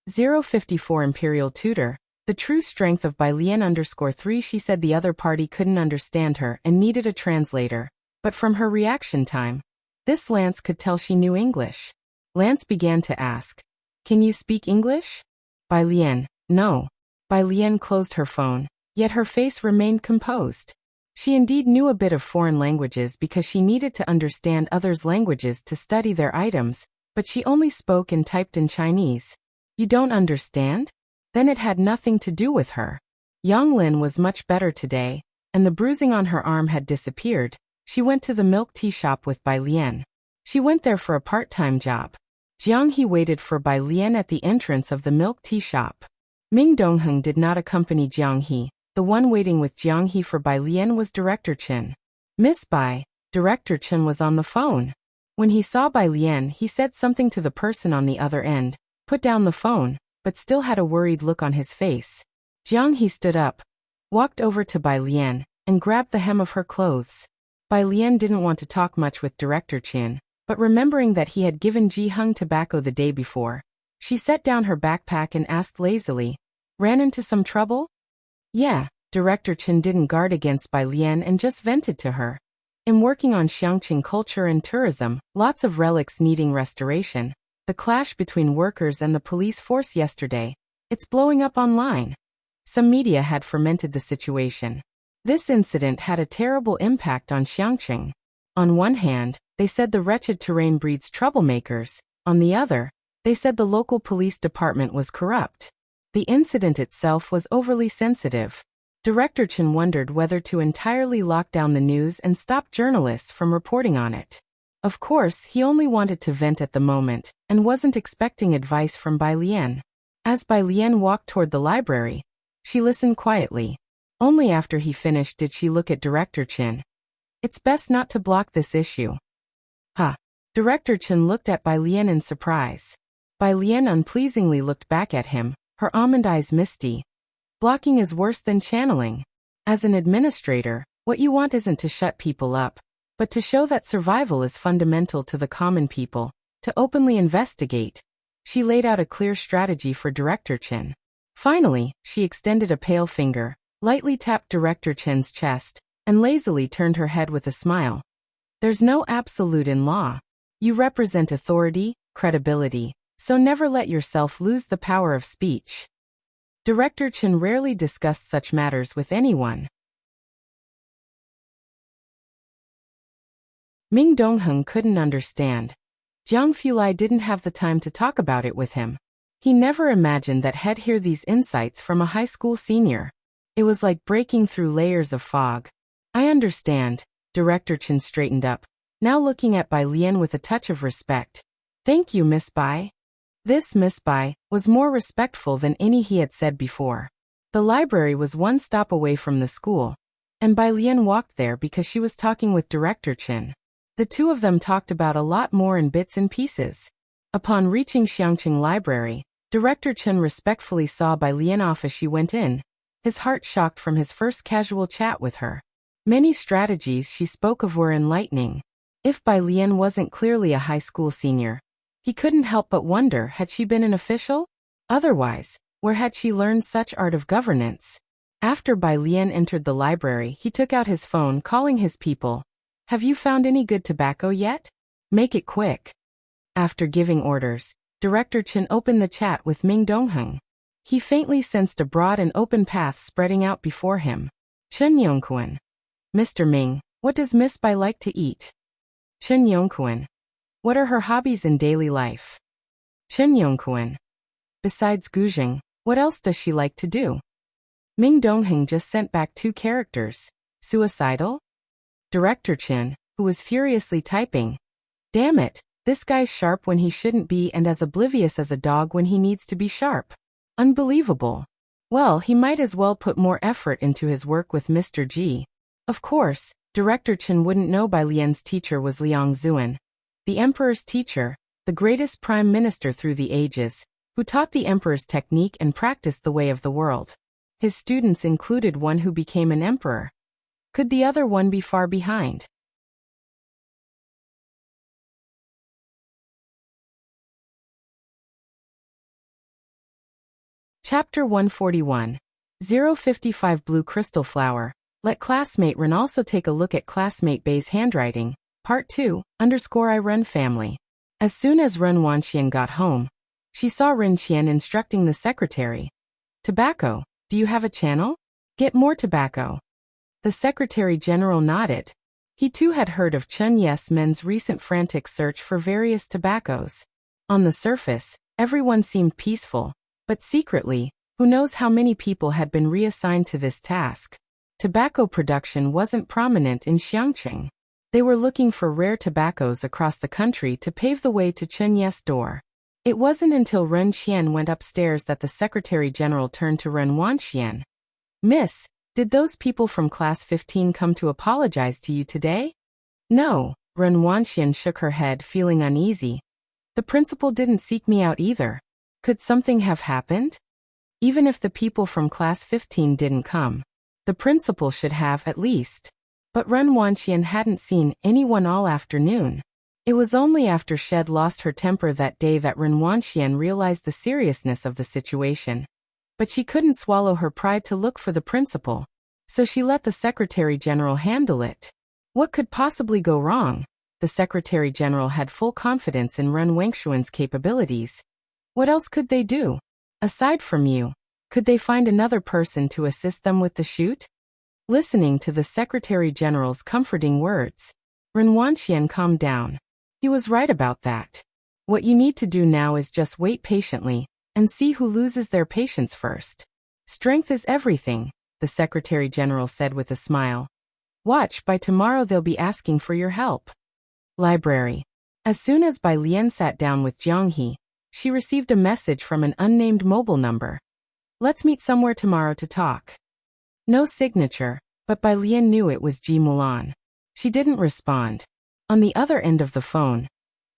Speaker 1: 054 Imperial Tutor. The true strength of Bai Lian _3. She said the other party couldn't understand her and needed a translator, but from her reaction time, This Lance could tell she knew English. Lance began to ask, "Can you speak English?" Bai Lian, "No." Bai Lian closed her phone, yet her face remained composed. She indeed knew a bit of foreign languages because she needed to understand others' languages to study their items, but she only spoke and typed in Chinese. You don't understand? Then it had nothing to do with her. Yang Lin was much better today, and the bruising on her arm had disappeared. She went to the milk tea shop with Bai Lian. She went there for a part-time job. Jiang He waited for Bai Lian at the entrance of the milk tea shop. Ming Dongheng did not accompany Jiang He. The one waiting with Jiang He for Bai Lian was Director Chen. "Miss Bai," Director Chen was on the phone. When he saw Bai Lian, he said something to the person on the other end, put down the phone, but still had a worried look on his face. Jiang He stood up, walked over to Bai Lian, and grabbed the hem of her clothes. Bai Lian didn't want to talk much with Director Chen, but remembering that he had given Ji Hung tobacco the day before, she set down her backpack and asked lazily, "Ran into some trouble?" "Yeah," Director Chen didn't guard against Bai Lian and just vented to her. "In working on Xiangqing culture and tourism, lots of relics needing restoration. The clash between workers and the police force yesterday, it's blowing up online." Some media had fermented the situation. This incident had a terrible impact on Xiangqing. On one hand, they said the wretched terrain breeds troublemakers. On the other, they said the local police department was corrupt. The incident itself was overly sensitive. Director Chen wondered whether to entirely lock down the news and stop journalists from reporting on it. Of course, he only wanted to vent at the moment, and wasn't expecting advice from Bai Lian. As Bai Lian walked toward the library, she listened quietly. Only after he finished did she look at Director Chen. "It's best not to block this issue." "Huh." Director Chen looked at Bai Lian in surprise. Bai Lian unpleasingly looked back at him, her almond eyes misty. "Blocking is worse than channeling. As an administrator, what you want isn't to shut people up, but to show that survival is fundamental to the common people, to openly investigate." She laid out a clear strategy for Director Chen. Finally, she extended a pale finger, lightly tapped Director Chen's chest, and lazily turned her head with a smile. "There's no absolute in law. You represent authority, credibility, so never let yourself lose the power of speech." Director Chen rarely discussed such matters with anyone. Ming Dongheng couldn't understand. Jiang Fulai didn't have the time to talk about it with him. He never imagined that he'd hear these insights from a high school senior. It was like breaking through layers of fog. "I understand." Director Chen straightened up, now looking at Bai Lian with a touch of respect. "Thank you, Miss Bai." This Miss Bai was more respectful than any he had said before. The library was one stop away from the school, and Bai Lian walked there because she was talking with Director Chen. The two of them talked about a lot more in bits and pieces. Upon reaching Xiangqing Library, Director Chen respectfully saw Bai Lian off as she went in, his heart shocked from his first casual chat with her. Many strategies she spoke of were enlightening. If Bai Lian wasn't clearly a high school senior, he couldn't help but wonder, had she been an official? Otherwise, where had she learned such art of governance? After Bai Lian entered the library, he took out his phone, calling his people. "Have you found any good tobacco yet? Make it quick." After giving orders, Director Chen opened the chat with Ming Dongheng. He faintly sensed a broad and open path spreading out before him. "Chen Yongquan." "Mr. Ming, what does Miss Bai like to eat?" "Chen Yongquan." "What are her hobbies in daily life?" "Chen Yongquan." "Besides gouging, what else does she like to do?" Ming Dongheng just sent back 2 characters. "Suicidal?" Director Chen, who was furiously typing. "Damn it, this guy's sharp when he shouldn't be and as oblivious as a dog when he needs to be sharp. Unbelievable. Well, he might as well put more effort into his work with Mr. G." Of course, Director Chen wouldn't know Bai Lian's teacher was Liang Zuan, the emperor's teacher, the greatest prime minister through the ages, who taught the emperor's technique and practiced the way of the world. His students included one who became an emperor. Could the other one be far behind? Chapter 141. 055 Blue Crystal Flower. Let classmate Ren also take a look at classmate Bei's handwriting. Part 2, _ I Run family. As soon as Ren Wanxian got home, she saw Ren Qian instructing the secretary. Tobacco, do you have a channel? Get more tobacco. The Secretary General nodded. He too had heard of Chen Yesmen's recent frantic search for various tobaccos. On the surface, everyone seemed peaceful, but secretly, who knows how many people had been reassigned to this task. Tobacco production wasn't prominent in Xiangqing. They were looking for rare tobaccos across the country to pave the way to Chen Ye's door. It wasn't until Ren Qian went upstairs that the Secretary General turned to Ren Wanxian. Miss, did those people from Class 15 come to apologize to you today? No, Ren Wanxian shook her head, feeling uneasy. The principal didn't seek me out either. Could something have happened? Even if the people from Class 15 didn't come, the principal should have at least. But Ren Wanxian hadn't seen anyone all afternoon. It was only after Shed lost her temper that day that Ren Wanxian realized the seriousness of the situation. But she couldn't swallow her pride to look for the principal, so she let the Secretary General handle it. What could possibly go wrong? The Secretary General had full confidence in Ren Wanxian's capabilities. What else could they do? Aside from you, could they find another person to assist them with the shoot? Listening to the Secretary General's comforting words, Ren Wanxian calmed down. He was right about that. What you need to do now is just wait patiently and see who loses their patience first. Strength is everything, the Secretary General said with a smile. Watch, by tomorrow they'll be asking for your help. Library. As soon as Bai Lian sat down with Jiang He, she received a message from an unnamed mobile number. Let's meet somewhere tomorrow to talk. No signature, but Bai Lian knew it was Ji Mulan. She didn't respond. On the other end of the phone,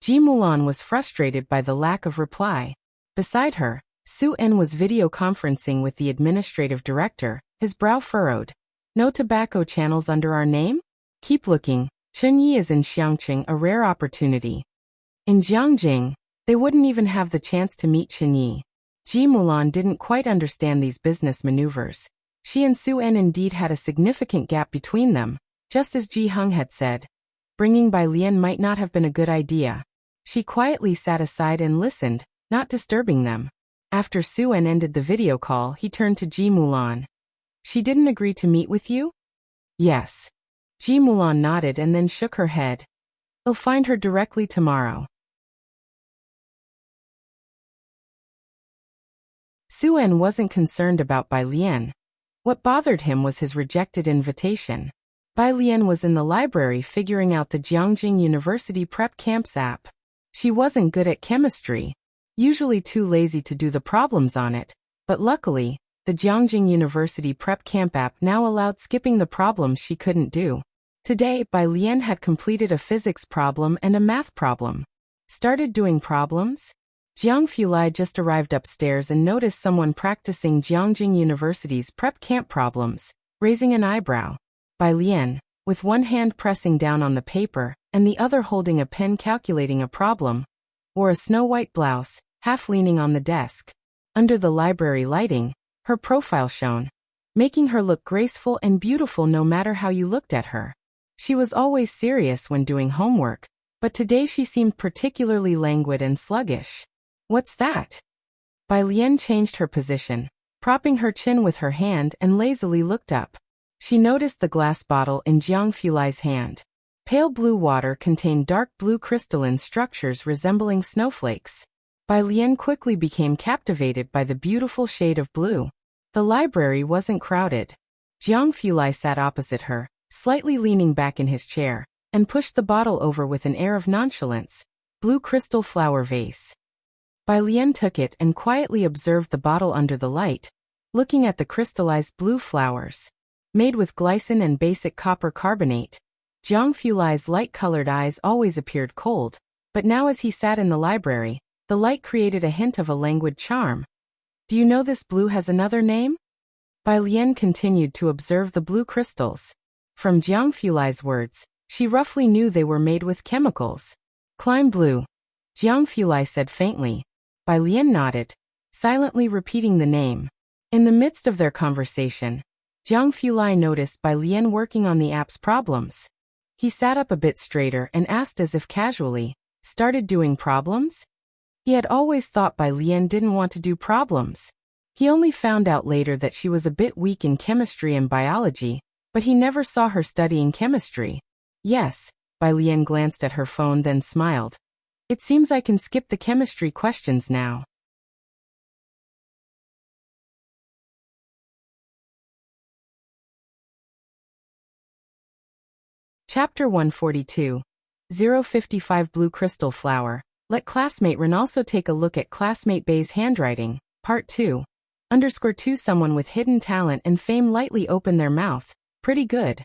Speaker 1: Ji Mulan was frustrated by the lack of reply. Beside her, Su En was video conferencing with the administrative director, his brow furrowed. No tobacco channels under our name? Keep looking. Chen Yi is in Xiangqing, a rare opportunity. In Jiangjing, they wouldn't even have the chance to meet Chen Yi. Ji Mulan didn't quite understand these business maneuvers. She and Su En indeed had a significant gap between them, just as Ji Heng had said. Bringing Bai Lian might not have been a good idea. She quietly sat aside and listened, not disturbing them. After Su En ended the video call, he turned to Ji Mulan. She didn't agree to meet with you? Yes. Ji Mulan nodded and then shook her head. I'll find her directly tomorrow. Su En wasn't concerned about Bai Lian. What bothered him was his rejected invitation. Bai Lian was in the library figuring out the Jiangjing University Prep Camps app. She wasn't good at chemistry, usually too lazy to do the problems on it, but luckily, the Jiangjing University Prep Camp app now allowed skipping the problems she couldn't do. Today, Bai Lian had completed a physics problem and a math problem. Started doing problems? Jiang Fulai just arrived upstairs and noticed someone practicing Jiangjing University's prep camp problems, raising an eyebrow. Bai Lian, with one hand pressing down on the paper and the other holding a pen calculating a problem, wore a snow-white blouse, half leaning on the desk. Under the library lighting, her profile shone, making her look graceful and beautiful no matter how you looked at her. She was always serious when doing homework, but today she seemed particularly languid and sluggish. What's that? Bai Lian changed her position, propping her chin with her hand and lazily looked up. She noticed the glass bottle in Jiang Fulai's hand. Pale blue water contained dark blue crystalline structures resembling snowflakes. Bai Lian quickly became captivated by the beautiful shade of blue. The library wasn't crowded. Jiang Fulai sat opposite her, slightly leaning back in his chair, and pushed the bottle over with an air of nonchalance. Blue crystal flower vase. Bai Lian took it and quietly observed the bottle under the light, looking at the crystallized blue flowers. Made with glycine and basic copper carbonate, Jiang Fulai's light-colored eyes always appeared cold, but now as he sat in the library, the light created a hint of a languid charm. Do you know this blue has another name? Bai Lian continued to observe the blue crystals. From Jiang Fulai's words, she roughly knew they were made with chemicals. Climb blue, Jiang Fulai said faintly. Bai Lian nodded, silently repeating the name. In the midst of their conversation, Jiang Fulai noticed Bai Lian working on the app's problems. He sat up a bit straighter and asked as if casually, started doing problems? He had always thought Bai Lian didn't want to do problems. He only found out later that she was a bit weak in chemistry and biology, but he never saw her studying chemistry. Yes, Bai Lian glanced at her phone then smiled. It seems I can skip the chemistry questions now. Chapter 142. 055 Blue Crystal Flower. Let classmate Ren also take a look at classmate Bei's handwriting. Part 2. _2 Someone with hidden talent and fame lightly opened their mouth. Pretty good.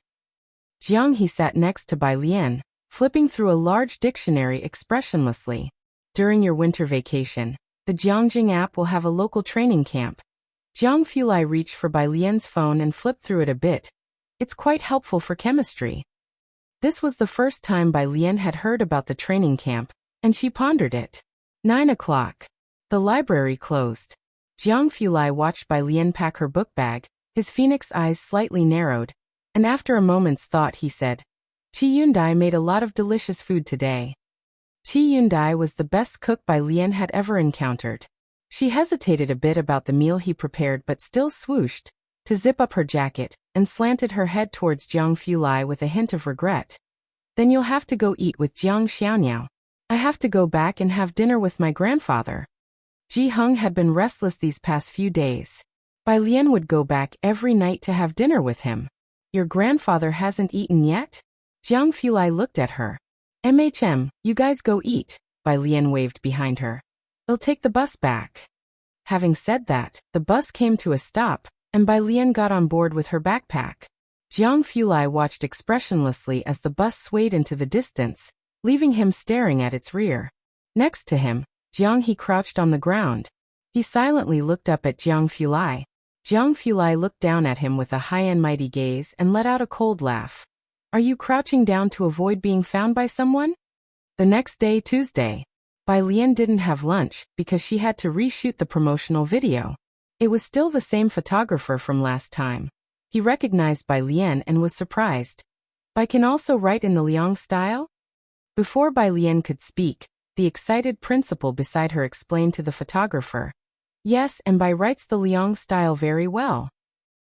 Speaker 1: Jiang he sat next to Bai Lian, flipping through a large dictionary expressionlessly. During your winter vacation, the Jiangjing app will have a local training camp. Jiang Fulai reached for Bai Lian's phone and flipped through it a bit. It's quite helpful for chemistry. This was the first time Bai Lian had heard about the training camp, and she pondered it. 9 o'clock. The library closed. Jiang Fulai watched Bai Lian pack her book bag, his phoenix eyes slightly narrowed, and after a moment's thought he said, Qi Yundai made a lot of delicious food today. Qi Yundai was the best cook Bai Lian had ever encountered. She hesitated a bit about the meal he prepared but still swooshed to zip up her jacket and slanted her head towards Jiang Fulai with a hint of regret. Then you'll have to go eat with Jiang Xiaoniao. I have to go back and have dinner with my grandfather. Ji Heng had been restless these past few days. Bai Lian would go back every night to have dinner with him. Your grandfather hasn't eaten yet? Jiang Fulai looked at her. You guys go eat, Bai Lian waved behind her. I'll take the bus back. Having said that, the bus came to a stop, and Bai Lian got on board with her backpack. Jiang Fulai watched expressionlessly as the bus swayed into the distance, leaving him staring at its rear. Next to him, Jiang he crouched on the ground. He silently looked up at Jiang Fulai. Jiang Fulai looked down at him with a high and mighty gaze and let out a cold laugh. Are you crouching down to avoid being found by someone? The next day, Tuesday, Bai Lian didn't have lunch because she had to reshoot the promotional video. It was still the same photographer from last time. He recognized Bai Lian and was surprised. Bai can also write in the Liang style? Before Bai Lian could speak, the excited principal beside her explained to the photographer. Yes, and Bai writes the Liang style very well.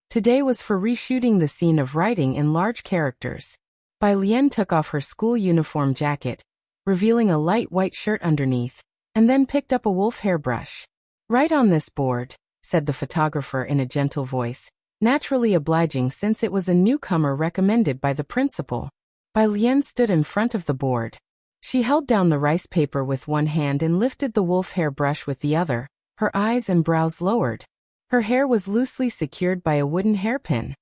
Speaker 1: Today was for reshooting the scene of writing in large characters. Bai Lian took off her school uniform jacket, revealing a light white shirt underneath, and then picked up a wolf hair brush. Write on this board, said the photographer in a gentle voice, naturally obliging since it was a newcomer recommended by the principal. Bai Lian stood in front of the board. She held down the rice paper with one hand and lifted the wolf hair brush with the other, her eyes and brows lowered. Her hair was loosely secured by a wooden hairpin.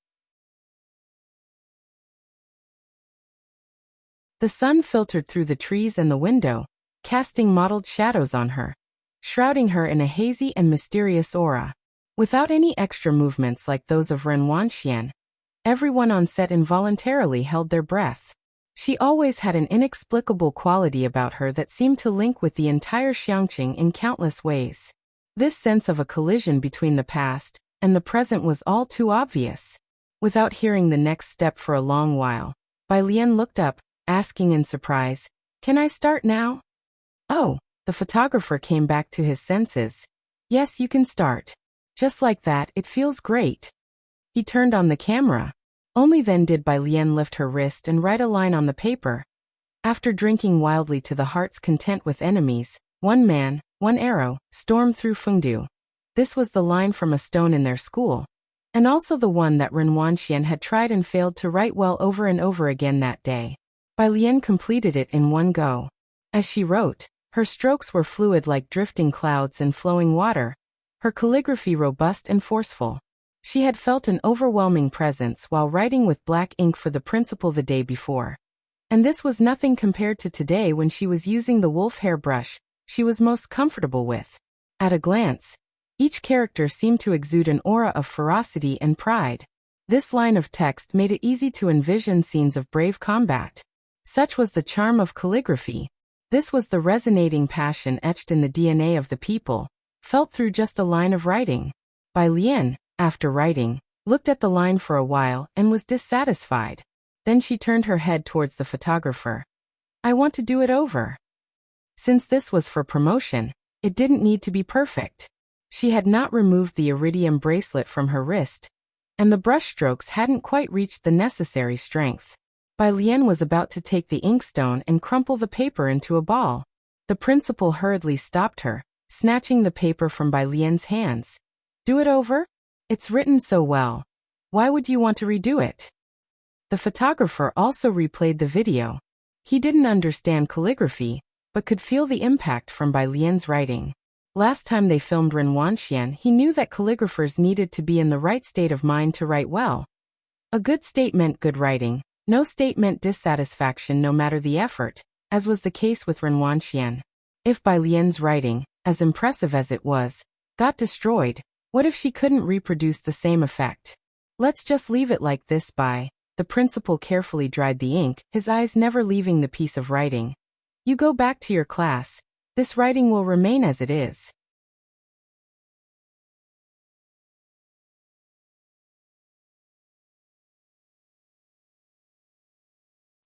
Speaker 1: The sun filtered through the trees and the window, casting mottled shadows on her, shrouding her in a hazy and mysterious aura. Without any extra movements like those of Ren Wanxian, everyone on set involuntarily held their breath. She always had an inexplicable quality about her that seemed to link with the entire Xiangqing in countless ways. This sense of a collision between the past and the present was all too obvious. Without hearing the next step for a long while, Bai Lian looked up, asking in surprise, Can I start now? Oh, the photographer came back to his senses. Yes, you can start. Just like that, it feels great. He turned on the camera. Only then did Bai Lian lift her wrist and write a line on the paper. After drinking wildly to the heart's content with enemies, one man, one arrow, stormed through Fengdu. This was the line from a stone in their school, and also the one that Ren Wanxian had tried and failed to write well over and over again that day. Bai Lian completed it in one go. As she wrote, her strokes were fluid like drifting clouds and flowing water, her calligraphy robust and forceful. She had felt an overwhelming presence while writing with black ink for the principal the day before. And this was nothing compared to today when she was using the wolf hair brush she was most comfortable with. At a glance, each character seemed to exude an aura of ferocity and pride. This line of text made it easy to envision scenes of brave combat. Such was the charm of calligraphy. This was the resonating passion etched in the DNA of the people, felt through just a line of writing. Bai Lian, after writing, looked at the line for a while and was dissatisfied. Then she turned her head towards the photographer. I want to do it over. Since this was for promotion, it didn't need to be perfect. She had not removed the iridium bracelet from her wrist, and the brushstrokes hadn't quite reached the necessary strength. Bai Lian was about to take the inkstone and crumple the paper into a ball. The principal hurriedly stopped her, snatching the paper from Bai Lian's hands. Do it over? It's written so well. Why would you want to redo it? The photographer also replayed the video. He didn't understand calligraphy, but could feel the impact from Bai Lian's writing. Last time they filmed Ren Wanxian, he knew that calligraphers needed to be in the right state of mind to write well. A good state meant good writing. No state meant dissatisfaction no matter the effort, as was the case with Ren Wanxian. If Bai Lian's writing, as impressive as it was, got destroyed, what if she couldn't reproduce the same effect? Let's just leave it like this. Bai. The principal carefully dried the ink, his eyes never leaving the piece of writing. You go back to your class. This writing will remain as it is.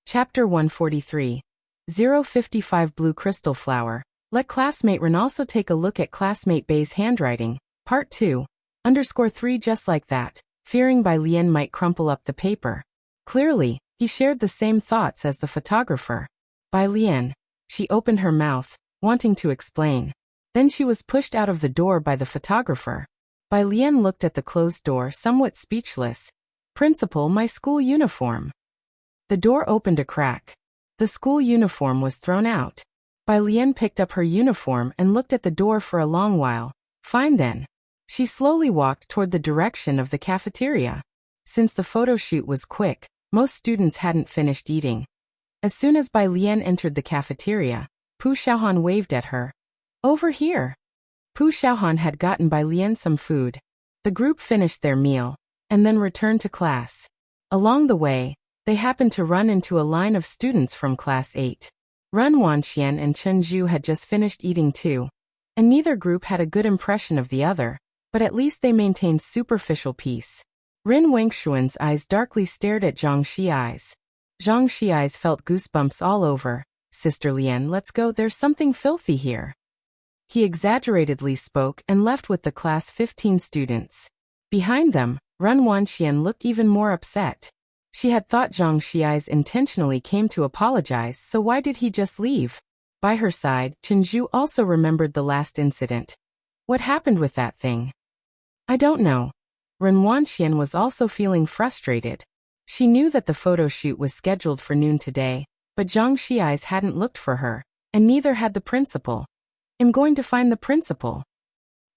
Speaker 1: Chapter 143. 055 Blue Crystal Flower. Let classmate Ren also take a look at classmate Bei's handwriting. Part 2. _3 Just like that, fearing Bai Lian might crumple up the paper. Clearly, he shared the same thoughts as the photographer. Bai Lian. She opened her mouth, wanting to explain. Then she was pushed out of the door by the photographer. Bai Lian looked at the closed door, somewhat speechless. Principal, my school uniform. The door opened a crack. The school uniform was thrown out. Bai Lian picked up her uniform and looked at the door for a long while. Fine then. She slowly walked toward the direction of the cafeteria. Since the photo shoot was quick, most students hadn't finished eating. As soon as Bai Lian entered the cafeteria, Pu Xiaohan waved at her. Over here. Pu Xiaohan had gotten Bai Lian some food. The group finished their meal, and then returned to class. Along the way, they happened to run into a line of students from Class 8. Ren Wanxian and Chen Zhu had just finished eating too, and neither group had a good impression of the other, but at least they maintained superficial peace. Ren Wengshuan's eyes darkly stared at Zhang Xiai's. Zhang Xiai's felt goosebumps all over. Sister Lian, let's go, there's something filthy here. He exaggeratedly spoke and left with the class 15 students. Behind them, Ren Wanxian looked even more upset. She had thought Zhang Xiai's intentionally came to apologize, so why did he just leave? By her side, Chen Zhu also remembered the last incident. What happened with that thing? I don't know. Ren Wanxian was also feeling frustrated. She knew that the photo shoot was scheduled for noon today, but Zhang Xiai's hadn't looked for her, and neither had the principal. I'm going to find the principal.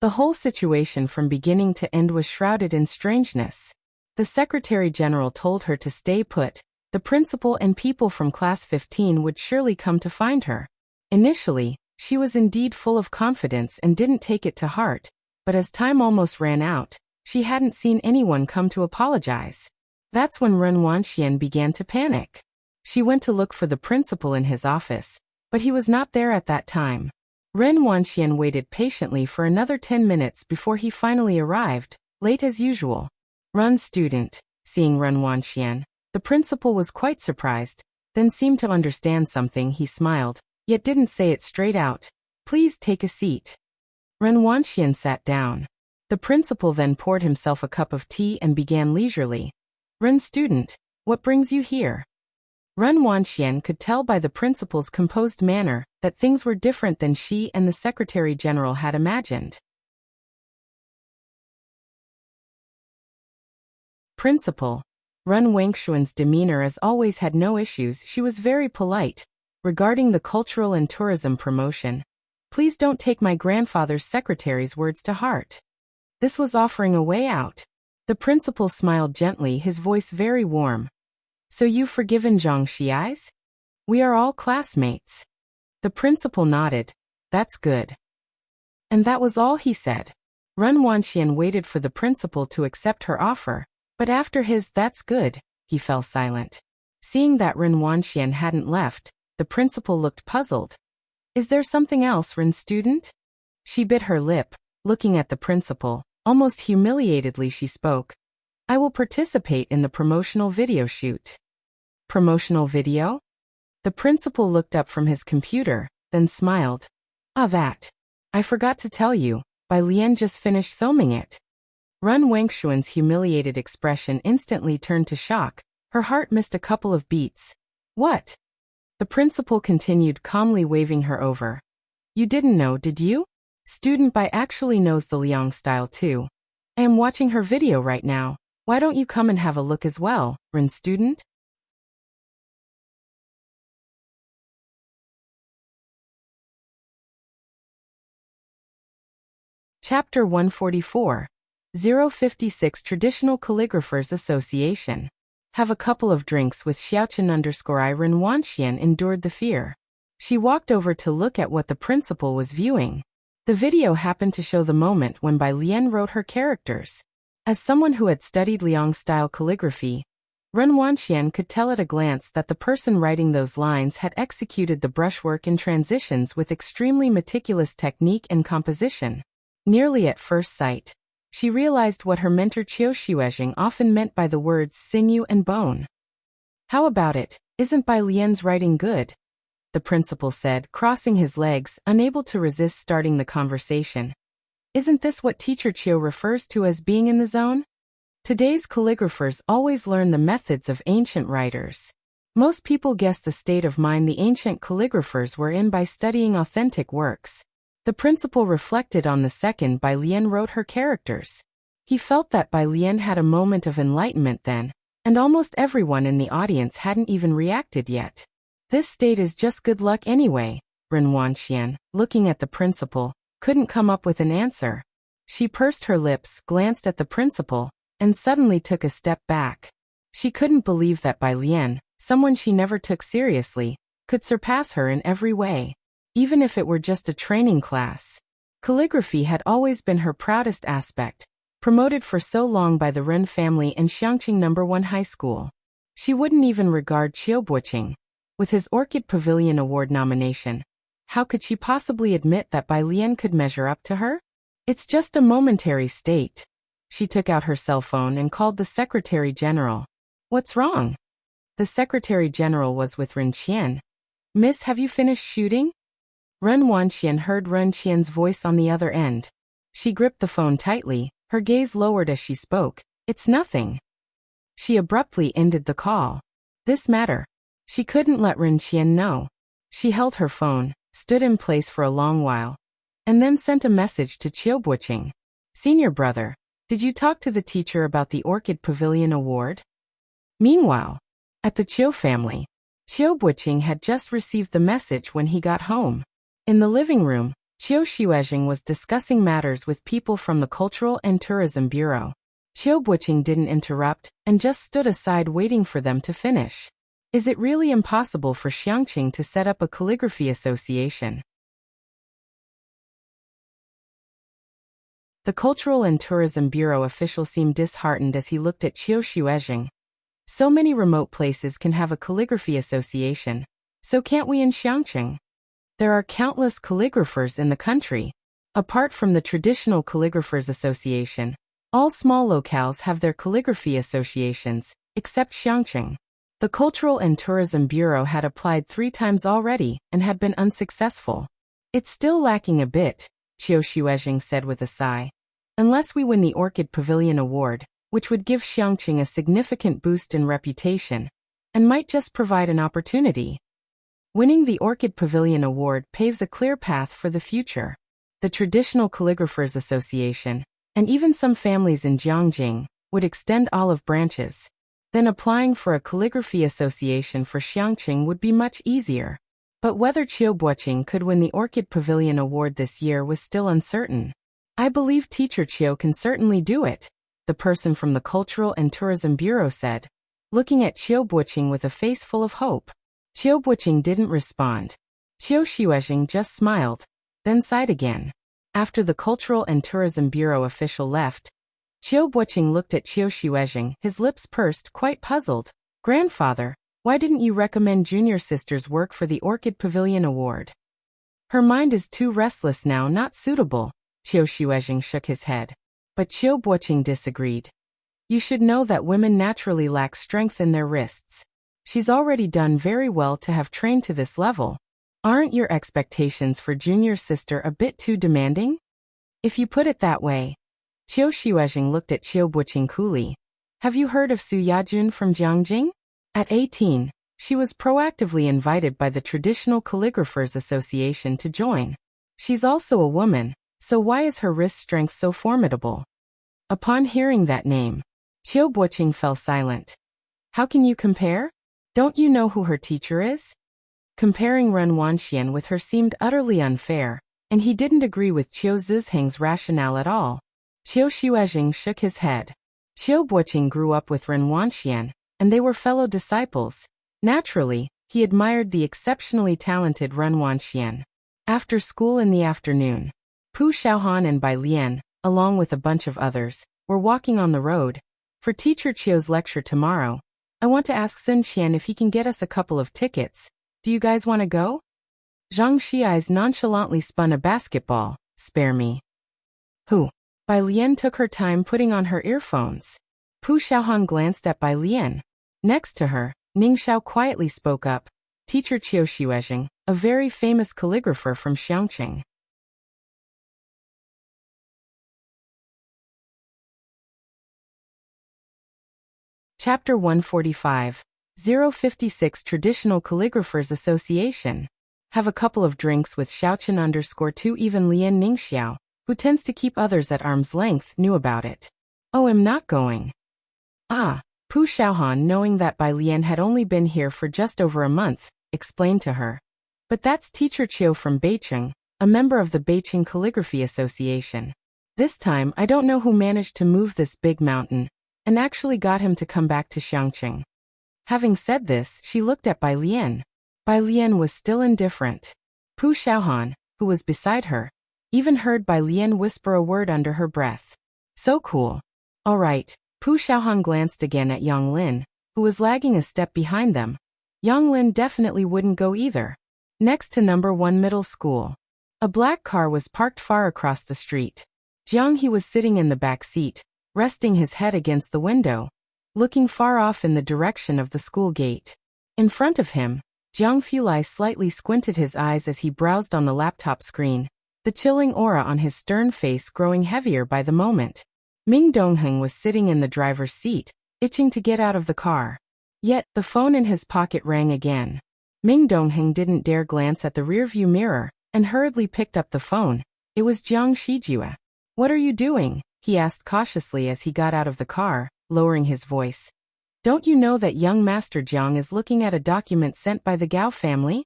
Speaker 1: The whole situation from beginning to end was shrouded in strangeness. The Secretary General told her to stay put. The principal and people from Class 15 would surely come to find her. Initially, she was indeed full of confidence and didn't take it to heart, but as time almost ran out, she hadn't seen anyone come to apologize. That's when Ren Wanxian began to panic. She went to look for the principal in his office, but he was not there at that time. Ren Wanxian waited patiently for another 10 minutes before he finally arrived, late as usual. Ren student, seeing Ren Wanxian, the principal was quite surprised, then seemed to understand something. He smiled, yet didn't say it straight out. Please take a seat. Ren Wanxian sat down. The principal then poured himself a cup of tea and began leisurely. Ren student, what brings you here? Ren Wanxian could tell by the principal's composed manner that things were different than she and the Secretary General had imagined. Principal. Ren Wengshuan's demeanor as always had no issues. She was very polite. Regarding the cultural and tourism promotion, please don't take my grandfather's secretary's words to heart. This was offering a way out. The principal smiled gently, his voice very warm. So you've forgiven Zhang Xiai's? We are all classmates. The principal nodded. That's good. And that was all he said. Ren Wanxian waited for the principal to accept her offer, but after his "that's good," he fell silent. Seeing that Ren Wanxian hadn't left, the principal looked puzzled. Is there something else, Ren student? She bit her lip, looking at the principal. Almost humiliatedly she spoke. I will participate in the promotional video shoot. Promotional video? The principal looked up from his computer, then smiled. Ah, that. I forgot to tell you, Bai Lian just finished filming it. Run Wengshuan's humiliated expression instantly turned to shock. Her heart missed a couple of beats. What? The principal continued calmly waving her over. You didn't know, did you? Student Bai actually knows the Liang style too. I am watching her video right now. Why don't you come and have a look as well, Ren student? Chapter 144. 056 Traditional Calligraphers Association. Have a couple of drinks with Xiaochen_I Ren Wanxian endured the fear. She walked over to look at what the principal was viewing. The video happened to show the moment when Bai Lian wrote her characters. As someone who had studied Liang-style calligraphy, Ren Wanxian could tell at a glance that the person writing those lines had executed the brushwork and transitions with extremely meticulous technique and composition. Nearly at first sight, she realized what her mentor Qiu Xuezheng often meant by the words sinew and bone. How about it, isn't Bai Lian's writing good? The principal said, crossing his legs, unable to resist starting the conversation. Isn't this what teacher Qiu refers to as being in the zone? Today's calligraphers always learn the methods of ancient writers. Most people guess the state of mind the ancient calligraphers were in by studying authentic works. The principal reflected on the second Bai Lian wrote her characters. He felt that Bai Lian had a moment of enlightenment then, and almost everyone in the audience hadn't even reacted yet. This state is just good luck anyway, Ren Wanxian, looking at the principal, couldn't come up with an answer. She pursed her lips, glanced at the principal, and suddenly took a step back. She couldn't believe that Bai Lian, someone she never took seriously, could surpass her in every way. Even if it were just a training class. Calligraphy had always been her proudest aspect, promoted for so long by the Ren family and Xiangqing No. 1 High School. She wouldn't even regard Qiubuqing. With his Orchid Pavilion Award nomination, how could she possibly admit that Bai Lian could measure up to her? It's just a momentary state. She took out her cell phone and called the Secretary General. What's wrong? The Secretary General was with Ren Qian. Miss, have you finished shooting? Ren Wanxian heard Ren Qian's voice on the other end. She gripped the phone tightly, her gaze lowered as she spoke. It's nothing. She abruptly ended the call. This matter. She couldn't let Ren Qian know. She held her phone, stood in place for a long while, and then sent a message to Qiubuqing. Senior brother, did you talk to the teacher about the Orchid Pavilion Award? Meanwhile, at the Qiu family, Qiubuqing had just received the message when he got home. In the living room, Qiu Xuezheng was discussing matters with people from the Cultural and Tourism Bureau. Qiubuqing didn't interrupt and just stood aside waiting for them to finish. Is it really impossible for Xiangqing to set up a calligraphy association? The Cultural and Tourism Bureau official seemed disheartened as he looked at Qiu Xuezheng. So many remote places can have a calligraphy association. So can't we in Xiangqing? There are countless calligraphers in the country. Apart from the traditional Calligraphers Association, all small locales have their calligraphy associations, except Xiangqing. The Cultural and Tourism Bureau had applied 3 times already and had been unsuccessful. It's still lacking a bit, Qiu Xuezheng said with a sigh. Unless we win the Orchid Pavilion Award, which would give Xiangqing a significant boost in reputation, and might just provide an opportunity. Winning the Orchid Pavilion Award paves a clear path for the future. The Traditional Calligraphers Association, and even some families in Jiangjing, would extend olive branches. Then applying for a calligraphy association for Xiangqing would be much easier. But whether Qiubuqing could win the Orchid Pavilion Award this year was still uncertain. I believe Teacher Qiu can certainly do it, the person from the Cultural and Tourism Bureau said, looking at Qiubuqing with a face full of hope. Qiubuqing didn't respond. Qiu Xuezheng just smiled, then sighed again. After the Cultural and Tourism Bureau official left, Qiubuqing looked at Qiu Xuezheng, his lips pursed, quite puzzled. Grandfather, why didn't you recommend junior sister's work for the Orchid Pavilion Award? Her mind is too restless now, not suitable. Qiu Xuezheng shook his head. But Qiubuqing disagreed. You should know that women naturally lack strength in their wrists. She's already done very well to have trained to this level. Aren't your expectations for junior sister a bit too demanding? If you put it that way. Qiu Xuezheng looked at Qiu Buqing coolly. Have you heard of Su Yajun from Jiangjing? At 18, she was proactively invited by the Traditional Calligraphers Association to join. She's also a woman, so why is her wrist strength so formidable? Upon hearing that name, Qiu Buqing fell silent. How can you compare? Don't you know who her teacher is? Comparing Ren Wanxian with her seemed utterly unfair, and he didn't agree with Qiu Zizheng's rationale at all. Qiu Xuezheng shook his head. Qiu Buqing grew up with Ren Wanxian, and they were fellow disciples. Naturally, he admired the exceptionally talented Ren Wanxian. After school in the afternoon, Pu Xiaohan and Bai Lian, along with a bunch of others, were walking on the road. For Teacher Qiu's lecture tomorrow, I want to ask Sun Qian if he can get us a couple of tickets. Do you guys want to go? Zhang Xi's nonchalantly spun a basketball. Spare me. Who? Bai Lian took her time putting on her earphones. Pu Xiaohan glanced at Bai Lian. Next to her, Ning Xiao quietly spoke up. Teacher Qiu Xuezheng, a very famous calligrapher from Xiangqing. Chapter 145. 056 Traditional Calligraphers Association. Have a couple of drinks with Xiaochen_2 even Lian Ningxiao, who tends to keep others at arm's length, knew about it. Oh, I'm not going. Ah, Pu Xiaohan, knowing that Bai Lian had only been here for just over a month, explained to her. But that's Teacher Qiu from Beicheng, a member of the Beicheng Calligraphy Association. This time I don't know who managed to move this big mountain, and actually got him to come back to Xiangqing. Having said this, she looked at Bai Lian. Bai Lian was still indifferent. Pu Xiaohan, who was beside her, even heard Bai Lian whisper a word under her breath. So cool. All right. Pu Xiaohan glanced again at Yang Lin, who was lagging a step behind them. Yang Lin definitely wouldn't go either. Next to number 1 middle school, a black car was parked far across the street. Jiang He was sitting in the back seat, resting his head against the window, looking far off in the direction of the school gate. In front of him, Jiang Fulai slightly squinted his eyes as he browsed on the laptop screen, the chilling aura on his stern face growing heavier by the moment. Ming Dongheng was sitting in the driver's seat, itching to get out of the car. Yet, the phone in his pocket rang again. Ming Dongheng didn't dare glance at the rearview mirror, and hurriedly picked up the phone. It was Jiang Shijue. What are you doing? He asked cautiously as he got out of the car, lowering his voice. Don't you know that young Master Jiang is looking at a document sent by the Gao family?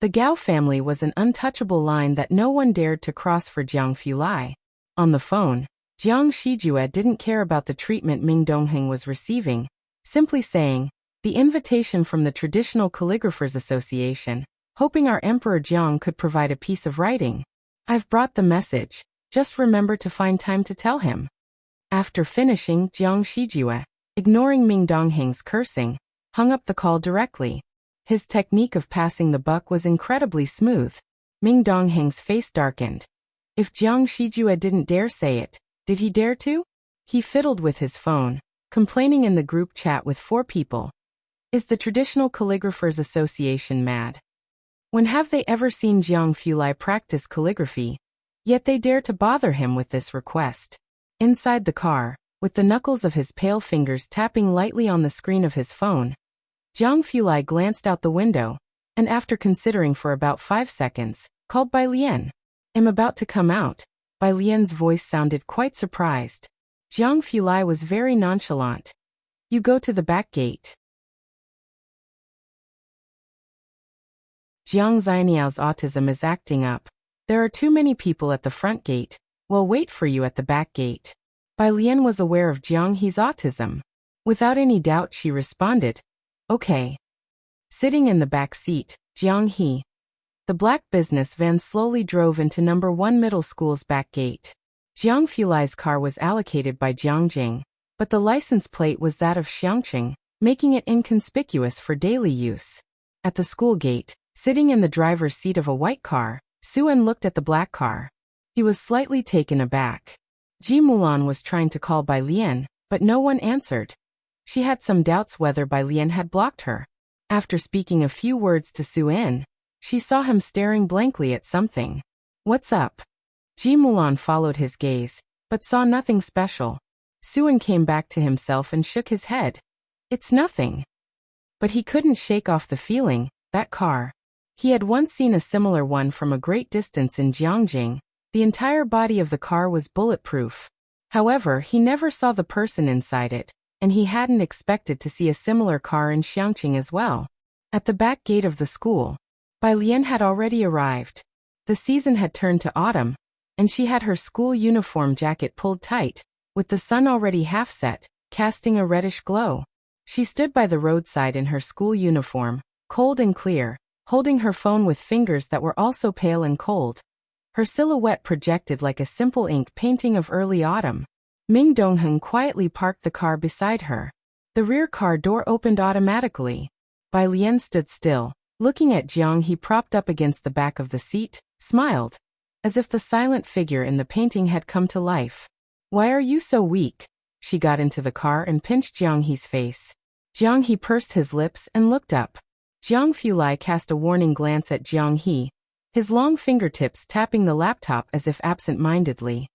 Speaker 1: The Gao family was an untouchable line that no one dared to cross for Jiang Fulai. On the phone, Jiang Shijue didn't care about the treatment Ming Dongheng was receiving, simply saying, the invitation from the Traditional Calligraphers Association, hoping our Emperor Jiang could provide a piece of writing. I've brought the message, just remember to find time to tell him. After finishing, Jiang Shijue, ignoring Ming Dongheng's cursing, hung up the call directly. His technique of passing the buck was incredibly smooth. Ming Dongheng's face darkened. If Jiang Shijue didn't dare say it, did he dare to? He fiddled with his phone, complaining in the group chat with 4 people. Is the Traditional Calligraphers Association mad? When have they ever seen Jiang Fulai practice calligraphy? Yet they dare to bother him with this request. Inside the car, with the knuckles of his pale fingers tapping lightly on the screen of his phone, Jiang Fulai glanced out the window, and after considering for about 5 seconds, called Bai Lian. I'm about to come out. Bai Lian's voice sounded quite surprised. Jiang Fulai was very nonchalant. You go to the back gate. Jiang Xianiao's autism is acting up. There are too many people at the front gate. We'll wait for you at the back gate. Bai Lian was aware of Jiang He's autism. Without any doubt she responded, okay. Sitting in the back seat, Jiang He. The black business van slowly drove into number 1 middle school's back gate. Jiang Fulai's car was allocated by Jiangjing, but the license plate was that of Xiangqing, making it inconspicuous for daily use. At the school gate, sitting in the driver's seat of a white car, Suen looked at the black car. He was slightly taken aback. Ji Mulan was trying to call Bai Lian, but no one answered. She had some doubts whether Bai Lian had blocked her. After speaking a few words to Su-in, she saw him staring blankly at something. "What's up?" Ji Mulan followed his gaze, but saw nothing special. Su-in came back to himself and shook his head. "It's nothing." But he couldn't shake off the feeling, that car. He had once seen a similar one from a great distance in Jiangjing. The entire body of the car was bulletproof. However, he never saw the person inside it, and he hadn't expected to see a similar car in Xiangqing as well. At the back gate of the school, Bai Lian had already arrived. The season had turned to autumn, and she had her school uniform jacket pulled tight, with the sun already half set, casting a reddish glow. She stood by the roadside in her school uniform, cold and clear, holding her phone with fingers that were also pale and cold. Her silhouette projected like a simple ink painting of early autumn. Ming Dongheng quietly parked the car beside her. The rear car door opened automatically. Bai Lian stood still, looking at Jiang He propped up against the back of the seat, smiled, as if the silent figure in the painting had come to life. "Why are you so weak?" She got into the car and pinched Jiang He's face. Jiang He pursed his lips and looked up. Jiang Fulai cast a warning glance at Jiang He, his long fingertips tapping the laptop as if absent-mindedly.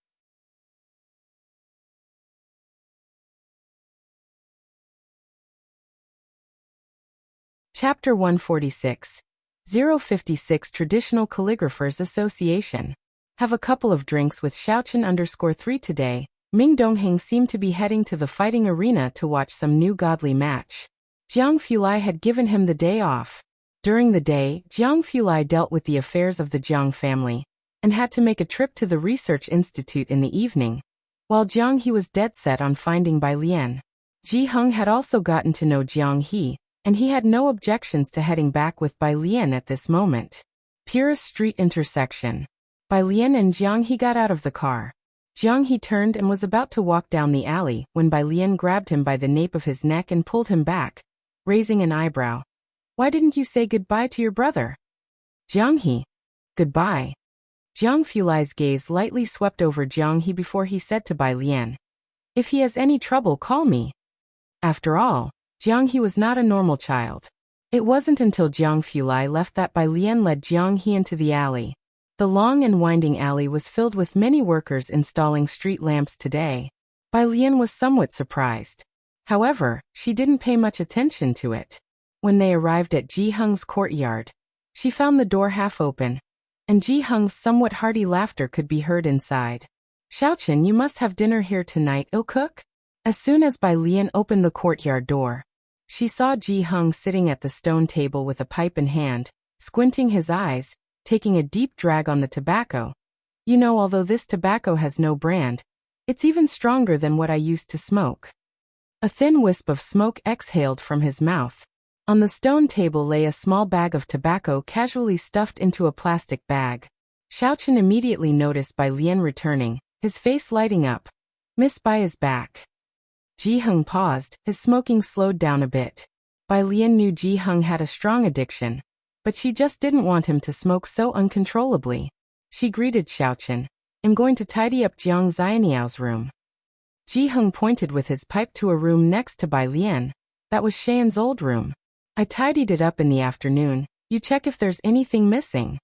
Speaker 1: Chapter 146. 056 Traditional Calligraphers Association. Have a couple of drinks with Xiaochen_3 today. Ming Dongheng seemed to be heading to the fighting arena to watch some new godly match. Jiang Fulai had given him the day off. During the day, Jiang Fulai dealt with the affairs of the Jiang family, and had to make a trip to the research institute in the evening, while Jiang He was dead set on finding Bai Lian. Ji Heng had also gotten to know Jiang He, and he had no objections to heading back with Bai Lian at this moment. Purest street intersection. Bai Lian and Jiang He got out of the car. Jiang He turned and was about to walk down the alley when Bai Lian grabbed him by the nape of his neck and pulled him back, raising an eyebrow. "Why didn't you say goodbye to your brother?" "Jiang He." "Goodbye." Jiang Fulai's gaze lightly swept over Jiang He before he said to Bai Lian, "If he has any trouble, call me." After all, Jiang He was not a normal child. It wasn't until Jiang Fulai left that Bai Lian led Jiang He into the alley. The long and winding alley was filled with many workers installing street lamps today. Bai Lian was somewhat surprised. However, she didn't pay much attention to it. When they arrived at Ji Heng's courtyard, she found the door half open, and Ji Heng's somewhat hearty laughter could be heard inside. "Xiaochen, you must have dinner here tonight, oh cook?" As soon as Bai Lian opened the courtyard door, she saw Ji Heng sitting at the stone table with a pipe in hand, squinting his eyes, taking a deep drag on the tobacco. "You know, although this tobacco has no brand, it's even stronger than what I used to smoke." A thin wisp of smoke exhaled from his mouth. On the stone table lay a small bag of tobacco casually stuffed into a plastic bag. Xiaochen immediately noticed Bai Lian returning, his face lighting up. "Miss Bai is back." Ji Heng paused, his smoking slowed down a bit. Bai Lian knew Ji Heng had a strong addiction, but she just didn't want him to smoke so uncontrollably. She greeted Xiaochen. "I'm going to tidy up Jiang Xianiao's room." Ji Heng pointed with his pipe to a room next to Bai Lian. "That was Shane's old room. I tidied it up in the afternoon. You check if there's anything missing."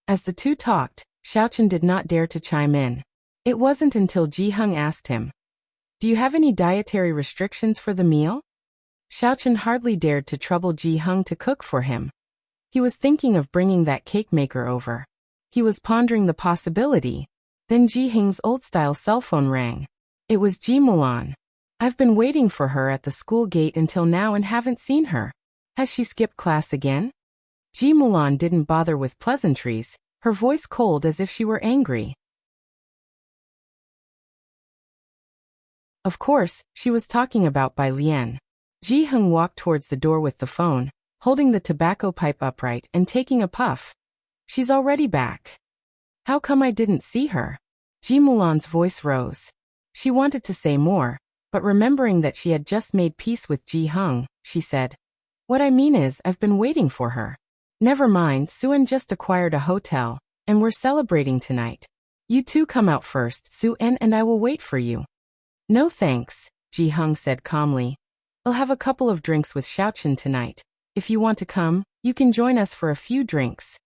Speaker 1: As the two talked, Xiaochen did not dare to chime in. It wasn't until Ji Heng asked him, "Do you have any dietary restrictions for the meal?" Xiaochen hardly dared to trouble Ji Heng to cook for him. He was thinking of bringing that cake maker over. He was pondering the possibility. Then Ji Heng's old-style cell phone rang. It was Ji Mulan. "I've been waiting for her at the school gate until now and haven't seen her. Has she skipped class again?" Ji Mulan didn't bother with pleasantries, her voice cold as if she were angry. Of course, she was talking about Bai Lian. Ji Heng walked towards the door with the phone, holding the tobacco pipe upright and taking a puff. "She's already back. How come I didn't see her?" Ji Mulan's voice rose. She wanted to say more, but remembering that she had just made peace with Ji Heng, she said, "What I mean is, I've been waiting for her. Never mind, Su-en just acquired a hotel, and we're celebrating tonight. You two come out first, Su-en, and I will wait for you." "No thanks," Ji Heng said calmly. "I'll have a couple of drinks with Xiaochen tonight. If you want to come, you can join us for a few drinks."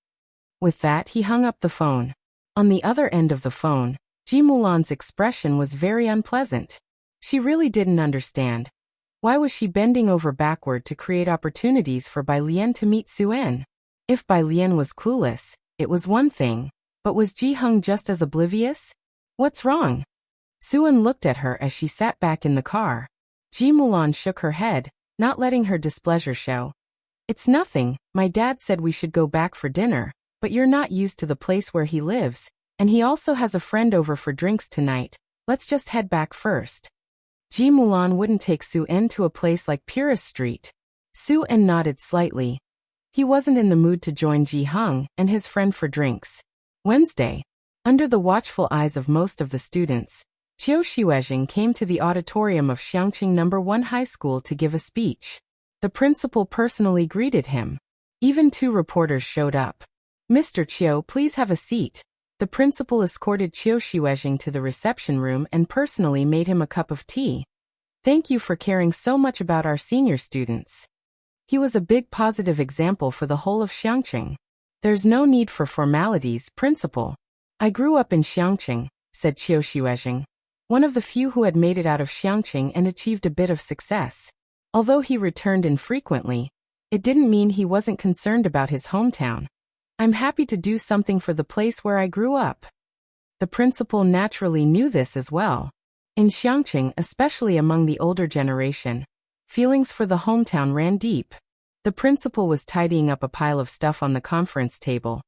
Speaker 1: With that, he hung up the phone. On the other end of the phone, Ji Mulan's expression was very unpleasant. She really didn't understand. Why was she bending over backward to create opportunities for Bai Lian to meet Suen? If Bai Lian was clueless, it was one thing, but was Ji Hung just as oblivious? "What's wrong?" Suen looked at her as she sat back in the car. Ji Mulan shook her head, not letting her displeasure show. "It's nothing. My dad said we should go back for dinner, but you're not used to the place where he lives, and he also has a friend over for drinks tonight. Let's just head back first." Ji Mulan wouldn't take Suen to a place like Purist Street. Suen nodded slightly. He wasn't in the mood to join Ji Hung and his friend for drinks. Wednesday. Under the watchful eyes of most of the students, Qiu Xuezheng came to the auditorium of Xiangqing No. 1 High School to give a speech. The principal personally greeted him. Even 2 reporters showed up. "Mr. Qiu, please have a seat." The principal escorted Qiu Xuezheng to the reception room and personally made him a cup of tea. "Thank you for caring so much about our senior students." He was a big positive example for the whole of Xiangqing. "There's no need for formalities, principal. I grew up in Xiangqing," said Qiu Xuezheng, one of the few who had made it out of Xiangqing and achieved a bit of success. Although he returned infrequently, it didn't mean he wasn't concerned about his hometown. "I'm happy to do something for the place where I grew up." The principal naturally knew this as well. In Xiangqing, especially among the older generation, feelings for the hometown ran deep. The principal was tidying up a pile of stuff on the conference table.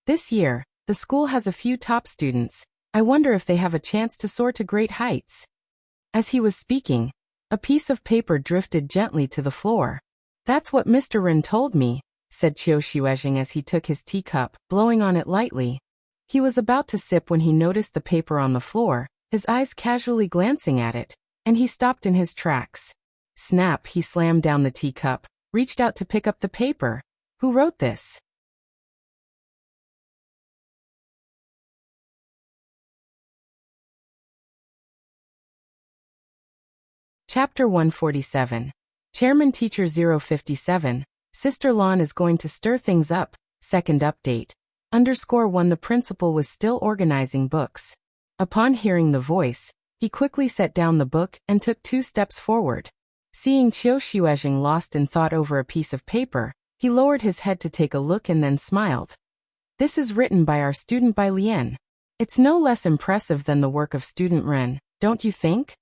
Speaker 1: "This year, the school has a few top students. I wonder if they have a chance to soar to great heights." As he was speaking, a piece of paper drifted gently to the floor. "That's what Mr. Ren told me," said Qiu Xuezheng as he took his teacup, blowing on it lightly. He was about to sip when he noticed the paper on the floor, his eyes casually glancing at it, and he stopped in his tracks. Snap, he slammed down the teacup, reached out to pick up the paper. Who wrote this? Chapter 147. Chairman Teacher 057. Sister Lon is going to stir things up. Second update. _1 The principal was still organizing books. Upon hearing the voice, he quickly set down the book and took 2 steps forward. Seeing Qiu Xuezheng lost in thought over a piece of paper, he lowered his head to take a look and then smiled. "This is written by our student Bai Lian. It's no less impressive than the work of student Ren, don't you think?"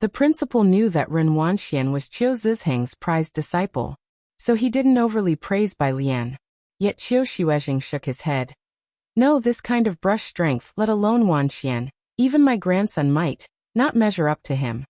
Speaker 1: The principal knew that Ren Wanxian was Qiu Zizhang's prized disciple, so he didn't overly praise Bai Lian. Yet Qiu Xuezheng shook his head. "No, this kind of brush strength, let alone Wanxian, even my grandson might not measure up to him."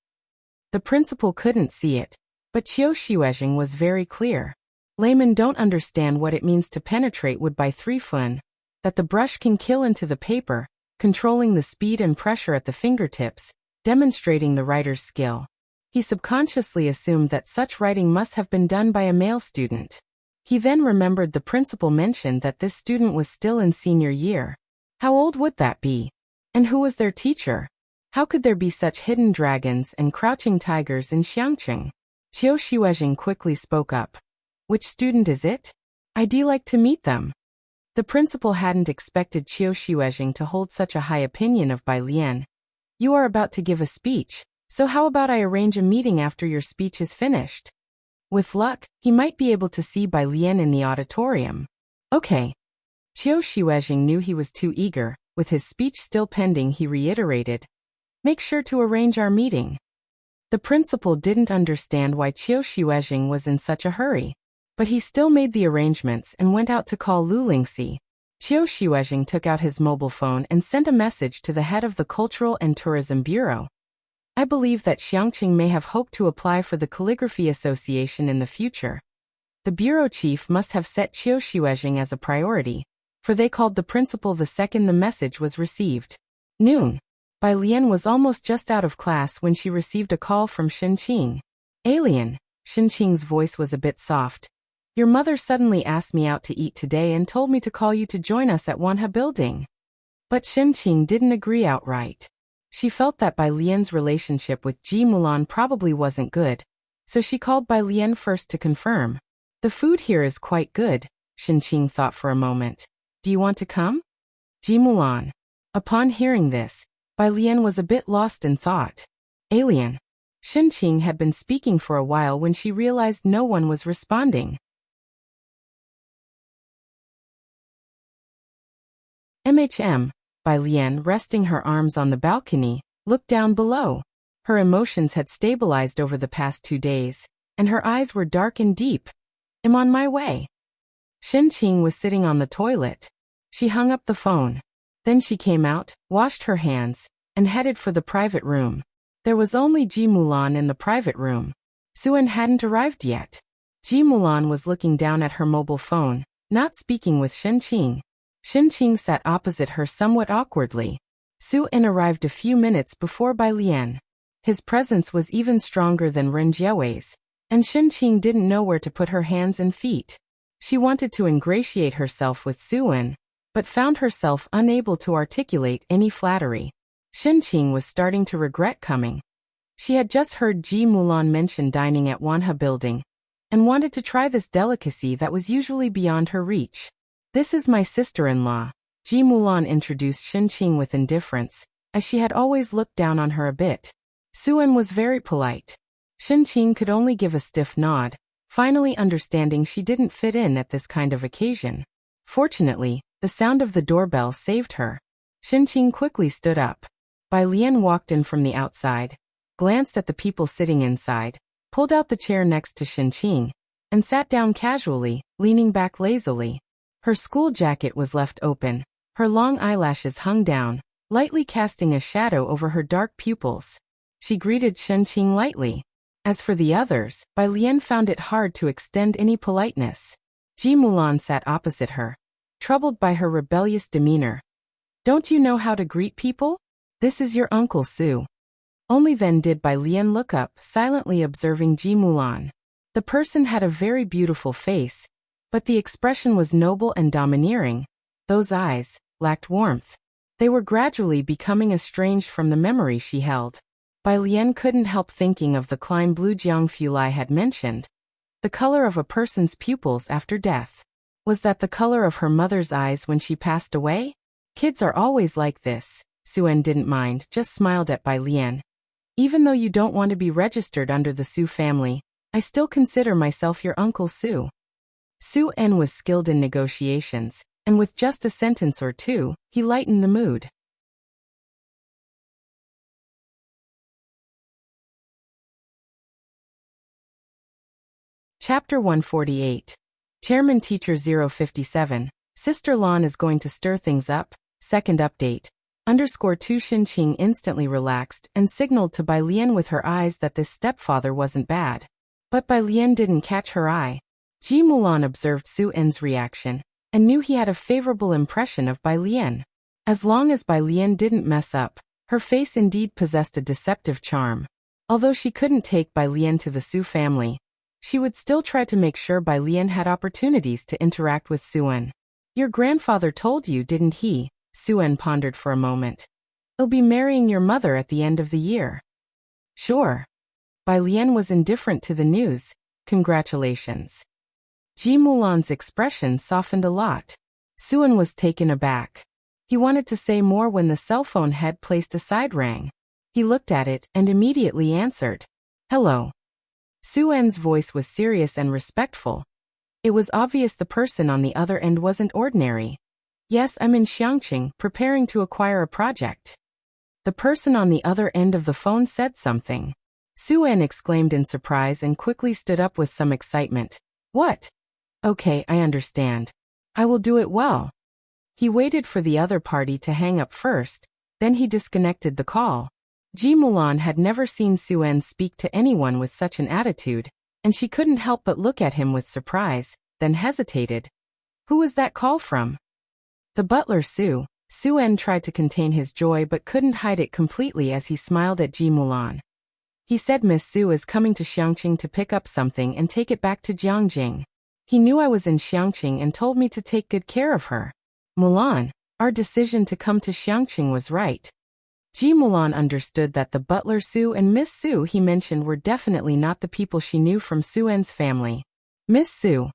Speaker 1: The principal couldn't see it, but Qiu Xuezheng was very clear. Laymen don't understand what it means to penetrate wood by 3 fun, that the brush can kill into the paper, controlling the speed and pressure at the fingertips, demonstrating the writer's skill. He subconsciously assumed that such writing must have been done by a male student. He then remembered the principal mentioned that this student was still in senior year. How old would that be? And who was their teacher? How could there be such hidden dragons and crouching tigers in Xiangqing? Qiu Xuezheng quickly spoke up. "Which student is it? I'd like to meet them." The principal hadn't expected Qiu Xuezheng to hold such a high opinion of Bai Lian. "You are about to give a speech, so how about I arrange a meeting after your speech is finished? With luck, he might be able to see Bai Lian in the auditorium." "Okay." Qiu Xuezheng knew he was too eager. With his speech still pending, he reiterated, "Make sure to arrange our meeting." The principal didn't understand why Qiu Xuezheng was in such a hurry, but he still made the arrangements and went out to call Lu Lingxi. Qiu Xuezheng took out his mobile phone and sent a message to the head of the Cultural and Tourism Bureau. "I believe that Xiangqing may have hoped to apply for the Calligraphy Association in the future." The bureau chief must have set Qiu Xuezheng as a priority, for they called the principal the second the message was received. Noon. Bai Lian was almost just out of class when she received a call from Shenqing. "Alien." Shenqing's voice was a bit soft. "Your mother suddenly asked me out to eat today and told me to call you to join us at Wanhe Building." But Shenqing didn't agree outright. She felt that Bai Lian's relationship with Ji Mulan probably wasn't good, so she called Bai Lian first to confirm. The food here is quite good, Shenqing thought for a moment. Do you want to come? Ji Mulan. Upon hearing this, Bai Lian was a bit lost in thought. Alien. Shenqing had been speaking for a while when she realized no one was responding. Bai Lian, resting her arms on the balcony, looked down below. Her emotions had stabilized over the past 2 days, and her eyes were dark and deep. I'm on my way. Shenqing was sitting on the toilet. She hung up the phone. Then she came out, washed her hands, and headed for the private room. There was only Ji Mulan in the private room. Suen hadn't arrived yet. Ji Mulan was looking down at her mobile phone, not speaking with Shenqing. Shenqing sat opposite her somewhat awkwardly. Suen arrived a few minutes before Bai Lian. His presence was even stronger than Ren Jiawei's, and Shenqing didn't know where to put her hands and feet. She wanted to ingratiate herself with Suen, but found herself unable to articulate any flattery. Shenqing was starting to regret coming. She had just heard Ji Mulan mention dining at Wanhe Building, and wanted to try this delicacy that was usually beyond her reach. This is my sister-in-law. Ji Mulan introduced Shenqing with indifference, as she had always looked down on her a bit. Suen was very polite. Shenqing could only give a stiff nod, finally understanding she didn't fit in at this kind of occasion. Fortunately, the sound of the doorbell saved her. Shenqing quickly stood up. Bai Lian walked in from the outside, glanced at the people sitting inside, pulled out the chair next to Shenqing, and sat down casually, leaning back lazily. Her school jacket was left open, her long eyelashes hung down, lightly casting a shadow over her dark pupils. She greeted Shenqing lightly. As for the others, Bai Lian found it hard to extend any politeness. Ji Mulan sat opposite her, troubled by her rebellious demeanor. Don't you know how to greet people? This is your Uncle Su. Only then did Bai Lian look up, silently observing Ji Mulan. The person had a very beautiful face, but the expression was noble and domineering. Those eyes lacked warmth. They were gradually becoming estranged from the memory she held. Bai Lian couldn't help thinking of the Klein blue Jiang Fulai had mentioned. The color of a person's pupils after death. Was that the color of her mother's eyes when she passed away? Kids are always like this. Suen didn't mind, just smiled at Bai Lian. Even though you don't want to be registered under the Su family, I still consider myself your Uncle Su. Suen was skilled in negotiations, and with just a sentence or two, he lightened the mood. Chapter 148. Chairman Teacher 057. Sister Lan is going to stir things up. Second update. _2 Shenqing instantly relaxed and signaled to Bai Lian with her eyes that this stepfather wasn't bad. But Bai Lian didn't catch her eye. Ji Mulan observed Suen's reaction, and knew he had a favorable impression of Bai Lian. As long as Bai Lian didn't mess up, her face indeed possessed a deceptive charm. Although she couldn't take Bai Lian to the Su family, she would still try to make sure Bai Lian had opportunities to interact with Suen. Your grandfather told you, didn't he? Suen pondered for a moment. He'll be marrying your mother at the end of the year. Sure. Bai Lian was indifferent to the news. Congratulations. Ji Mulan's expression softened a lot. Suen was taken aback. He wanted to say more when the cell phone head placed aside rang. He looked at it and immediately answered. Hello. Suen's voice was serious and respectful. It was obvious the person on the other end wasn't ordinary. Yes, I'm in Xiangqing, preparing to acquire a project. The person on the other end of the phone said something. Suen exclaimed in surprise and quickly stood up with some excitement. What? Okay, I understand. I will do it well. He waited for the other party to hang up first, then he disconnected the call. Ji Mulan had never seen Suen speak to anyone with such an attitude, and she couldn't help but look at him with surprise, then hesitated. Who was that call from? The butler Su. Suen tried to contain his joy but couldn't hide it completely as he smiled at Ji Mulan. He said Miss Su is coming to Xiangqing to pick up something and take it back to Jiangjing. He knew I was in Xiangqing and told me to take good care of her. Mulan, our decision to come to Xiangqing was right. Ji Mulan understood that the butler Su and Miss Su he mentioned were definitely not the people she knew from Suen's family. Miss Su,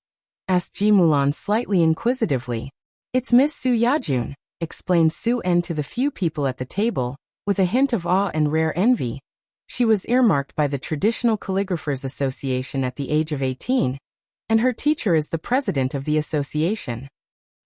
Speaker 1: asked Ji Mulan slightly inquisitively. It's Miss Su Yajun, explained Su En to the few people at the table, with a hint of awe and rare envy. She was earmarked by the Traditional Calligraphers Association at the age of 18, and her teacher is the president of the association.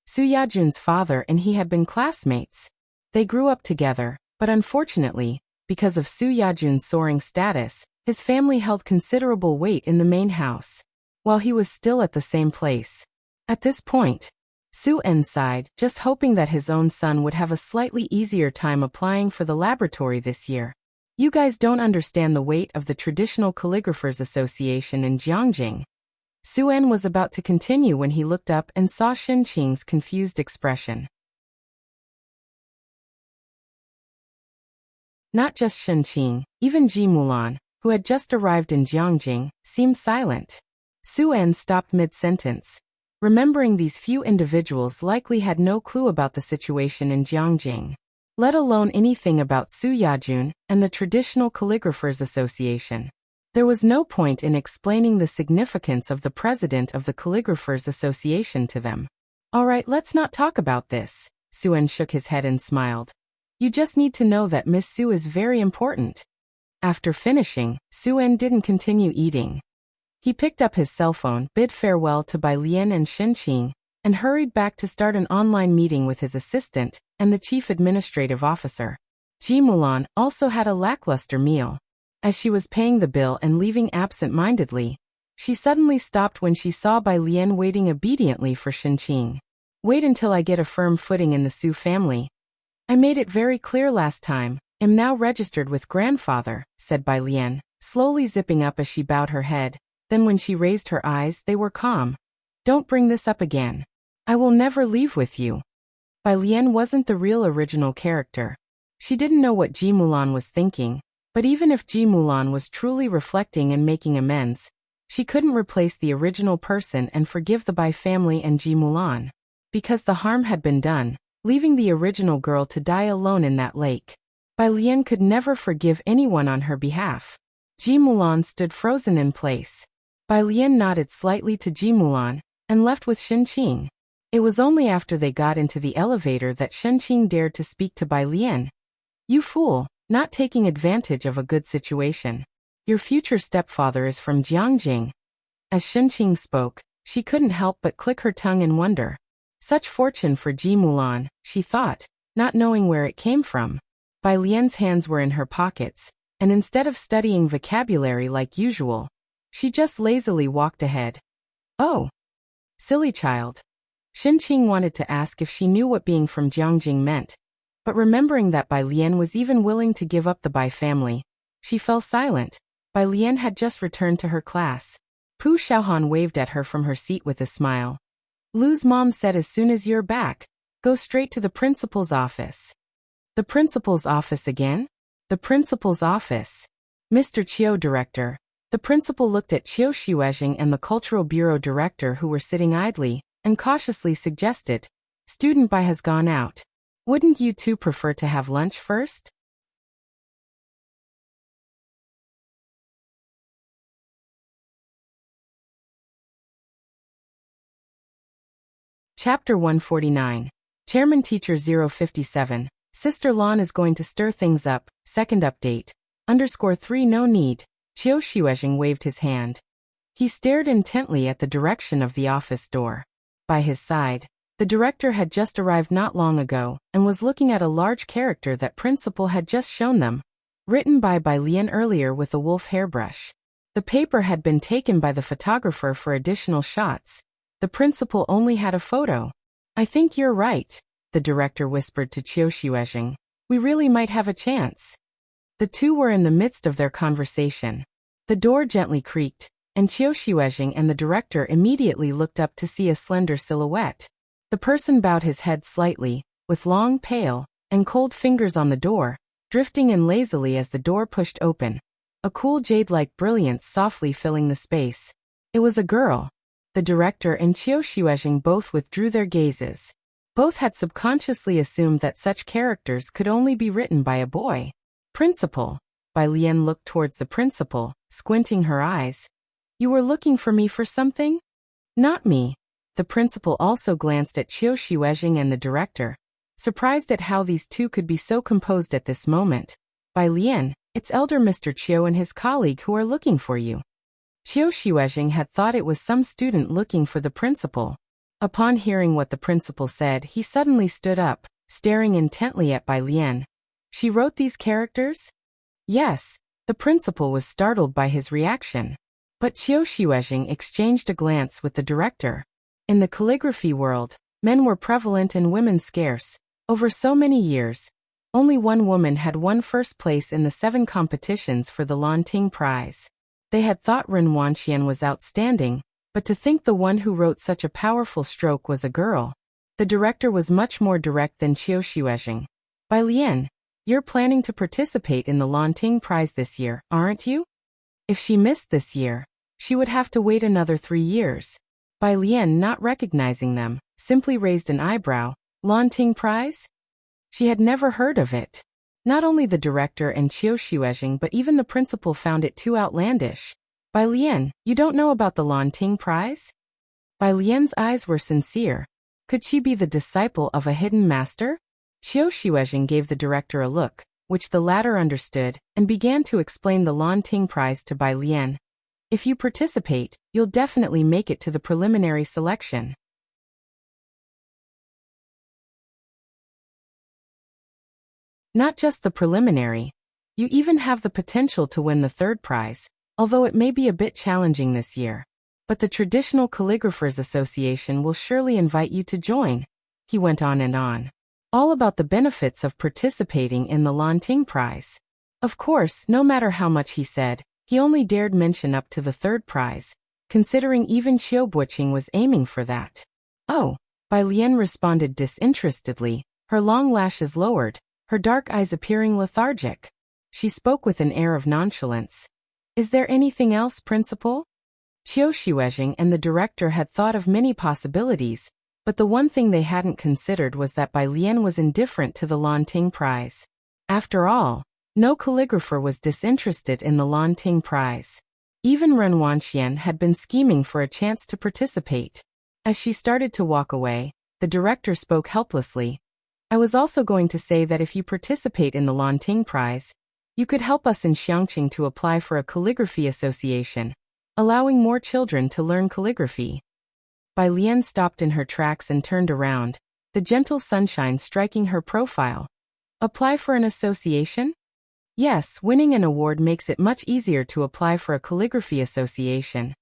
Speaker 1: Su Yajun's father and he had been classmates. They grew up together, but unfortunately, because of Su Yajun's soaring status, his family held considerable weight in the main house, while he was still at the same place. At this point, Su En sighed, just hoping that his own son would have a slightly easier time applying for the laboratory this year. You guys don't understand the weight of the Traditional Calligraphers Association in Jiangjing. Su En was about to continue when he looked up and saw Shen Qing's confused expression. Not just Shen Qing, even Ji Mulan, who had just arrived in Jiangjing, seemed silent. Su En stopped mid-sentence. Remembering these few individuals likely had no clue about the situation in Jiangjing, let alone anything about Su Yajun and the Traditional Calligraphers Association. There was no point in explaining the significance of the president of the Calligraphers Association to them. All right, let's not talk about this. Su En shook his head and smiled. You just need to know that Miss Su is very important. After finishing, Su En didn't continue eating. He picked up his cell phone, bid farewell to Bai Lian and Shen Qing, and hurried back to start an online meeting with his assistant and the chief administrative officer. Ji Mulan also had a lackluster meal. As she was paying the bill and leaving absent-mindedly, she suddenly stopped when she saw Bai Lian waiting obediently for Shen Qing. Wait until I get a firm footing in the Su family. I made it very clear last time, am now registered with grandfather, said Bai Lian, slowly zipping up as she bowed her head. Then when she raised her eyes, they were calm. Don't bring this up again. I will never leave with you. Bai Lian wasn't the real original character. She didn't know what Ji Mulan was thinking, but even if Ji Mulan was truly reflecting and making amends, she couldn't replace the original person and forgive the Bai family and Ji Mulan. Because the harm had been done, leaving the original girl to die alone in that lake. Bai Lian could never forgive anyone on her behalf. Ji Mulan stood frozen in place. Bai Lian nodded slightly to Ji Mulan and left with Shen Qing. It was only after they got into the elevator that Shen Qing dared to speak to Bai Lian. You fool, not taking advantage of a good situation. Your future stepfather is from Jiangjing. As Shen Qing spoke, she couldn't help but click her tongue in wonder. Such fortune for Ji Mulan, she thought, not knowing where it came from. Bai Lian's hands were in her pockets, and instead of studying vocabulary like usual, she just lazily walked ahead. Oh, silly child. Shen Qing wanted to ask if she knew what being from Jiangjing meant, but remembering that Bai Lian was even willing to give up the Bai family, she fell silent. Bai Lian had just returned to her class. Pu Xiaohan waved at her from her seat with a smile. Lu's mom said as soon as you're back, go straight to the principal's office. The principal's office again? The principal's office. Mr. Qiu, director. The principal looked at Qiu Xuezhing and the Cultural Bureau director who were sitting idly, and cautiously suggested, Student Bai has gone out. Wouldn't you two prefer to have lunch first? Chapter 149. Chairman Teacher 057. Sister Lan is going to stir things up. Second update. _3 No need. Qiu Xuezhing waved his hand. He stared intently at the direction of the office door. By his side, the director had just arrived not long ago and was looking at a large character that principal had just shown them, written by Bai Lian earlier with a wolf hairbrush. The paper had been taken by the photographer for additional shots. The principal only had a photo. I think you're right, the director whispered to Qiu Xuezhing. We really might have a chance. The two were in the midst of their conversation. The door gently creaked, and Qiu Xuezhing and the director immediately looked up to see a slender silhouette. The person bowed his head slightly, with long, pale, and cold fingers on the door, drifting in lazily as the door pushed open, a cool jade-like brilliance softly filling the space. It was a girl. The director and Qiu Xuezhing both withdrew their gazes. Both had subconsciously assumed that such characters could only be written by a boy. Principal. Bai Lian looked towards the principal, squinting her eyes. You were looking for me for something? Not me. The principal also glanced at Qiu Xuezhing and the director, surprised at how these two could be so composed at this moment. Bai Lian, it's elder Mr. Qiu and his colleague who are looking for you. Qiu Xuezhing had thought it was some student looking for the principal. Upon hearing what the principal said, he suddenly stood up, staring intently at Bai Lian. She wrote these characters? Yes. The principal was startled by his reaction. But Qiu Xuezhing exchanged a glance with the director. In the calligraphy world, men were prevalent and women scarce. Over so many years, only one woman had won first place in the 7 competitions for the Lanting Prize. They had thought Ren Wanxian was outstanding, but to think the one who wrote such a powerful stroke was a girl. The director was much more direct than Qiu Xuezhing. Bai Lian, you're planning to participate in the Lanting Prize this year, aren't you? If she missed this year, she would have to wait another 3 years. Bai Lian, not recognizing them, simply raised an eyebrow. Lanting Prize? She had never heard of it. Not only the director and Qiu Xuezhing but even the principal found it too outlandish. Bai Lian, you don't know about the Lanting Prize? Bai Lian's eyes were sincere. Could she be the disciple of a hidden master? Qiu Xuezhing gave the director a look, which the latter understood, and began to explain the Lanting Prize to Bai Lian. If you participate, you'll definitely make it to the preliminary selection. Not just the preliminary. You even have the potential to win the 3rd prize, although it may be a bit challenging this year. But the Traditional Calligraphers Association will surely invite you to join. He went on and on. All about the benefits of participating in the Lanting Prize. Of course, no matter how much he said, he only dared mention up to the 3rd prize, considering even Qiu Buqing was aiming for that. Oh, Bai Lian responded disinterestedly, her long lashes lowered, her dark eyes appearing lethargic. She spoke with an air of nonchalance. Is there anything else, Principal? Qiu Xuezhing and the director had thought of many possibilities, but the one thing they hadn't considered was that Bai Lian was indifferent to the Lanting Prize. After all, no calligrapher was disinterested in the Lanting Prize. Even Ren Wanxian had been scheming for a chance to participate. As she started to walk away, the director spoke helplessly. I was also going to say that if you participate in the Lanting Prize, you could help us in Xiangqing to apply for a calligraphy association, allowing more children to learn calligraphy. Bai Lian stopped in her tracks and turned around, the gentle sunshine striking her profile. Apply for an association? Yes, winning an award makes it much easier to apply for a calligraphy association.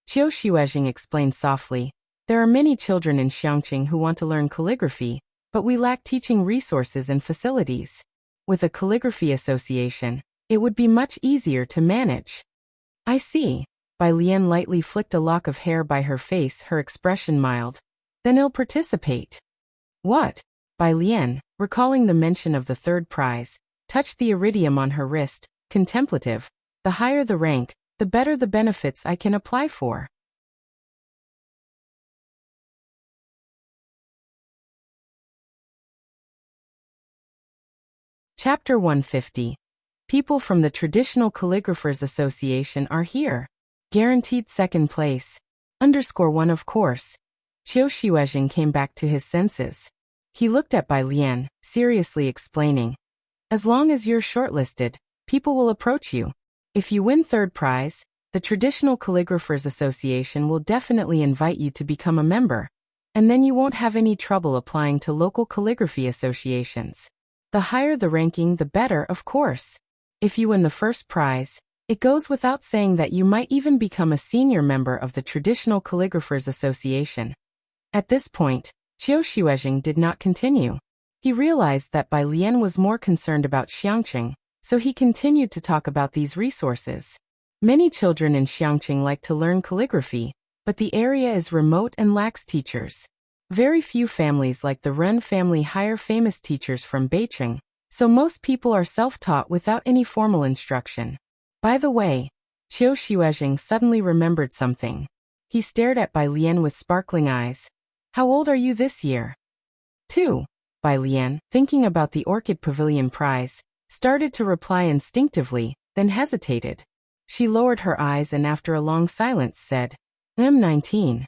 Speaker 1: Qiu Xuezhing explained softly. There are many children in Xiangqing who want to learn calligraphy, but we lack teaching resources and facilities. With a calligraphy association, it would be much easier to manage. I see. Bai Lian lightly flicked a lock of hair by her face, her expression mild. Then I'll participate. What? Bai Lian, recalling the mention of the 3rd prize, touched the iridium on her wrist, contemplative. The higher the rank, the better the benefits I can apply for. Chapter 150. People from the Traditional Calligraphers Association are here. Guaranteed 2nd place. _1 of course. Qiu Xuezhing came back to his senses. He looked at Bai Lian, seriously explaining. As long as you're shortlisted, people will approach you. If you win 3rd prize, the Traditional Calligraphers Association will definitely invite you to become a member. And then you won't have any trouble applying to local calligraphy associations. The higher the ranking, the better, of course. If you win the 1st prize, it goes without saying that you might even become a senior member of the Traditional Calligraphers Association. At this point, Qiu Xuezhing did not continue. He realized that Bai Lian was more concerned about Xiangqing, so he continued to talk about these resources. Many children in Xiangqing like to learn calligraphy, but the area is remote and lacks teachers. Very few families like the Ren family hire famous teachers from Beijing, so most people are self-taught without any formal instruction. By the way, Qiu Xuezhing suddenly remembered something. He stared at Bai Lian with sparkling eyes. How old are you this year? 2. Bai Lian, thinking about the Orchid Pavilion prize, started to reply instinctively, then hesitated. She lowered her eyes and after a long silence said, I'm 19.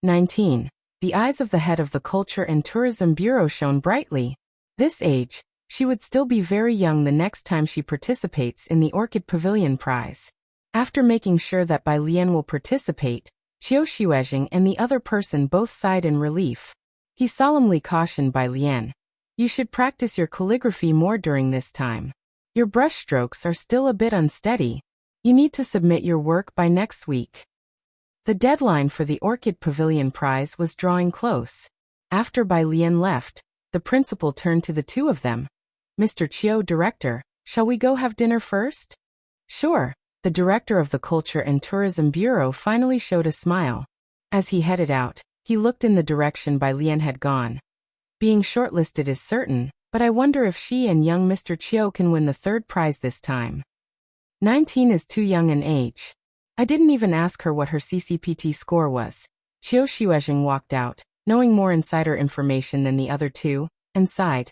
Speaker 1: 19. The eyes of the head of the Culture and Tourism Bureau shone brightly. This age, she would still be very young the next time she participates in the Orchid Pavilion Prize. After making sure that Bai Lian will participate, Qiu Xuezheng and the other person both sighed in relief. He solemnly cautioned Bai Lian, "You should practice your calligraphy more during this time. Your brushstrokes are still a bit unsteady. You need to submit your work by next week." The deadline for the Orchid Pavilion Prize was drawing close. After Bai Lian left, the principal turned to the two of them. "Mr. Qiu, director, shall we go have dinner first?" "Sure." The director of the Culture and Tourism Bureau finally showed a smile. As he headed out, he looked in the direction Bai Lian had gone. "Being shortlisted is certain, but I wonder if she and young Mr. Qiu can win the third prize this time. 19 is too young an age. I didn't even ask her what her CCPT score was." Qiu Xuezheng walked out, knowing more insider information than the other two, and sighed.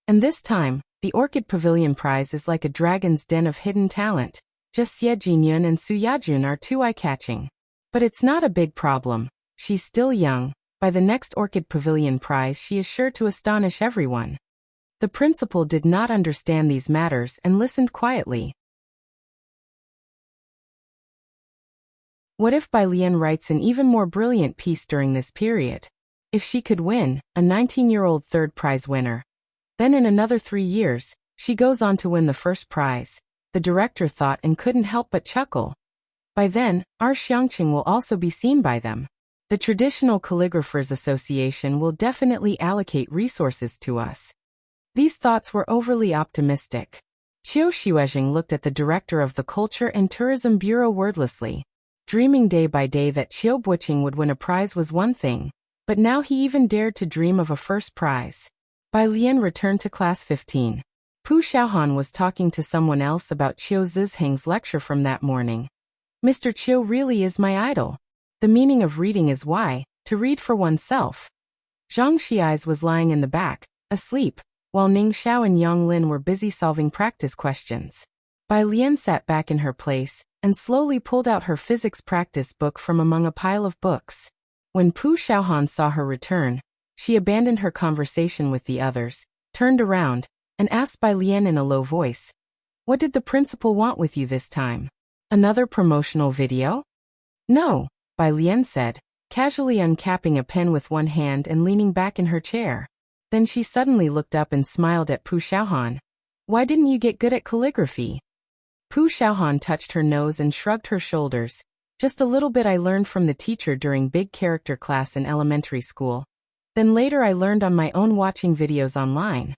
Speaker 1: "And this time, the Orchid Pavilion Prize is like a dragon's den of hidden talent. Just Xie Jinyun and Su Yajun are too eye-catching. But it's not a big problem. She's still young. By the next Orchid Pavilion Prize she is sure to astonish everyone." The principal did not understand these matters and listened quietly. What if Bai Lian writes an even more brilliant piece during this period? If she could win, a 19-year-old third prize winner. Then in another 3 years, she goes on to win the first prize. The director thought and couldn't help but chuckle. By then, our Xiangqing will also be seen by them. The Traditional Calligraphers Association will definitely allocate resources to us. These thoughts were overly optimistic. Qiu Xuezheng looked at the director of the Culture and Tourism Bureau wordlessly. Dreaming day by day that Qiu Buqing would win a prize was one thing, but now he even dared to dream of a first prize. Bai Lian returned to class 15. Pu Xiaohan was talking to someone else about Qiu Zizheng's lecture from that morning. "Mr. Qiu really is my idol. The meaning of reading is why, to read for oneself." Zhang Xiais was lying in the back, asleep, while Ning Xiao and Yang Lin were busy solving practice questions. Bai Lian sat back in her place, and slowly pulled out her physics practice book from among a pile of books. When Pu Xiaohan saw her return, she abandoned her conversation with the others, turned around, and asked Bai Lian in a low voice, "What did the principal want with you this time? Another promotional video?" "No," Bai Lian said, casually uncapping a pen with one hand and leaning back in her chair. Then she suddenly looked up and smiled at Pu Xiaohan. "Why didn't you get good at calligraphy?" Pu Xiaohan touched her nose and shrugged her shoulders. "Just a little bit I learned from the teacher during big character class in elementary school. Then later I learned on my own watching videos online."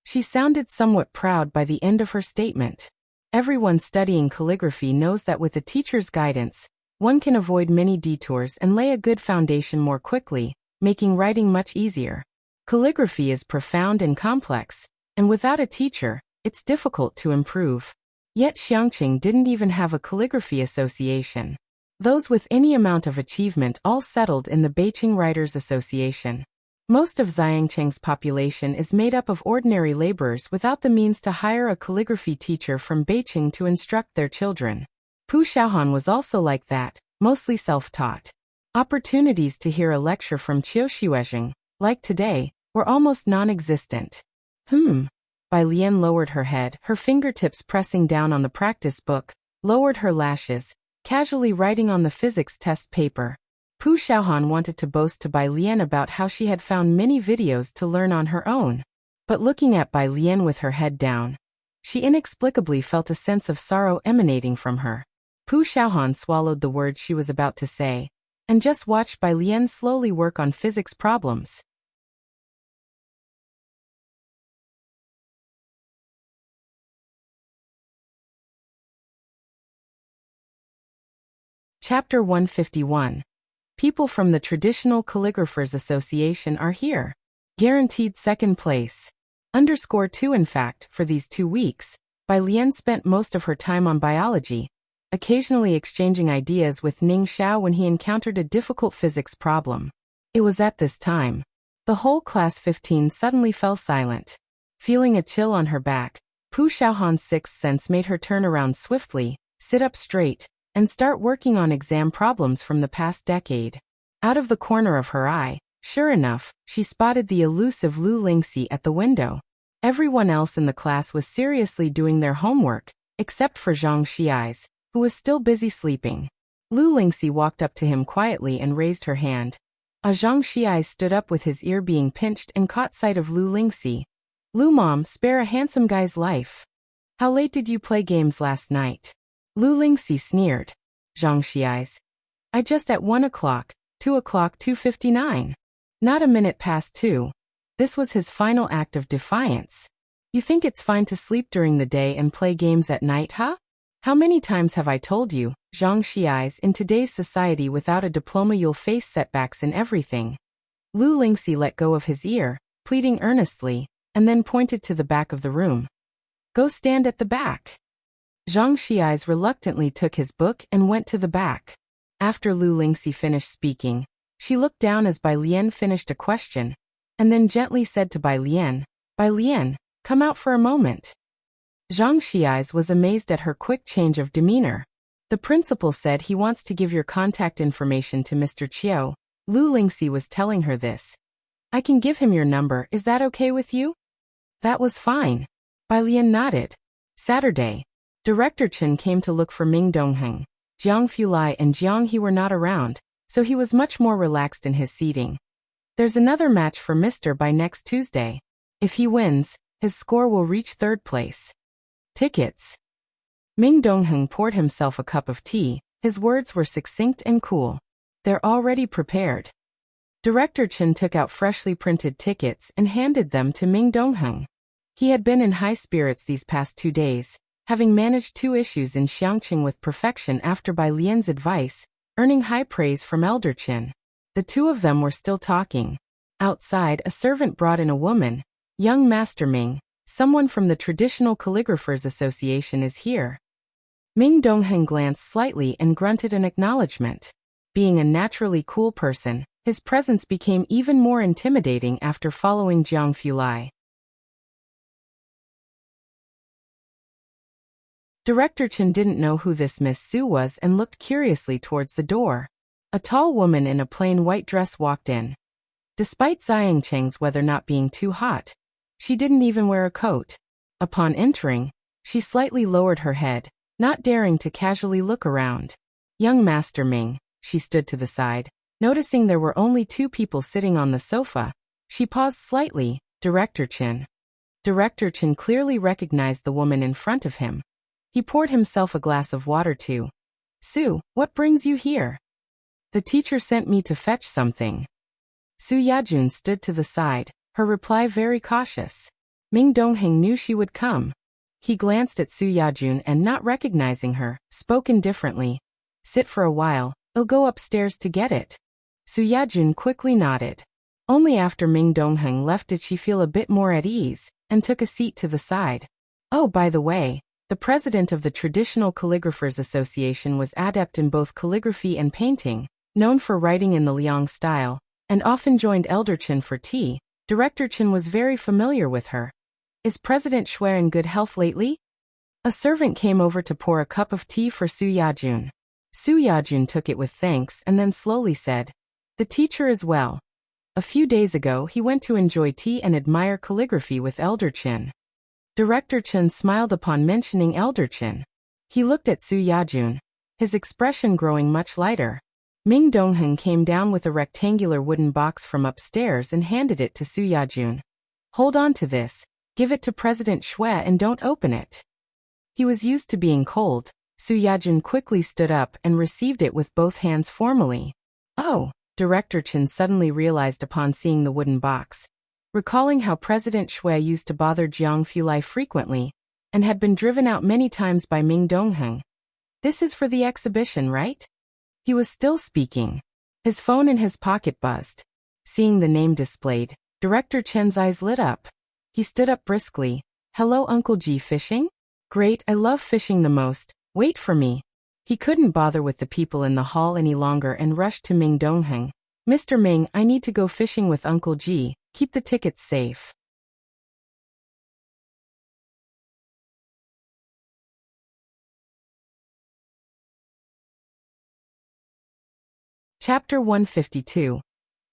Speaker 1: She sounded somewhat proud by the end of her statement. Everyone studying calligraphy knows that with a teacher's guidance, one can avoid many detours and lay a good foundation more quickly, making writing much easier. Calligraphy is profound and complex, and without a teacher, it's difficult to improve. Yet Xiangqing didn't even have a calligraphy association. Those with any amount of achievement all settled in the Beijing Writers Association. Most of Xiangqing's population is made up of ordinary laborers without the means to hire a calligraphy teacher from Beijing to instruct their children. Pu Xiaohan was also like that, mostly self-taught. Opportunities to hear a lecture from Qiu Xuezheng, like today, were almost non-existent. Bai Lian lowered her head, her fingertips pressing down on the practice book, lowered her lashes, casually writing on the physics test paper. Pu Xiaohan wanted to boast to Bai Lian about how she had found many videos to learn on her own. But looking at Bai Lian with her head down, she inexplicably felt a sense of sorrow emanating from her. Pu Xiaohan swallowed the words she was about to say, and just watched Bai Lian slowly work on physics problems. Chapter 151. People from the Traditional Calligraphers Association are here. Guaranteed second place. _2 In fact, for these 2 weeks, Bai Lian spent most of her time on biology, occasionally exchanging ideas with Ning Xiao when he encountered a difficult physics problem. It was at this time. The whole class 15 suddenly fell silent. Feeling a chill on her back, Pu Xiaohan's sixth sense made her turn around swiftly, sit up straight, and start working on exam problems from the past decade. Out of the corner of her eye, sure enough, she spotted the elusive Lu Lingxi at the window. Everyone else in the class was seriously doing their homework, except for Zhang Xiai's, who was still busy sleeping. Lu Lingxi walked up to him quietly and raised her hand. Zhang Xiai stood up with his ear being pinched and caught sight of Lu Lingxi. "Lu Mom, spare a handsome guy's life. How late did you play games last night?" Lu Lingxi sneered. Zhang Xiai's. "I just at 1 o'clock, 2 o'clock 2:59. Not a minute past 2. This was his final act of defiance. "You think it's fine to sleep during the day and play games at night, huh? How many times have I told you, Zhang Xiai's, in today's society without a diploma you'll face setbacks in everything." Lu Lingxi let go of his ear, pleading earnestly, and then pointed to the back of the room. "Go stand at the back." Zhang Xiai's reluctantly took his book and went to the back. After Lu Lingxi finished speaking, she looked down as Bai Lian finished a question, and then gently said to Bai Lian, "Bai Lian, come out for a moment." Zhang Xiai's was amazed at her quick change of demeanor. "The principal said he wants to give your contact information to Mr. Chiu." Lu Lingxi was telling her this. "I can give him your number, is that okay with you?" That was fine. Bai Lian nodded. Saturday. Director Chen came to look for Ming Dongheng. Jiang Fulai and Jiang He were not around, so he was much more relaxed in his seating. There's another match for Mr. by next Tuesday. If he wins, his score will reach 3rd place. Tickets. Ming Dongheng poured himself a cup of tea. His words were succinct and cool. "They're already prepared." Director Chen took out freshly printed tickets and handed them to Ming Dongheng. He had been in high spirits these past 2 days, having managed 2 issues in Xiangqing with perfection after Bai Lian's advice, earning high praise from Elder Chen. The 2 of them were still talking. Outside, a servant brought in a woman. "Young Master Ming, someone from the Traditional Calligraphers Association is here." Ming Dongheng glanced slightly and grunted an acknowledgement. Being a naturally cool person, his presence became even more intimidating after following Jiang Fulai. Director Chen didn't know who this Miss Su was and looked curiously towards the door. A tall woman in a plain white dress walked in. Despite Xiangcheng's weather not being too hot, she didn't even wear a coat. Upon entering, she slightly lowered her head, not daring to casually look around. "Young Master Ming," she stood to the side. Noticing there were only 2 people sitting on the sofa, she paused slightly. "Director Chen." Director Chen clearly recognized the woman in front of him. He poured himself a glass of water too. "Su, what brings you here?" "The teacher sent me to fetch something." Su Yajun stood to the side, her reply very cautious. Ming Dongheng knew she would come. He glanced at Su Yajun and, not recognizing her, spoke indifferently. "Sit for a while, I'll go upstairs to get it." Su Yajun quickly nodded. Only after Ming Dongheng left did she feel a bit more at ease, and took a seat to the side. "Oh, by the way, the president of the Traditional Calligraphers Association was adept in both calligraphy and painting, known for writing in the Liang style, and often joined Elder Chen for tea." Director Chen was very familiar with her. "Is President Shui in good health lately?" A servant came over to pour a cup of tea for Su Yajun. Su Yajun took it with thanks and then slowly said, "The teacher is well. A few days ago he went to enjoy tea and admire calligraphy with Elder Chen." Director Chen smiled upon mentioning Elder Chen. He looked at Su Yajun, his expression growing much lighter. Ming Dongheng came down with a rectangular wooden box from upstairs and handed it to Su Yajun. "Hold on to this, give it to President Shui and don't open it." He was used to being cold. Su Yajun quickly stood up and received it with both hands formally. "Oh," Director Chen suddenly realized upon seeing the wooden box. Recalling how President Shui used to bother Jiang Fulai frequently, and had been driven out many times by Ming Dongheng. "This is for the exhibition, right?" He was still speaking. His phone in his pocket buzzed. Seeing the name displayed, Director Chen's eyes lit up. He stood up briskly. "Hello, Uncle Ji, fishing? Great, I love fishing the most. Wait for me." He couldn't bother with the people in the hall any longer and rushed to Ming Dongheng. "Mr. Ming, I need to go fishing with Uncle Ji. Keep the tickets safe." Chapter 152.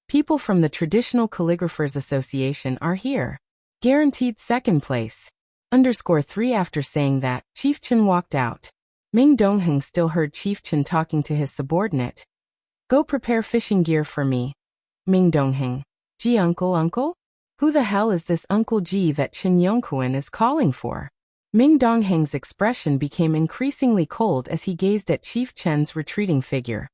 Speaker 1: People from the Traditional Calligraphers Association are here. Guaranteed second place. _3 After saying that, Chief Chen walked out. Ming Dongheng still heard Chief Chen talking to his subordinate. Go prepare fishing gear for me. Ming Dongheng. Ji uncle? Who the hell is this Uncle Ji that Chen Yongkuan is calling for? Ming Dongheng's expression became increasingly cold as he gazed at Chief Chen's retreating figure.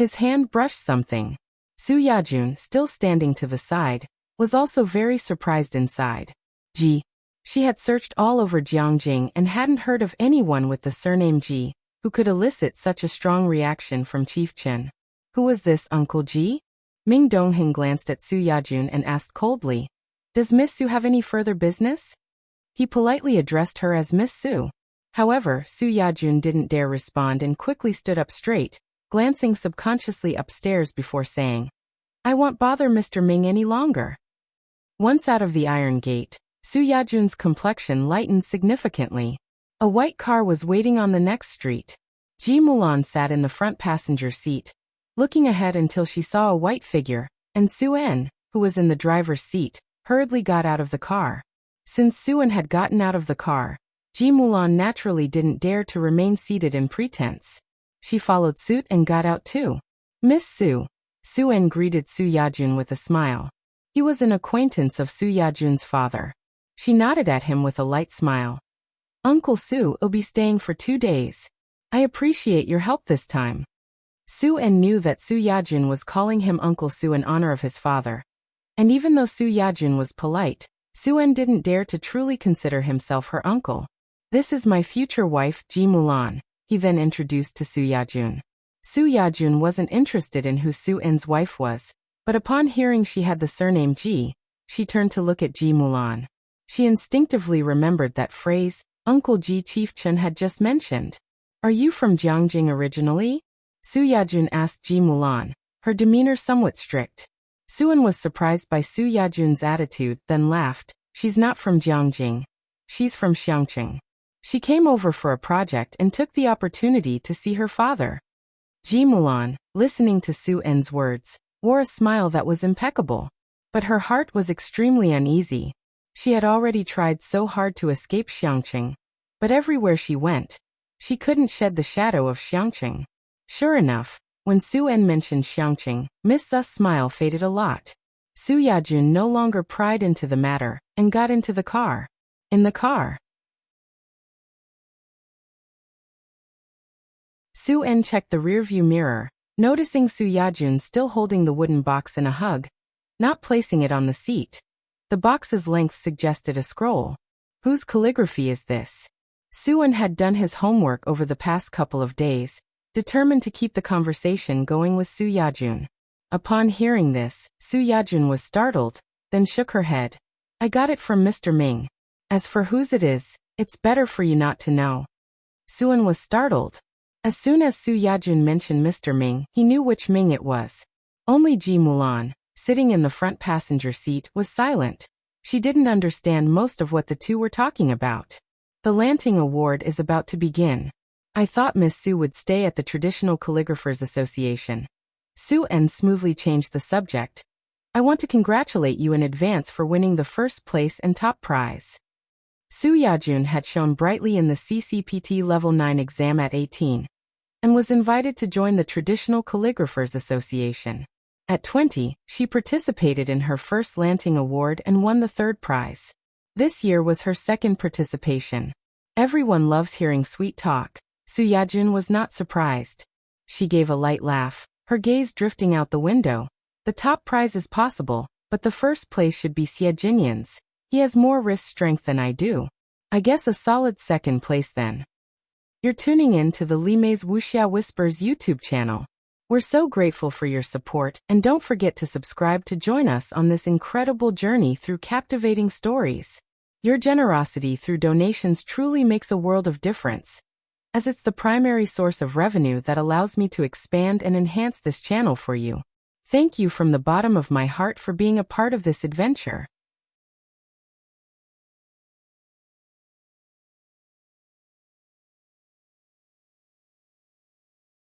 Speaker 1: His hand brushed something. Su Yajun, still standing to the side, was also very surprised inside. Ji. She had searched all over Jiangjing and hadn't heard of anyone with the surname Ji who could elicit such a strong reaction from Chief Chen. Who was this Uncle Ji? Ming Dongheng glanced at Su Yajun and asked coldly, Does Miss Su have any further business? He politely addressed her as Miss Su. However, Su Yajun didn't dare respond and quickly stood up straight, glancing subconsciously upstairs before saying, I won't bother Mr. Ming any longer. Once out of the iron gate, Su Yajun's complexion lightened significantly. A white car was waiting on the next street. Ji Mulan sat in the front passenger seat, looking ahead until she saw a white figure, and Su En, who was in the driver's seat, hurriedly got out of the car. Since Su En had gotten out of the car, Ji Mulan naturally didn't dare to remain seated in pretense. She followed suit and got out too. Miss Su. Su En greeted Su Yajun with a smile. He was an acquaintance of Su Yajun's father. She nodded at him with a light smile. Uncle Su will be staying for 2 days. I appreciate your help this time. Su En knew that Su Yajun was calling him Uncle Su in honor of his father. And even though Su Yajun was polite, Su En didn't dare to truly consider himself her uncle. This is my future wife, Ji Mulan, he then introduced to Su Yajun. Su Yajun wasn't interested in who Su En's wife was, but upon hearing she had the surname Ji, she turned to look at Ji Mulan. She instinctively remembered that phrase, Uncle Ji Chief Chen had just mentioned. Are you from Jiangjing originally? Su Yajun asked Ji Mulan, her demeanor somewhat strict. Su En was surprised by Su Yajun's attitude, then laughed. She's not from Jiangjing. She's from Xiangqing. She came over for a project and took the opportunity to see her father. Ji Mulan, listening to Su En's words, wore a smile that was impeccable. But her heart was extremely uneasy. She had already tried so hard to escape Xiangqing. But everywhere she went, she couldn't shed the shadow of Xiangqing. Sure enough, when Su En mentioned Xiangqing, Miss Su's smile faded a lot. Su Yajun no longer pried into the matter, and got into the car. In the car, Su En checked the rearview mirror, noticing Su Yajun still holding the wooden box in a hug, not placing it on the seat. The box's length suggested a scroll. Whose calligraphy is this? Su En had done his homework over the past couple of days, determined to keep the conversation going with Su Yajun. Upon hearing this, Su Yajun was startled, then shook her head. I got it from Mr. Ming. As for whose it is, it's better for you not to know. Su En was startled. As soon as Su Yajun mentioned Mr. Ming, he knew which Ming it was. Only Ji Mulan, sitting in the front passenger seat, was silent. She didn't understand most of what the two were talking about. The Lanting Award is about to begin. I thought Miss Su would stay at the Traditional Calligraphers Association. Su En smoothly changed the subject. I want to congratulate you in advance for winning the first place and top prize. Su Yajun had shone brightly in the CCPT Level 9 exam at 18, and was invited to join the Traditional Calligraphers Association. At 20, she participated in her first Lanting Award and won the third prize. This year was her second participation. Everyone loves hearing sweet talk. Su Yajun was not surprised. She gave a light laugh, her gaze drifting out the window. The top prize is possible, but the first place should be Xie Jinyan's. He has more wrist strength than I do. I guess a solid second place then. You're tuning in to the Li Mei's Wuxia Whispers YouTube channel. We're so grateful for your support, and don't forget to subscribe to join us on this incredible journey through captivating stories. Your generosity through donations truly makes a world of difference, as it's the primary source of revenue that allows me to expand and enhance this channel for you. Thank you from the bottom of my heart for being a part of this adventure.